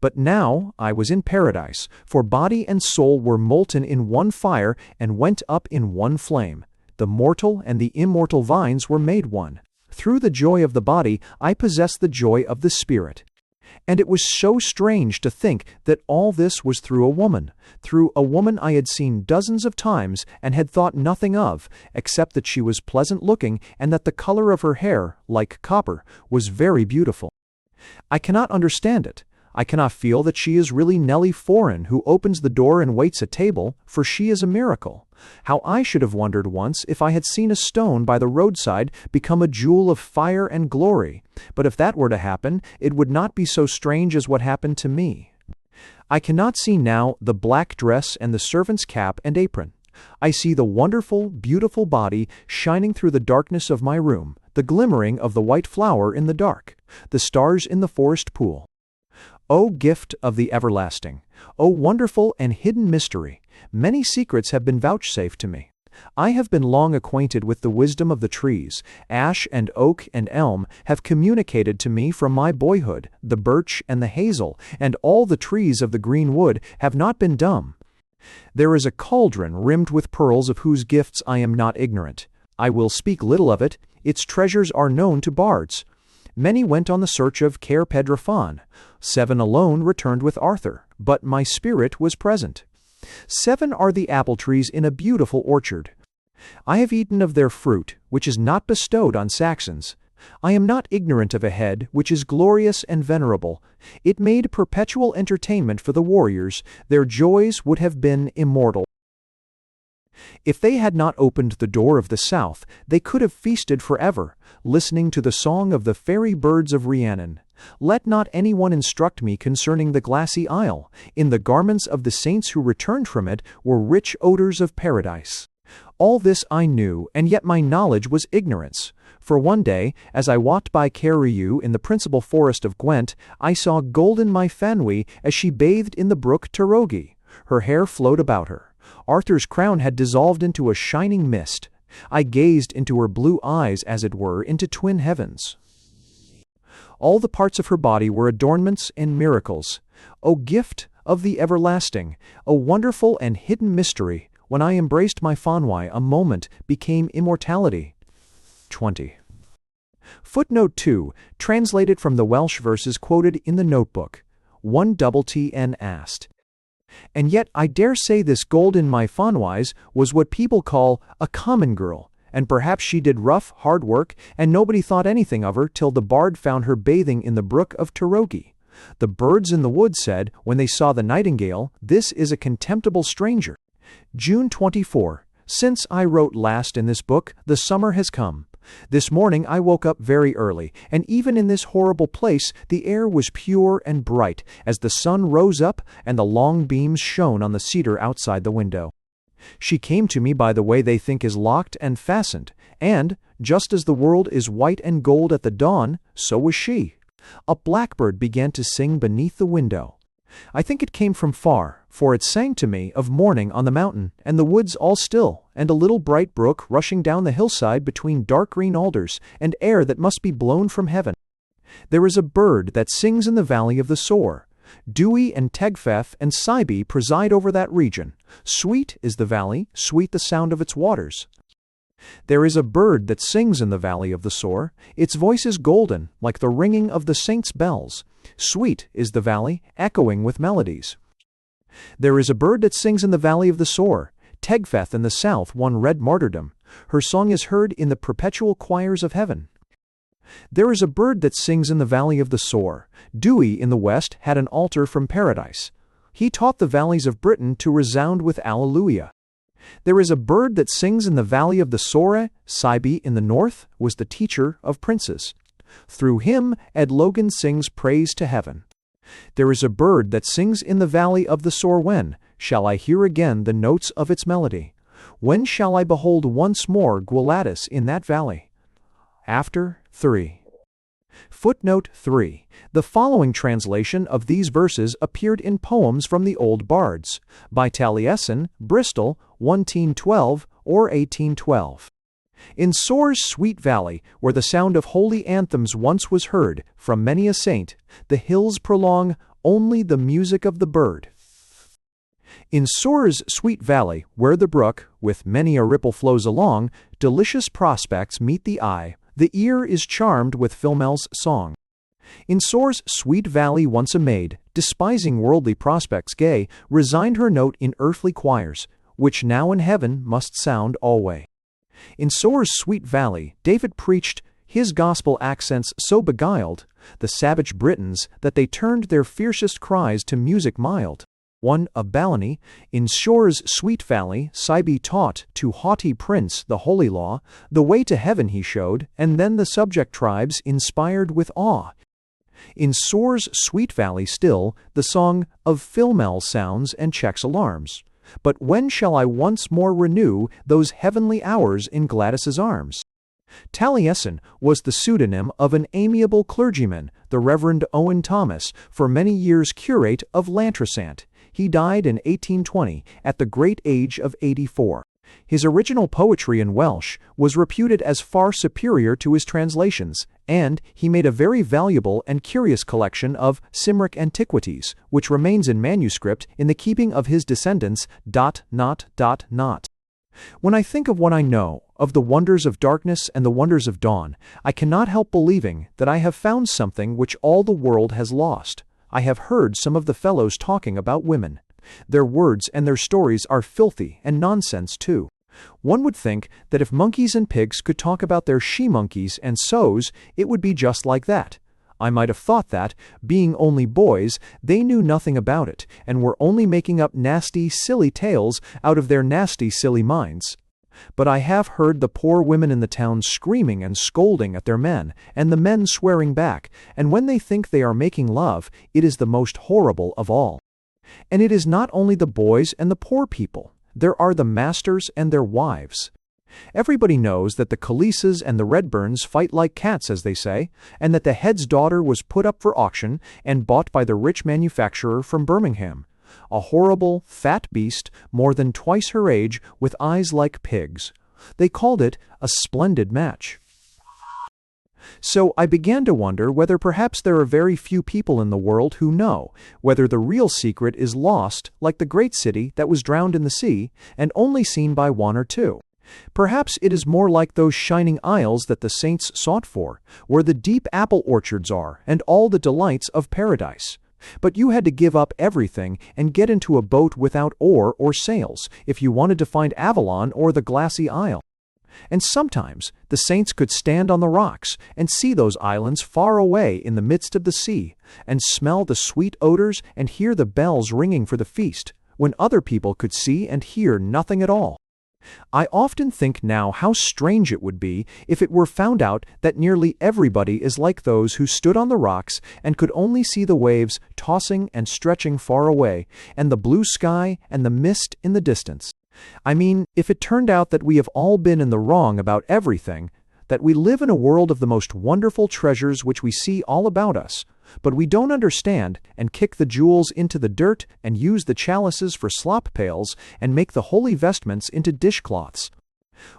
Speaker 1: But now I was in paradise, for body and soul were molten in one fire and went up in one flame. The mortal and the immortal vines were made one. Through the joy of the body, I possessed the joy of the spirit. And it was so strange to think that all this was through a woman I had seen dozens of times and had thought nothing of, except that she was pleasant-looking and that the color of her hair, like copper, was very beautiful. I cannot understand it. I cannot feel that she is really Nellie Foran, who opens the door and waits at table, for she is a miracle. How I should have wondered once if I had seen a stone by the roadside become a jewel of fire and glory, but if that were to happen, it would not be so strange as what happened to me. I cannot see now the black dress and the servant's cap and apron. I see the wonderful, beautiful body shining through the darkness of my room, the glimmering of the white flower in the dark, the stars in the forest pool. O gift of the everlasting! O wonderful and hidden mystery! Many secrets have been vouchsafed to me. I have been long acquainted with the wisdom of the trees. Ash and oak and elm have communicated to me from my boyhood. The birch and the hazel and all the trees of the green wood have not been dumb. There is a cauldron rimmed with pearls of whose gifts I am not ignorant. I will speak little of it. Its treasures are known to bards. Many went on the search of Cair Pedrafan. 7 alone returned with Arthur, but my spirit was present. 7 are the apple trees in a beautiful orchard. I have eaten of their fruit, which is not bestowed on Saxons. I am not ignorant of a head which is glorious and venerable. It made perpetual entertainment for the warriors. Their joys would have been immortal. If they had not opened the door of the south, they could have feasted forever, listening to the song of the fairy birds of Rhiannon. Let not anyone instruct me concerning the glassy isle. In the garments of the saints who returned from it were rich odors of paradise. All this I knew, and yet my knowledge was ignorance. For one day, as I walked by Cair Rhiw in the principal forest of Gwent, I saw golden my Fanwy as she bathed in the brook Tarogi. Her hair flowed about her. Arthur's crown had dissolved into a shining mist. I gazed into her blue eyes, as it were, into twin heavens. All the parts of her body were adornments and miracles. O gift of the everlasting! O wonderful and hidden mystery! When I embraced my Fanwy, a moment became immortality. 20. Footnote 2, translated from the Welsh verses quoted in the notebook. 1TTN asked. And yet I dare say this gold in my Fanwys was what people call a common girl, and perhaps she did rough, hard work, and nobody thought anything of her till the bard found her bathing in the brook of Tarogi. The birds in the wood said, when they saw the nightingale, "This is a contemptible stranger." June 24. Since I wrote last in this book, the summer has come. This morning I woke up very early, and even in this horrible place the air was pure and bright, as the sun rose up and the long beams shone on the cedar outside the window. She came to me by the way they think is locked and fastened, and, just as the world is white and gold at the dawn, so was she. A blackbird began to sing beneath the window. I think it came from far, for it sang to me of morning on the mountain, and the woods all still, and a little bright brook rushing down the hillside between dark green alders, and air that must be blown from heaven. There is a bird that sings in the valley of the Soar. Dewey and Tegfeth and Cybele preside over that region. Sweet is the valley, sweet the sound of its waters. There is a bird that sings in the valley of the Soar. Its voice is golden, like the ringing of the saints' bells. Sweet is the valley, echoing with melodies. There is a bird that sings in the valley of the Soar. Tegfeth in the south won red martyrdom. Her song is heard in the perpetual choirs of heaven. There is a bird that sings in the valley of the Soar. Dewey in the west had an altar from paradise. He taught the valleys of Britain to resound with Alleluia. There is a bird that sings in the valley of the Soar. Cybe in the north was the teacher of princes. Through him Ed Logan sings praise to heaven. There is a bird that sings in the valley of the Soar. When shall I hear again the notes of its melody? When shall I behold once more Gwladys in that valley? After 3. Footnote 3. The following translation of these verses appeared in Poems from the Old Bards, by Taliesin, Bristol, 1812 or 1812. In Soar's sweet valley, where the sound of holy anthems once was heard from many a saint, the hills prolong only the music of the bird. In Soar's sweet valley, where the brook, with many a ripple flows along, delicious prospects meet the eye, the ear is charmed with Philmel's song. In Soar's sweet valley once a maid, despising worldly prospects gay, resigned her note in earthly choirs, which now in heaven must sound alway. In Soar's sweet valley, David preached his gospel accents so beguiled the savage Britons that they turned their fiercest cries to music mild. 1 of Balony, in Soar's sweet valley, Cybe taught to haughty prince the holy law, the way to heaven he showed, and then the subject tribes inspired with awe. In Soar's sweet valley still, the song of Philmel sounds and checks alarms. But when shall I once more renew those heavenly hours in Gladys's arms? Taliesin was the pseudonym of an amiable clergyman, the Reverend Owen Thomas, for many years curate of Lantrasant. He died in 1820 at the great age of 84. His original poetry in Welsh was reputed as far superior to his translations, and he made a very valuable and curious collection of Cymric antiquities, which remains in manuscript in the keeping of his descendants. When I think of what I know, of the wonders of darkness and the wonders of dawn, I cannot help believing that I have found something which all the world has lost. I have heard some of the fellows talking about women. Their words and their stories are filthy and nonsense too. One would think that if monkeys and pigs could talk about their she-monkeys and sows, it would be just like that. I might have thought that, being only boys, they knew nothing about it, and were only making up nasty, silly tales out of their nasty, silly minds. But I have heard the poor women in the town screaming and scolding at their men, and the men swearing back, and when they think they are making love, it is the most horrible of all. And it is not only the boys and the poor people. There are the masters and their wives. Everybody knows that the Khaleesas and the Redburns fight like cats, as they say, and that the head's daughter was put up for auction and bought by the rich manufacturer from Birmingham. A horrible, fat beast, more than twice her age, with eyes like pigs. They called it a splendid match. So I began to wonder whether perhaps there are very few people in the world who know, whether the real secret is lost, like the great city that was drowned in the sea, and only seen by one or two. Perhaps it is more like those shining isles that the saints sought for, where the deep apple orchards are, and all the delights of paradise. But you had to give up everything and get into a boat without oar or sails, if you wanted to find Avalon or the glassy isle. And sometimes the saints could stand on the rocks and see those islands far away in the midst of the sea, and smell the sweet odors and hear the bells ringing for the feast, when other people could see and hear nothing at all. I often think now how strange it would be if it were found out that nearly everybody is like those who stood on the rocks and could only see the waves tossing and stretching far away, and the blue sky and the mist in the distance. I mean, if it turned out that we have all been in the wrong about everything, that we live in a world of the most wonderful treasures which we see all about us, but we don't understand, and kick the jewels into the dirt, and use the chalices for slop pails, and make the holy vestments into dishcloths.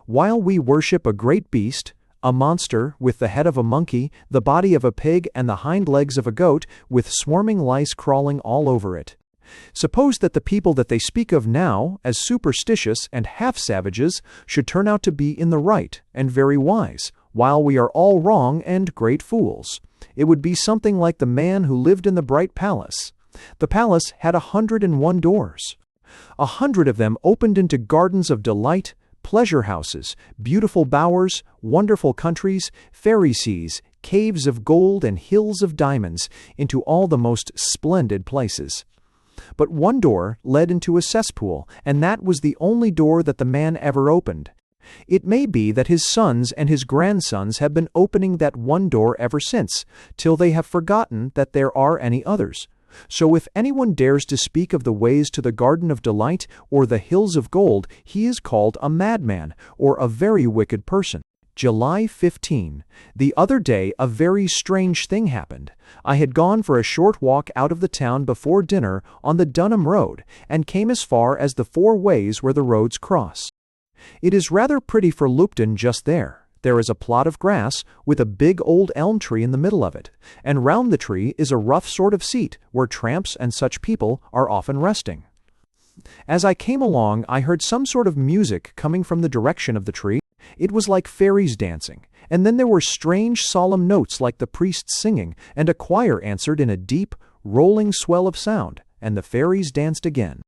Speaker 1: While we worship a great beast, a monster with the head of a monkey, the body of a pig, and the hind legs of a goat, with swarming lice crawling all over it. Suppose that the people that they speak of now as superstitious and half-savages should turn out to be in the right and very wise, while we are all wrong and great fools. It would be something like the man who lived in the bright palace. The palace had 101 doors. 100 of them opened into gardens of delight, pleasure houses, beautiful bowers, wonderful countries, fairy seas, caves of gold and hills of diamonds, into all the most splendid places. But one door led into a cesspool, and that was the only door that the man ever opened. It may be that his sons and his grandsons have been opening that one door ever since, till they have forgotten that there are any others. So if anyone dares to speak of the ways to the garden of delight or the hills of gold, he is called a madman or a very wicked person. July 15. The other day a very strange thing happened. I had gone for a short walk out of the town before dinner on the Dunham Road, and came as far as the 4 ways where the roads cross. It is rather pretty for Lupton just there. There is a plot of grass with a big old elm tree in the middle of it, and round the tree is a rough sort of seat where tramps and such people are often resting. As I came along, I heard some sort of music coming from the direction of the tree. It was like fairies dancing, and then there were strange solemn notes like the priests singing, and a choir answered in a deep, rolling swell of sound, and the fairies danced again.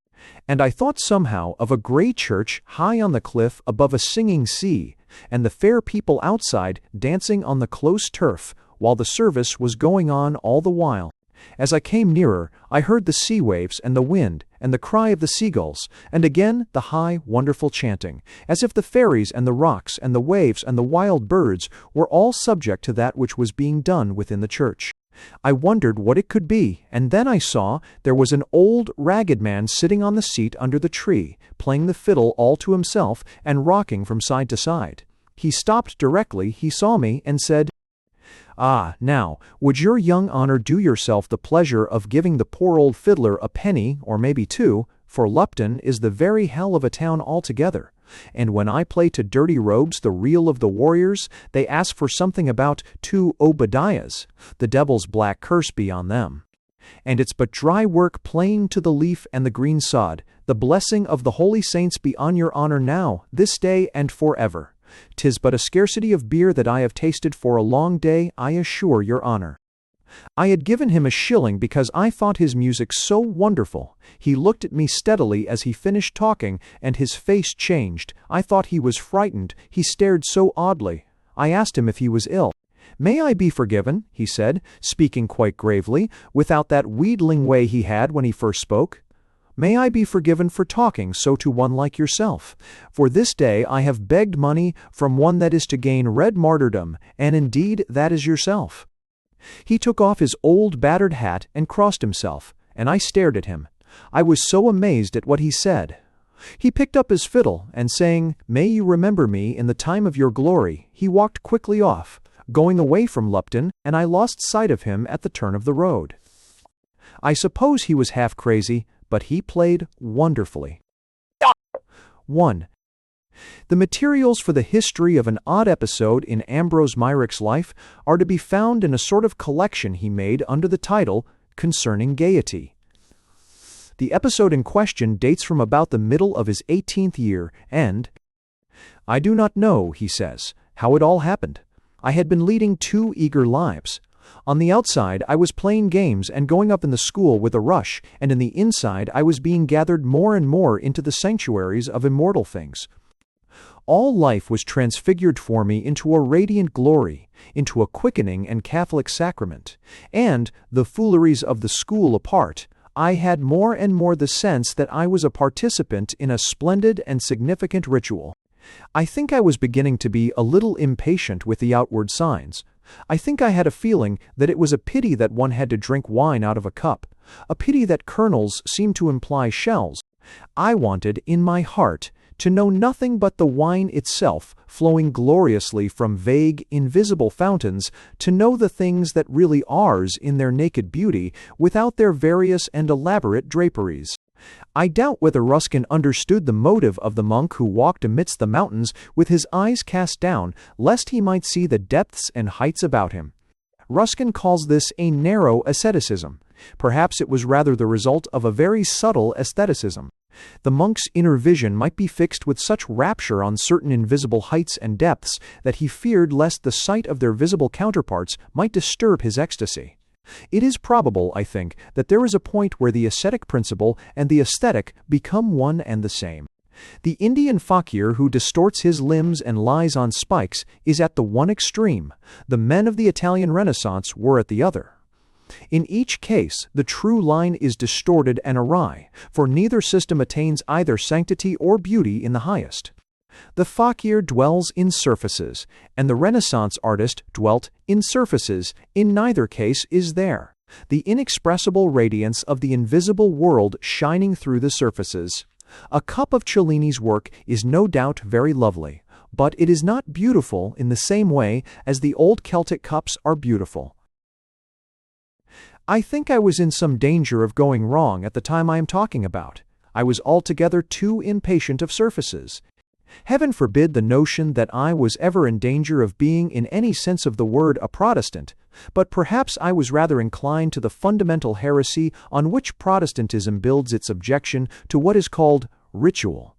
Speaker 1: And I thought somehow of a grey church high on the cliff above a singing sea, and the fair people outside dancing on the close turf, while the service was going on all the while. As I came nearer, I heard the sea waves and the wind and the cry of the seagulls, and again the high, wonderful chanting, as if the fairies and the rocks and the waves and the wild birds were all subject to that which was being done within the church. I wondered what it could be, and then I saw there was an old, ragged man sitting on the seat under the tree, playing the fiddle all to himself and rocking from side to side. He stopped directly he saw me and said, "Ah, now, would your young honor do yourself the pleasure of giving the poor old fiddler a penny, or maybe 2, for Lupton is the very hell of a town altogether, and when I play to Dirty Robes the reel of the warriors, they ask for something about 2 Obadiahs, the devil's black curse be on them. And it's but dry work playing to the leaf and the green sod. The blessing of the holy saints be on your honor now, this day and forever. 'Tis but a scarcity of beer that I have tasted for a long day, I assure your honor." I had given him a shilling because I thought his music so wonderful. He looked at me steadily as he finished talking, and his face changed. I thought he was frightened. He stared so oddly. I asked him if he was ill. "May I be forgiven?" he said, speaking quite gravely, without that wheedling way he had when he first spoke. "May I be forgiven for talking so to one like yourself? For this day I have begged money from one that is to gain red martyrdom, and indeed that is yourself." He took off his old battered hat and crossed himself, and I stared at him. I was so amazed at what he said. He picked up his fiddle, and saying, "May you remember me in the time of your glory," he walked quickly off, going away from Lupton, and I lost sight of him at the turn of the road. I suppose he was half crazy, but he played wonderfully. 1. The materials for the history of an odd episode in Ambrose Myrick's life are to be found in a sort of collection he made under the title Concerning Gaiety. The episode in question dates from about the middle of his 18th year, and "I do not know," he says, "how it all happened. I had been leading 2 eager lives. On the outside, I was playing games and going up in the school with a rush, and in the inside I was being gathered more and more into the sanctuaries of immortal things. All life was transfigured for me into a radiant glory, into a quickening and Catholic sacrament, and, the fooleries of the school apart, I had more and more the sense that I was a participant in a splendid and significant ritual. I think I was beginning to be a little impatient with the outward signs. I think I had a feeling that it was a pity that one had to drink wine out of a cup, a pity that kernels seemed to imply shells. I wanted, in my heart, to know nothing but the wine itself, flowing gloriously from vague, invisible fountains, to know the things that really are in their naked beauty, without their various and elaborate draperies. I doubt whether Ruskin understood the motive of the monk who walked amidst the mountains with his eyes cast down, lest he might see the depths and heights about him. Ruskin calls this a narrow asceticism. Perhaps it was rather the result of a very subtle aestheticism. The monk's inner vision might be fixed with such rapture on certain invisible heights and depths that he feared lest the sight of their visible counterparts might disturb his ecstasy. It is probable, I think, that there is a point where the ascetic principle and the aesthetic become one and the same. The Indian fakir who distorts his limbs and lies on spikes is at the one extreme. The men of the Italian Renaissance were at the other. In each case, the true line is distorted and awry, for neither system attains either sanctity or beauty in the highest. The fakir dwells in surfaces, and the Renaissance artist dwelt in surfaces. In neither case is there the inexpressible radiance of the invisible world shining through the surfaces. A cup of Cellini's work is no doubt very lovely, but it is not beautiful in the same way as the old Celtic cups are beautiful. I think I was in some danger of going wrong at the time I am talking about. I was altogether too impatient of surfaces. Heaven forbid the notion that I was ever in danger of being in any sense of the word a Protestant, but perhaps I was rather inclined to the fundamental heresy on which Protestantism builds its objection to what is called ritual.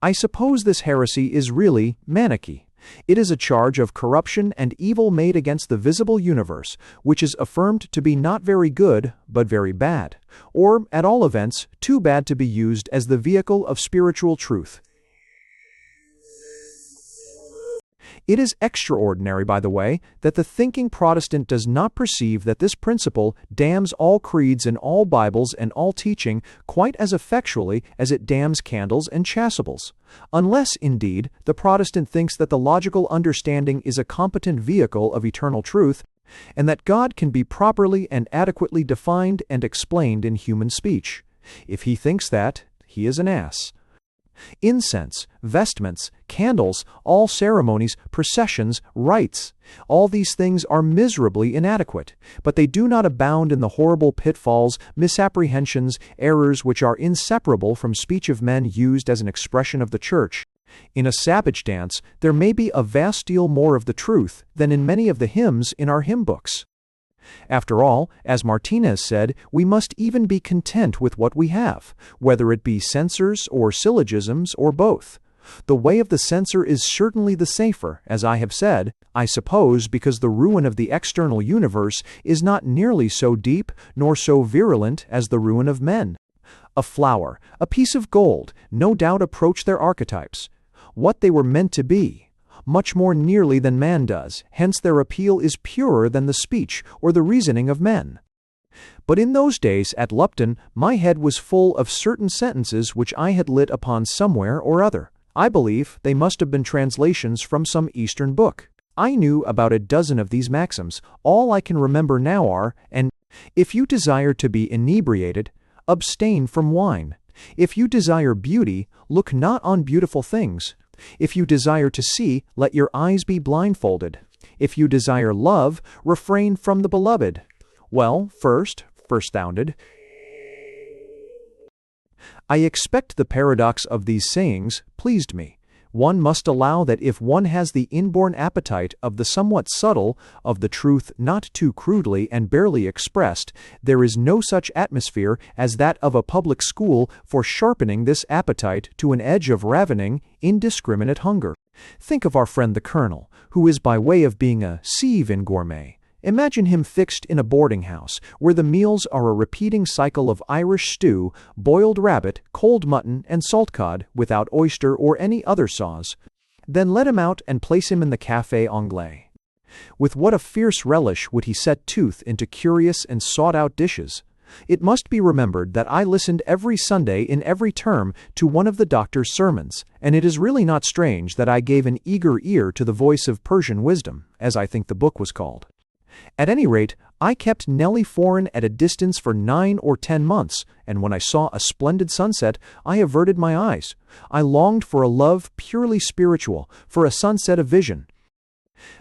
Speaker 1: I suppose this heresy is really manichae. It is a charge of corruption and evil made against the visible universe, which is affirmed to be not very good, but very bad, or, at all events, too bad to be used as the vehicle of spiritual truth. It is extraordinary, by the way, that the thinking Protestant does not perceive that this principle damns all creeds and all Bibles and all teaching quite as effectually as it damns candles and chasubles. Unless, indeed, the Protestant thinks that the logical understanding is a competent vehicle of eternal truth, and that God can be properly and adequately defined and explained in human speech. If he thinks that, he is an ass. Incense, vestments, candles, all ceremonies, processions, rites, all these things are miserably inadequate, but they do not abound in the horrible pitfalls, misapprehensions, errors which are inseparable from speech of men used as an expression of the Church. In a Savage Dance, there may be a vast deal more of the truth than in many of the hymns in our hymn books. After all, as Martinez said, we must even be content with what we have, whether it be censors or syllogisms or both. The way of the censor is certainly the safer, as I have said, I suppose because the ruin of the external universe is not nearly so deep nor so virulent as the ruin of men. A flower, a piece of gold, no doubt approach their archetypes, what they were meant to be, much more nearly than man does, hence their appeal is purer than the speech or the reasoning of men. But in those days at Lupton my head was full of certain sentences which I had lit upon somewhere or other. I believe they must have been translations from some Eastern book. I knew about a dozen of these maxims. All I can remember now are, and if you desire to be inebriated, abstain from wine. If you desire beauty, look not on beautiful things. If you desire to see, let your eyes be blindfolded. If you desire love, refrain from the beloved. Well, first sounded. I expect the paradox of these sayings pleased me. One must allow that if one has the inborn appetite of the somewhat subtle, of the truth not too crudely and barely expressed, there is no such atmosphere as that of a public school for sharpening this appetite to an edge of ravening, indiscriminate hunger. Think of our friend the Colonel, who is by way of being a sieve-in gourmet. Imagine him fixed in a boarding house, where the meals are a repeating cycle of Irish stew, boiled rabbit, cold mutton, and salt cod, without oyster or any other sauce. Then let him out and place him in the Café Anglais. With what a fierce relish would he set tooth into curious and sought-out dishes. It must be remembered that I listened every Sunday in every term to one of the doctor's sermons, and it is really not strange that I gave an eager ear to the voice of Persian wisdom, as I think the book was called. At any rate, I kept Nellie Foran at a distance for 9 or 10 months, and when I saw a splendid sunset, I averted my eyes. I longed for a love purely spiritual, for a sunset of vision.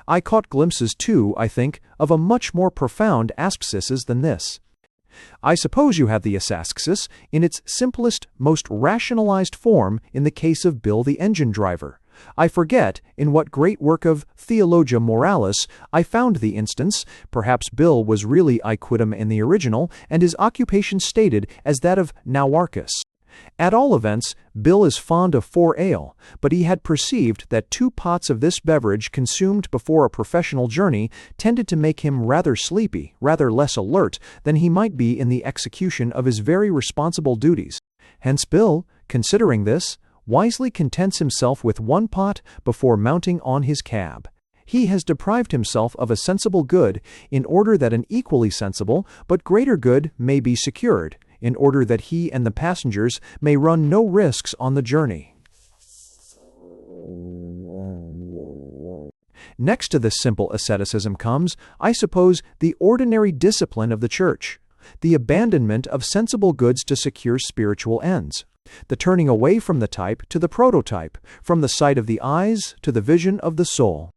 Speaker 1: I caught glimpses, too, I think, of a much more profound asphyxis than this. I suppose you have the asaxis in its simplest, most rationalized form in the case of Bill the engine driver. I forget in what great work of Theologia Moralis I found the instance. Perhaps Bill was really Iquidem in the original, and his occupation stated as that of Nauarchus. At all events, Bill is fond of 4 ale, but he had perceived that 2 pots of this beverage consumed before a professional journey tended to make him rather sleepy, rather less alert than he might be in the execution of his very responsible duties. Hence Bill, considering this, wisely contents himself with 1 pot before mounting on his cab. He has deprived himself of a sensible good in order that an equally sensible but greater good may be secured, in order that he and the passengers may run no risks on the journey. Next to this simple asceticism comes, I suppose, the ordinary discipline of the Church, the abandonment of sensible goods to secure spiritual ends, the turning away from the type to the prototype, from the sight of the eyes to the vision of the soul.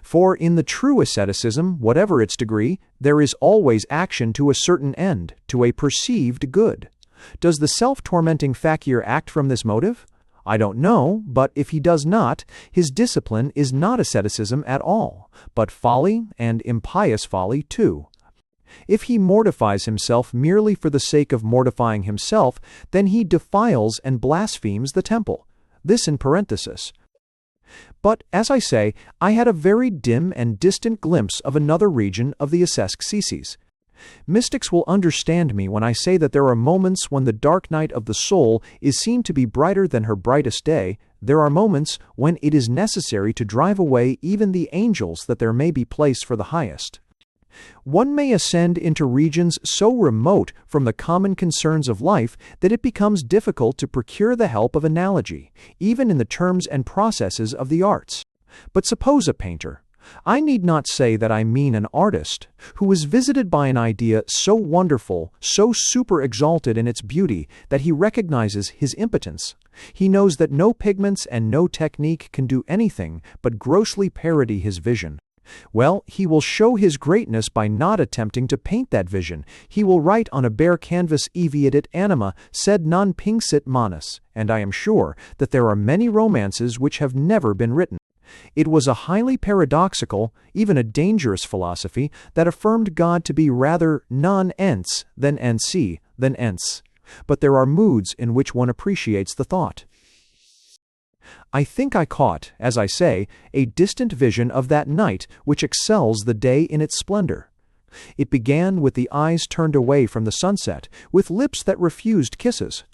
Speaker 1: For in the true asceticism, whatever its degree, there is always action to a certain end, to a perceived good. Does the self-tormenting fakir act from this motive? I don't know, but if he does not, his discipline is not asceticism at all, but folly, and impious folly too. If he mortifies himself merely for the sake of mortifying himself, then he defiles and blasphemes the temple. This in parenthesis. But, as I say, I had a very dim and distant glimpse of another region of the ascetics. Mystics will understand me when I say that there are moments when the dark night of the soul is seen to be brighter than her brightest day. There are moments when it is necessary to drive away even the angels that there may be place for the highest. One may ascend into regions so remote from the common concerns of life that it becomes difficult to procure the help of analogy, even in the terms and processes of the arts. But suppose a painter, I need not say that I mean an artist, who is visited by an idea so wonderful, so super-exalted in its beauty, that he recognizes his impotence. He knows that no pigments and no technique can do anything but grossly parody his vision. Well, he will show his greatness by not attempting to paint that vision. He will write on a bare canvas eviatit anima, sed non pinxit manus, and I am sure that there are many romances which have never been written. It was a highly paradoxical, even a dangerous philosophy that affirmed God to be rather non-ens than ensi than ens. But there are moods in which one appreciates the thought. I think I caught, as I say, a distant vision of that night which excels the day in its splendor. It began with the eyes turned away from the sunset, with lips that refused kisses.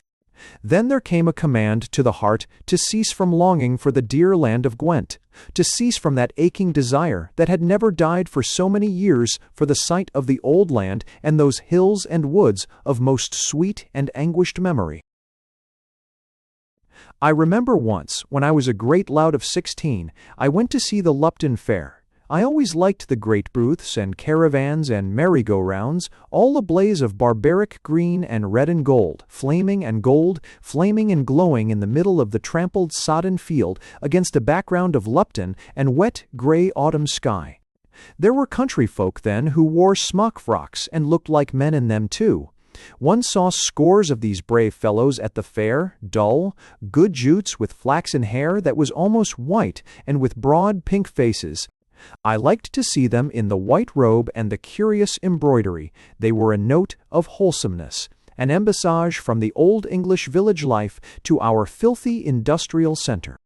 Speaker 1: Then there came a command to the heart to cease from longing for the dear land of Gwent, to cease from that aching desire that had never died for so many years for the sight of the old land and those hills and woods of most sweet and anguished memory. I remember once, when I was a great lout of 16, I went to see the Lupton Fair. I always liked the great booths and caravans and merry-go-rounds, all ablaze of barbaric green and red and gold, flaming and glowing in the middle of the trampled sodden field against a background of Lupton and wet grey autumn sky. There were country folk then who wore smock frocks and looked like men in them too. One saw scores of these brave fellows at the fair, dull, good jutes with flaxen hair that was almost white and with broad pink faces. I liked to see them in the white robe and the curious embroidery. They were a note of wholesomeness, an embassage from the old English village life to our filthy industrial center.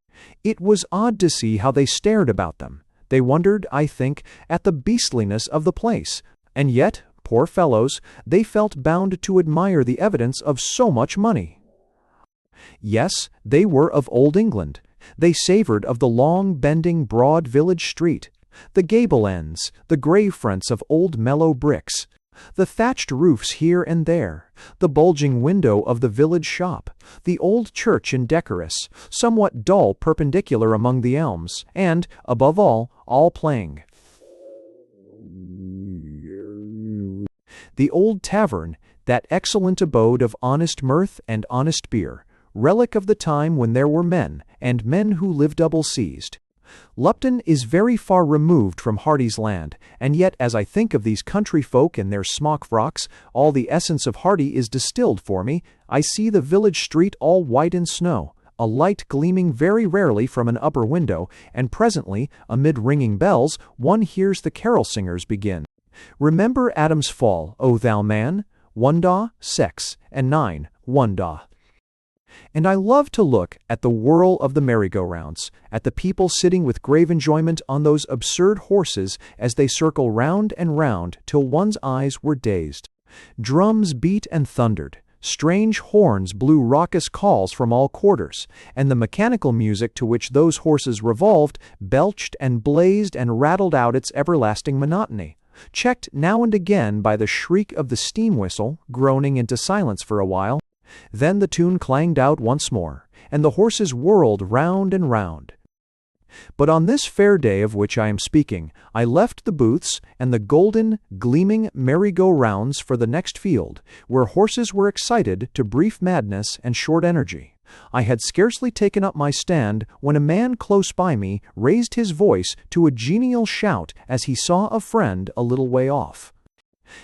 Speaker 1: It was odd to see how they stared about them. They wondered, I think, at the beastliness of the place, and yet, poor fellows, they felt bound to admire the evidence of so much money. Yes, they were of old England. They savored of the long, bending, broad village street, the gable ends, the grey fronts of old mellow bricks, the thatched roofs here and there, the bulging window of the village shop, the old church indecorous, somewhat dull perpendicular among the elms, and, above all playing. The old tavern, that excellent abode of honest mirth and honest beer, relic of the time when there were men, and men who lived double-seased. Lupton is very far removed from Hardy's land, and yet as I think of these country folk in their smock frocks, all the essence of Hardy is distilled for me. I see the village street all white in snow, a light gleaming very rarely from an upper window, and presently, amid ringing bells, one hears the carol singers begin. Remember Adam's fall, O thou man, Wunda, sex, and 9, Wunda. And I love to look at the whirl of the merry-go-rounds, at the people sitting with grave enjoyment on those absurd horses as they circle round and round till one's eyes were dazed. Drums beat and thundered, strange horns blew raucous calls from all quarters, and the mechanical music to which those horses revolved belched and blazed and rattled out its everlasting monotony, checked now and again by the shriek of the steam whistle, groaning into silence for a while. Then the tune clanged out once more, and the horses whirled round and round. But on this fair day of which I am speaking, I left the booths and the golden, gleaming merry-go-rounds for the next field, where horses were excited to brief madness and short energy. I had scarcely taken up my stand when a man close by me raised his voice to a genial shout as he saw a friend a little way off.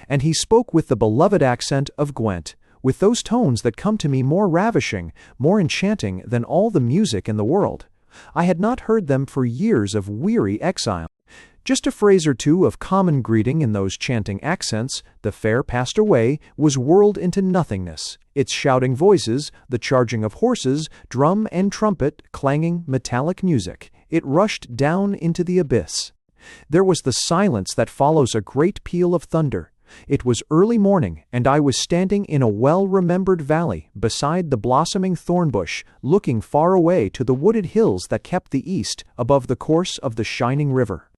Speaker 1: And he spoke with the beloved accent of Gwent, with those tones that come to me more ravishing, more enchanting than all the music in the world. I had not heard them for years of weary exile. Just a phrase or two of common greeting in those chanting accents, the fair passed away, was whirled into nothingness, its shouting voices, the charging of horses, drum and trumpet, clanging metallic music. It rushed down into the abyss. There was the silence that follows a great peal of thunder. It was early morning, and I was standing in a well-remembered valley, beside the blossoming thornbush, looking far away to the wooded hills that kept the east, above the course of the shining river.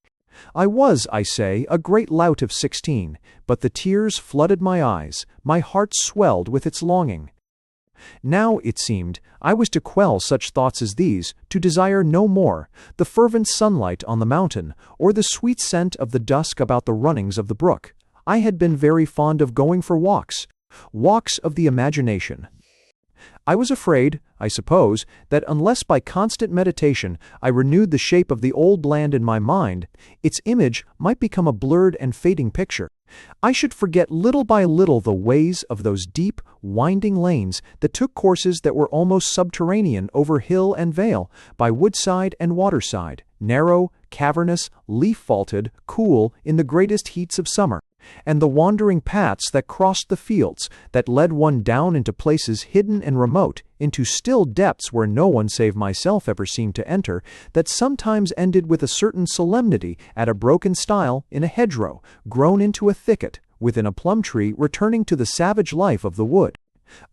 Speaker 1: I was, I say, a great lout of 16, but the tears flooded my eyes, my heart swelled with its longing. Now, it seemed, I was to quell such thoughts as these, to desire no more, the fervent sunlight on the mountain, or the sweet scent of the dusk about the runnings of the brook. I had been very fond of going for walks of the imagination. I was afraid, I suppose, that unless by constant meditation I renewed the shape of the old land in my mind, its image might become a blurred and fading picture. I should forget little by little the ways of those deep, winding lanes that took courses that were almost subterranean over hill and vale, by woodside and waterside, narrow, cavernous, leaf-vaulted, cool in the greatest heats of summer, and the wandering paths that crossed the fields, that led one down into places hidden and remote, into still depths where no one save myself ever seemed to enter, that sometimes ended with a certain solemnity at a broken stile in a hedgerow, grown into a thicket, within a plum tree returning to the savage life of the wood.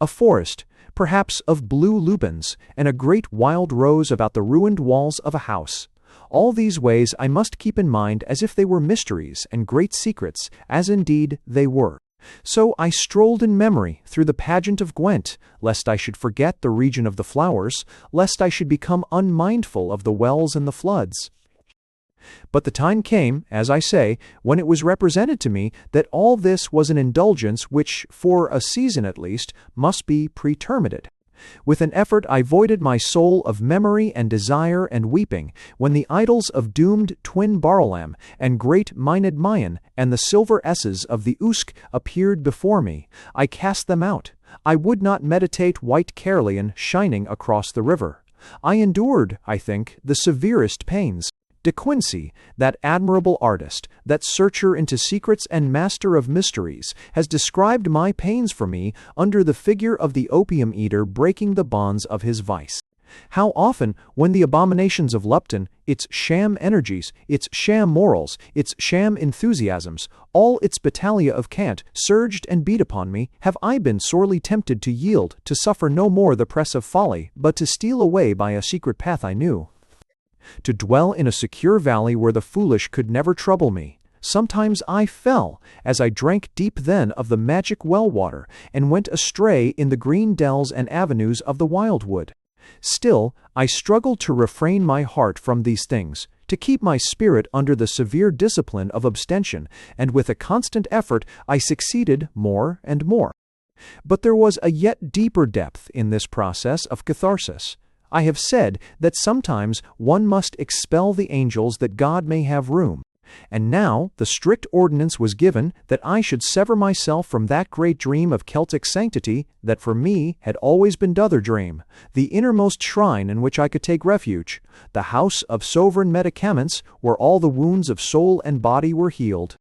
Speaker 1: A forest, perhaps of blue lupins, and a great wild rose about the ruined walls of a house. All these ways I must keep in mind as if they were mysteries and great secrets, as indeed they were. So I strolled in memory through the pageant of Gwent, lest I should forget the region of the flowers, lest I should become unmindful of the wells and the floods. But the time came, as I say, when it was represented to me that all this was an indulgence which, for a season at least, must be pretermitted. With an effort I voided my soul of memory and desire and weeping, when the idols of doomed twin Barlaam and great Myned Mayan and the silver S's of the Usk appeared before me. I cast them out. I would not meditate white Caerleon shining across the river. I endured, I think, the severest pains. De Quincey, that admirable artist, that searcher into secrets and master of mysteries, has described my pains for me under the figure of the opium-eater breaking the bonds of his vice. How often, when the abominations of Lupton, its sham energies, its sham morals, its sham enthusiasms, all its battalia of cant, surged and beat upon me, have I been sorely tempted to yield, to suffer no more the press of folly, but to steal away by a secret path I knew. To dwell in a secure valley where the foolish could never trouble me. Sometimes I fell, as I drank deep then of the magic well water, and went astray in the green dells and avenues of the wildwood. Still, I struggled to refrain my heart from these things, to keep my spirit under the severe discipline of abstention, and with a constant effort I succeeded more and more. But there was a yet deeper depth in this process of catharsis. I have said that sometimes one must expel the angels that God may have room. And now the strict ordinance was given that I should sever myself from that great dream of Celtic sanctity that for me had always been d'other dream, the innermost shrine in which I could take refuge, the house of sovereign medicaments where all the wounds of soul and body were healed.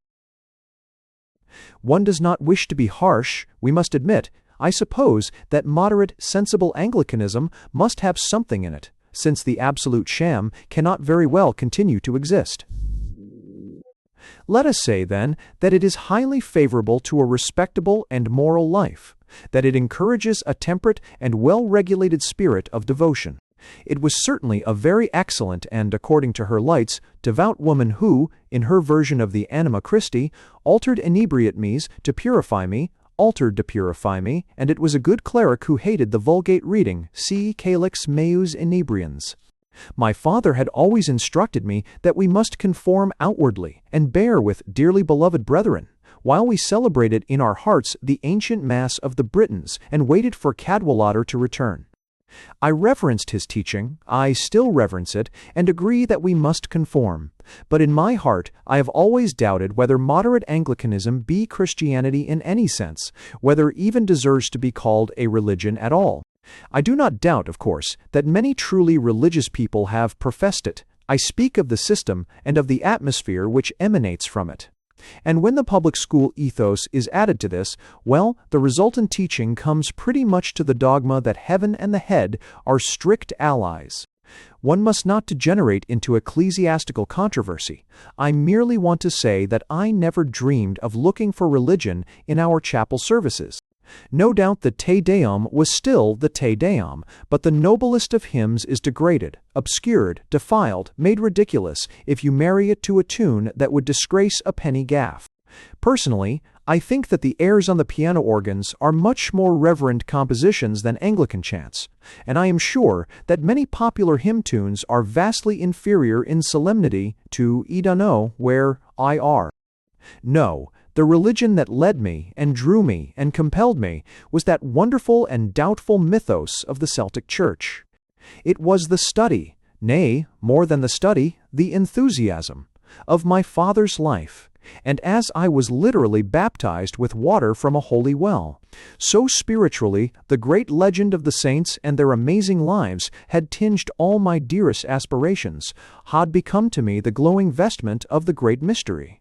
Speaker 1: One does not wish to be harsh, we must admit, I suppose, that moderate, sensible Anglicanism must have something in it, since the absolute sham cannot very well continue to exist. Let us say, then, that it is highly favorable to a respectable and moral life, that it encourages a temperate and well-regulated spirit of devotion. It was certainly a very excellent and, according to her lights, devout woman who, in her version of the Anima Christi, altered inebriate me's to purify me, altered to purify me, and it was a good cleric who hated the Vulgate reading, Si calix meus inebrians. My father had always instructed me that we must conform outwardly and bear with dearly beloved brethren, while we celebrated in our hearts the ancient Mass of the Britons and waited for Cadwallader to return. I reverenced his teaching, I still reverence it, and agree that we must conform. But in my heart I have always doubted whether moderate Anglicanism be Christianity in any sense, whether it even deserves to be called a religion at all. I do not doubt, of course, that many truly religious people have professed it. I speak of the system and of the atmosphere which emanates from it. And when the public school ethos is added to this, well, the resultant teaching comes pretty much to the dogma that heaven and the head are strict allies. One must not degenerate into ecclesiastical controversy. I merely want to say that I never dreamed of looking for religion in our chapel services. No doubt the Te Deum was still the Te Deum, but the noblest of hymns is degraded, obscured, defiled, made ridiculous if you marry it to a tune that would disgrace a penny gaff. Personally, I think that the airs on the piano organs are much more reverend compositions than Anglican chants, and I am sure that many popular hymn tunes are vastly inferior in solemnity to I dunno where I are. No, the religion that led me and drew me and compelled me was that wonderful and doubtful mythos of the Celtic Church. It was the study, nay, more than the study, the enthusiasm, of my father's life, and as I was literally baptized with water from a holy well, so spiritually the great legend of the saints and their amazing lives had tinged all my dearest aspirations, had become to me the glowing vestment of the great mystery.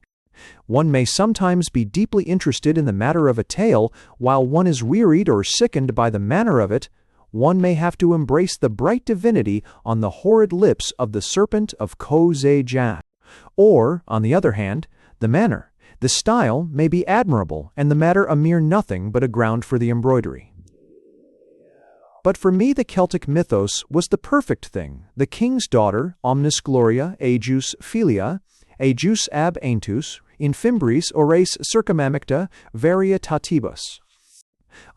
Speaker 1: One may sometimes be deeply interested in the matter of a tale, while one is wearied or sickened by the manner of it. One may have to embrace the bright divinity on the horrid lips of the serpent of Ko-ze-jat. Or, on the other hand, the manner, the style may be admirable, and the matter a mere nothing but a ground for the embroidery. But for me the Celtic mythos was the perfect thing, the king's daughter, omnis gloria, ejus filia, ejus ab aentus, in fimbris ores circumamicta varietatibus.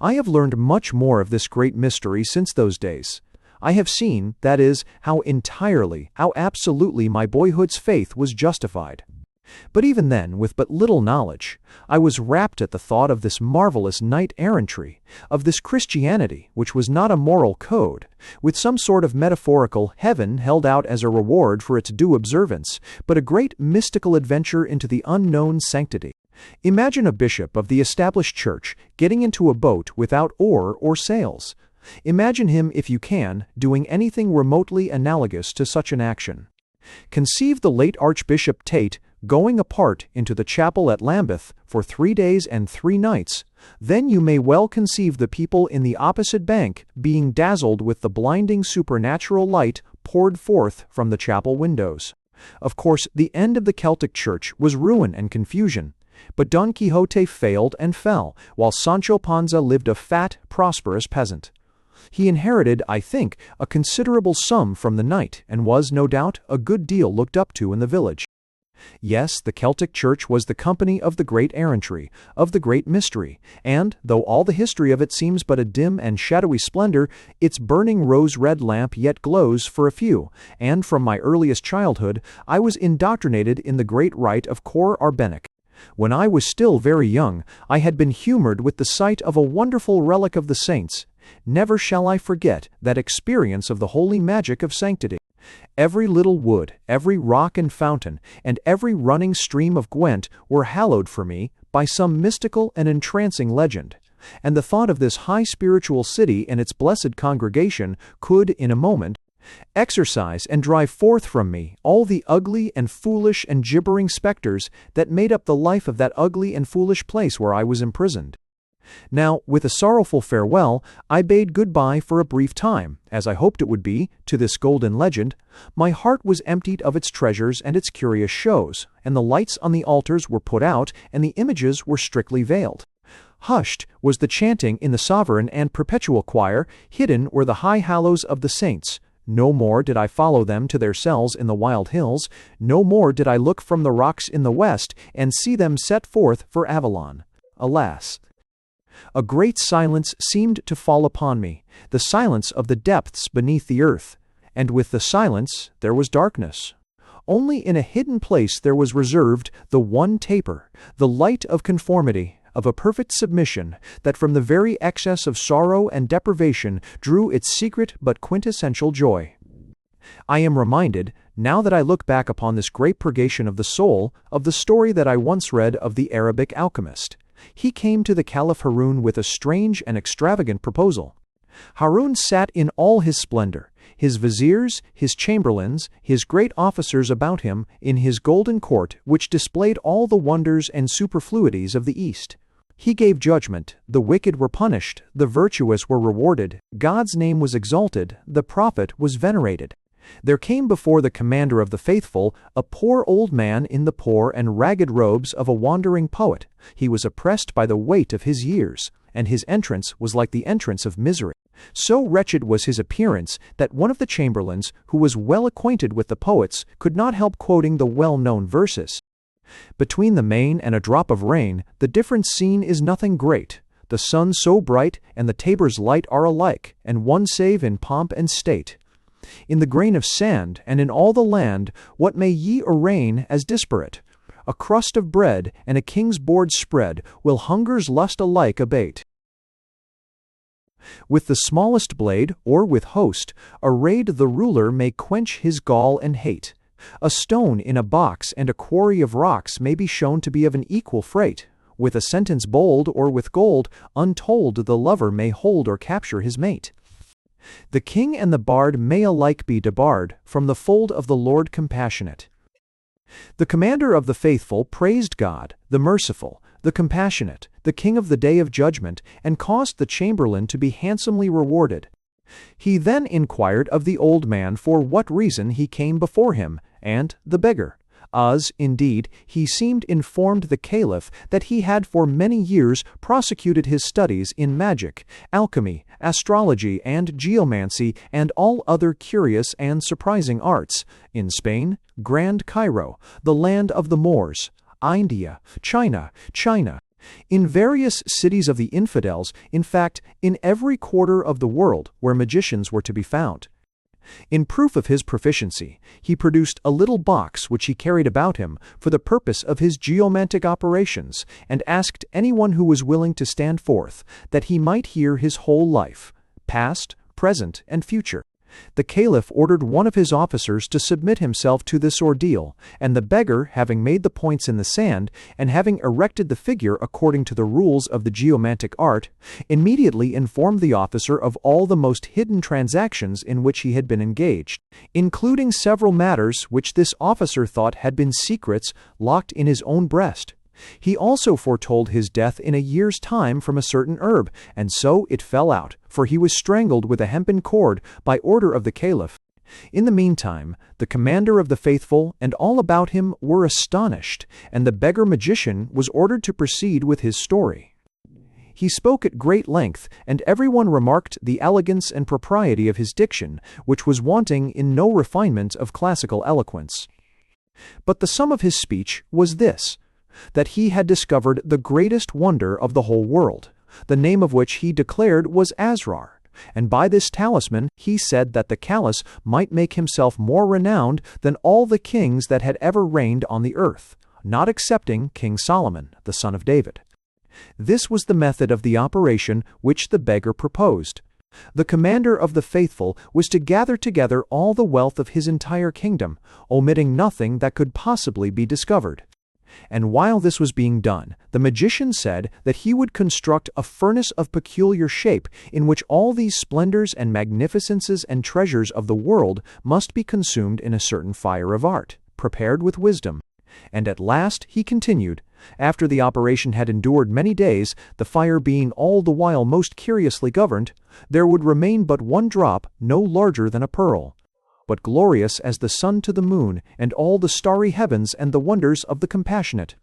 Speaker 1: I have learned much more of this great mystery since those days. I have seen, that is, how entirely, how absolutely my boyhood's faith was justified. But even then, with but little knowledge, I was rapt at the thought of this marvelous knight-errantry, of this Christianity which was not a moral code, with some sort of metaphorical heaven held out as a reward for its due observance, but a great mystical adventure into the unknown sanctity. Imagine a bishop of the established church getting into a boat without oar or sails. Imagine him, if you can, doing anything remotely analogous to such an action. Conceive the late Archbishop Tate going apart into the chapel at Lambeth for 3 days and 3 nights, then you may well conceive the people in the opposite bank being dazzled with the blinding supernatural light poured forth from the chapel windows. Of course, the end of the Celtic Church was ruin and confusion, but Don Quixote failed and fell, while Sancho Panza lived a fat, prosperous peasant. He inherited, I think, a considerable sum from the knight, and was, no doubt, a good deal looked up to in the village. Yes, the Celtic Church was the company of the great errantry, of the great mystery, and, though all the history of it seems but a dim and shadowy splendor, its burning rose-red lamp yet glows for a few, and from my earliest childhood I was indoctrinated in the great rite of Cor Arbenic. When I was still very young, I had been humored with the sight of a wonderful relic of the saints. Never shall I forget that experience of the holy magic of sanctity. Every little wood, every rock and fountain, and every running stream of Gwent were hallowed for me by some mystical and entrancing legend, and the thought of this high spiritual city and its blessed congregation could, in a moment, exorcise and drive forth from me all the ugly and foolish and gibbering spectres that made up the life of that ugly and foolish place where I was imprisoned. Now, with a sorrowful farewell, I bade good-bye for a brief time, as I hoped it would be, to this golden legend. My heart was emptied of its treasures and its curious shows, and the lights on the altars were put out, and the images were strictly veiled. Hushed was the chanting in the sovereign and perpetual choir, hidden were the high hallows of the saints. No more did I follow them to their cells in the wild hills, no more did I look from the rocks in the west and see them set forth for Avalon. Alas! A great silence seemed to fall upon me, the silence of the depths beneath the earth, and with the silence there was darkness. Only in a hidden place there was reserved the one taper, the light of conformity, of a perfect submission, that from the very excess of sorrow and deprivation drew its secret but quintessential joy. I am reminded, now that I look back upon this great purgation of the soul, of the story that I once read of the Arabic alchemist. He came to the Caliph Harun with a strange and extravagant proposal. Harun sat in all his splendor, his viziers, his chamberlains, his great officers about him, in his golden court, which displayed all the wonders and superfluities of the East. He gave judgment, the wicked were punished, the virtuous were rewarded, God's name was exalted, the prophet was venerated. There came before the commander of the faithful a poor old man in the poor and ragged robes of a wandering poet. He was oppressed by the weight of his years, and his entrance was like the entrance of misery. So wretched was his appearance that one of the chamberlains, who was well acquainted with the poets, could not help quoting the well-known verses. Between the main and a drop of rain, the difference seen is nothing great. The sun so bright and the tabor's light are alike, and one save in pomp and state. In the grain of sand, and in all the land, what may ye arraign as disparate? A crust of bread, and a king's board spread, will hunger's lust alike abate. With the smallest blade, or with host, arrayed the ruler may quench his gall and hate. A stone in a box and a quarry of rocks may be shown to be of an equal freight. With a sentence bold, or with gold, untold the lover may hold or capture his mate. The king and the bard may alike be debarred from the fold of the Lord compassionate. The commander of the faithful praised God, the merciful, the compassionate, the king of the day of judgment, and caused the chamberlain to be handsomely rewarded. He then inquired of the old man for what reason he came before him, and the beggar. As, indeed, he seemed informed the caliph that he had for many years prosecuted his studies in magic, alchemy, astrology, and geomancy, and all other curious and surprising arts, in Spain, Grand Cairo, the land of the Moors, India, China, in various cities of the infidels, in fact, in every quarter of the world where magicians were to be found. In proof of his proficiency, he produced a little box which he carried about him for the purpose of his geomantic operations, and asked anyone who was willing to stand forth, that he might hear his whole life, past, present, and future. The caliph ordered one of his officers to submit himself to this ordeal, and the beggar, having made the points in the sand, and having erected the figure according to the rules of the geomantic art, immediately informed the officer of all the most hidden transactions in which he had been engaged, including several matters which this officer thought had been secrets locked in his own breast. He also foretold his death in a year's time from a certain herb, and so it fell out, for he was strangled with a hempen cord by order of the caliph. In the meantime, the commander of the faithful and all about him were astonished, and the beggar magician was ordered to proceed with his story. He spoke at great length, and everyone remarked the elegance and propriety of his diction, which was wanting in no refinement of classical eloquence. But the sum of his speech was this: that he had discovered the greatest wonder of the whole world, the name of which he declared was Asrar, and by this talisman he said that the Caliph might make himself more renowned than all the kings that had ever reigned on the earth, not excepting King Solomon, the son of David. This was the method of the operation which the beggar proposed. The commander of the faithful was to gather together all the wealth of his entire kingdom, omitting nothing that could possibly be discovered. And while this was being done, the magician said that he would construct a furnace of peculiar shape in which all these splendors and magnificences and treasures of the world must be consumed in a certain fire of art, prepared with wisdom. And at last, he continued, after the operation had endured many days, the fire being all the while most curiously governed, there would remain but one drop no larger than a pearl, but glorious as the sun to the moon, and all the starry heavens and the wonders of the compassionate.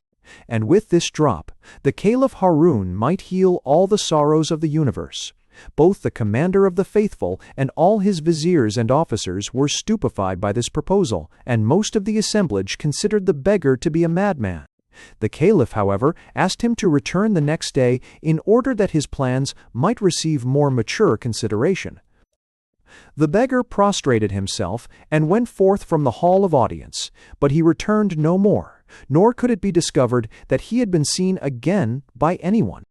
Speaker 1: And with this drop, the Caliph Harun might heal all the sorrows of the universe. Both the commander of the faithful and all his viziers and officers were stupefied by this proposal, and most of the assemblage considered the beggar to be a madman. The Caliph, however, asked him to return the next day in order that his plans might receive more mature consideration. The beggar prostrated himself and went forth from the hall of audience, but he returned no more, nor could it be discovered that he had been seen again by anyone.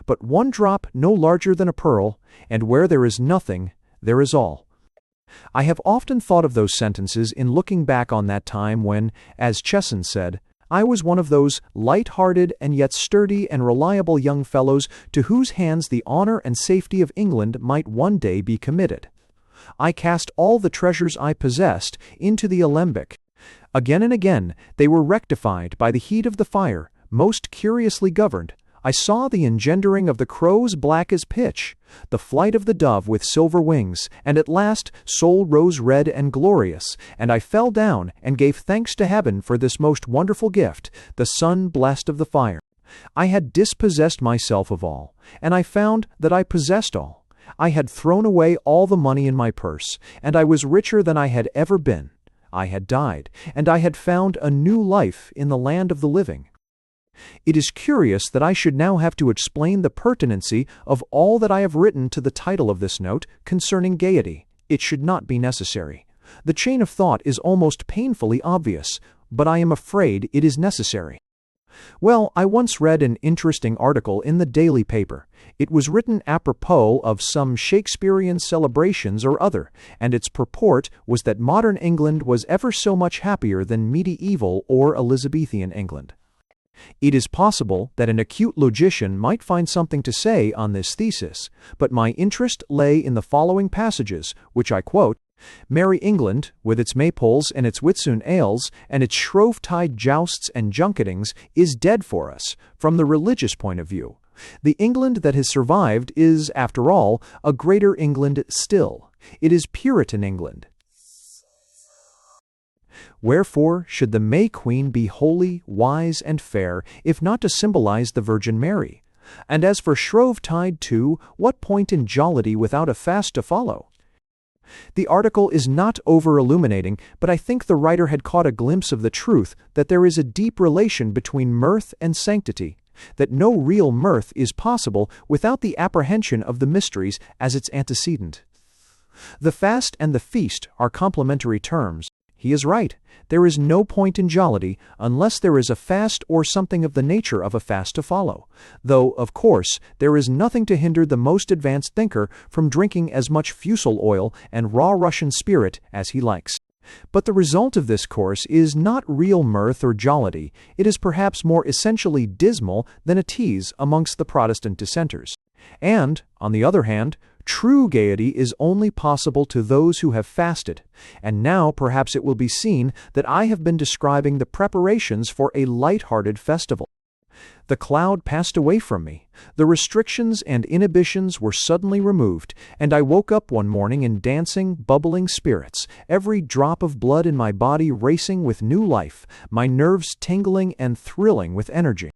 Speaker 1: But one drop no larger than a pearl, and where there is nothing, there is all. I have often thought of those sentences in looking back on that time when, as Chesson said, I was one of those light-hearted and yet sturdy and reliable young fellows to whose hands the honor and safety of England might one day be committed. I cast all the treasures I possessed into the alembic. Again and again they were rectified by the heat of the fire, most curiously governed. I saw the engendering of the crows black as pitch, the flight of the dove with silver wings, and at last soul rose red and glorious, and I fell down and gave thanks to heaven for this most wonderful gift, the sun blessed of the fire. I had dispossessed myself of all, and I found that I possessed all. I had thrown away all the money in my purse, and I was richer than I had ever been. I had died, and I had found a new life in the land of the living. It is curious that I should now have to explain the pertinency of all that I have written to the title of this note concerning gaiety. It should not be necessary. The chain of thought is almost painfully obvious, but I am afraid it is necessary. Well, I once read an interesting article in the daily paper. It was written apropos of some Shakespearean celebrations or other, and its purport was that modern England was ever so much happier than medieval or Elizabethan England. It is possible that an acute logician might find something to say on this thesis, but my interest lay in the following passages, which I quote: "Merry England, with its maypoles and its Whitsun ales, and its Shrovetide jousts and junketings, is dead for us, from the religious point of view. The England that has survived is, after all, a greater England still. It is Puritan England. Wherefore should the May Queen be holy, wise, and fair, if not to symbolize the Virgin Mary? And as for Shrovetide too, what point in jollity without a fast to follow?" The article is not over-illuminating, but I think the writer had caught a glimpse of the truth that there is a deep relation between mirth and sanctity, that no real mirth is possible without the apprehension of the mysteries as its antecedent. The fast and the feast are complementary terms. He is right. There is no point in jollity unless there is a fast or something of the nature of a fast to follow, though, of course, there is nothing to hinder the most advanced thinker from drinking as much fusel oil and raw Russian spirit as he likes. But the result of this course is not real mirth or jollity. It is perhaps more essentially dismal than a tease amongst the Protestant dissenters. And, on the other hand, true gaiety is only possible to those who have fasted, and now perhaps it will be seen that I have been describing the preparations for a light-hearted festival. The cloud passed away from me, the restrictions and inhibitions were suddenly removed, and I woke up one morning in dancing, bubbling spirits, every drop of blood in my body racing with new life, my nerves tingling and thrilling with energy.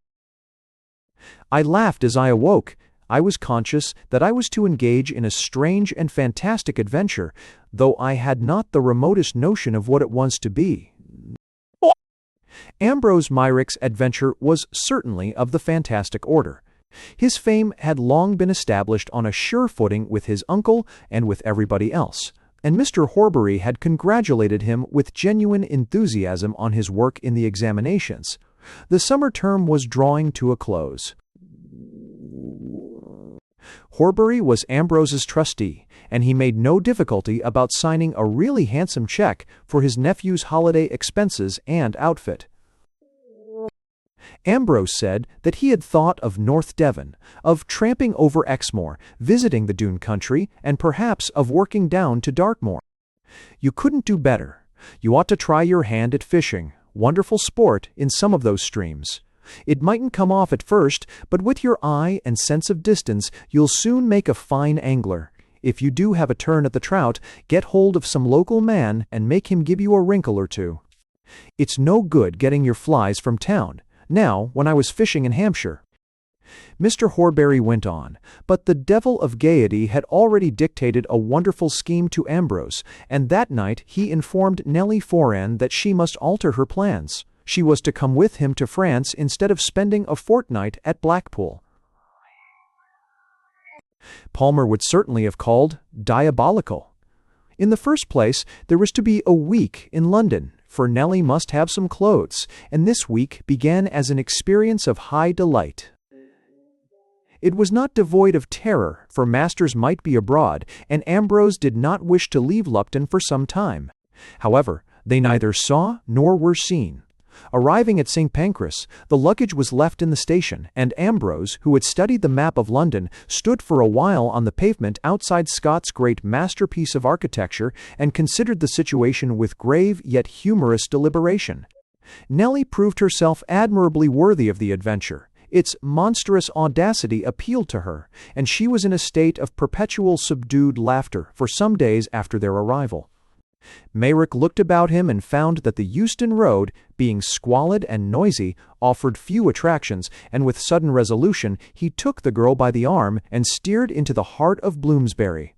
Speaker 1: I laughed as I awoke. I was conscious that I was to engage in a strange and fantastic adventure, though I had not the remotest notion of what it was to be. Ambrose Myrick's adventure was certainly of the fantastic order. His fame had long been established on a sure footing with his uncle and with everybody else, and Mr. Horbury had congratulated him with genuine enthusiasm on his work in the examinations. The summer term was drawing to a close. Horbury was Ambrose's trustee, and he made no difficulty about signing a really handsome check for his nephew's holiday expenses and outfit. Ambrose said that he had thought of North Devon, of tramping over Exmoor, visiting the Dune country, and perhaps of working down to Dartmoor. You couldn't do better. You ought to try your hand at fishing. Wonderful sport in some of those streams. It mightn't come off at first, but with your eye and sense of distance, you'll soon make a fine angler. If you do have a turn at the trout, get hold of some local man and make him give you a wrinkle or two. It's no good getting your flies from town. Now, when I was fishing in Hampshire. Mr. Horbury went on, but the devil of gaiety had already dictated a wonderful scheme to Ambrose, and that night he informed Nellie Foran that she must alter her plans. She was to come with him to France instead of spending a fortnight at Blackpool. Palmer would certainly have called diabolical. In the first place, there was to be a week in London, for Nellie must have some clothes, and this week began as an experience of high delight. It was not devoid of terror, for masters might be abroad, and Ambrose did not wish to leave Lupton for some time. However, they neither saw nor were seen. Arriving at St. Pancras, the luggage was left in the station, and Ambrose, who had studied the map of London, stood for a while on the pavement outside Scott's great masterpiece of architecture and considered the situation with grave yet humorous deliberation. Nellie proved herself admirably worthy of the adventure. Its monstrous audacity appealed to her, and she was in a state of perpetual subdued laughter for some days after their arrival. Mayrick looked about him and found that the Euston Road, being squalid and noisy, offered few attractions, and with sudden resolution he took the girl by the arm and steered into the heart of Bloomsbury.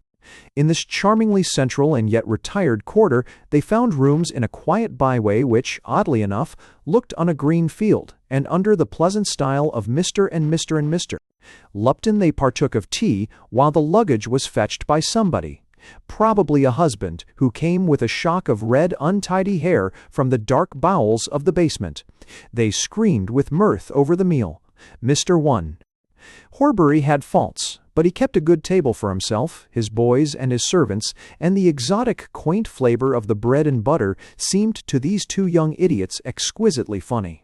Speaker 1: In this charmingly central and yet retired quarter they found rooms in a quiet byway which, oddly enough, looked on a green field, and under the pleasant style of Mr. and Mr. and Mr. Lupton they partook of tea, while the luggage was fetched by somebody. Probably a husband, who came with a shock of red untidy hair from the dark bowels of the basement. They screamed with mirth over the meal. Mr. won. Horbury had faults, but he kept a good table for himself, his boys, and his servants, and the exotic, quaint flavor of the bread and butter seemed to these two young idiots exquisitely funny.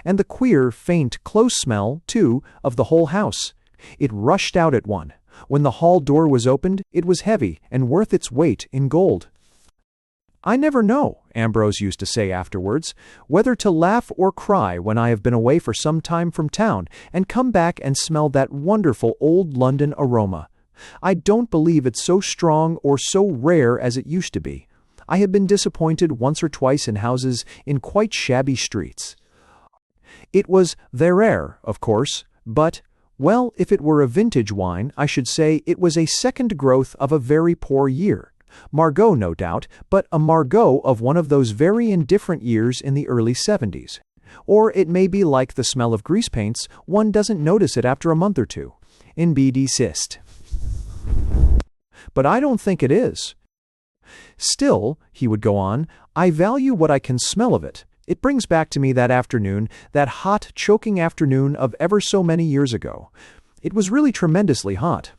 Speaker 1: And the queer, faint, close smell, too, of the whole house. It rushed out at one. When the hall door was opened, it was heavy and worth its weight in gold. "I never know," Ambrose used to say afterwards, "whether to laugh or cry when I have been away for some time from town and come back and smell that wonderful old London aroma. I don't believe it's so strong or so rare as it used to be. I have been disappointed once or twice in houses in quite shabby streets. It was their air, of course, but, well, if it were a vintage wine, I should say it was a second growth of a very poor year. Margaux, no doubt, but a Margaux of one of those very indifferent years in the early 70s. Or it may be like the smell of grease paints, one doesn't notice it after a month or two. In BD Sist. But I don't think it is. Still, he would go on, I value what I can smell of it. It brings back to me that afternoon, that hot, choking afternoon of ever so many years ago. It was really tremendously hot.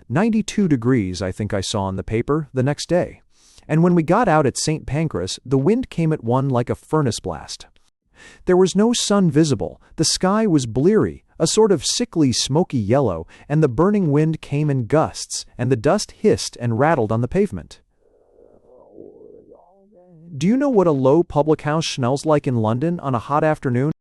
Speaker 1: 92 degrees, I think I saw in the paper, the next day. And when we got out at St. Pancras, the wind came at one like a furnace blast. There was no sun visible, the sky was bleary, a sort of sickly smoky yellow, and the burning wind came in gusts, and the dust hissed and rattled on the pavement. Do you know what a low public house smells like in London on a hot afternoon?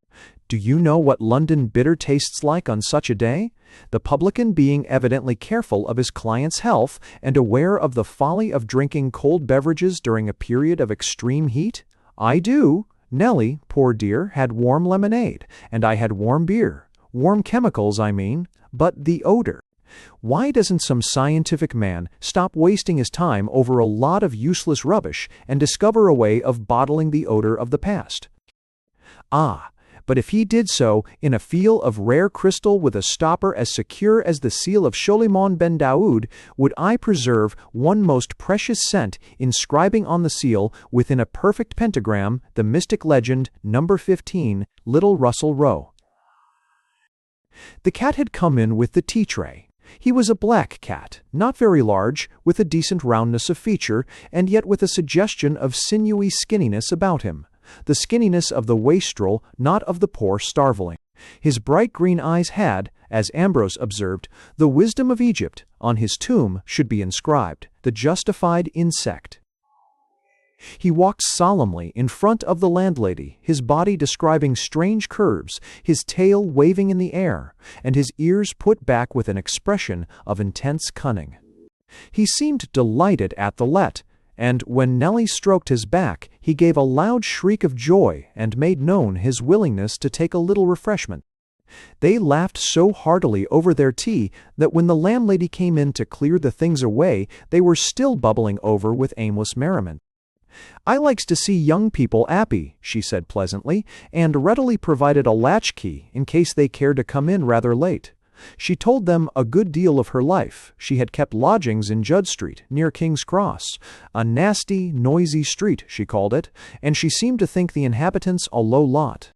Speaker 1: Do you know what London bitter tastes like on such a day? The publican being evidently careful of his client's health and aware of the folly of drinking cold beverages during a period of extreme heat? I do. Nellie, poor dear, had warm lemonade, and I had warm beer. Warm chemicals, I mean, but the odor. Why doesn't some scientific man stop wasting his time over a lot of useless rubbish and discover a way of bottling the odor of the past? Ah, but if he did so in a field of rare crystal with a stopper as secure as the seal of Suleiman ben Daoud, would I preserve one most precious scent, inscribing on the seal, within a perfect pentagram, the mystic legend, number 15, Little Russell Row. The cat had come in with the tea-tray. He was a black cat, not very large, with a decent roundness of feature, and yet with a suggestion of sinewy skinniness about him. The skinniness of the wastrel, not of the poor starveling. His bright green eyes had, as Ambrose observed, the wisdom of Egypt. On his tomb should be inscribed, "The justified insect." He walked solemnly in front of the landlady, his body describing strange curves, his tail waving in the air, and his ears put back with an expression of intense cunning. He seemed delighted at the let, and when Nellie stroked his back, he gave a loud shriek of joy and made known his willingness to take a little refreshment. They laughed so heartily over their tea that when the landlady came in to clear the things away, they were still bubbling over with aimless merriment. "I likes to see young people 'appy," she said pleasantly, and readily provided a latchkey in case they cared to come in rather late. She told them a good deal of her life. She had kept lodgings in Judd Street, near King's Cross, a nasty, noisy street, she called it, and she seemed to think the inhabitants a low lot.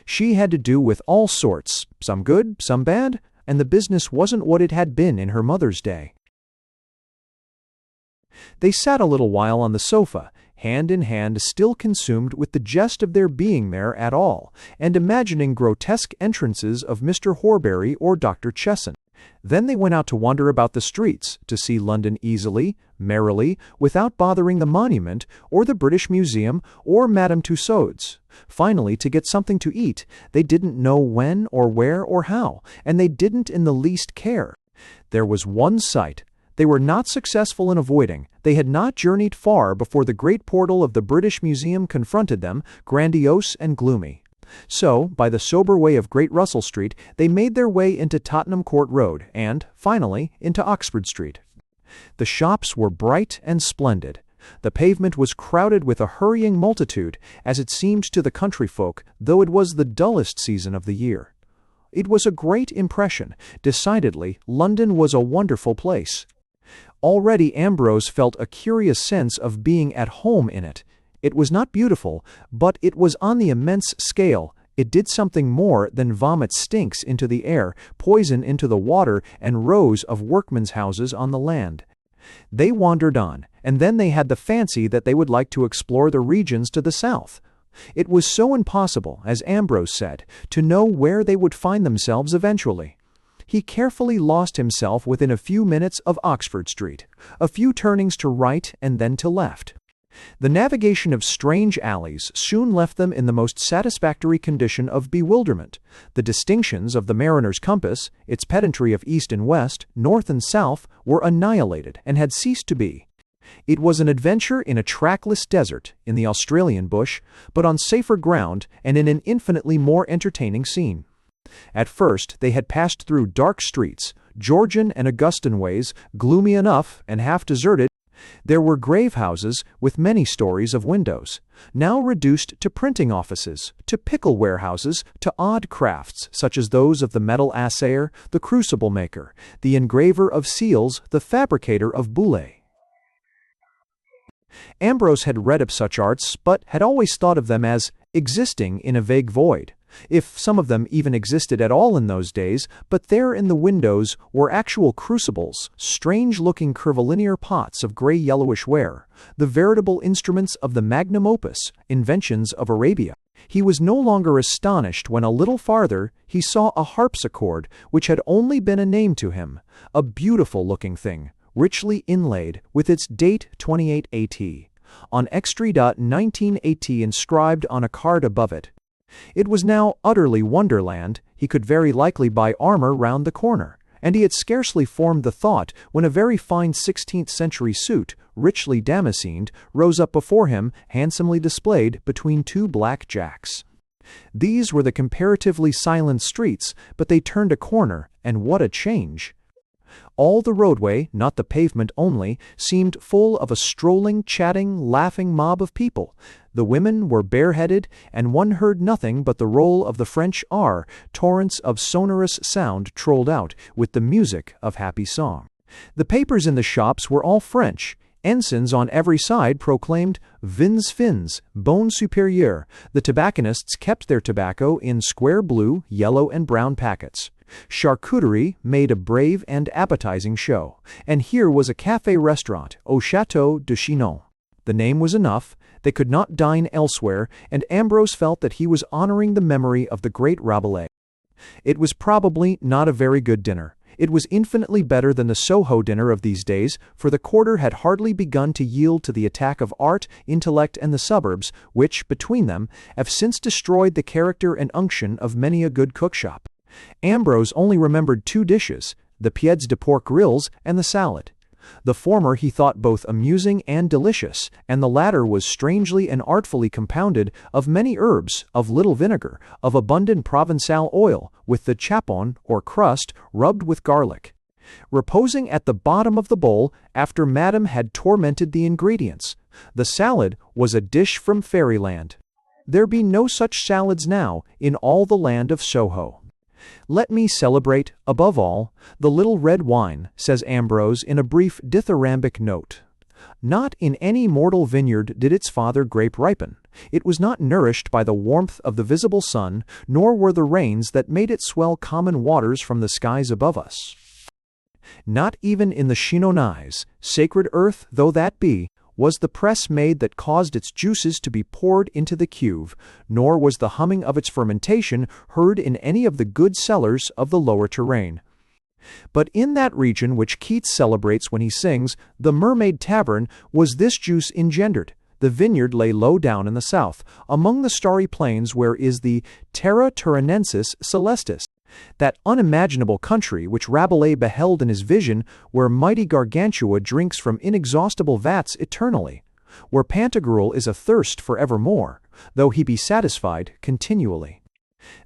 Speaker 1: She had to do with all sorts, some good, some bad, and the business wasn't what it had been in her mother's day. They sat a little while on the sofa, hand in hand, still consumed with the jest of their being there at all, and imagining grotesque entrances of Mr. Horbury or Dr. Chesson. Then they went out to wander about the streets, to see London easily, merrily, without bothering the Monument, or the British Museum, or Madame Tussauds. Finally, to get something to eat, they didn't know when or where or how, and they didn't in the least care. There was one sight they were not successful in avoiding. They had not journeyed far before the great portal of the British Museum confronted them, grandiose and gloomy. So, by the sober way of Great Russell Street, they made their way into Tottenham Court Road, and, finally, into Oxford Street. The shops were bright and splendid. The pavement was crowded with a hurrying multitude, as it seemed to the country folk, though it was the dullest season of the year. It was a great impression. Decidedly, London was a wonderful place. Already Ambrose felt a curious sense of being at home in it. It was not beautiful, but it was on the immense scale. It did something more than vomit stinks into the air, poison into the water, and rows of workmen's houses on the land. They wandered on, and then they had the fancy that they would like to explore the regions to the south. It was so impossible, as Ambrose said, to know where they would find themselves eventually. He carefully lost himself within a few minutes of Oxford Street, a few turnings to right and then to left. The navigation of strange alleys soon left them in the most satisfactory condition of bewilderment. The distinctions of the mariner's compass, its pedantry of east and west, north and south, were annihilated and had ceased to be. It was an adventure in a trackless desert, in the Australian bush, but on safer ground and in an infinitely more entertaining scene. At first they had passed through dark streets, Georgian and Augustan ways, gloomy enough and half deserted. There were grave houses with many stories of windows, now reduced to printing offices, to pickle warehouses, to odd crafts such as those of the metal assayer, the crucible maker, the engraver of seals, the fabricator of bullae. Ambrose had read of such arts, but had always thought of them as existing in a vague void, if some of them even existed at all in those days. But there in the windows were actual crucibles, strange-looking curvilinear pots of gray-yellowish ware, the veritable instruments of the magnum opus, inventions of Arabia. He was no longer astonished when a little farther he saw a harpsichord which had only been a name to him, a beautiful-looking thing, richly inlaid, with its date 28 AT, on Extrida 19 AT inscribed on a card above it. It was now utterly wonderland. He could very likely buy armor round the corner, and he had scarcely formed the thought when a very fine 16th-century suit, richly damascened, rose up before him, handsomely displayed between two black jacks. These were the comparatively silent streets, but they turned a corner, and what a change! All the roadway, not the pavement only, seemed full of a strolling, chatting, laughing mob of people. The women were bareheaded, and one heard nothing but the roll of the French R. Torrents of sonorous sound trolled out, with the music of happy song. The papers in the shops were all French. Ensigns on every side proclaimed "Vins fins, bon supérieur." The tobacconists kept their tobacco in square blue, yellow, and brown packets. Charcuterie made a brave and appetizing show, and here was a café-restaurant au Château de Chinon. The name was enough. They could not dine elsewhere, and Ambrose felt that he was honoring the memory of the great Rabelais. It was probably not a very good dinner. It was infinitely better than the Soho dinner of these days, for the quarter had hardly begun to yield to the attack of art, intellect, and the suburbs, which, between them, have since destroyed the character and unction of many a good cookshop. Ambrose only remembered 2 dishes, the pieds de porc grilles and the salad. The former he thought both amusing and delicious, and the latter was strangely and artfully compounded of many herbs, of little vinegar, of abundant Provençal oil, with the chapon, or crust, rubbed with garlic. Reposing at the bottom of the bowl after Madame had tormented the ingredients, the salad was a dish from fairyland. There be no such salads now in all the land of Soho. "Let me celebrate, above all, the little red wine," says Ambrose in a brief dithyrambic note. "Not in any mortal vineyard did its father grape ripen. It was not nourished by the warmth of the visible sun, nor were the rains that made it swell common waters from the skies above us. Not even in the Chinonais, sacred earth though that be, was the press made that caused its juices to be poured into the cuve, nor was the humming of its fermentation heard in any of the good cellars of the lower terrain. But in that region which Keats celebrates when he sings, the Mermaid Tavern, was this juice engendered. The vineyard lay low down in the south, among the starry plains where is the Terra Turinensis Celestis, that unimaginable country which Rabelais beheld in his vision, where mighty Gargantua drinks from inexhaustible vats eternally, where Pantagruel is athirst for evermore, though he be satisfied continually.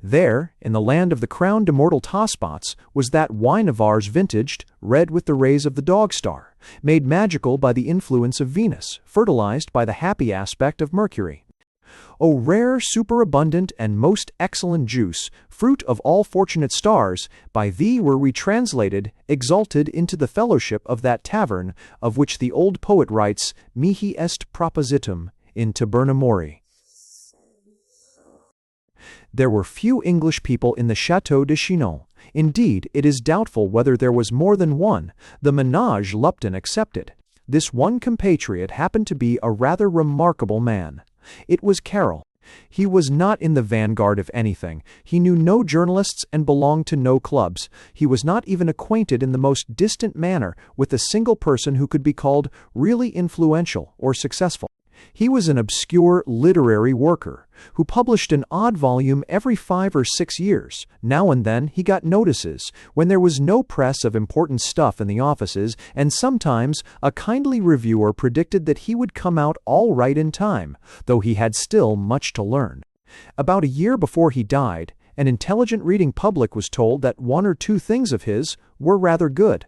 Speaker 1: There, in the land of the crowned immortal tospots, was that wine of ours vintaged, red with the rays of the dog-star, made magical by the influence of Venus, fertilized by the happy aspect of Mercury. O rare, superabundant, and most excellent juice, fruit of all fortunate stars, by thee were we translated, exalted into the fellowship of that tavern, of which the old poet writes, mihi est propositum, in Taberna Mori. There were few English people in the Château de Chinon. Indeed, it is doubtful whether there was more than one, the ménage Lupton excepted. This one compatriot happened to be a rather remarkable man. It was Carroll. He was not in the vanguard of anything. He knew no journalists and belonged to no clubs. He was not even acquainted in the most distant manner with a single person who could be called really influential or successful. He was an obscure literary worker, who published an odd volume every 5 or 6 years. Now and then he got notices, when there was no press of important stuff in the offices, and sometimes a kindly reviewer predicted that he would come out all right in time, though he had still much to learn. About a year before he died, an intelligent reading public was told that 1 or 2 things of his were rather good.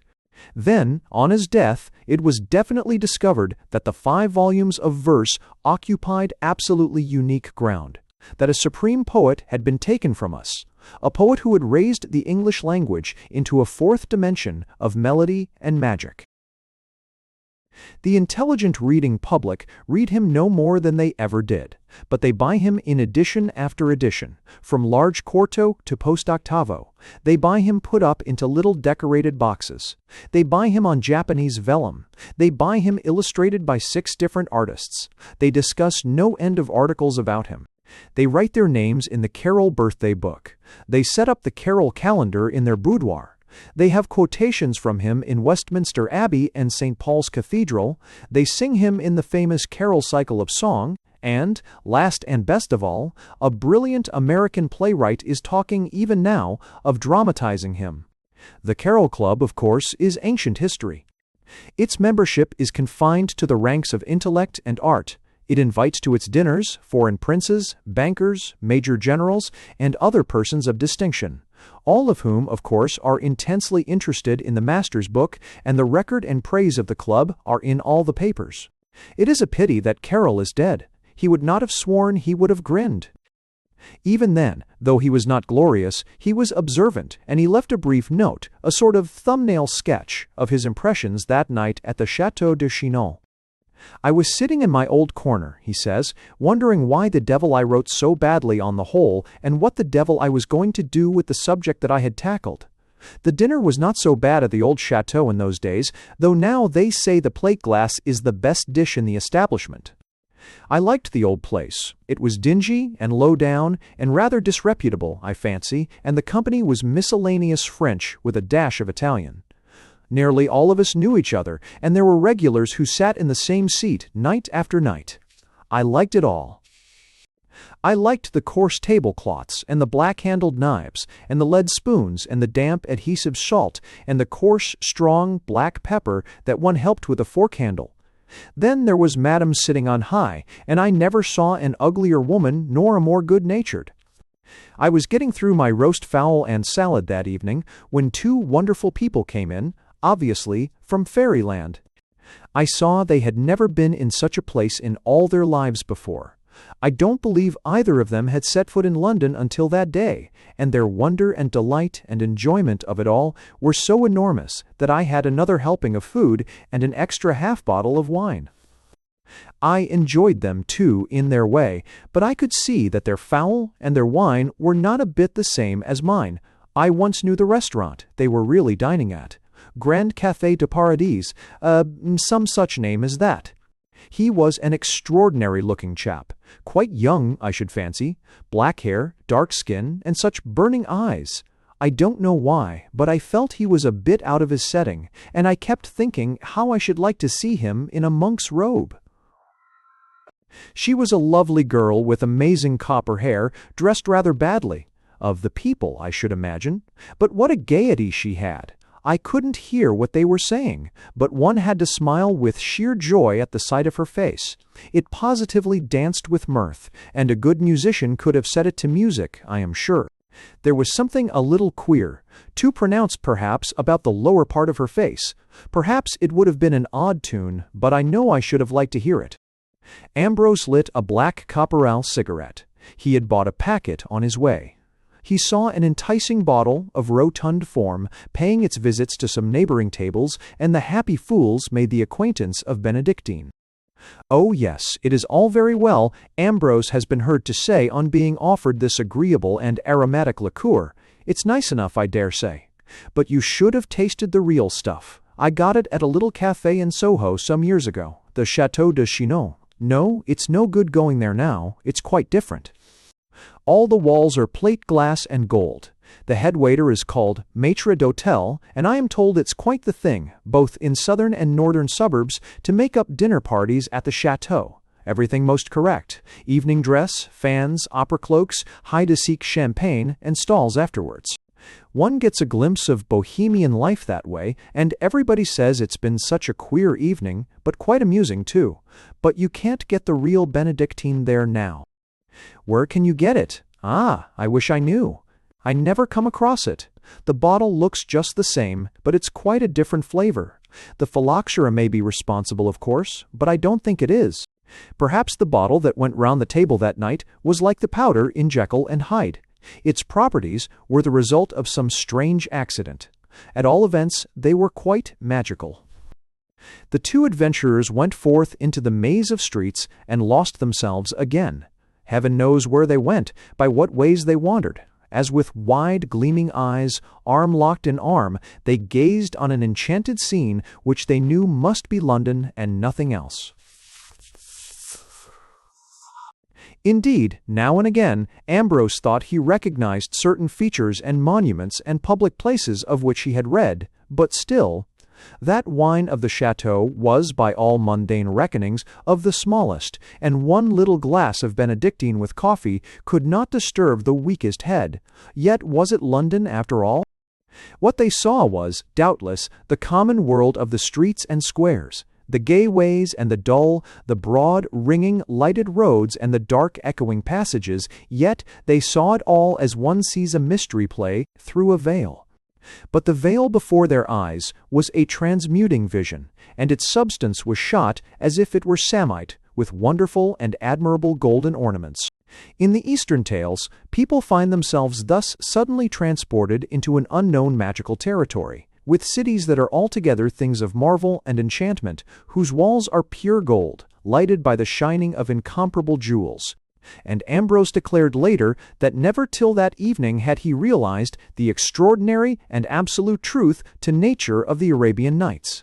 Speaker 1: Then, on his death, it was definitely discovered that the 5 volumes of verse occupied absolutely unique ground, that a supreme poet had been taken from us, a poet who had raised the English language into a 4th dimension of melody and magic. The intelligent reading public read him no more than they ever did, but they buy him in edition after edition, from large quarto to post-octavo. They buy him put up into little decorated boxes. They buy him on Japanese vellum. They buy him illustrated by 6 different artists. They discuss no end of articles about him. They write their names in the Carroll birthday book. They set up the Carroll calendar in their boudoir. They have quotations from him in Westminster Abbey and St. Paul's Cathedral. They sing him in the famous Carroll cycle of song. And, last and best of all, a brilliant American playwright is talking even now of dramatizing him. The Carroll Club, of course, is ancient history. Its membership is confined to the ranks of intellect and art. It invites to its dinners foreign princes, bankers, major generals, and other persons of distinction, all of whom, of course, are intensely interested in the master's book, and the record and praise of the club are in all the papers. It is a pity that Carroll is dead. He would not have sworn he would have grinned. Even then, though he was not glorious, he was observant, and he left a brief note, a sort of thumbnail sketch, of his impressions that night at the Château de Chinon. I was sitting in my old corner, he says, wondering why the devil I wrote so badly on the whole and what the devil I was going to do with the subject that I had tackled. The dinner was not so bad at the old chateau in those days, though now they say the plate glass is the best dish in the establishment. I liked the old place. It was dingy and low down and rather disreputable, I fancy, and the company was miscellaneous French with a dash of Italian. Nearly all of us knew each other, and there were regulars who sat in the same seat night after night. I liked it all. I liked the coarse tablecloths, and the black-handled knives, and the lead spoons, and the damp adhesive salt, and the coarse, strong, black pepper that one helped with a fork handle. Then there was Madame sitting on high, and I never saw an uglier woman nor a more good-natured. I was getting through my roast fowl and salad that evening when two wonderful people came in, obviously from fairyland. I saw they had never been in such a place in all their lives before. I don't believe either of them had set foot in London until that day, and their wonder and delight and enjoyment of it all were so enormous that I had another helping of food and an extra half-bottle of wine. I enjoyed them, too, in their way, but I could see that their fowl and their wine were not a bit the same as mine. I once knew the restaurant they were really dining at. Grand Café de Paradis, some such name as that. He was an extraordinary-looking chap, quite young, I should fancy, black hair, dark skin, and such burning eyes. I don't know why, but I felt he was a bit out of his setting, and I kept thinking how I should like to see him in a monk's robe. She was a lovely girl with amazing copper hair, dressed rather badly. Of the people, I should imagine. But what a gaiety she had! I couldn't hear what they were saying, but one had to smile with sheer joy at the sight of her face. It positively danced with mirth, and a good musician could have set it to music, I am sure. There was something a little queer, too pronounced perhaps, about the lower part of her face. Perhaps it would have been an odd tune, but I know I should have liked to hear it. Ambrose lit a black Caporal cigarette. He had bought a packet on his way. He saw an enticing bottle of rotund form paying its visits to some neighboring tables, and the happy fools made the acquaintance of Benedictine. Oh yes, it is all very well, Ambrose has been heard to say on being offered this agreeable and aromatic liqueur. It's nice enough, I dare say. But you should have tasted the real stuff. I got it at a little café in Soho some years ago, the Chateau de Chinon. No, it's no good going there now. It's quite different. All the walls are plate glass and gold. The head waiter is called maître d'hôtel, and I am told it's quite the thing, both in southern and northern suburbs, to make up dinner parties at the chateau. Everything most correct. Evening dress, fans, opera cloaks, high-de-seek champagne, and stalls afterwards. One gets a glimpse of bohemian life that way, and everybody says it's been such a queer evening, but quite amusing too. But you can't get the real Benedictine there now. Where can you get it? Ah, I wish I knew. I never come across it. The bottle looks just the same, but it's quite a different flavor. The phylloxera may be responsible, of course, but I don't think it is. Perhaps the bottle that went round the table that night was like the powder in Jekyll and Hyde. Its properties were the result of some strange accident. At all events, they were quite magical. The two adventurers went forth into the maze of streets and lost themselves again. Heaven knows where they went, by what ways they wandered. As with wide, gleaming eyes, arm locked in arm, they gazed on an enchanted scene which they knew must be London and nothing else. Indeed, now and again, Ambrose thought he recognized certain features and monuments and public places of which he had read, but still, that wine of the chateau was, by all mundane reckonings, of the smallest, and one little glass of Benedictine with coffee could not disturb the weakest head. Yet was it London after all? What they saw was, doubtless, the common world of the streets and squares, the gay ways and the dull, the broad, ringing, lighted roads and the dark, echoing passages, yet they saw it all as one sees a mystery play through a veil. But the veil before their eyes was a transmuting vision, and its substance was shot as if it were samite, with wonderful and admirable golden ornaments. In the Eastern tales, people find themselves thus suddenly transported into an unknown magical territory. with cities that are altogether things of marvel and enchantment, whose walls are pure gold, lighted by the shining of incomparable jewels. And Ambrose declared later that never till that evening had he realized the extraordinary and absolute truth to nature of the Arabian Nights.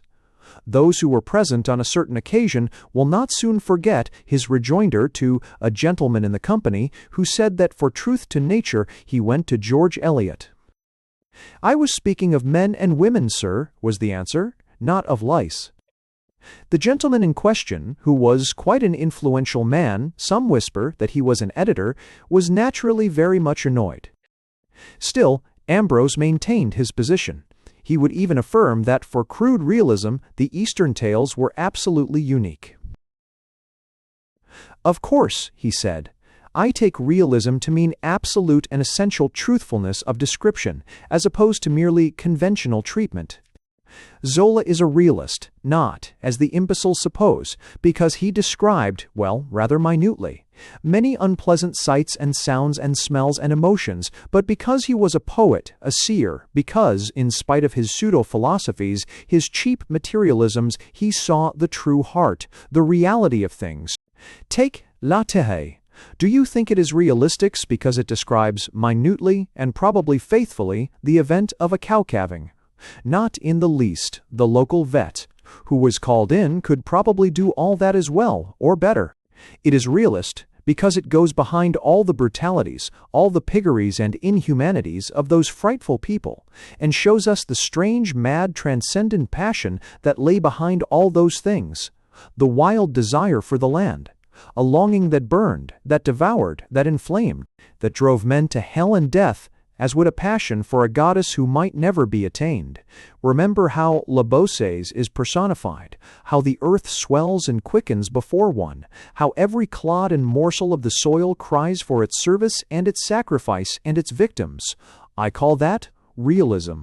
Speaker 1: Those who were present on a certain occasion will not soon forget his rejoinder to a gentleman in the company who said that for truth to nature he went to George Eliot. "I was speaking of men and women, sir," was the answer, "not of lice." The gentleman in question, who was quite an influential man, some whisper that he was an editor, was naturally very much annoyed. Still, Ambrose maintained his position. He would even affirm that for crude realism, the Eastern tales were absolutely unique. "Of course," he said, "I take realism to mean absolute and essential truthfulness of description, as opposed to merely conventional treatment. Zola is a realist, not, as the imbeciles suppose, because he described, well, rather minutely, many unpleasant sights and sounds and smells and emotions, but because he was a poet, a seer, because, in spite of his pseudo-philosophies, his cheap materialisms, he saw the true heart, the reality of things. Take La Terre. Do you think it is realistic because it describes minutely and probably faithfully the event of a cow calving? Not in the least. The local vet, who was called in, could probably do all that as well, or better. It is realist because it goes behind all the brutalities, all the piggeries and inhumanities of those frightful people, and shows us the strange, mad, transcendent passion that lay behind all those things, the wild desire for the land, a longing that burned, that devoured, that inflamed, that drove men to hell and death, as would a passion for a goddess who might never be attained. Remember how La Bosse's is personified, how the earth swells and quickens before one, how every clod and morsel of the soil cries for its service and its sacrifice and its victims. I call that realism.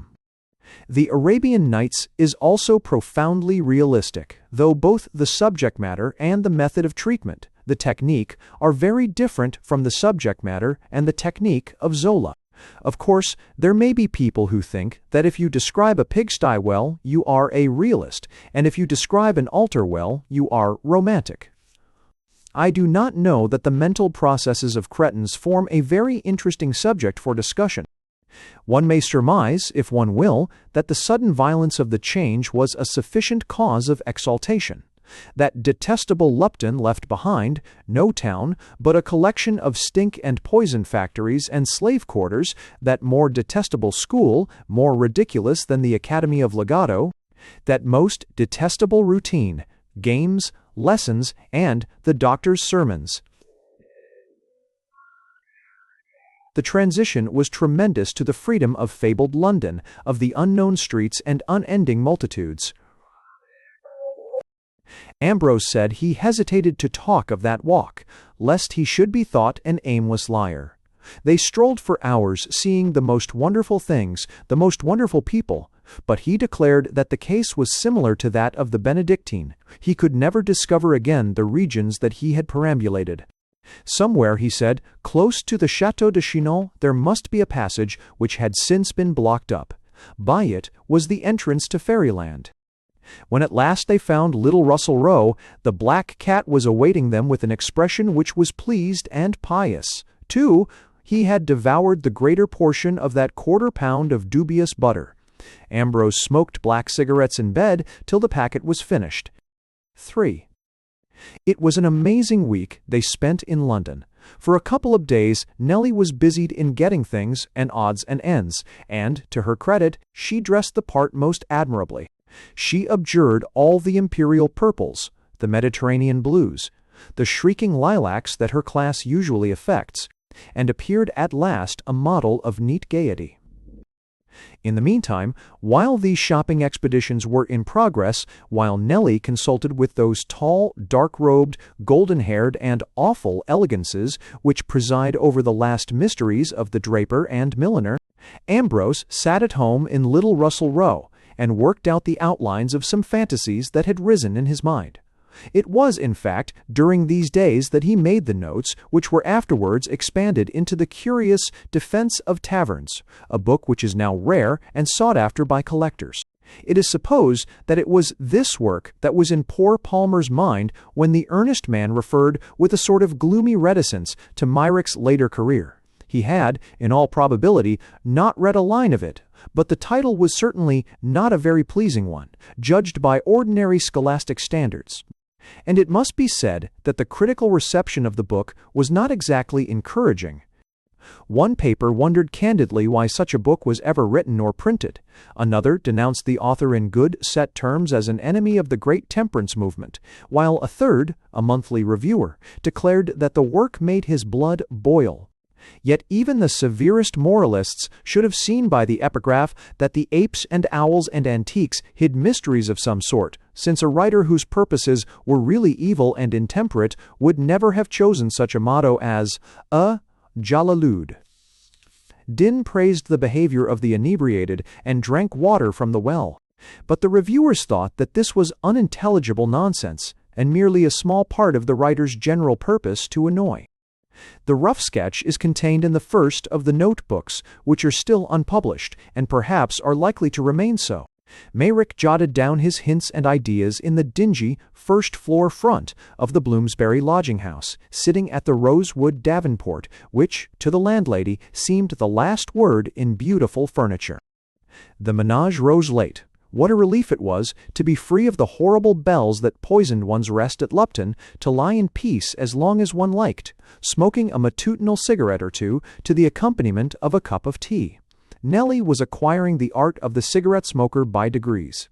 Speaker 1: The Arabian Nights is also profoundly realistic, though both the subject matter and the method of treatment, the technique, are very different from the subject matter and the technique of Zola. Of course, there may be people who think that if you describe a pigsty well, you are a realist, and if you describe an altar well, you are romantic. I do not know that the mental processes of cretins form a very interesting subject for discussion. One may surmise, if one will, that the sudden violence of the change was a sufficient cause of exaltation. That detestable Lupton left behind, no town, but a collection of stink and poison factories and slave quarters, that more detestable school, more ridiculous than the Academy of Legato, that most detestable routine, games, lessons, and the doctor's sermons. The transition was tremendous to the freedom of fabled London, of the unknown streets and unending multitudes. Ambrose said he hesitated to talk of that walk, lest he should be thought an aimless liar. They strolled for hours, seeing the most wonderful things, the most wonderful people, but he declared that the case was similar to that of the Benedictine. He could never discover again the regions that he had perambulated. Somewhere, he said, close to the Château de Chinon, there must be a passage which had since been blocked up. By it was the entrance to fairyland. When at last they found Little Russell Row, the black cat was awaiting them with an expression which was pleased and pious. Too, he had devoured the greater portion of that quarter-pound of dubious butter. Ambrose smoked black cigarettes in bed till the packet was finished. 3. It was an amazing week they spent in London. For a couple of days, Nellie was busied in getting things and odds and ends, and, to her credit, she dressed the part most admirably. She abjured all the imperial purples, the Mediterranean blues, the shrieking lilacs that her class usually affects, and appeared at last a model of neat gaiety. In the meantime, while these shopping expeditions were in progress, while Nellie consulted with those tall, dark-robed, golden-haired, and awful elegances which preside over the last mysteries of the draper and milliner, Ambrose sat at home in Little Russell Row, and worked out the outlines of some fantasies that had risen in his mind. It was, in fact, during these days that he made the notes, which were afterwards expanded into the curious Defense of Taverns, a book which is now rare and sought after by collectors. It is supposed that it was this work that was in poor Palmer's mind when the earnest man referred with a sort of gloomy reticence to Myrick's later career. He had, in all probability, not read a line of it, but the title was certainly not a very pleasing one, judged by ordinary scholastic standards. And it must be said that the critical reception of the book was not exactly encouraging. One paper wondered candidly why such a book was ever written or printed. Another denounced the author in good, set terms as an enemy of the great temperance movement, while a third, a monthly reviewer, declared that the work made his blood boil. Yet even the severest moralists should have seen by the epigraph that the apes and owls and antiques hid mysteries of some sort, since a writer whose purposes were really evil and intemperate would never have chosen such a motto as Jalalud. Din praised the behavior of the inebriated and drank water from the well, but the reviewers thought that this was unintelligible nonsense and merely a small part of the writer's general purpose to annoy. The rough sketch is contained in the first of the notebooks, which are still unpublished, and perhaps are likely to remain so. Mayrick jotted down his hints and ideas in the dingy first-floor front of the Bloomsbury lodging-house, sitting at the rosewood davenport, which, to the landlady, seemed the last word in beautiful furniture. The menage rose late. What a relief it was to be free of the horrible bells that poisoned one's rest at Lupton, to lie in peace as long as one liked, smoking a matutinal cigarette or two to the accompaniment of a cup of tea. Nellie was acquiring the art of the cigarette smoker by degrees.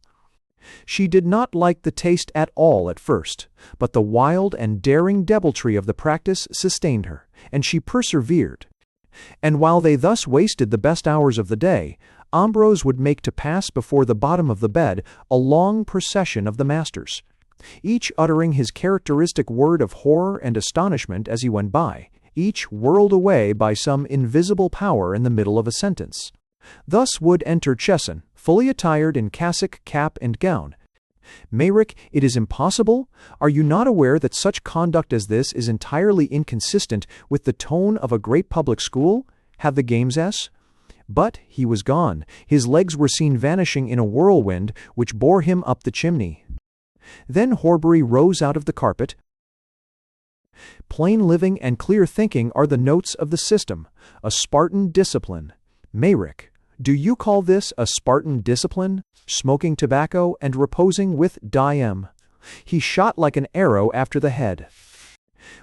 Speaker 1: She did not like the taste at all at first, but the wild and daring deviltry of the practice sustained her, and she persevered. And while they thus wasted the best hours of the day, Ambrose would make to pass before the bottom of the bed a long procession of the masters, each uttering his characteristic word of horror and astonishment as he went by, each whirled away by some invisible power in the middle of a sentence. Thus would enter Chesson, fully attired in cassock, cap, and gown. Mayrick, it is impossible? Are you not aware that such conduct as this is entirely inconsistent with the tone of a great public school? Have the games S? But he was gone. His legs were seen vanishing in a whirlwind which bore him up the chimney. Then Horbury rose out of the carpet. Plain living and clear thinking are the notes of the system, a Spartan discipline. Mayrick, do you call this a Spartan discipline? Smoking tobacco and reposing with Diem. He shot like an arrow after the head.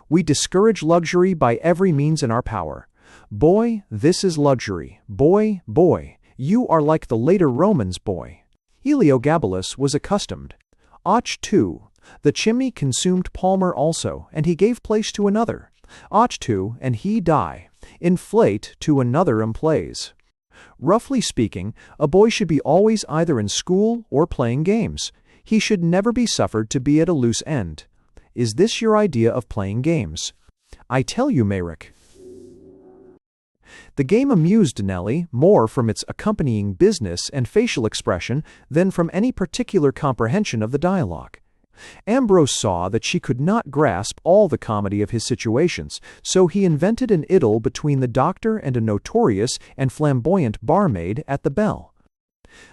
Speaker 1: We discourage luxury by every means in our power. Boy, this is luxury. Boy, you are like the later Romans, boy. Heliogabalus was accustomed. Och, too. The chimney consumed Palmer also, and he gave place to another. Och, too, and he die. Inflate to another emplays. Roughly speaking, a boy should be always either in school or playing games. He should never be suffered to be at a loose end. Is this your idea of playing games? I tell you, Mayrick. The game amused Nellie more from its accompanying business and facial expression than from any particular comprehension of the dialogue. Ambrose saw that she could not grasp all the comedy of his situations, so he invented an idyll between the doctor and a notorious and flamboyant barmaid at the Bell.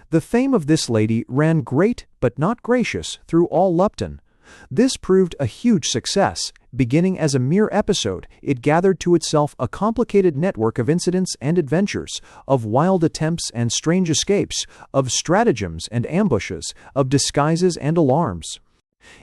Speaker 1: The fame of this lady ran great but not gracious through all Lupton. This proved a huge success. Beginning as a mere episode, it gathered to itself a complicated network of incidents and adventures, of wild attempts and strange escapes, of stratagems and ambushes, of disguises and alarms.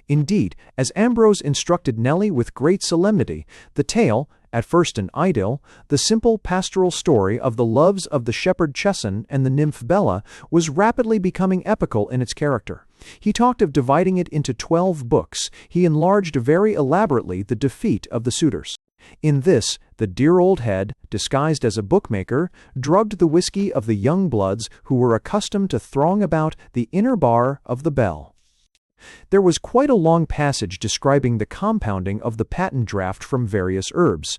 Speaker 1: Indeed, as Ambrose instructed Nellie with great solemnity, the tale, at first an idyll, the simple pastoral story of the loves of the shepherd Chesson and the nymph Bella, was rapidly becoming epical in its character. He talked of dividing it into 12 books. He enlarged very elaborately the defeat of the suitors. In this, the dear old head, disguised as a bookmaker, drugged the whiskey of the young bloods who were accustomed to throng about the inner bar of the Bell. There was quite a long passage describing the compounding of the patent draught from various herbs,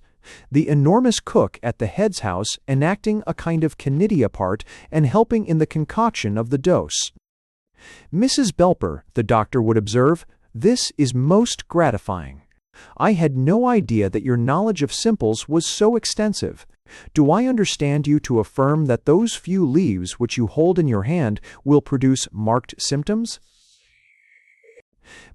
Speaker 1: the enormous cook at the head's house enacting a kind of Canidia part and helping in the concoction of the dose. Mrs. Belper, the doctor would observe, This is most gratifying. I had no idea that your knowledge of simples was so extensive. Do I understand you to affirm that those few leaves which you hold in your hand will produce marked symptoms?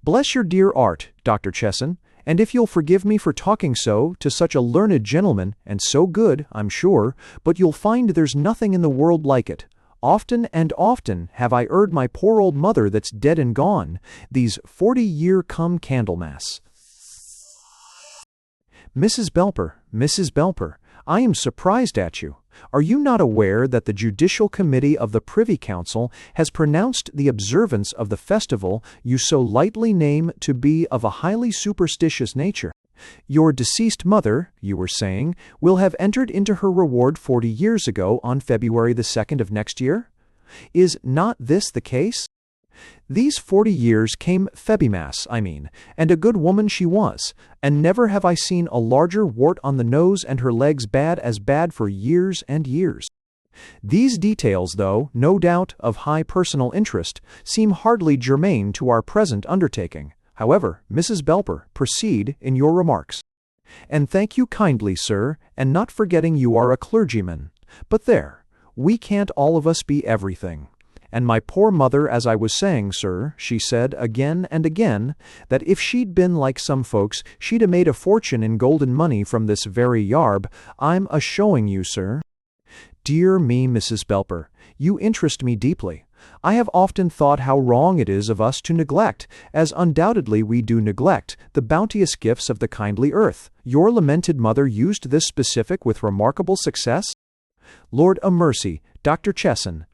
Speaker 1: Bless your dear art, Dr. Chesson, and if you'll forgive me for talking so to such a learned gentleman, and so good, I'm sure, but you'll find there's nothing in the world like it. Often and often have I erred my poor old mother that's dead and gone, these 40-year come Candlemas. Mrs. Belper, I am surprised at you. Are you not aware that the Judicial Committee of the Privy Council has pronounced the observance of the festival you so lightly name to be of a highly superstitious nature? Your deceased mother, you were saying, will have entered into her reward 40 years ago on February the 2nd of next year? Is not this the case? These 40 years came Febimas, and a good woman she was, and never have I seen a larger wart on the nose and her legs bad as bad for years and years. These details, though, no doubt, of high personal interest, seem hardly germane to our present undertaking. However, Mrs. Belper, proceed in your remarks. And thank you kindly, sir, and not forgetting you are a clergyman. But there, we can't all of us be everything. And my poor mother, as I was saying, sir, she said again and again that if she'd been like some folks, she'd a made a fortune in golden money from this very yarb, I'm a-showing you, sir. Dear me, Mrs. Belper, you interest me deeply. I have often thought how wrong it is of us to neglect, as undoubtedly we do neglect, the bounteous gifts of the kindly earth. Your lamented mother used this specific with remarkable success? Lord a mercy, Dr. Chesson.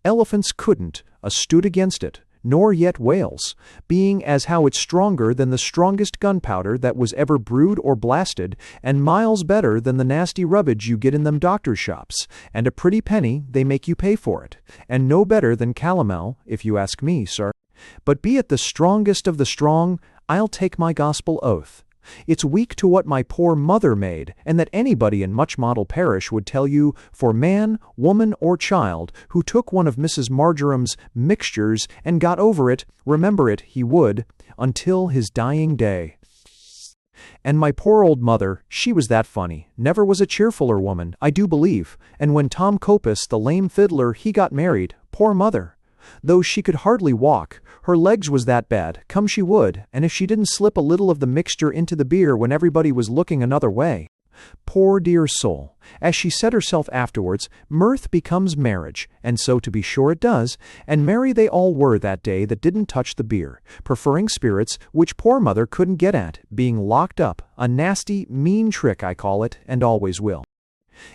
Speaker 1: Elephants couldn't, stood against it, nor yet whales, being as how it's stronger than the strongest gunpowder that was ever brewed or blasted, and miles better than the nasty rubbage you get in them doctor's shops, and a pretty penny they make you pay for it, and no better than calomel, if you ask me, sir. But be it the strongest of the strong, I'll take my gospel oath. It's weak to what my poor mother made, and that anybody in Much Model Parish would tell you, for man, woman, or child, who took one of Mrs. Marjoram's mixtures and got over it, remember it he would, until his dying day. And my poor old mother, she was that funny, never was a cheerfuller woman, I do believe, and when Tom Copus, the lame fiddler, he got married, poor mother, though she could hardly walk, her legs was that bad, come she would, and if she didn't slip a little of the mixture into the beer when everybody was looking another way. Poor dear soul, as she said herself afterwards, mirth becomes marriage, and so to be sure it does, and merry they all were that day that didn't touch the beer, preferring spirits, which poor mother couldn't get at, being locked up, a nasty, mean trick I call it, and always will.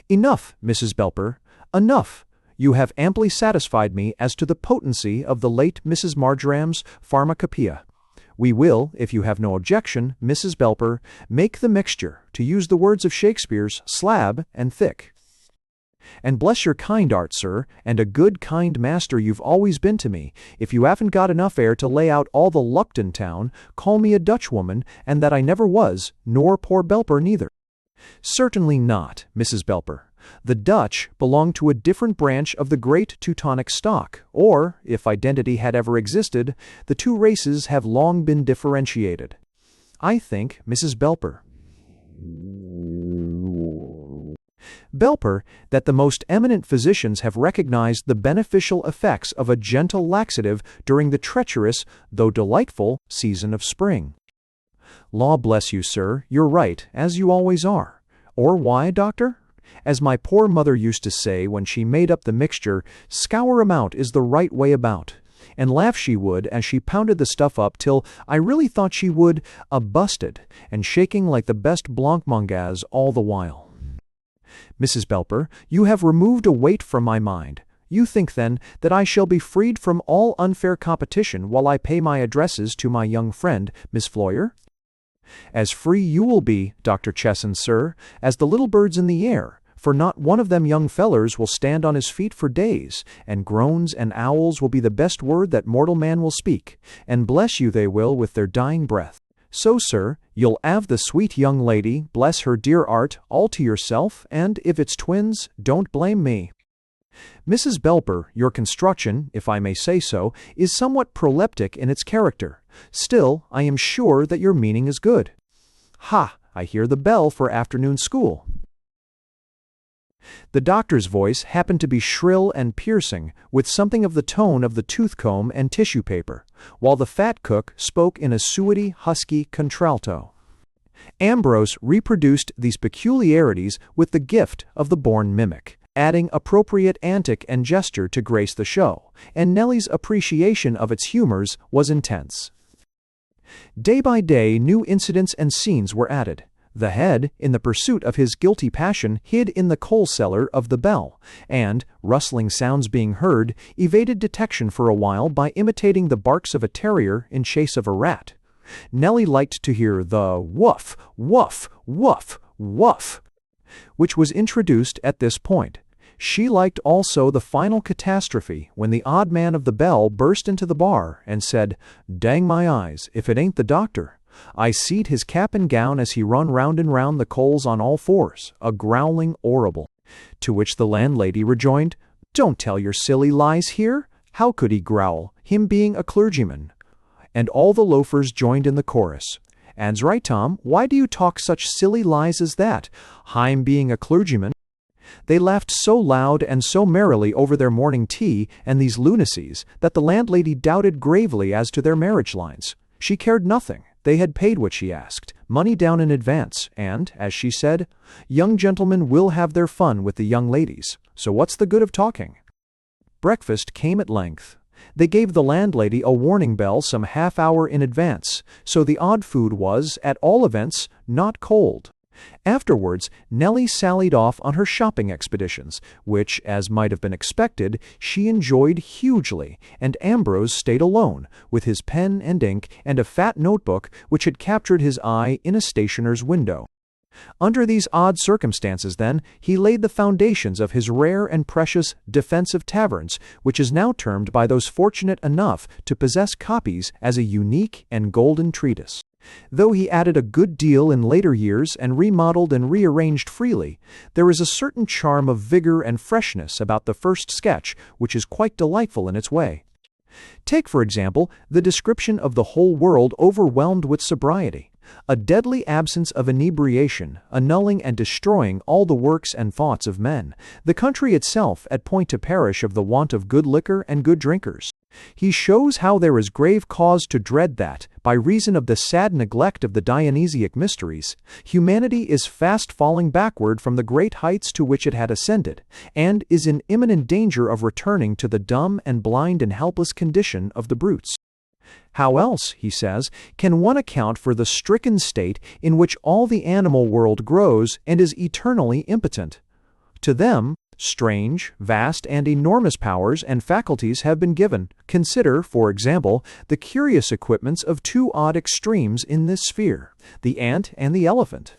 Speaker 1: Enough, Mrs. Belper, enough. You have amply satisfied me as to the potency of the late Mrs. Marjoram's pharmacopoeia. We will, if you have no objection, Mrs. Belper, make the mixture, to use the words of Shakespeare's, slab and thick. And bless your kind art, sir, and a good kind master you've always been to me, if you haven't got enough air to lay out all the Lupton town, call me a Dutchwoman, and that I never was, nor poor Belper neither. Certainly not, Mrs. Belper. The Dutch belong to a different branch of the great Teutonic stock, or, if identity had ever existed, the two races have long been differentiated. I think, Mrs. Belper, that the most eminent physicians have recognized the beneficial effects of a gentle laxative during the treacherous, though delightful, season of spring. Law bless you, sir, you're right, as you always are. Or why, doctor? As my poor mother used to say when she made up the mixture, scour 'em out is the right way about. And laugh she would as she pounded the stuff up till I really thought she would busted, and shaking like the best blancmangas all the while. Mrs. Belper, you have removed a weight from my mind. You think, then, that I shall be freed from all unfair competition while I pay my addresses to my young friend, Miss Floyer? As free you will be, Dr. Chesson, sir, as the little birds in the air, for not one of them young fellers will stand on his feet for days, and groans and owls will be the best word that mortal man will speak, and bless you they will with their dying breath. So, sir, you'll 'ave the sweet young lady, bless her dear art, all to yourself, and if it's twins, don't blame me. Mrs. Belper, your construction, if I may say so, is somewhat proleptic in its character, Still, I am sure that your meaning is good. Ha! I hear the bell for afternoon school." The doctor's voice happened to be shrill and piercing, with something of the tone of the tooth-comb and tissue paper, while the fat cook spoke in a suety, husky contralto. Ambrose reproduced these peculiarities with the gift of the born mimic, adding appropriate antic and gesture to grace the show, and Nellie's appreciation of its humors was intense. Day by day, new incidents and scenes were added. The head, in the pursuit of his guilty passion, hid in the coal cellar of the bell, and, rustling sounds being heard, evaded detection for a while by imitating the barks of a terrier in chase of a rat. Nellie liked to hear the woof, woof, woof, woof, which was introduced at this point. She liked also the final catastrophe, when the odd man of the bell burst into the bar and said, "Dang my eyes, if it ain't the doctor. I seed his cap and gown as he run round and round the coals on all fours, a growling 'orrible." To which the landlady rejoined, "Don't tell your silly lies here. How could he growl, him being a clergyman?" And all the loafers joined in the chorus. "Ad's right, Tom, why do you talk such silly lies as that, him being a clergyman?" They laughed so loud and so merrily over their morning tea and these lunacies that the landlady doubted gravely as to their marriage lines. She cared nothing. They had paid what she asked, money down in advance, and, as she said, young gentlemen will have their fun with the young ladies, so what's the good of talking? Breakfast came at length. They gave the landlady a warning bell some half-hour in advance, so the odd food was, at all events, not cold. Afterwards, Nellie sallied off on her shopping expeditions, which, as might have been expected, she enjoyed hugely, and Ambrose stayed alone, with his pen and ink and a fat notebook which had captured his eye in a stationer's window. Under these odd circumstances, then, he laid the foundations of his rare and precious Defense of Taverns, which is now termed by those fortunate enough to possess copies as a unique and golden treatise. Though he added a good deal in later years and remodeled and rearranged freely, there is a certain charm of vigor and freshness about the first sketch which is quite delightful in its way. Take, for example, the description of the whole world overwhelmed with sobriety, a deadly absence of inebriation, annulling and destroying all the works and thoughts of men, the country itself at point to perish of the want of good liquor and good drinkers. He shows how there is grave cause to dread that, by reason of the sad neglect of the Dionysiac mysteries, humanity is fast falling backward from the great heights to which it had ascended, and is in imminent danger of returning to the dumb and blind and helpless condition of the brutes. How else, he says, can one account for the stricken state in which all the animal world grows and is eternally impotent? To them, strange, vast, and enormous powers and faculties have been given. Consider, for example, the curious equipments of two odd extremes in this sphere, the ant and the elephant.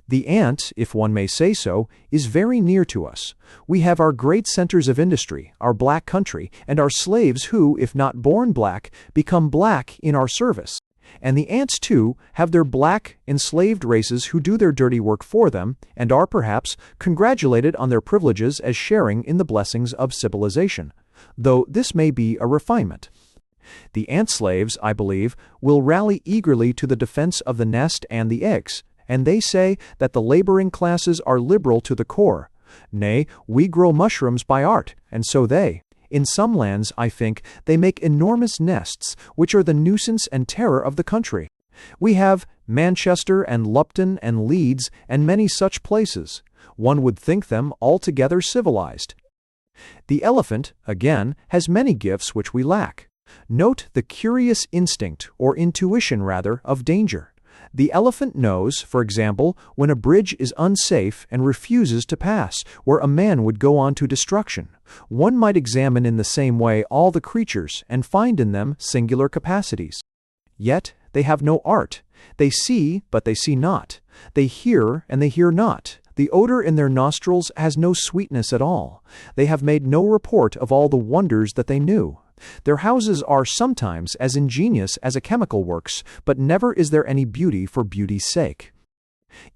Speaker 1: The ant, if one may say so, is very near to us. We have our great centers of industry, our black country, and our slaves who, if not born black, become black in our service. And the ants, too, have their black, enslaved races who do their dirty work for them, and are, perhaps, congratulated on their privileges as sharing in the blessings of civilization, though this may be a refinement. The ant slaves, I believe, will rally eagerly to the defense of the nest and the eggs, and they say that the laboring classes are liberal to the core. Nay, we grow mushrooms by art, and so they. In some lands, I think, they make enormous nests, which are the nuisance and terror of the country. We have Manchester and Lupton and Leeds and many such places. One would think them altogether civilized. The elephant, again, has many gifts which we lack. Note the curious instinct, or intuition rather, of danger. The elephant knows, for example, when a bridge is unsafe and refuses to pass, where a man would go on to destruction. One might examine in the same way all the creatures and find in them singular capacities. Yet they have no art. They see, but they see not. They hear, and they hear not. The odor in their nostrils has no sweetness at all. They have made no report of all the wonders that they knew. Their houses are sometimes as ingenious as a chemical works, but never is there any beauty for beauty's sake.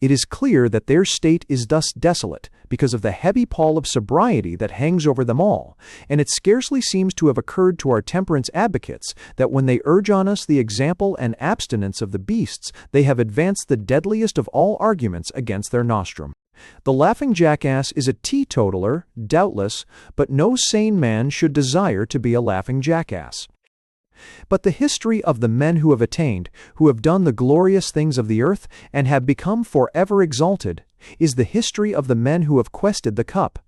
Speaker 1: It is clear that their state is thus desolate, because of the heavy pall of sobriety that hangs over them all, and it scarcely seems to have occurred to our temperance advocates that when they urge on us the example and abstinence of the beasts, they have advanced the deadliest of all arguments against their nostrum. The laughing jackass is a teetotaler, doubtless, but no sane man should desire to be a laughing jackass. But the history of the men who have attained, who have done the glorious things of the earth, and have become forever exalted, is the history of the men who have quested the cup.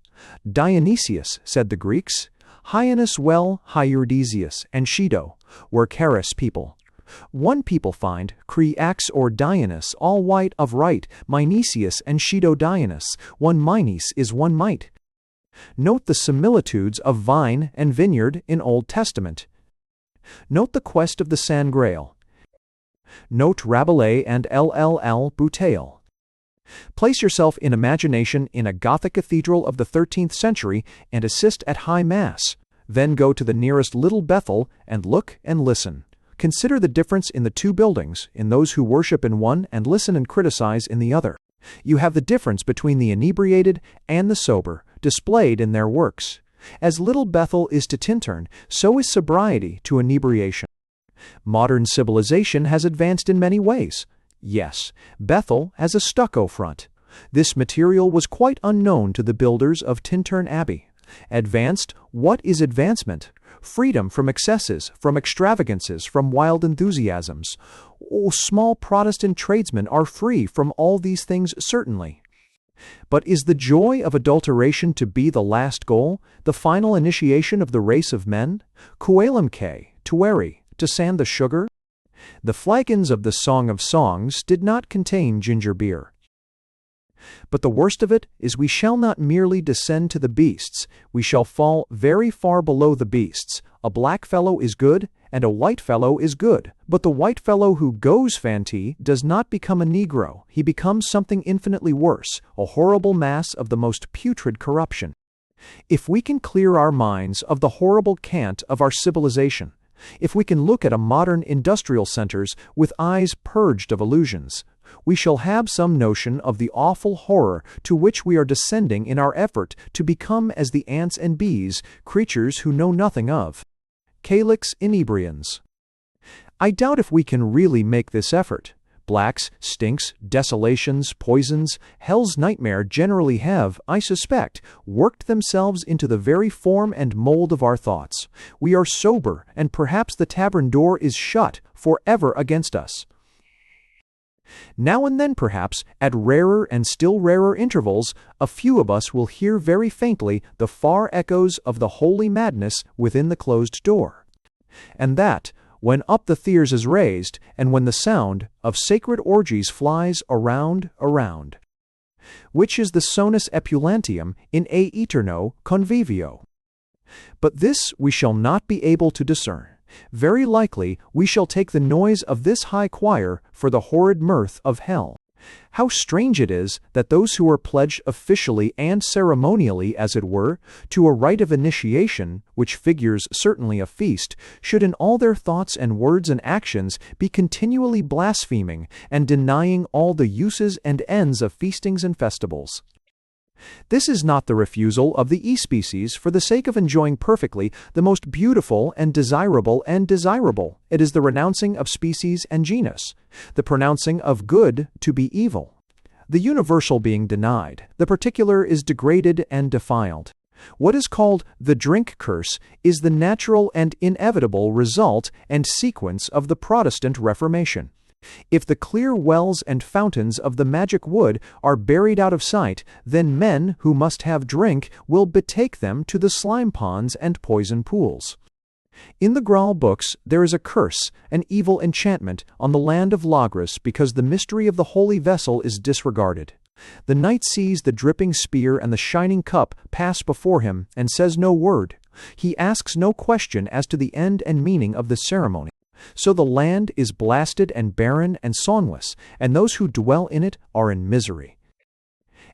Speaker 1: Dionysius, said the Greeks, Hyannis well, Hyrdesius, and Shido, were Charis people. One people find, Creax or Dionys, all white of right, Mynesius and Shido Dionys, one Mynes is one might. Note the similitudes of vine and vineyard in Old Testament. Note the quest of the San Grail. Note Rabelais and Ll Bouteille. Place yourself in imagination in a Gothic cathedral of the 13th century and assist at High Mass. Then go to the nearest Little Bethel and look and listen. Consider the difference in the two buildings, in those who worship in one and listen and criticize in the other. You have the difference between the inebriated and the sober, displayed in their works. As Little Bethel is to Tintern, so is sobriety to inebriation. Modern civilization has advanced in many ways. Yes, Bethel has a stucco front. This material was quite unknown to the builders of Tintern Abbey. Advanced, what is advancement? Freedom from excesses, from extravagances, from wild enthusiasms. Oh, small Protestant tradesmen are free from all these things certainly. But is the joy of adulteration to be the last goal, the final initiation of the race of men? Coelum que, tueri, to sand the sugar? The flagons of the Song of Songs did not contain ginger beer. But the worst of it is we shall not merely descend to the beasts, we shall fall very far below the beasts. A black fellow is good, and a white fellow is good. But the white fellow who goes fanti does not become a Negro. He becomes something infinitely worse, a horrible mass of the most putrid corruption. If we can clear our minds of the horrible cant of our civilization, if we can look at a modern industrial centers with eyes purged of illusions, we shall have some notion of the awful horror to which we are descending in our effort to become as the ants and bees, creatures who know nothing of Calyx inebrians. I doubt if we can really make this effort. Blacks, stinks, desolations, poisons, hell's nightmare generally have, I suspect, worked themselves into the very form and mold of our thoughts. We are sober, and perhaps the tavern door is shut forever against us. Now and then, perhaps, at rarer and still rarer intervals, a few of us will hear very faintly the far echoes of the holy madness within the closed door. And that, when up the Thiers is raised, and when the sound of sacred orgies flies around. Which is the sonus epulantium in e eterno convivio. But this we shall not be able to discern. Very likely we shall take the noise of this high choir for the horrid mirth of hell. How strange it is that those who are pledged officially and ceremonially, as it were, to a rite of initiation, which figures certainly a feast, should in all their thoughts and words and actions be continually blaspheming and denying all the uses and ends of feastings and festivals. This is not the refusal of the e-species for the sake of enjoying perfectly the most beautiful and desirable. It is the renouncing of species and genus, the pronouncing of good to be evil. The universal being denied, the particular is degraded and defiled. What is called the drink curse is the natural and inevitable result and sequence of the Protestant Reformation. If the clear wells and fountains of the magic wood are buried out of sight, then men who must have drink will betake them to the slime ponds and poison pools. In the Graal books there is a curse, an evil enchantment, on the land of Logres because the mystery of the holy vessel is disregarded. The knight sees the dripping spear and the shining cup pass before him and says no word. He asks no question as to the end and meaning of the ceremony. So the land is blasted and barren and songless, and those who dwell in it are in misery.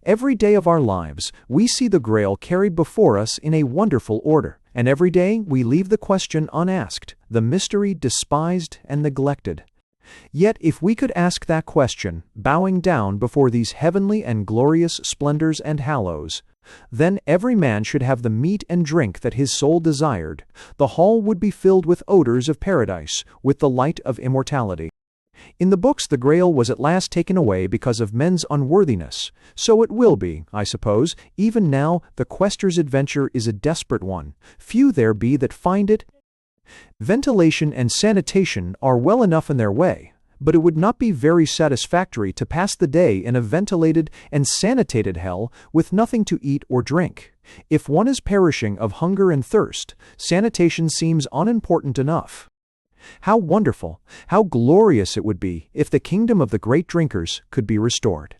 Speaker 1: Every day of our lives we see the Grail carried before us in a wonderful order, and every day we leave the question unasked, the mystery despised and neglected. Yet if we could ask that question, bowing down before these heavenly and glorious splendors and hallows, then every man should have the meat and drink that his soul desired, the hall would be filled with odors of paradise, with the light of immortality. In the books the Grail was at last taken away because of men's unworthiness. So it will be, I suppose. Even now the quester's adventure is a desperate one. Few there be that find it. Ventilation and sanitation are well enough in their way, but it would not be very satisfactory to pass the day in a ventilated and sanitated hell with nothing to eat or drink. If one is perishing of hunger and thirst, sanitation seems unimportant enough. How wonderful, how glorious it would be if the kingdom of the great drinkers could be restored.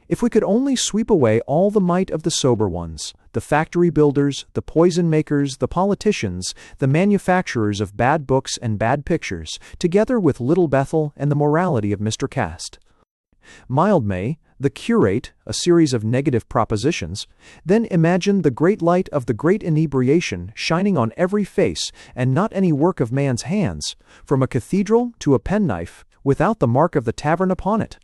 Speaker 1: If we could only sweep away all the might of the sober ones, the factory builders, the poison makers, the politicians, the manufacturers of bad books and bad pictures, together with Little Bethel and the morality of Mr. Cast. Mildmay, the curate, a series of negative propositions. Then imagine the great light of the great inebriation shining on every face, and not any work of man's hands, from a cathedral to a penknife, without the mark of the tavern upon it.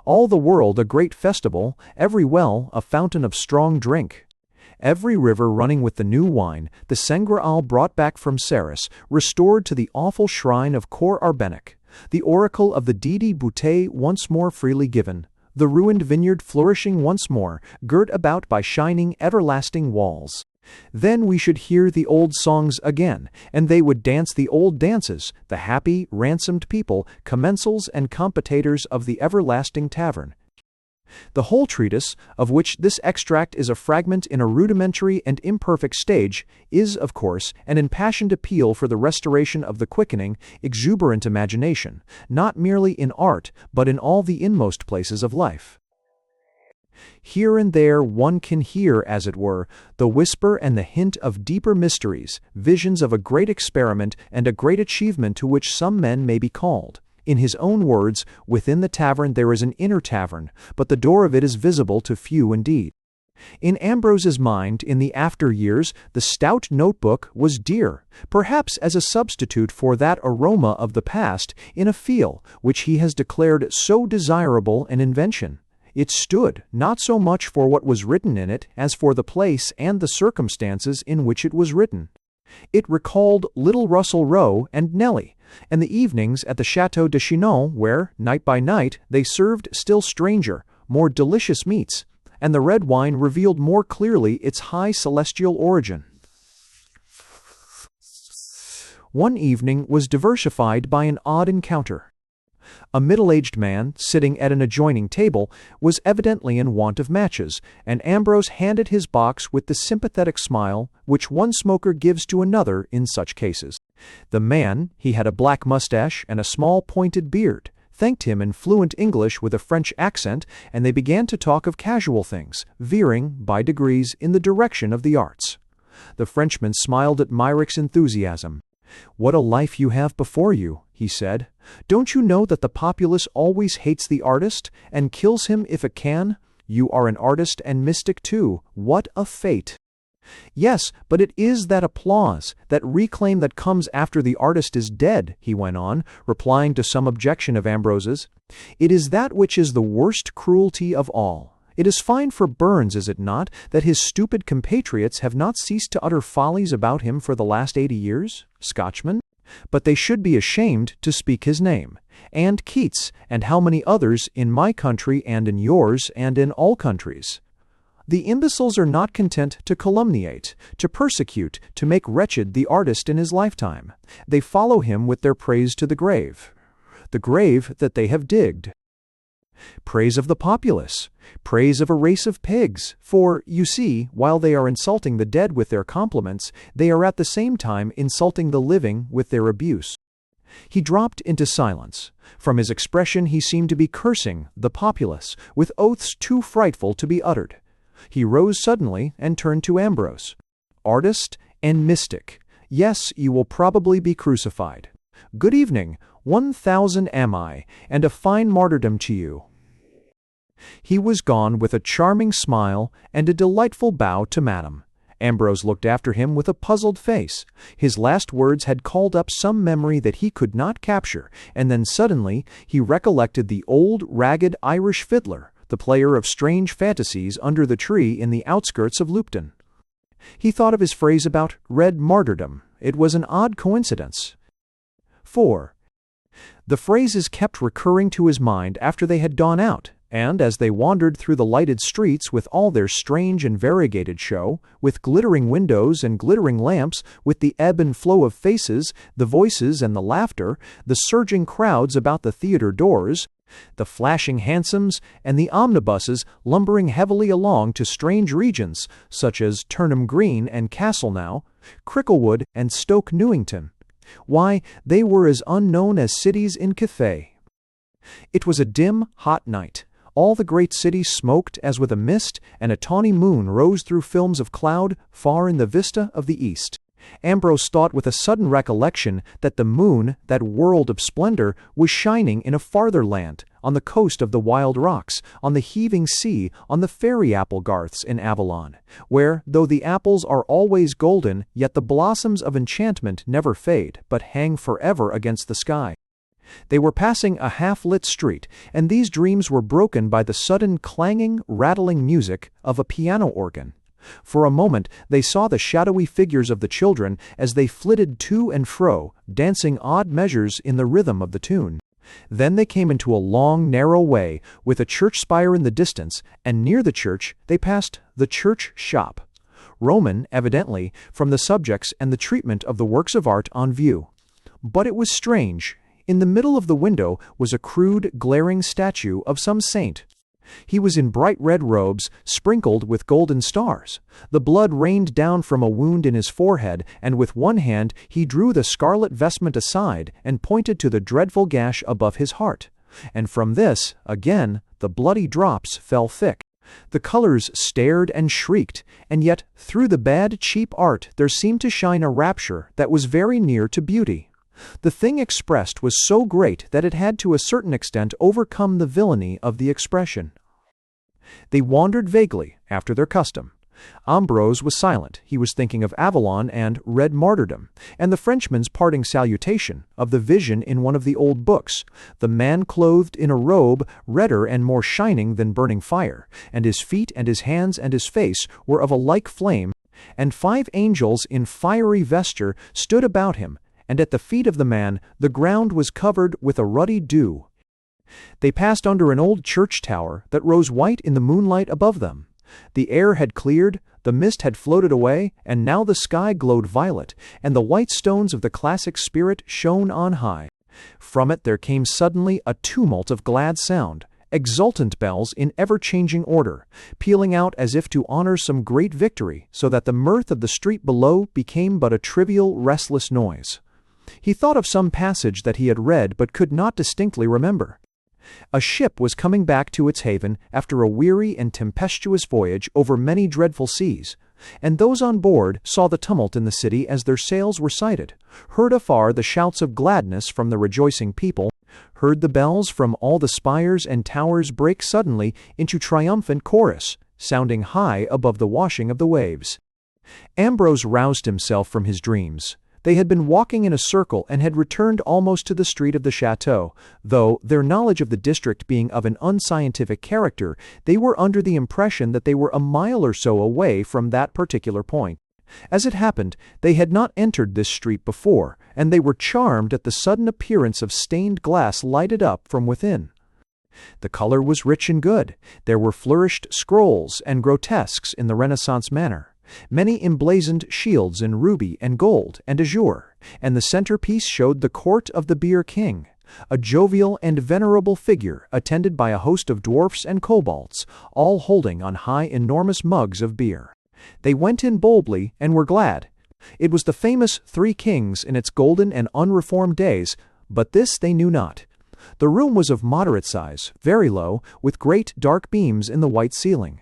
Speaker 1: All the world a great festival, every well a fountain of strong drink. Every river running with the new wine, the Sangreal brought back from Sarras, restored to the awful shrine of Cor Arbenek, the oracle of the deity Boutet once more freely given, the ruined vineyard flourishing once more, girt about by shining, everlasting walls. Then we should hear the old songs again, and they would dance the old dances, the happy, ransomed people, commensals and compotators of the everlasting tavern. The whole treatise, of which this extract is a fragment in a rudimentary and imperfect stage, is, of course, an impassioned appeal for the restoration of the quickening, exuberant imagination, not merely in art, but in all the inmost places of life. Here and there one can hear, as it were, the whisper and the hint of deeper mysteries, visions of a great experiment and a great achievement to which some men may be called. In his own words, within the tavern there is an inner tavern, but the door of it is visible to few indeed. In Ambrose's mind, in the after years, the stout notebook was dear, perhaps as a substitute for that aroma of the past in a feel which he has declared so desirable an invention. It stood not so much for what was written in it as for the place and the circumstances in which it was written. It recalled Little Russell Rowe and Nellie, and the evenings at the Château de Chinon where, night by night, they served still stranger, more delicious meats, and the red wine revealed more clearly its high celestial origin. One evening was diversified by an odd encounter. A middle-aged man, sitting at an adjoining table, was evidently in want of matches, and Ambrose handed his box with the sympathetic smile which one smoker gives to another in such cases. The man, he had a black mustache and a small pointed beard, thanked him in fluent English with a French accent, and they began to talk of casual things, veering, by degrees, in the direction of the arts. The Frenchman smiled at Myric's enthusiasm. "What a life you have before you," he said. "Don't you know that the populace always hates the artist, and kills him if it can? You are an artist and mystic too. What a fate!" "Yes, but it is that applause, that reclaim that comes after the artist is dead," he went on, replying to some objection of Ambrose's. "It is that which is the worst cruelty of all. It is fine for Burns, is it not, that his stupid compatriots have not ceased to utter follies about him for the last 80 years? Scotchman? But they should be ashamed to speak his name. And Keats, and how many others, in my country and in yours and in all countries. The imbeciles are not content to calumniate, to persecute, to make wretched the artist in his lifetime. They follow him with their praise to the grave that they have digged. Praise of the populace, praise of a race of pigs, for, you see, while they are insulting the dead with their compliments, they are at the same time insulting the living with their abuse." He dropped into silence. From his expression he seemed to be cursing the populace, with oaths too frightful to be uttered. He rose suddenly and turned to Ambrose. "Artist and mystic. Yes, you will probably be crucified. Good evening. 1,000 am I, and a fine martyrdom to you." He was gone with a charming smile and a delightful bow to Madame. Ambrose looked after him with a puzzled face. His last words had called up some memory that he could not capture, and then suddenly he recollected the old, ragged Irish fiddler, the player of strange fantasies under the tree in the outskirts of Lupton. He thought of his phrase about red martyrdom. It was an odd coincidence. 4. The phrases kept recurring to his mind after they had gone out, and as they wandered through the lighted streets with all their strange and variegated show, with glittering windows and glittering lamps, with the ebb and flow of faces, the voices and the laughter, the surging crowds about the theater doors, the flashing hansoms, and the omnibuses lumbering heavily along to strange regions, such as Turnham Green and Castleknow, Cricklewood and Stoke Newington. Why, they were as unknown as cities in Cathay. It was a dim, hot night. All the great city smoked as with a mist, and a tawny moon rose through films of cloud far in the vista of the east. Ambrose thought with a sudden recollection that the moon, that world of splendor, was shining in a farther land, on the coast of the Wild Rocks, on the heaving sea, on the fairy apple garths in Avalon, where, though the apples are always golden, yet the blossoms of enchantment never fade, but hang forever against the sky. They were passing a half-lit street, and these dreams were broken by the sudden clanging, rattling music of a piano organ. For a moment they saw the shadowy figures of the children as they flitted to and fro, dancing odd measures in the rhythm of the tune. Then they came into a long, narrow way, with a church spire in the distance, and near the church they passed the church shop. Roman, evidently, from the subjects and the treatment of the works of art on view. But it was strange. In the middle of the window was a crude, glaring statue of some saint. He was in bright red robes, sprinkled with golden stars. The blood rained down from a wound in his forehead, and with one hand he drew the scarlet vestment aside and pointed to the dreadful gash above his heart. And from this, again, the bloody drops fell thick. The colors stared and shrieked, and yet through the bad, cheap art there seemed to shine a rapture that was very near to beauty. The thing expressed was so great that it had to a certain extent overcome the villainy of the expression. They wandered vaguely, after their custom. Ambrose was silent. He was thinking of Avalon and red martyrdom, and the Frenchman's parting salutation, of the vision in one of the old books, the man clothed in a robe redder and more shining than burning fire, and his feet and his hands and his face were of a like flame, and 5 angels in fiery vesture stood about him, and at the feet of the man the ground was covered with a ruddy dew. They passed under an old church tower that rose white in the moonlight above them. The air had cleared, the mist had floated away, and now the sky glowed violet, and the white stones of the classic spirit shone on high. From it there came suddenly a tumult of glad sound, exultant bells in ever-changing order, pealing out as if to honor some great victory, so that the mirth of the street below became but a trivial, restless noise. He thought of some passage that he had read but could not distinctly remember. A ship was coming back to its haven after a weary and tempestuous voyage over many dreadful seas, and those on board saw the tumult in the city as their sails were sighted, heard afar the shouts of gladness from the rejoicing people, heard the bells from all the spires and towers break suddenly into triumphant chorus, sounding high above the washing of the waves. Ambrose roused himself from his dreams. They had been walking in a circle and had returned almost to the street of the chateau, though, their knowledge of the district being of an unscientific character, they were under the impression that they were a mile or so away from that particular point. As it happened, they had not entered this street before, and they were charmed at the sudden appearance of stained glass lighted up from within. The color was rich and good. There were flourished scrolls and grotesques in the Renaissance manner, many emblazoned shields in ruby and gold and azure, and the centerpiece showed the court of the beer king, a jovial and venerable figure attended by a host of dwarfs and kobolds, all holding on high enormous mugs of beer. They went in boldly and were glad. It was the famous Three Kings in its golden and unreformed days, but this they knew not. The room was of moderate size, very low, with great dark beams in the white ceiling.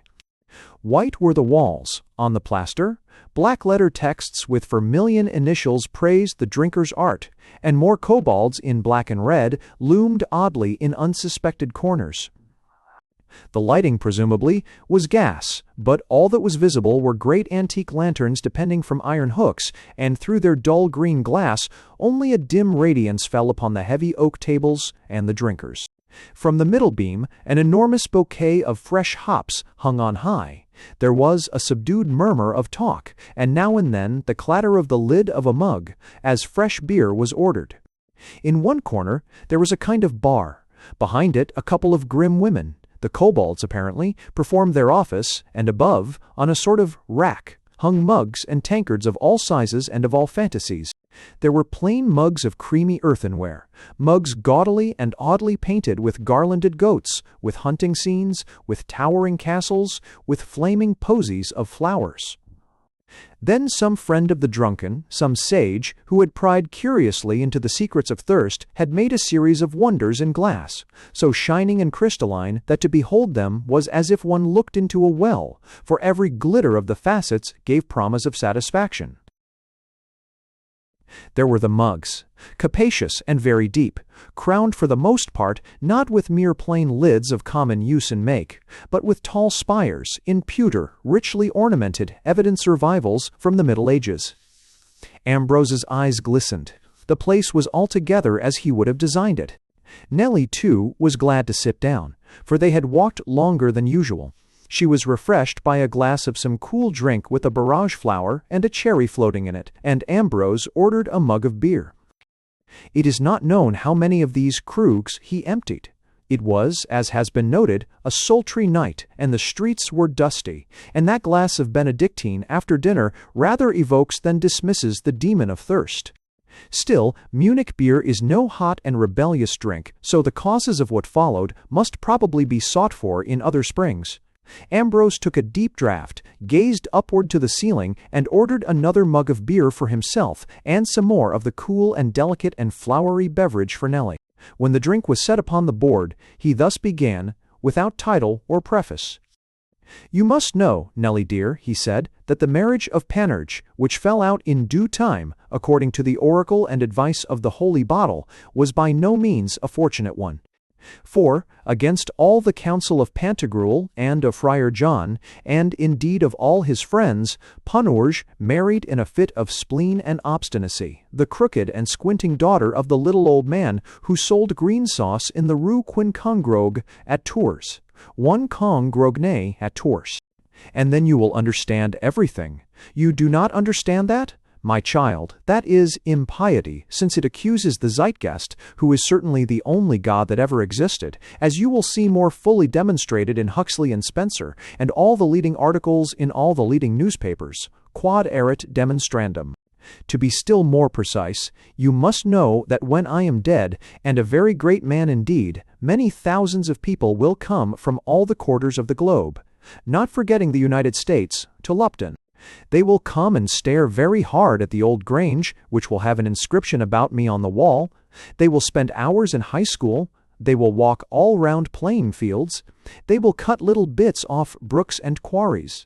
Speaker 1: White were the walls. On the plaster, black-letter texts with vermilion initials praised the drinker's art, and more kobolds in black and red loomed oddly in unsuspected corners. The lighting, presumably, was gas, but all that was visible were great antique lanterns depending from iron hooks, and through their dull green glass only a dim radiance fell upon the heavy oak tables and the drinkers. From the middle beam, an enormous bouquet of fresh hops hung on high. There was a subdued murmur of talk, and now and then the clatter of the lid of a mug, as fresh beer was ordered. In one corner there was a kind of bar. Behind it a couple of grim women, the kobolds apparently, performed their office, and above, on a sort of rack, hung mugs and tankards of all sizes and of all fantasies. There were plain mugs of creamy earthenware, mugs gaudily and oddly painted with garlanded goats, with hunting scenes, with towering castles, with flaming posies of flowers. Then some friend of the drunken, some sage, who had pried curiously into the secrets of thirst, had made a series of wonders in glass, so shining and crystalline that to behold them was as if one looked into a well, for every glitter of the facets gave promise of satisfaction. There were the mugs, capacious and very deep, crowned for the most part not with mere plain lids of common use and make, but with tall spires, in pewter, richly ornamented, evident survivals from the Middle Ages. Ambrose's eyes glistened. The place was altogether as he would have designed it. Nellie, too, was glad to sit down, for they had walked longer than usual. She was refreshed by a glass of some cool drink with a barrage flower and a cherry floating in it, and Ambrose ordered a mug of beer. It is not known how many of these krugs he emptied. It was, as has been noted, a sultry night, and the streets were dusty, and that glass of Benedictine after dinner rather evokes than dismisses the demon of thirst. Still, Munich beer is no hot and rebellious drink, so the causes of what followed must probably be sought for in other springs. Ambrose took a deep draught, gazed upward to the ceiling, and ordered another mug of beer for himself, and some more of the cool and delicate and flowery beverage for Nellie. When the drink was set upon the board, he thus began, without title or preface. "You must know, Nellie dear," he said, "that the marriage of Panurge, which fell out in due time, according to the oracle and advice of the holy bottle, was by no means a fortunate one. For, against all the counsel of Pantagruel and of Friar John, and indeed of all his friends, Panurge married in a fit of spleen and obstinacy, the crooked and squinting daughter of the little old man who sold green sauce in the Rue Quincungrog at Tours, one Kong Grognet at Tours. And then you will understand everything. You do not understand that? My child, that is impiety, since it accuses the Zeitgeist, who is certainly the only God that ever existed, as you will see more fully demonstrated in Huxley and Spencer, and all the leading articles in all the leading newspapers, quod erit demonstrandum. To be still more precise, you must know that when I am dead, and a very great man indeed, many thousands of people will come from all the quarters of the globe, not forgetting the United States, to Lupton. They will come and stare very hard at the old Grange, which will have an inscription about me on the wall. They will spend hours in high school. They will walk all round playing fields. They will cut little bits off brooks and quarries.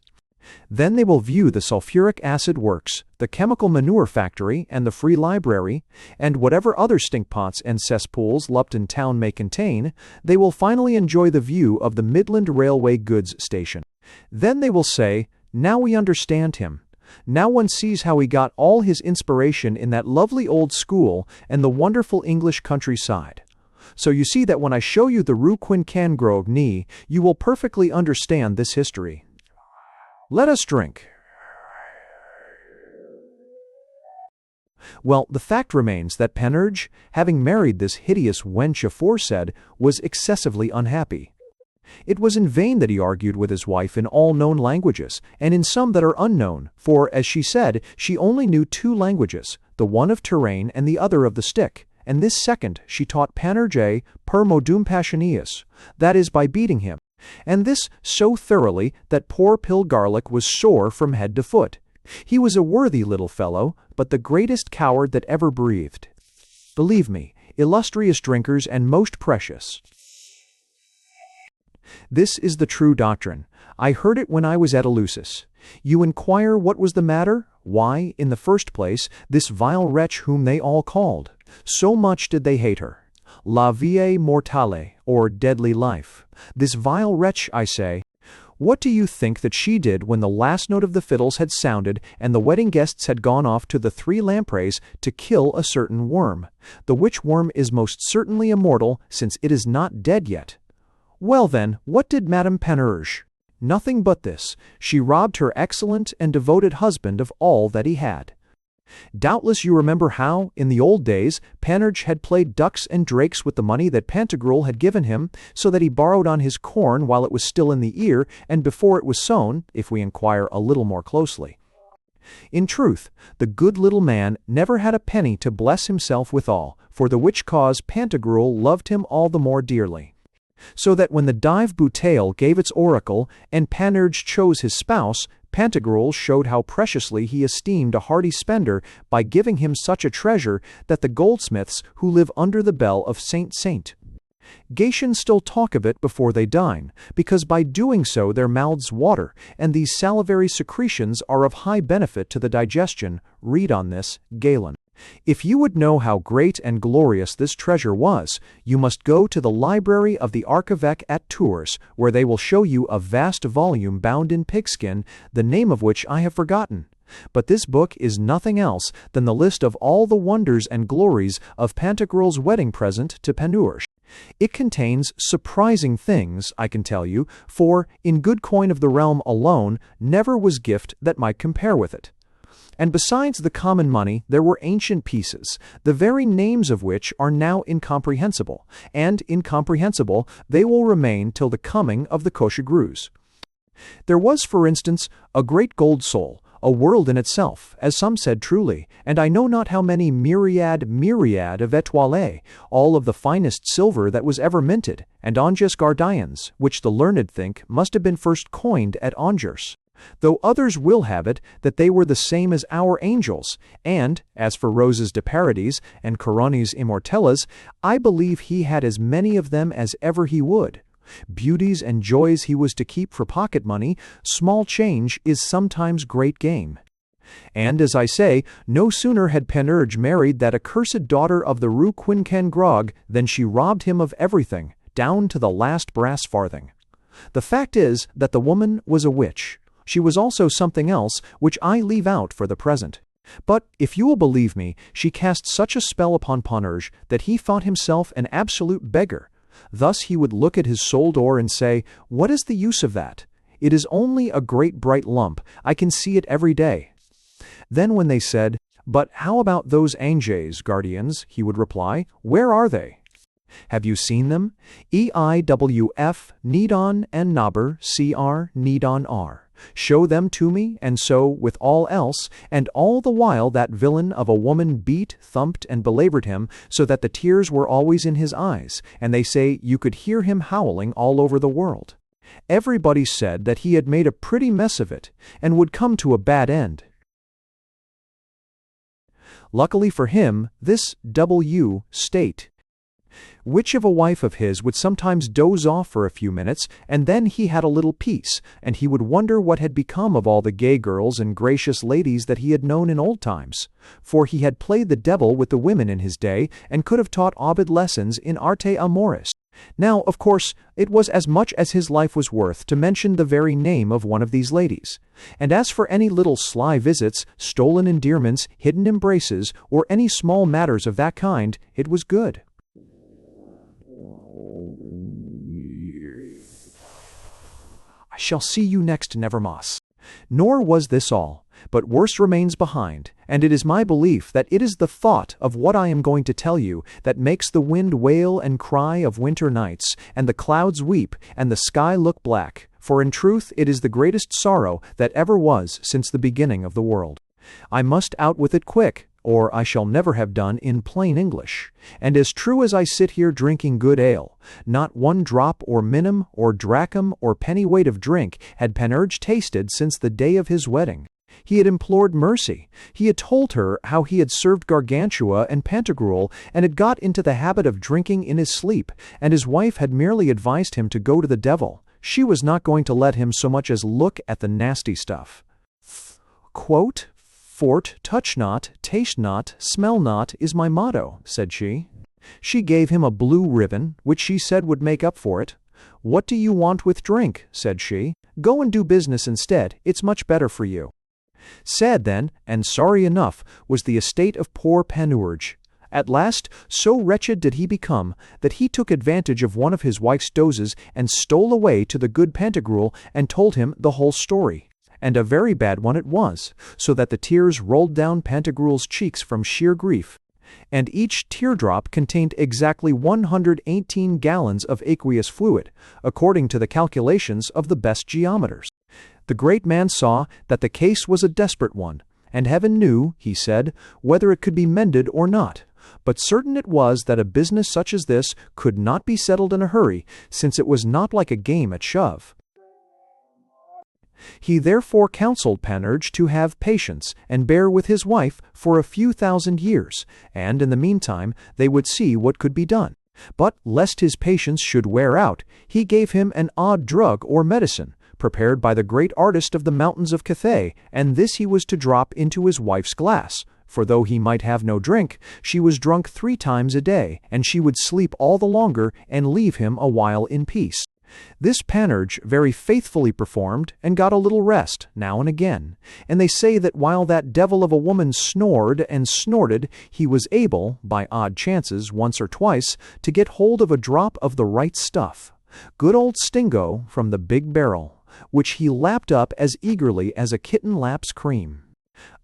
Speaker 1: Then they will view the sulfuric acid works, the chemical manure factory, and the free library, and whatever other stinkpots and cesspools Lupton town may contain. They will finally enjoy the view of the Midland Railway goods station. Then they will say, "Now we understand him. Now one sees how he got all his inspiration in that lovely old school and the wonderful English countryside." So you see that when I show you the Rue Quincungrog, you will perfectly understand this history. Let us drink. Well, the fact remains that Panurge, having married this hideous wench aforesaid, was excessively unhappy. It was in vain that he argued with his wife in all known languages, and in some that are unknown, for, as she said, she only knew 2 languages, the one of Touraine and the other of the stick, and this second she taught Panurge per modum passioneus, that is, by beating him, and this so thoroughly that poor Pillgarlic was sore from head to foot. He was a worthy little fellow, but the greatest coward that ever breathed. Believe me, illustrious drinkers and most precious, this is the true doctrine. I heard it when I was at Eleusis. You inquire what was the matter? Why, in the first place, this vile wretch whom they all called. So much did they hate her. La vie mortale, or deadly life. This vile wretch, I say. What do you think that she did when the last note of the fiddles had sounded and the wedding guests had gone off to the 3 lampreys to kill a certain worm, the which worm is most certainly immortal, since it is not dead yet? Well then, what did Madame Panurge? Nothing but this: she robbed her excellent and devoted husband of all that he had. Doubtless you remember how, in the old days, Panurge had played ducks and drakes with the money that Pantagruel had given him, so that he borrowed on his corn while it was still in the ear and before it was sown, if we inquire a little more closely. In truth, the good little man never had a penny to bless himself withal, for the which cause Pantagruel loved him all the more dearly. So that when the Dive Bouteille gave its oracle, and Panurge chose his spouse, Pantagruel showed how preciously he esteemed a hearty spender by giving him such a treasure that the goldsmiths who live under the bell of Saint Gatians still talk of it before they dine, because by doing so their mouths water, and these salivary secretions are of high benefit to the digestion. Read on this, Galen. If you would know how great and glorious this treasure was, you must go to the library of the Archevêque at Tours, where they will show you a vast volume bound in pigskin, the name of which I have forgotten. But this book is nothing else than the list of all the wonders and glories of Pantagruel's wedding present to Panurge. It contains surprising things, I can tell you, for, in good coin of the realm alone, never was gift that might compare with it. And besides the common money, there were ancient pieces, the very names of which are now incomprehensible, and incomprehensible they will remain till the coming of the Cochegrues. There was, for instance, a great gold soul, a world in itself, as some said truly, and I know not how many myriad of étoiles, all of the finest silver that was ever minted, and Angers Gardians, which the learned think must have been first coined at Angers. Though others will have it that they were the same as our angels, and, as for roses de paradis and coronis immortelles, I believe he had as many of them as ever he would. Beauties and joys he was to keep for pocket money, small change is sometimes great game. And, as I say, no sooner had Panurge married that accursed daughter of the Rue Quincampoix than she robbed him of everything, down to the last brass farthing. The fact is that the woman was a witch. She was also something else, which I leave out for the present. But, if you will believe me, she cast such a spell upon Panurge that he thought himself an absolute beggar. Thus he would look at his soul door and say, "What is the use of that? It is only a great bright lump. I can see it every day." Then when they said, "But how about those Angers, guardians?" he would reply, "Where are they? Have you seen them? EIWF, Nidon and Nobber, CR, Nidon R. Show them to me, and so with all else, and all the while that villain of a woman beat, thumped, and belabored him, so that the tears were always in his eyes, and they say you could hear him howling all over the world. Everybody said that he had made a pretty mess of it, and would come to a bad end. Luckily for him, this W. State, which of a wife of his would sometimes doze off for a few minutes, and then he had a little peace, and he would wonder what had become of all the gay girls and gracious ladies that he had known in old times, for he had played the devil with the women in his day, and could have taught Ovid lessons in arte amoris. Now, of course, it was as much as his life was worth to mention the very name of one of these ladies. And as for any little sly visits, stolen endearments, hidden embraces, or any small matters of that kind, it was good. I shall see you next, Nevermoss. Nor was this all, but worse remains behind, and it is my belief that it is the thought of what I am going to tell you that makes the wind wail and cry of winter nights, and the clouds weep, and the sky look black, for in truth it is the greatest sorrow that ever was since the beginning of the world. I must out with it quick, or I shall never have done in plain English. And as true as I sit here drinking good ale, not one drop or minim or drachm or pennyweight of drink had Panurge tasted since the day of his wedding. He had implored mercy. He had told her how he had served Gargantua and Pantagruel, and had got into the habit of drinking in his sleep, and his wife had merely advised him to go to the devil. She was not going to let him so much as look at the nasty stuff. Quote, "Fort, touch not, taste not, smell not, is my motto," said she. She gave him a blue ribbon, which she said would make up for it. "What do you want with drink?" said she. "Go and do business instead, it's much better for you." Sad then, and sorry enough, was the estate of poor Panurge. At last, so wretched did he become, that he took advantage of one of his wife's dozes and stole away to the good Pantagruel and told him the whole story. And a very bad one it was, so that the tears rolled down Pantagruel's cheeks from sheer grief. And each teardrop contained exactly 118 gallons of aqueous fluid, according to the calculations of the best geometers. The great man saw that the case was a desperate one, and heaven knew, he said, whether it could be mended or not. But certain it was that a business such as this could not be settled in a hurry, since it was not like a game at shove. He therefore counselled Panurge to have patience and bear with his wife for a few thousand years, and in the meantime they would see what could be done. But lest his patience should wear out, he gave him an odd drug or medicine, prepared by the great artist of the mountains of Cathay, and this he was to drop into his wife's glass. For though he might have no drink, she was drunk 3 times a day, and she would sleep all the longer and leave him a while in peace. This Panurge very faithfully performed, and got a little rest, now and again. And they say that while that devil of a woman snored and snorted, he was able, by odd chances, once or twice, to get hold of a drop of the right stuff. Good old Stingo from the big barrel, which he lapped up as eagerly as a kitten laps cream.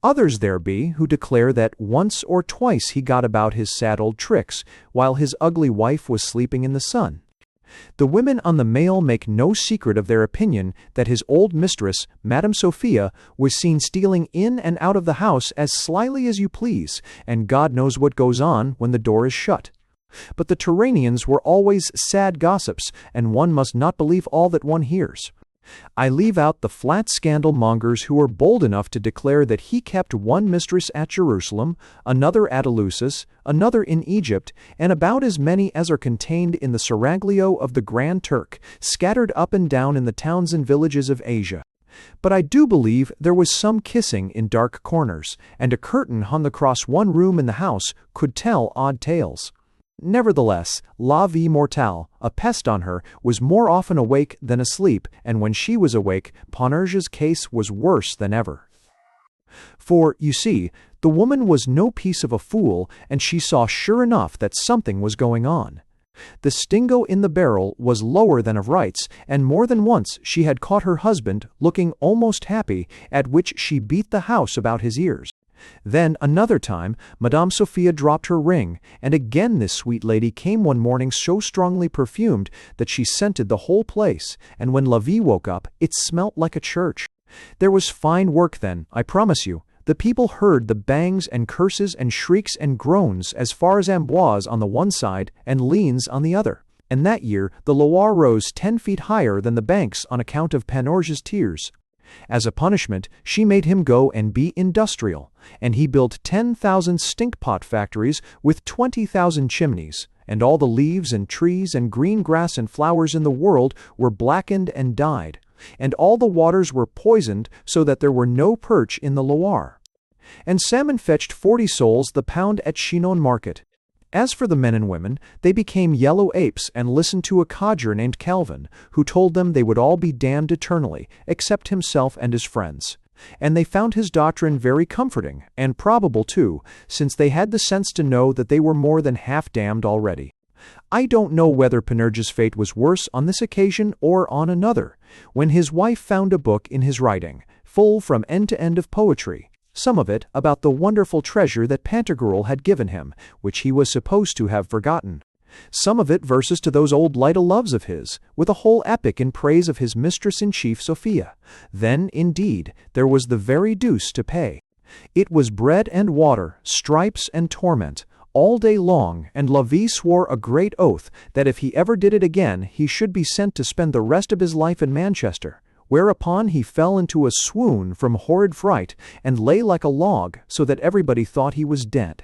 Speaker 1: Others there be who declare that once or twice he got about his sad old tricks, while his ugly wife was sleeping in the sun. The women on the Mail make no secret of their opinion that his old mistress, Madame Sophia, was seen stealing in and out of the house as slyly as you please, and God knows what goes on when the door is shut. But the Turanians were always sad gossips, and one must not believe all that one hears. I leave out the flat scandal mongers who were bold enough to declare that he kept one mistress at Jerusalem, another at Eleusis, another in Egypt, and about as many as are contained in the seraglio of the Grand Turk, scattered up and down in the towns and villages of Asia. But I do believe there was some kissing in dark corners, and a curtain hung across one room in the house could tell odd tales. Nevertheless, la vie mortale, a pest on her, was more often awake than asleep, and when she was awake, Panurge's case was worse than ever. For, you see, the woman was no piece of a fool, and she saw sure enough that something was going on. The stingo in the barrel was lower than of rights, and more than once she had caught her husband looking almost happy, at which she beat the house about his ears. Then another time Madame Sophia dropped her ring, and again this sweet lady came one morning so strongly perfumed that she scented the whole place, and when Lavie woke up, it smelt like a church. There was fine work then, I promise you. The people heard the bangs and curses and shrieks and groans as far as Amboise on the one side and Liens on the other. And that year the Loire rose 10 feet higher than the banks on account of Panurge's tears. As a punishment, she made him go and be industrial, and he built 10,000 stink-pot factories with 20,000 chimneys, and all the leaves and trees and green grass and flowers in the world were blackened and dyed, and all the waters were poisoned so that there were no perch in the Loire. And salmon fetched 40 sols the pound at Chinon market. As for the men and women, they became yellow apes and listened to a codger named Calvin, who told them they would all be damned eternally, except himself and his friends. And they found his doctrine very comforting, and probable too, since they had the sense to know that they were more than half damned already. I don't know whether Panurge's fate was worse on this occasion or on another, when his wife found a book in his writing, full from end to end of poetry, some of it about the wonderful treasure that Pantagruel had given him, which he was supposed to have forgotten. Some of it verses to those old light-o'-loves of his, with a whole epic in praise of his mistress-in-chief Sophia. Then, indeed, there was the very deuce to pay. It was bread and water, stripes and torment, all day long, and Lavie swore a great oath that if he ever did it again he should be sent to spend the rest of his life in Manchester. Whereupon he fell into a swoon from horrid fright, and lay like a log, so that everybody thought he was dead.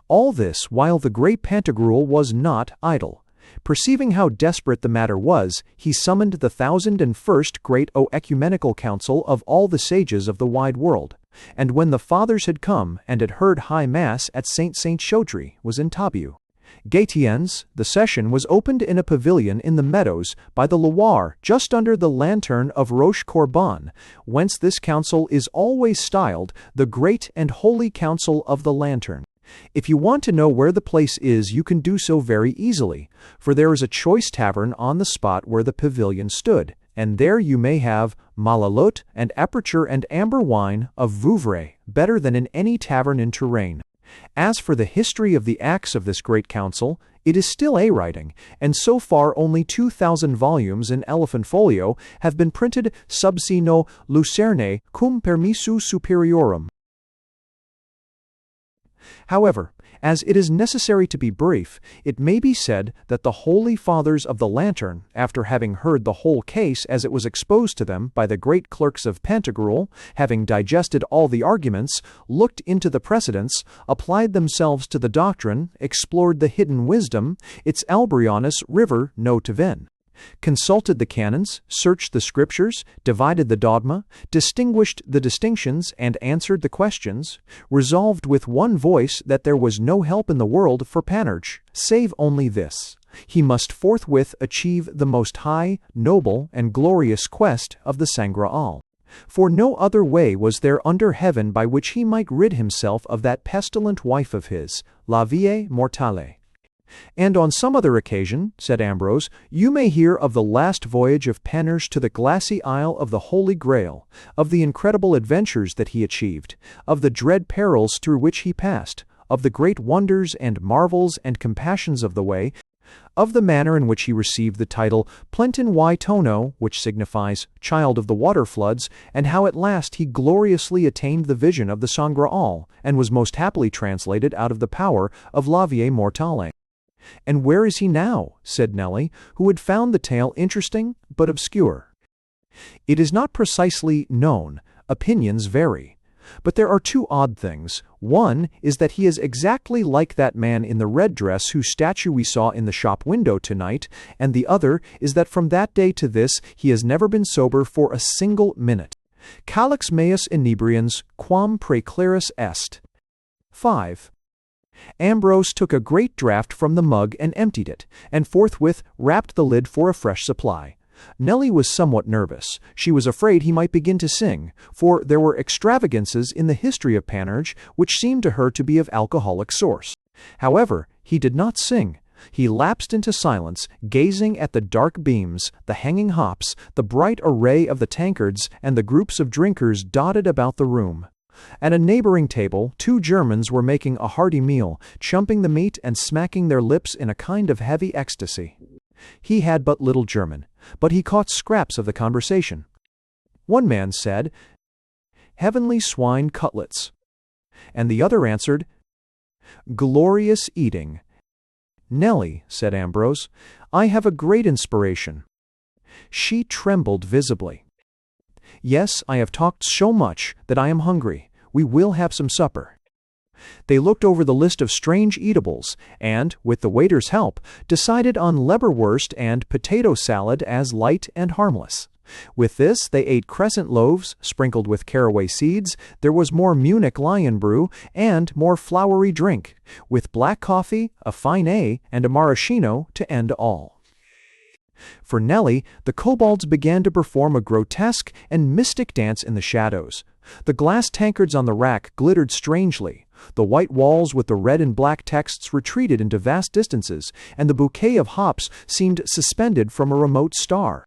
Speaker 1: All this while the great Pantagruel was not idle. Perceiving how desperate the matter was, he summoned the 1001st Great Ecumenical Council of all the sages of the wide world. And when the fathers had come, and had heard high mass at Saint Chaudry was in Tabu. Gaetiennes, the session was opened in a pavilion in the meadows by the Loire, just under the lantern of Roche-Corbon, whence this council is always styled the Great and Holy Council of the Lantern. If you want to know where the place is, you can do so very easily, for there is a choice tavern on the spot where the pavilion stood, and there you may have malalote and aperture and amber wine of Vouvray, better than in any tavern in Touraine. As for the history of the acts of this great council, it is still a-writing, and so far only 2,000 volumes in elephant folio have been printed sub sino lucerne cum permissu superiorum. However, as it is necessary to be brief, it may be said that the Holy Fathers of the Lantern, after having heard the whole case as it was exposed to them by the great clerks of Pantagruel, having digested all the arguments, looked into the precedents, applied themselves to the doctrine, explored the hidden wisdom, its Albrionis river no to ven, consulted the canons, searched the scriptures, divided the dogma, distinguished the distinctions, and answered the questions, resolved with one voice that there was no help in the world for Panurge, save only this: he must forthwith achieve the most high, noble, and glorious quest of the Sangreal. For no other way was there under heaven by which he might rid himself of that pestilent wife of his, la vie mortale. And on some other occasion, said Ambrose, you may hear of the last voyage of Panurge to the glassy isle of the Holy Grail, of the incredible adventures that he achieved, of the dread perils through which he passed, of the great wonders and marvels and compassions of the way, of the manner in which he received the title Plentin y Tono, which signifies Child of the Water Floods, and how at last he gloriously attained the vision of the Sangreal, and was most happily translated out of the power of la vie mortale. And where is he now? Said Nelly, who had found the tale interesting but obscure. It is not precisely known. Opinions vary. But there are two odd things. One is that he is exactly like that man in the red dress whose statue we saw in the shop window tonight, and the other is that from that day to this he has never been sober for a single minute. Calix meus inebrians quam praeclaris est. 5. Ambrose took a great draught from the mug and emptied it, and forthwith rapped the lid for a fresh supply. Nelly was somewhat nervous. She was afraid he might begin to sing, for there were extravagances in the history of Panurge which seemed to her to be of alcoholic source. However, he did not sing. He lapsed into silence, gazing at the dark beams, the hanging hops, the bright array of the tankards, and the groups of drinkers dotted about the room. At a neighboring table, 2 Germans were making a hearty meal, chumping the meat and smacking their lips in a kind of heavy ecstasy. He had but little German, but he caught scraps of the conversation. One man said, "Heavenly swine cutlets," and the other answered, "Glorious eating." "Nelly," said Ambrose, "I have a great inspiration." She trembled visibly. "Yes, I have talked so much that I am hungry. We will have some supper." They looked over the list of strange eatables, and, with the waiter's help, decided on leberwurst and potato salad as light and harmless. With this, they ate crescent loaves, sprinkled with caraway seeds. There was more Munich lion brew, and more flowery drink, with black coffee, a fine ale, and a maraschino to end all. For Nelly, the kobolds began to perform a grotesque and mystic dance in the shadows. The glass tankards on the rack glittered strangely. The white walls with the red and black texts retreated into vast distances, and the bouquet of hops seemed suspended from a remote star.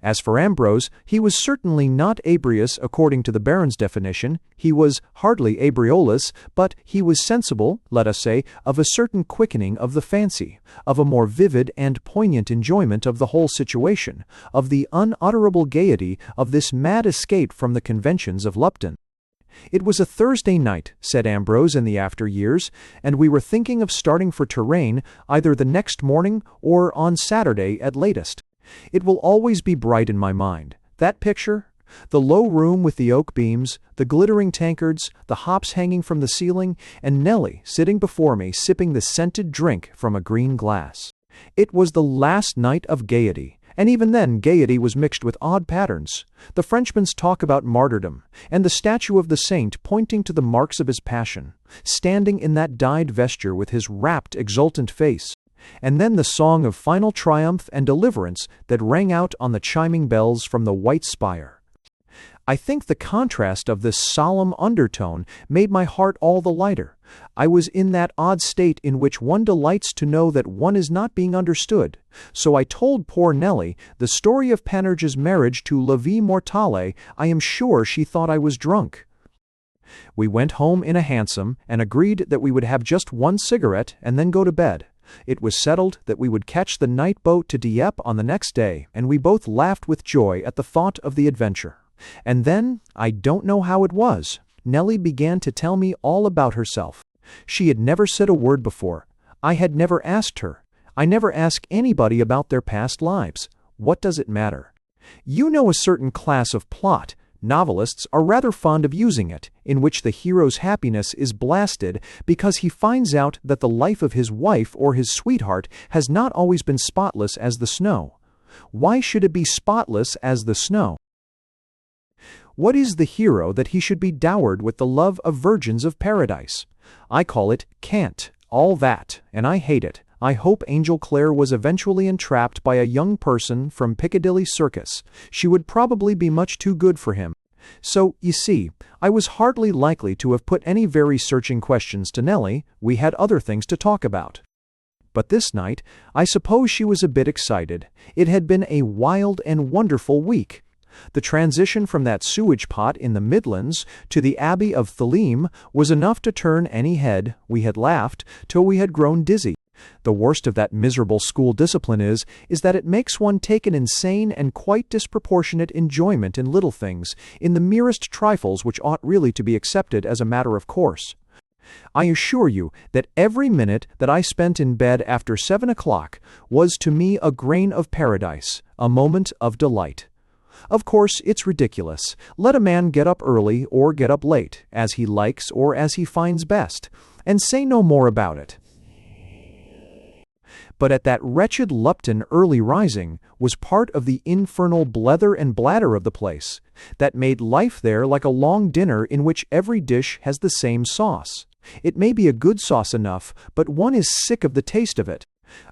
Speaker 1: As for Ambrose, he was certainly not ebrius according to the Baron's definition. He was hardly ebriolus, but he was sensible, let us say, of a certain quickening of the fancy, of a more vivid and poignant enjoyment of the whole situation, of the unutterable gaiety of this mad escape from the conventions of Lupton. It was a Thursday night, said Ambrose in the after years, and we were thinking of starting for Touraine either the next morning or on Saturday at latest. It will always be bright in my mind. That picture, the low room with the oak beams, the glittering tankards, the hops hanging from the ceiling, and Nelly sitting before me sipping the scented drink from a green glass. It was the last night of gaiety, and even then gaiety was mixed with odd patterns. The Frenchman's talk about martyrdom, and the statue of the saint pointing to the marks of his passion, standing in that dyed vesture with his rapt, exultant face, and then the song of final triumph and deliverance that rang out on the chiming bells from the white spire. I think the contrast of this solemn undertone made my heart all the lighter. I was in that odd state in which one delights to know that one is not being understood, so I told poor Nellie the story of Panurge's marriage to La Vie Mortale. I am sure she thought I was drunk. We went home in a hansom and agreed that we would have just one cigarette and then go to bed. It was settled that we would catch the night boat to Dieppe on the next day, and we both laughed with joy at the thought of the adventure. And then, I don't know how it was, Nellie began to tell me all about herself. She had never said a word before. I had never asked her. I never ask anybody about their past lives. What does it matter? You know a certain class of plot. Novelists are rather fond of using it, in which the hero's happiness is blasted because he finds out that the life of his wife or his sweetheart has not always been spotless as the snow. Why should it be spotless as the snow? What is the hero that he should be dowered with the love of virgins of paradise? I call it cant, all that, and I hate it. I hope Angel Clare was eventually entrapped by a young person from Piccadilly Circus. She would probably be much too good for him. So, you see, I was hardly likely to have put any very searching questions to Nellie. We had other things to talk about. But this night, I suppose she was a bit excited. It had been a wild and wonderful week. The transition from that sewage pot in the Midlands to the Abbey of Theleme was enough to turn any head. We had laughed till we had grown dizzy. The worst of that miserable school discipline is that it makes one take an insane and quite disproportionate enjoyment in little things, in the merest trifles which ought really to be accepted as a matter of course. I assure you that every minute that I spent in bed after 7 o'clock was to me a grain of paradise, a moment of delight. Of course, it's ridiculous. Let a man get up early or get up late, as he likes or as he finds best, and say no more about it. But at that wretched Lupton early rising was part of the infernal blether and bladder of the place, that made life there like a long dinner in which every dish has the same sauce. It may be a good sauce enough, but one is sick of the taste of it.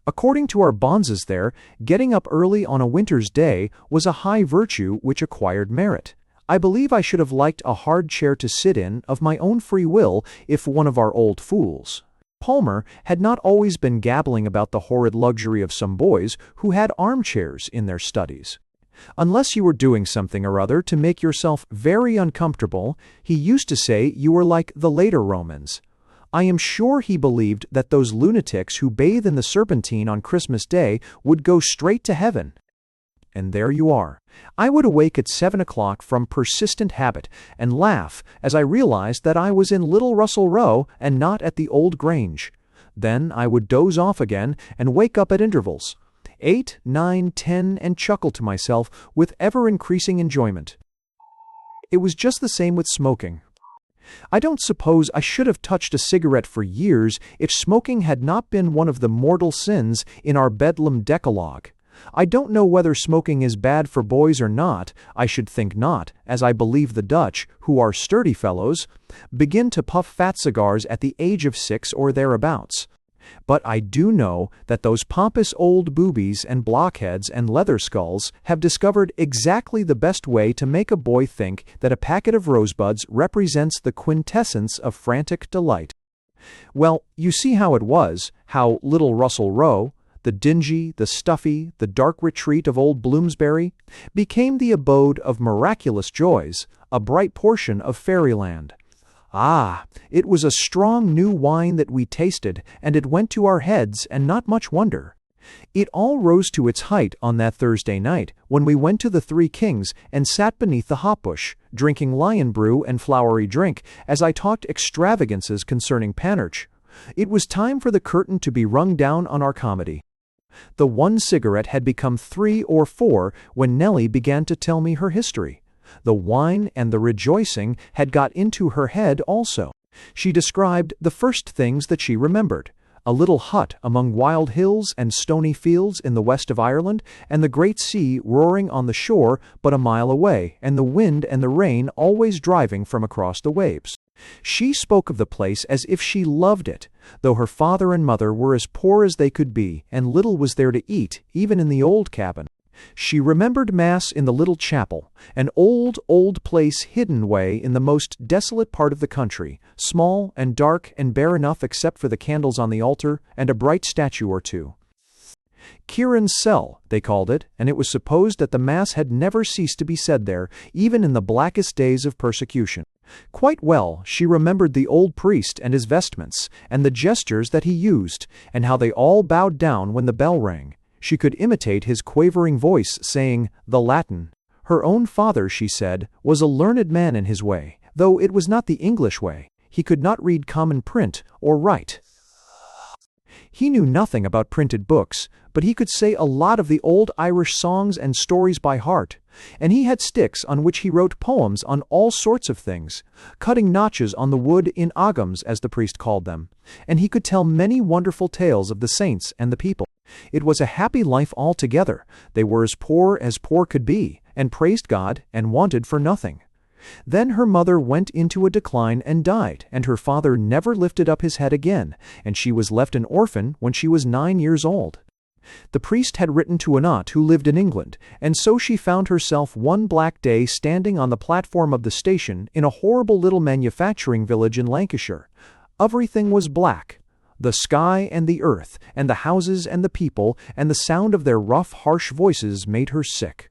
Speaker 1: According to our bonzes there, getting up early on a winter's day was a high virtue which acquired merit. I believe I should have liked a hard chair to sit in of my own free will if one of our old fools. Palmer had not always been gabbling about the horrid luxury of some boys who had armchairs in their studies. Unless you were doing something or other to make yourself very uncomfortable, he used to say you were like the later Romans. I am sure he believed that those lunatics who bathe in the Serpentine on Christmas Day would go straight to heaven. And there you are. I would awake at 7 o'clock from persistent habit and laugh as I realized that I was in Little Russell Row and not at the Old Grange. Then I would doze off again and wake up at intervals, 8, 9, 10, and chuckle to myself with ever-increasing enjoyment. It was just the same with smoking. I don't suppose I should have touched a cigarette for years if smoking had not been one of the mortal sins in our Bedlam Decalogue. I don't know whether smoking is bad for boys or not. I should think not, as I believe the Dutch, who are sturdy fellows, begin to puff fat cigars at the age of 6 or thereabouts. But I do know that those pompous old boobies and blockheads and leather skulls have discovered exactly the best way to make a boy think that a packet of rosebuds represents the quintessence of frantic delight. Well, you see how it was, how Little Russell Row, the dingy, the stuffy, the dark retreat of old Bloomsbury, became the abode of miraculous joys, a bright portion of fairyland. Ah, it was a strong new wine that we tasted, and it went to our heads, and not much wonder. It all rose to its height on that Thursday night, when we went to the Three Kings and sat beneath the hop bush, drinking lion brew and flowery drink, as I talked extravagances concerning Panurge. It was time for the curtain to be rung down on our comedy. The one cigarette had become 3 or 4 when Nellie began to tell me her history. The wine and the rejoicing had got into her head also. She described the first things that she remembered. a little hut among wild hills and stony fields in the west of Ireland, and the great sea roaring on the shore but a mile away, and the wind and the rain always driving from across the waves. She spoke of the place as if she loved it, though her father and mother were as poor as they could be, and little was there to eat, even in the old cabin. She remembered Mass in the little chapel, an old place hidden away in the most desolate part of the country, small and dark and bare enough except for the candles on the altar and a bright statue or two. Kieran's cell, they called it, and it was supposed that the Mass had never ceased to be said there, even in the blackest days of persecution. Quite well she remembered the old priest and his vestments, and the gestures that he used, and how they all bowed down when the bell rang. She could imitate his quavering voice saying the Latin. Her own father, she said, was a learned man in his way, though it was not the English way. He could not read common print or write. He knew nothing about printed books, but he could say a lot of the old Irish songs and stories by heart, and he had sticks on which he wrote poems on all sorts of things, cutting notches on the wood in agams, as the priest called them, and he could tell many wonderful tales of the saints and the people. It was a happy life altogether. They were as poor could be, and praised God, and wanted for nothing. Then her mother went into a decline and died, and her father never lifted up his head again, and she was left an orphan when she was 9 years old. The priest had written to an aunt who lived in England, and so she found herself one black day standing on the platform of the station in a horrible little manufacturing village in Lancashire. Everything was black. The sky and the earth, and the houses and the people, and the sound of their rough, harsh voices made her sick.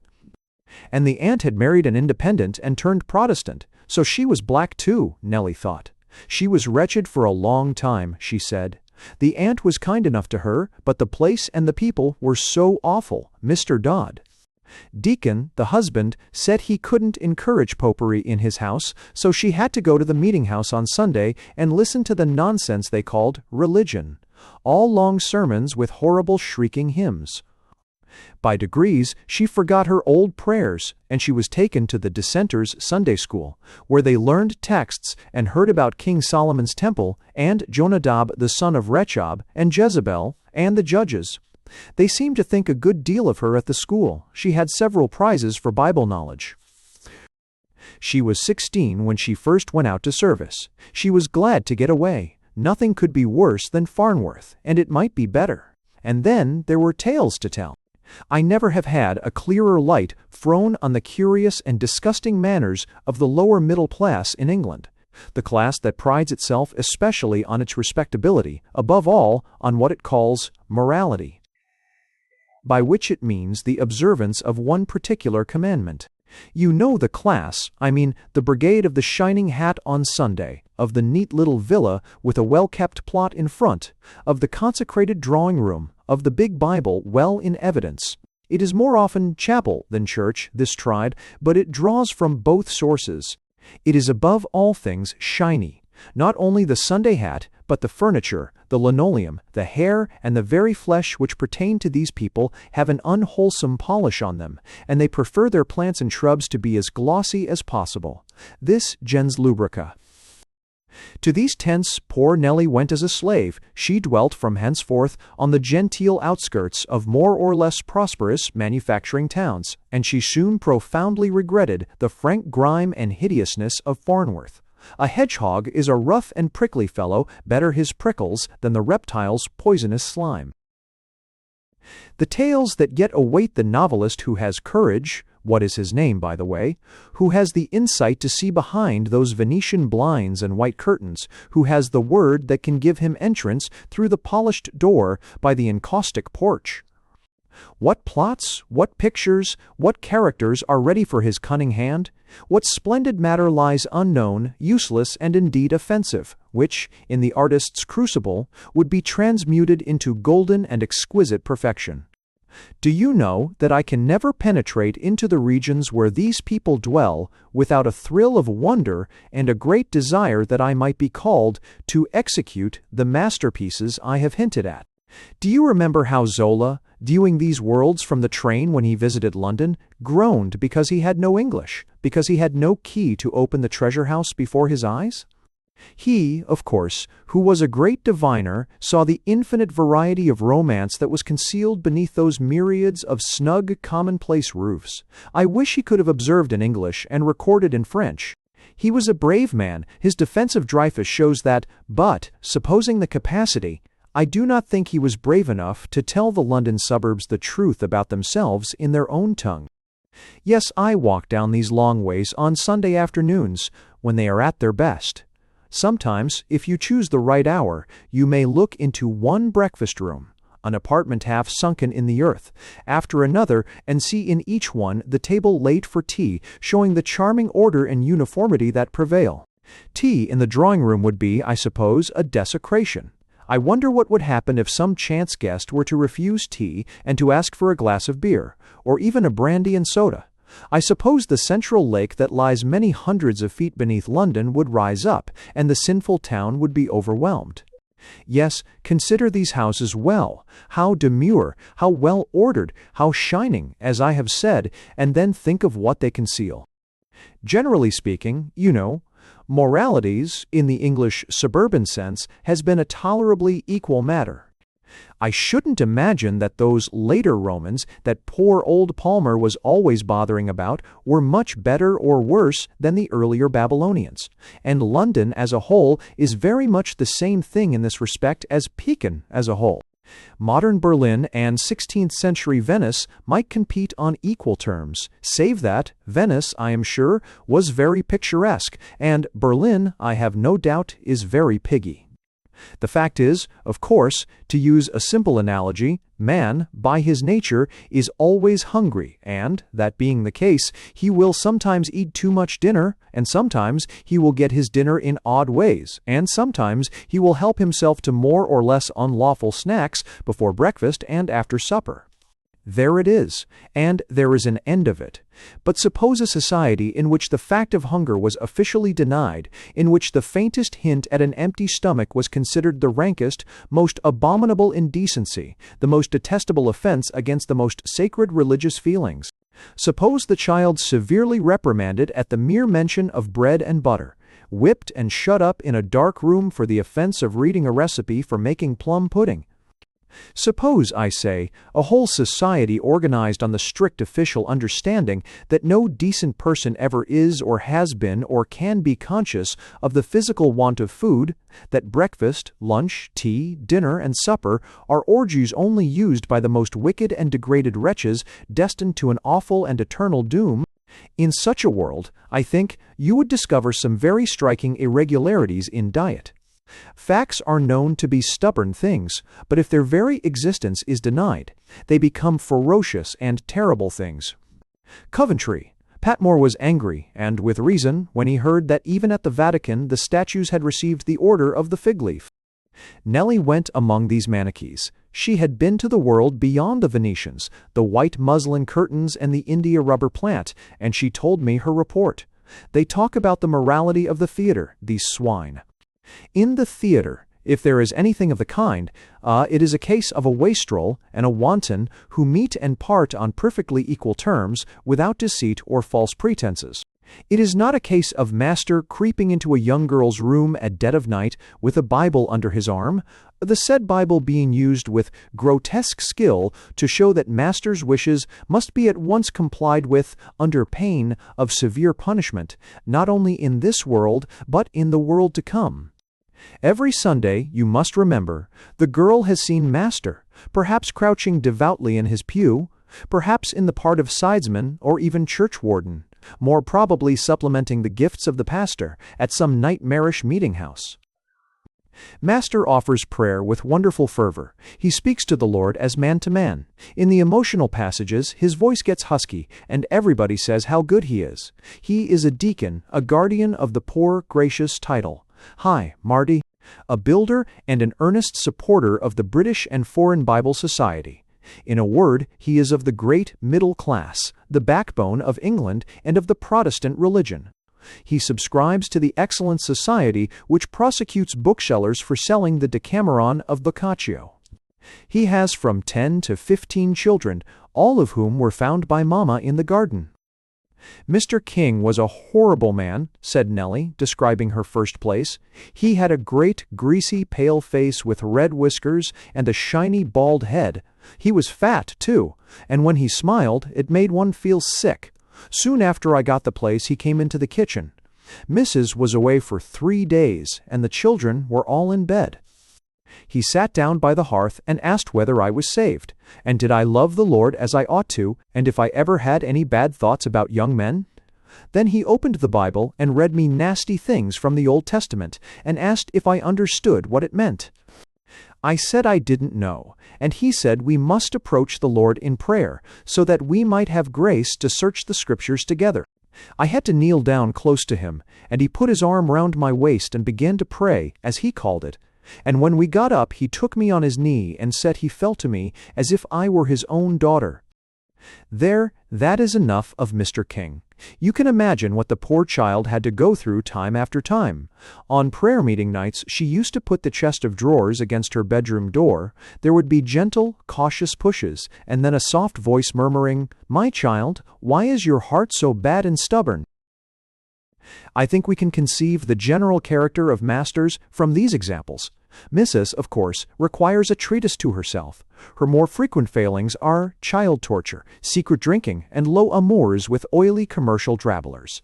Speaker 1: And the aunt had married an independent and turned Protestant, so she was black too, Nellie thought. She was wretched for a long time, she said. The aunt was kind enough to her, but the place and the people were so awful. Mr. Dodd, Deacon, the husband, said he couldn't encourage popery in his house, so she had to go to the meeting house on Sunday and listen to the nonsense they called religion. All long sermons with horrible shrieking hymns. By degrees, she forgot her old prayers, and she was taken to the Dissenters' Sunday School, where they learned texts and heard about King Solomon's temple, and Jonadab the son of Rechab, and Jezebel, and the judges. They seemed to think a good deal of her at the school. She had several prizes for Bible knowledge. She was 16 when she first went out to service. She was glad to get away. Nothing could be worse than Farnworth, and it might be better. And then there were tales to tell. I never have had a clearer light thrown on the curious and disgusting manners of the lower middle class in England, the class that prides itself especially on its respectability, above all on what it calls morality, by which it means the observance of one particular commandment. You know the class, I mean the brigade of the shining hat on Sunday, of the neat little villa with a well-kept plot in front, of the consecrated drawing-room, of the big Bible well in evidence. It is more often chapel than church, this tribe, but it draws from both sources. It is above all things shiny. Not only the Sunday hat, but the furniture, the linoleum, the hair, and the very flesh which pertain to these people have an unwholesome polish on them, and they prefer their plants and shrubs to be as glossy as possible. This gens lubrica. To these tents poor Nellie went as a slave. She dwelt from henceforth on the genteel outskirts of more or less prosperous manufacturing towns, and she soon profoundly regretted the frank grime and hideousness of Farnworth. A hedgehog is a rough and prickly fellow, better his prickles than the reptile's poisonous slime. The tales that yet await the novelist who has courage, what is his name, by the way, who has the insight to see behind those Venetian blinds and white curtains, who has the word that can give him entrance through the polished door by the encaustic porch. What plots, what pictures, what characters are ready for his cunning hand? What splendid matter lies unknown, useless, and indeed offensive, which, in the artist's crucible, would be transmuted into golden and exquisite perfection? Do you know that I can never penetrate into the regions where these people dwell without a thrill of wonder and a great desire that I might be called to execute the masterpieces I have hinted at? Do you remember how Zola, viewing these worlds from the train when he visited London, groaned because he had no English, because he had no key to open the treasure house before his eyes? He, of course, who was a great diviner, saw the infinite variety of romance that was concealed beneath those myriads of snug, commonplace roofs. I wish he could have observed in English and recorded in French. He was a brave man. His defense of Dreyfus shows that, but, supposing the capacity, I do not think he was brave enough to tell the London suburbs the truth about themselves in their own tongue. Yes, I walk down these long ways on Sunday afternoons, when they are at their best. Sometimes, if you choose the right hour, you may look into one breakfast room, an apartment half sunken in the earth, after another, and see in each one the table laid for tea, showing the charming order and uniformity that prevail. Tea in the drawing-room would be, I suppose, a desecration. I wonder what would happen if some chance guest were to refuse tea and to ask for a glass of beer, or even a brandy and soda. I suppose the central lake that lies many hundreds of feet beneath London would rise up, and the sinful town would be overwhelmed. Yes, consider these houses well, how demure, how well ordered, how shining, as I have said, and then think of what they conceal. Generally speaking, moralities, in the English suburban sense, has been a tolerably equal matter. I shouldn't imagine that those later Romans that poor old Palmer was always bothering about were much better or worse than the earlier Babylonians, and London as a whole is very much the same thing in this respect as Pekin as a whole. Modern Berlin and 16th-century Venice might compete on equal terms, save that Venice, I am sure, was very picturesque, and Berlin, I have no doubt, is very piggy. The fact is, of course, to use a simple analogy, man, by his nature, is always hungry, and, that being the case, he will sometimes eat too much dinner, and sometimes he will get his dinner in odd ways, and sometimes he will help himself to more or less unlawful snacks before breakfast and after supper. There it is, and there is an end of it. But suppose a society in which the fact of hunger was officially denied, in which the faintest hint at an empty stomach was considered the rankest, most abominable indecency, the most detestable offense against the most sacred religious feelings. Suppose the child severely reprimanded at the mere mention of bread and butter, whipped and shut up in a dark room for the offense of reading a recipe for making plum pudding. Suppose, I say, a whole society organized on the strict official understanding that no decent person ever is or has been or can be conscious of the physical want of food, that breakfast, lunch, tea, dinner, and supper are orgies only used by the most wicked and degraded wretches destined to an awful and eternal doom. In such a world, I think, you would discover some very striking irregularities in diet. Facts are known to be stubborn things, but if their very existence is denied, they become ferocious and terrible things. Coventry. Patmore was angry, and with reason, when he heard that even at the Vatican the statues had received the order of the fig leaf. Nellie went among these Manichees. She had been to the world beyond the Venetians, the white muslin curtains and the India rubber plant, and she told me her report. They talk about the morality of the theater, these swine. In the theater, if there is anything of the kind, it is a case of a wastrel and a wanton who meet and part on perfectly equal terms, without deceit or false pretenses. It is not a case of master creeping into a young girl's room at dead of night with a Bible under his arm, the said Bible being used with grotesque skill to show that master's wishes must be at once complied with under pain of severe punishment, not only in this world but in the world to come. Every Sunday, you must remember, the girl has seen master, perhaps crouching devoutly in his pew, perhaps in the part of sidesman or even churchwarden, more probably supplementing the gifts of the pastor at some nightmarish meeting-house. Master offers prayer with wonderful fervor. He speaks to the Lord as man to man. In the emotional passages, his voice gets husky, and everybody says how good he is. He is a deacon, a guardian of the poor, gracious title. Hi, Marty. A builder and an earnest supporter of the British and Foreign Bible Society. In a word, he is of the great middle class, the backbone of England and of the Protestant religion. He subscribes to the excellent society which prosecutes booksellers for selling the Decameron of Boccaccio. He has from 10 to 15 children, all of whom were found by Mama in the garden. Mr. King was a horrible man, said Nellie, describing her first place. He had a great, greasy, pale face with red whiskers and a shiny, bald head. He was fat, too, and when he smiled, it made one feel sick. Soon after I got the place, he came into the kitchen. Mrs. was away for 3 days, and the children were all in bed. He sat down by the hearth and asked whether I was saved, and did I love the Lord as I ought to, and if I ever had any bad thoughts about young men. Then he opened the Bible and read me nasty things from the Old Testament, and asked if I understood what it meant. I said I didn't know, and he said we must approach the Lord in prayer, so that we might have grace to search the Scriptures together. I had to kneel down close to him, and he put his arm round my waist and began to pray, as he called it. And when we got up, he took me on his knee and said he felt to me as if I were his own daughter. There, that is enough of Mr. King. You can imagine what the poor child had to go through time after time. On prayer meeting nights, she used to put the chest of drawers against her bedroom door. There would be gentle, cautious pushes, and then a soft voice murmuring, "My child, why is your heart so bad and stubborn?" I think we can conceive the general character of masters from these examples. Mrs., of course, requires a treatise to herself. Her more frequent failings are child torture, secret drinking, and low amours with oily commercial drabblers.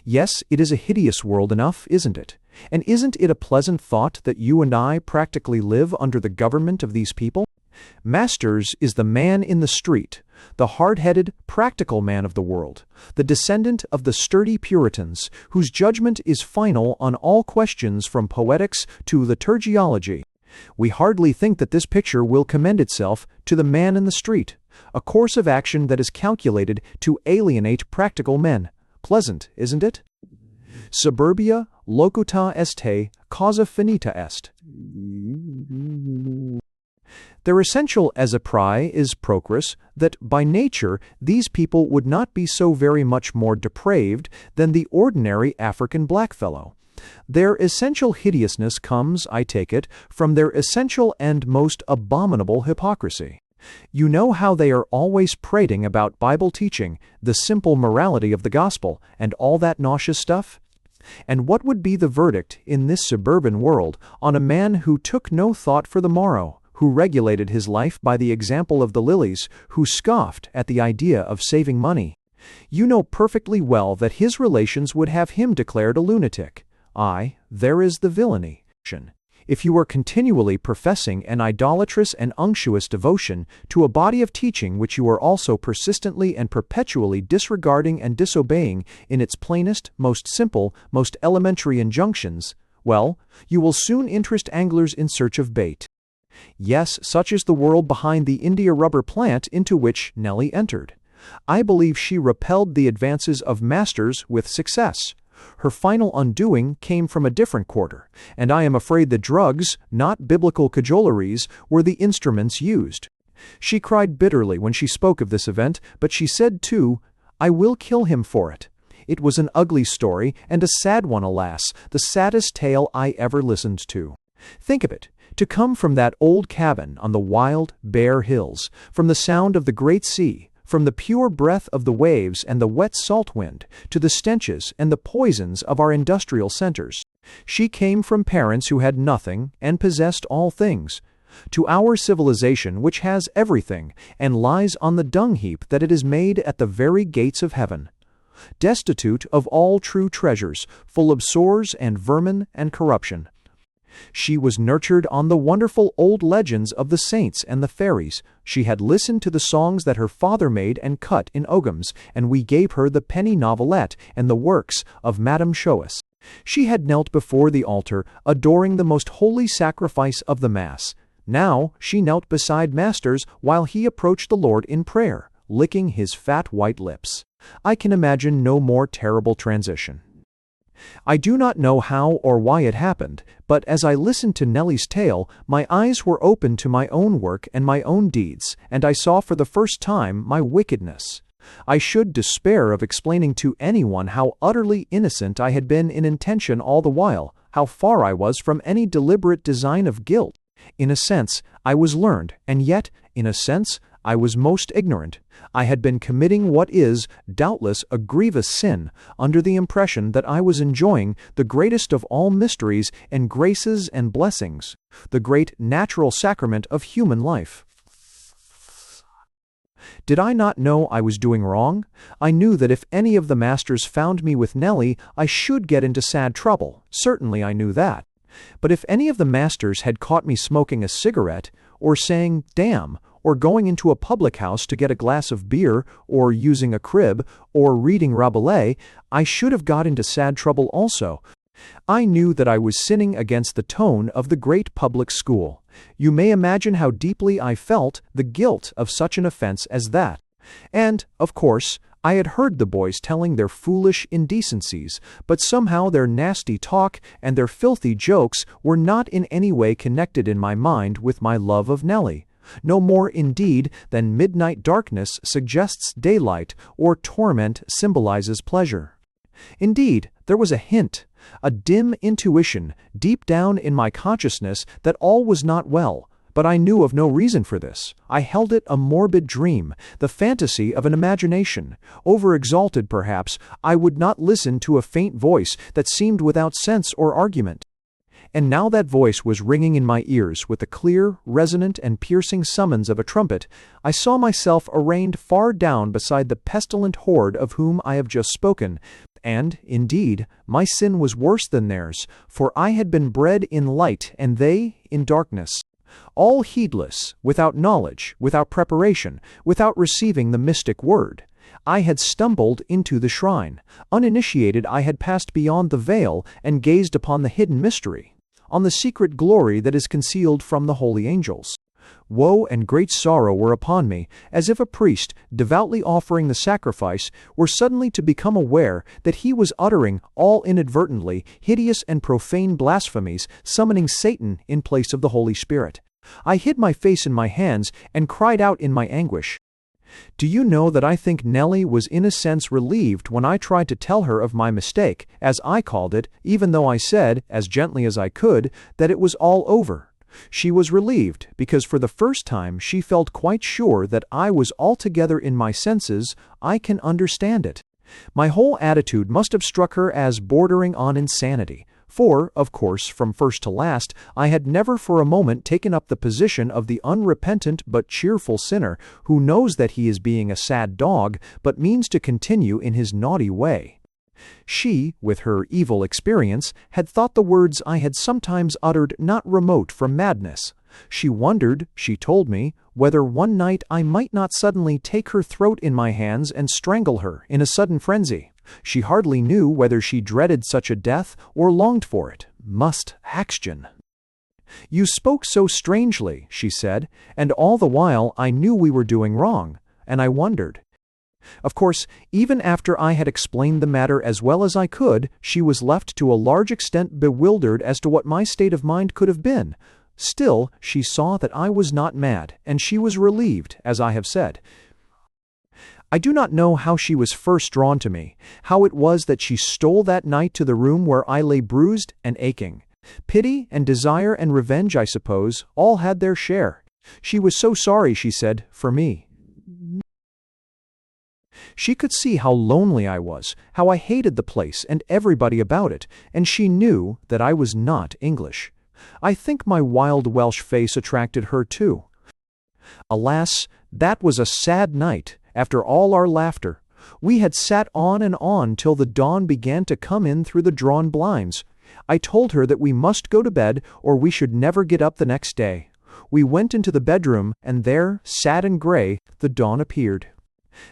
Speaker 1: Yes, it is a hideous world enough, isn't it? And isn't it a pleasant thought that you and I practically live under the government of these people? Masters is the man in the street, the hard-headed, practical man of the world, the descendant of the sturdy Puritans, whose judgment is final on all questions from poetics to liturgiology. We hardly think that this picture will commend itself to the man in the street, a course of action that is calculated to alienate practical men. Pleasant, isn't it? Suburbia locuta est, causa finita est. Their essential esopry is procris, that by nature these people would not be so very much more depraved than the ordinary African blackfellow. Their essential hideousness comes, I take it, from their essential and most abominable hypocrisy. You know how they are always prating about Bible teaching, the simple morality of the gospel, and all that nauseous stuff? And what would be the verdict in this suburban world on a man who took no thought for the morrow, who regulated his life by the example of the lilies, who scoffed at the idea of saving money? You know perfectly well that his relations would have him declared a lunatic. Aye, there is the villainy. If you are continually professing an idolatrous and unctuous devotion to a body of teaching which you are also persistently and perpetually disregarding and disobeying in its plainest, most simple, most elementary injunctions, well, you will soon interest anglers in search of bait. Yes, such is the world behind the India rubber plant into which Nellie entered. I believe she repelled the advances of masters with success. Her final undoing came from a different quarter, and I am afraid the drugs, not biblical cajoleries, were the instruments used. She cried bitterly when she spoke of this event, but she said too, "I will kill him for it." It was an ugly story, and a sad one, alas, the saddest tale I ever listened to. Think of it. To come from that old cabin on the wild, bare hills, from the sound of the great sea, from the pure breath of the waves and the wet salt wind, to the stenches and the poisons of our industrial centers. She came from parents who had nothing and possessed all things, to our civilization which has everything and lies on the dung heap that it has made at the very gates of heaven. Destitute of all true treasures, full of sores and vermin and corruption. She was nurtured on the wonderful old legends of the saints and the fairies. She had listened to the songs that her father made and cut in Oghams, and we gave her the penny novelette and the works of Madame Shoas. She had knelt before the altar, adoring the most holy sacrifice of the Mass. Now she knelt beside Masters while he approached the Lord in prayer, licking his fat white lips. I can imagine no more terrible transition. I do not know how or why it happened, but as I listened to Nellie's tale, my eyes were opened to my own work and my own deeds, and I saw for the first time my wickedness. I should despair of explaining to anyone how utterly innocent I had been in intention all the while, how far I was from any deliberate design of guilt. In a sense, I was learned, and yet, in a sense, I was most ignorant. I had been committing what is, doubtless, a grievous sin, under the impression that I was enjoying the greatest of all mysteries and graces and blessings, the great natural sacrament of human life. Did I not know I was doing wrong? I knew that if any of the masters found me with Nellie, I should get into sad trouble. Certainly I knew that. But if any of the masters had caught me smoking a cigarette, or saying, "Damn," or going into a public house to get a glass of beer, or using a crib, or reading Rabelais, I should have got into sad trouble also. I knew that I was sinning against the tone of the great public school. You may imagine how deeply I felt the guilt of such an offense as that. And, of course, I had heard the boys telling their foolish indecencies, but somehow their nasty talk and their filthy jokes were not in any way connected in my mind with my love of Nellie. No more, indeed, than midnight darkness suggests daylight or torment symbolizes pleasure. Indeed, there was a hint, a dim intuition, deep down in my consciousness that all was not well, but I knew of no reason for this. I held it a morbid dream, the fantasy of an imagination. Overexalted, perhaps, I would not listen to a faint voice that seemed without sense or argument. And now that voice was ringing in my ears with the clear, resonant, and piercing summons of a trumpet. I saw myself arraigned far down beside the pestilent horde of whom I have just spoken, and, indeed, my sin was worse than theirs, for I had been bred in light and they in darkness. All heedless, without knowledge, without preparation, without receiving the mystic word. I had stumbled into the shrine. Uninitiated, I had passed beyond the veil and gazed upon the hidden mystery, on the secret glory that is concealed from the holy angels. Woe and great sorrow were upon me, as if a priest, devoutly offering the sacrifice, were suddenly to become aware that he was uttering, all inadvertently, hideous and profane blasphemies, summoning Satan in place of the Holy Spirit. I hid my face in my hands and cried out in my anguish. Do you know that I think Nellie was in a sense relieved when I tried to tell her of my mistake, as I called it, even though I said, as gently as I could, that it was all over. She was relieved, because for the first time she felt quite sure that I was altogether in my senses. I can understand it. My whole attitude must have struck her as bordering on insanity, for, of course, from first to last, I had never for a moment taken up the position of the unrepentant but cheerful sinner who knows that he is being a sad dog, but means to continue in his naughty way. She, with her evil experience, had thought the words I had sometimes uttered not remote from madness. She wondered, she told me, whether one night I might not suddenly take her throat in my hands and strangle her in a sudden frenzy. She hardly knew whether she dreaded such a death or longed for it. Must Haxgen. You spoke so strangely, she said, and all the while I knew we were doing wrong, and I wondered. Of course, even after I had explained the matter as well as I could, she was left to a large extent bewildered as to what my state of mind could have been. Still, she saw that I was not mad, and she was relieved, as I have said. I do not know how she was first drawn to me, how it was that she stole that night to the room where I lay bruised and aching. Pity and desire and revenge, I suppose, all had their share. She was so sorry, she said, for me. She could see how lonely I was, how I hated the place and everybody about it, and she knew that I was not English. I think my wild Welsh face attracted her too. Alas, that was a sad night, after all our laughter. We had sat on till the dawn began to come in through the drawn blinds. I told her that we must go to bed or we should never get up the next day. We went into the bedroom, and there, sad and gray, the dawn appeared.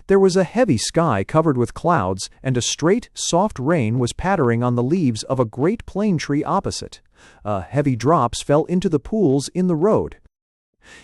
Speaker 1: There was a heavy sky covered with clouds, and a straight, soft rain was pattering on the leaves of a great plane tree opposite. Heavy drops fell into the pools in the road.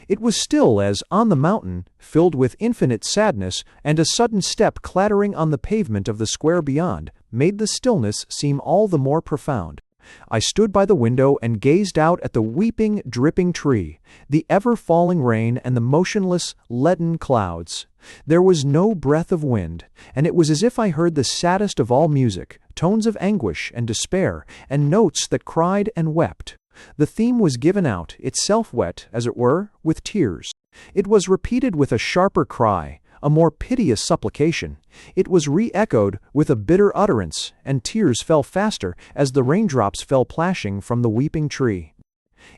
Speaker 1: It was still as on the mountain, filled with infinite sadness, and a sudden step clattering on the pavement of the square beyond made the stillness seem all the more profound. I stood by the window and gazed out at the weeping, dripping tree, the ever-falling rain, and the motionless, leaden clouds. There was no breath of wind, and it was as if I heard the saddest of all music, tones of anguish and despair, and notes that cried and wept. The theme was given out, itself wet, as it were, with tears. It was repeated with a sharper cry, a more piteous supplication. It was re-echoed with a bitter utterance, and tears fell faster as the raindrops fell plashing from the weeping tree.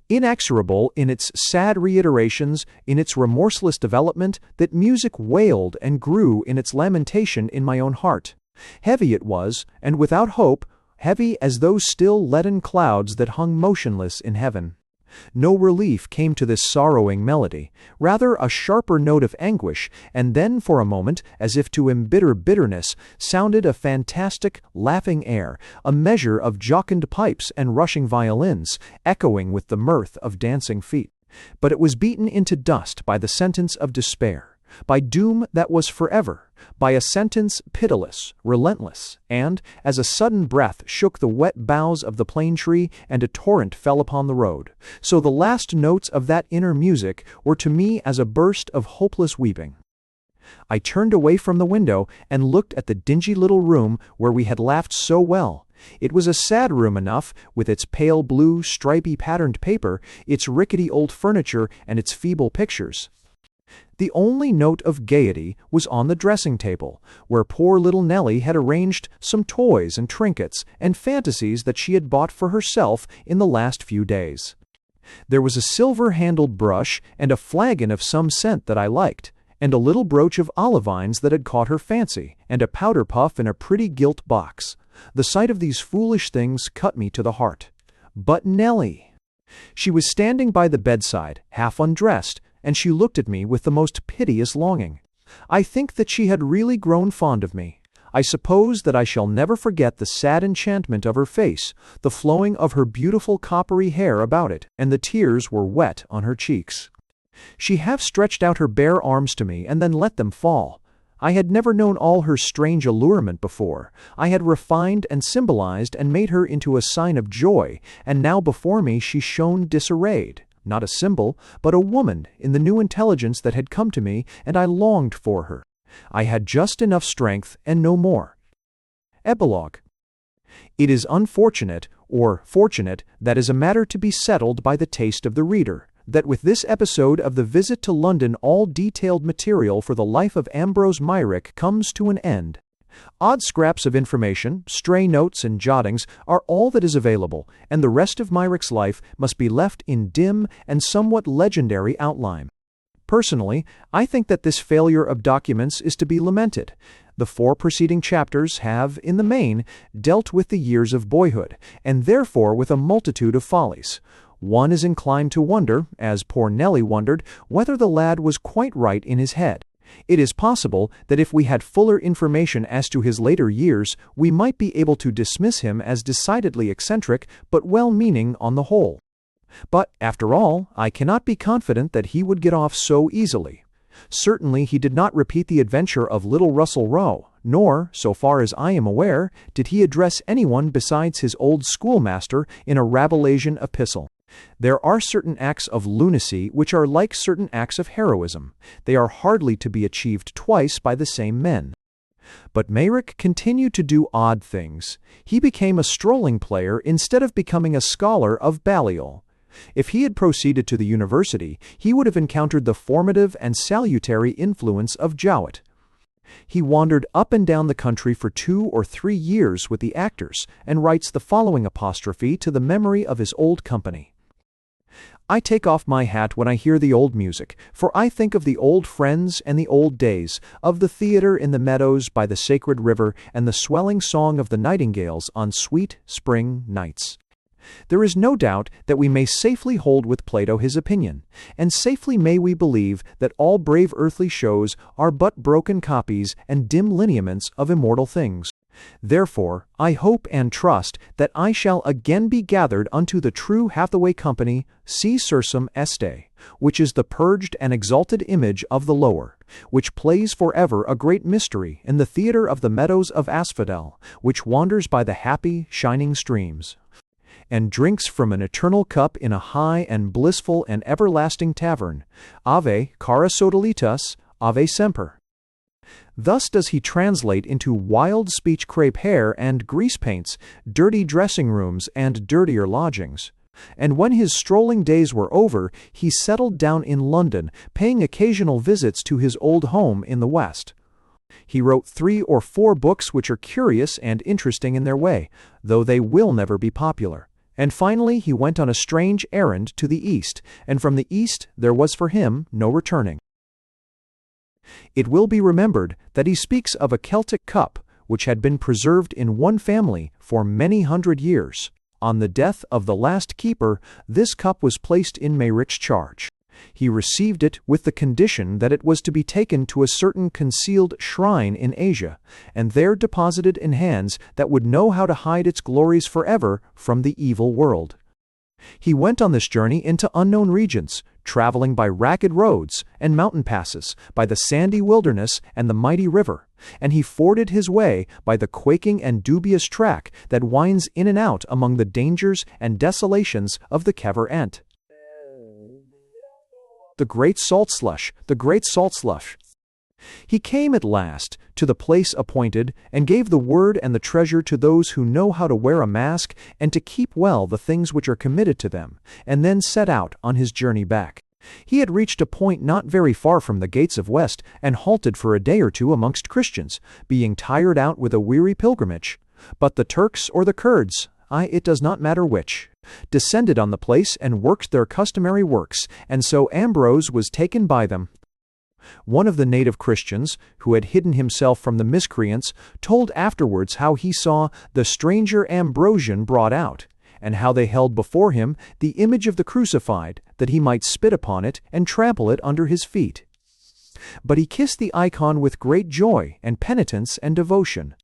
Speaker 1: Inexorable in its sad reiterations, in its remorseless development, that music wailed and grew in its lamentation in my own heart. Heavy it was, and without hope, heavy as those still leaden clouds that hung motionless in heaven. No relief came to this sorrowing melody, rather a sharper note of anguish, and then for a moment, as if to embitter bitterness, sounded a fantastic, laughing air, a measure of jocund pipes and rushing violins, echoing with the mirth of dancing feet. But it was beaten into dust by the sentence of despair, by doom that was forever, by a sentence pitiless, relentless, and, as a sudden breath shook the wet boughs of the plane tree and a torrent fell upon the road, so the last notes of that inner music were to me as a burst of hopeless weeping. I turned away from the window and looked at the dingy little room where we had laughed so well. It was a sad room enough, with its pale blue, stripy patterned paper, its rickety old furniture, and its feeble pictures. The only note of gaiety was on the dressing table, where poor little Nellie had arranged some toys and trinkets and fantasies that she had bought for herself in the last few days. There was a silver-handled brush and a flagon of some scent that I liked, and a little brooch of olivines that had caught her fancy, and a powder puff in a pretty gilt box. The sight of these foolish things cut me to the heart. But Nellie! She was standing by the bedside, half undressed, and she looked at me with the most piteous longing. I think that she had really grown fond of me. I suppose that I shall never forget the sad enchantment of her face, the flowing of her beautiful coppery hair about it, and the tears were wet on her cheeks. She half stretched out her bare arms to me and then let them fall. I had never known all her strange allurement before. I had refined and symbolized and made her into a sign of joy, and now before me she shone disarrayed. Not a symbol, but a woman in the new intelligence that had come to me, and I longed for her. I had just enough strength and no more. Epilogue. It is unfortunate, or fortunate, that is a matter to be settled by the taste of the reader, that with this episode of the visit to London all detailed material for the life of Ambrose Myrick comes to an end. Odd scraps of information, stray notes and jottings are all that is available, and the rest of Myrick's life must be left in dim and somewhat legendary outline. Personally, I think that this failure of documents is to be lamented. The 4 preceding chapters have, in the main, dealt with the years of boyhood, and therefore with a multitude of follies. One is inclined to wonder, as poor Nellie wondered, whether the lad was quite right in his head. It is possible that if we had fuller information as to his later years, we might be able to dismiss him as decidedly eccentric, but well-meaning on the whole. But, after all, I cannot be confident that he would get off so easily. Certainly he did not repeat the adventure of little Russell Rowe, nor, so far as I am aware, did he address anyone besides his old schoolmaster in a Rabelaisian epistle. There are certain acts of lunacy which are like certain acts of heroism. They are hardly to be achieved twice by the same men. But Myrick continued to do odd things. He became a strolling player instead of becoming a scholar of Balliol. If he had proceeded to the university, he would have encountered the formative and salutary influence of Jowett. He wandered up and down the country for 2 or 3 years with the actors, and writes the following apostrophe to the memory of his old company. I take off my hat when I hear the old music, for I think of the old friends and the old days, of the theatre in the meadows by the sacred river, and the swelling song of the nightingales on sweet spring nights. There is no doubt that we may safely hold with Plato his opinion, and safely may we believe that all brave earthly shows are but broken copies and dim lineaments of immortal things. Therefore, I hope and trust that I shall again be gathered unto the true Hathaway company, si sursum este, which is the purged and exalted image of the lower, which plays forever a great mystery in the theatre of the meadows of Asphodel, which wanders by the happy, shining streams, and drinks from an eternal cup in a high and blissful and everlasting tavern. Ave, cara sodalitas, ave semper. Thus does he translate into wild speech crepe hair and grease paints, dirty dressing rooms and dirtier lodgings. And when his strolling days were over, he settled down in London, paying occasional visits to his old home in the West. He wrote 3 or 4 books which are curious and interesting in their way, though they will never be popular. And finally he went on a strange errand to the East, and from the East there was for him no returning. It will be remembered that he speaks of a Celtic cup which had been preserved in one family for many hundred years. On the death of the last keeper, this cup was placed in Meyrick's charge. He received it with the condition that it was to be taken to a certain concealed shrine in Asia, and there deposited in hands that would know how to hide its glories forever from the evil world. He went on this journey into unknown regions, traveling by ragged roads and mountain passes, by the sandy wilderness and the mighty river, and he forded his way by the quaking and dubious track that winds in and out among the dangers and desolations of the Kever Ent. The great salt slush, the great salt slush. He came at last to the place appointed, and gave the word and the treasure to those who know how to wear a mask and to keep well the things which are committed to them, and then set out on his journey back. He had reached a point not very far from the gates of West, and halted for a day or 2 amongst Christians, being tired out with a weary pilgrimage. But the Turks or the Kurds, it does not matter which, descended on the place and worked their customary works, and so Ambrose was taken by them. One of the native Christians, who had hidden himself from the miscreants, told afterwards how he saw the stranger Ambrosian brought out, and how they held before him the image of the crucified, that he might spit upon it and trample it under his feet. But he kissed the icon with great joy and penitence and devotion.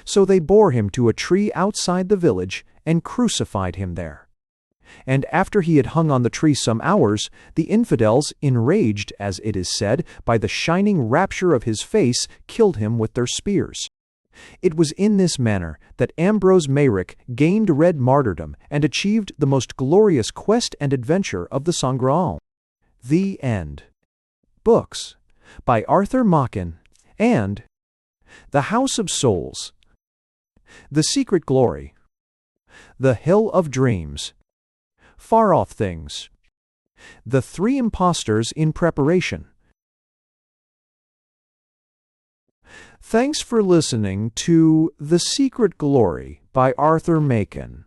Speaker 1: So they bore him to a tree outside the village and crucified him there. And after he had hung on the tree some hours, the infidels, enraged, as it is said, by the shining rapture of his face, killed him with their spears. It was in this manner that Ambrose Meyrick gained red martyrdom and achieved the most glorious quest and adventure of the Sangreal. The End. Books by Arthur Machen and The House of Souls, The Secret Glory, The Hill of Dreams, Far Off Things, The 3 Impostors in Preparation. Thanks for listening to The Secret Glory by Arthur Machen.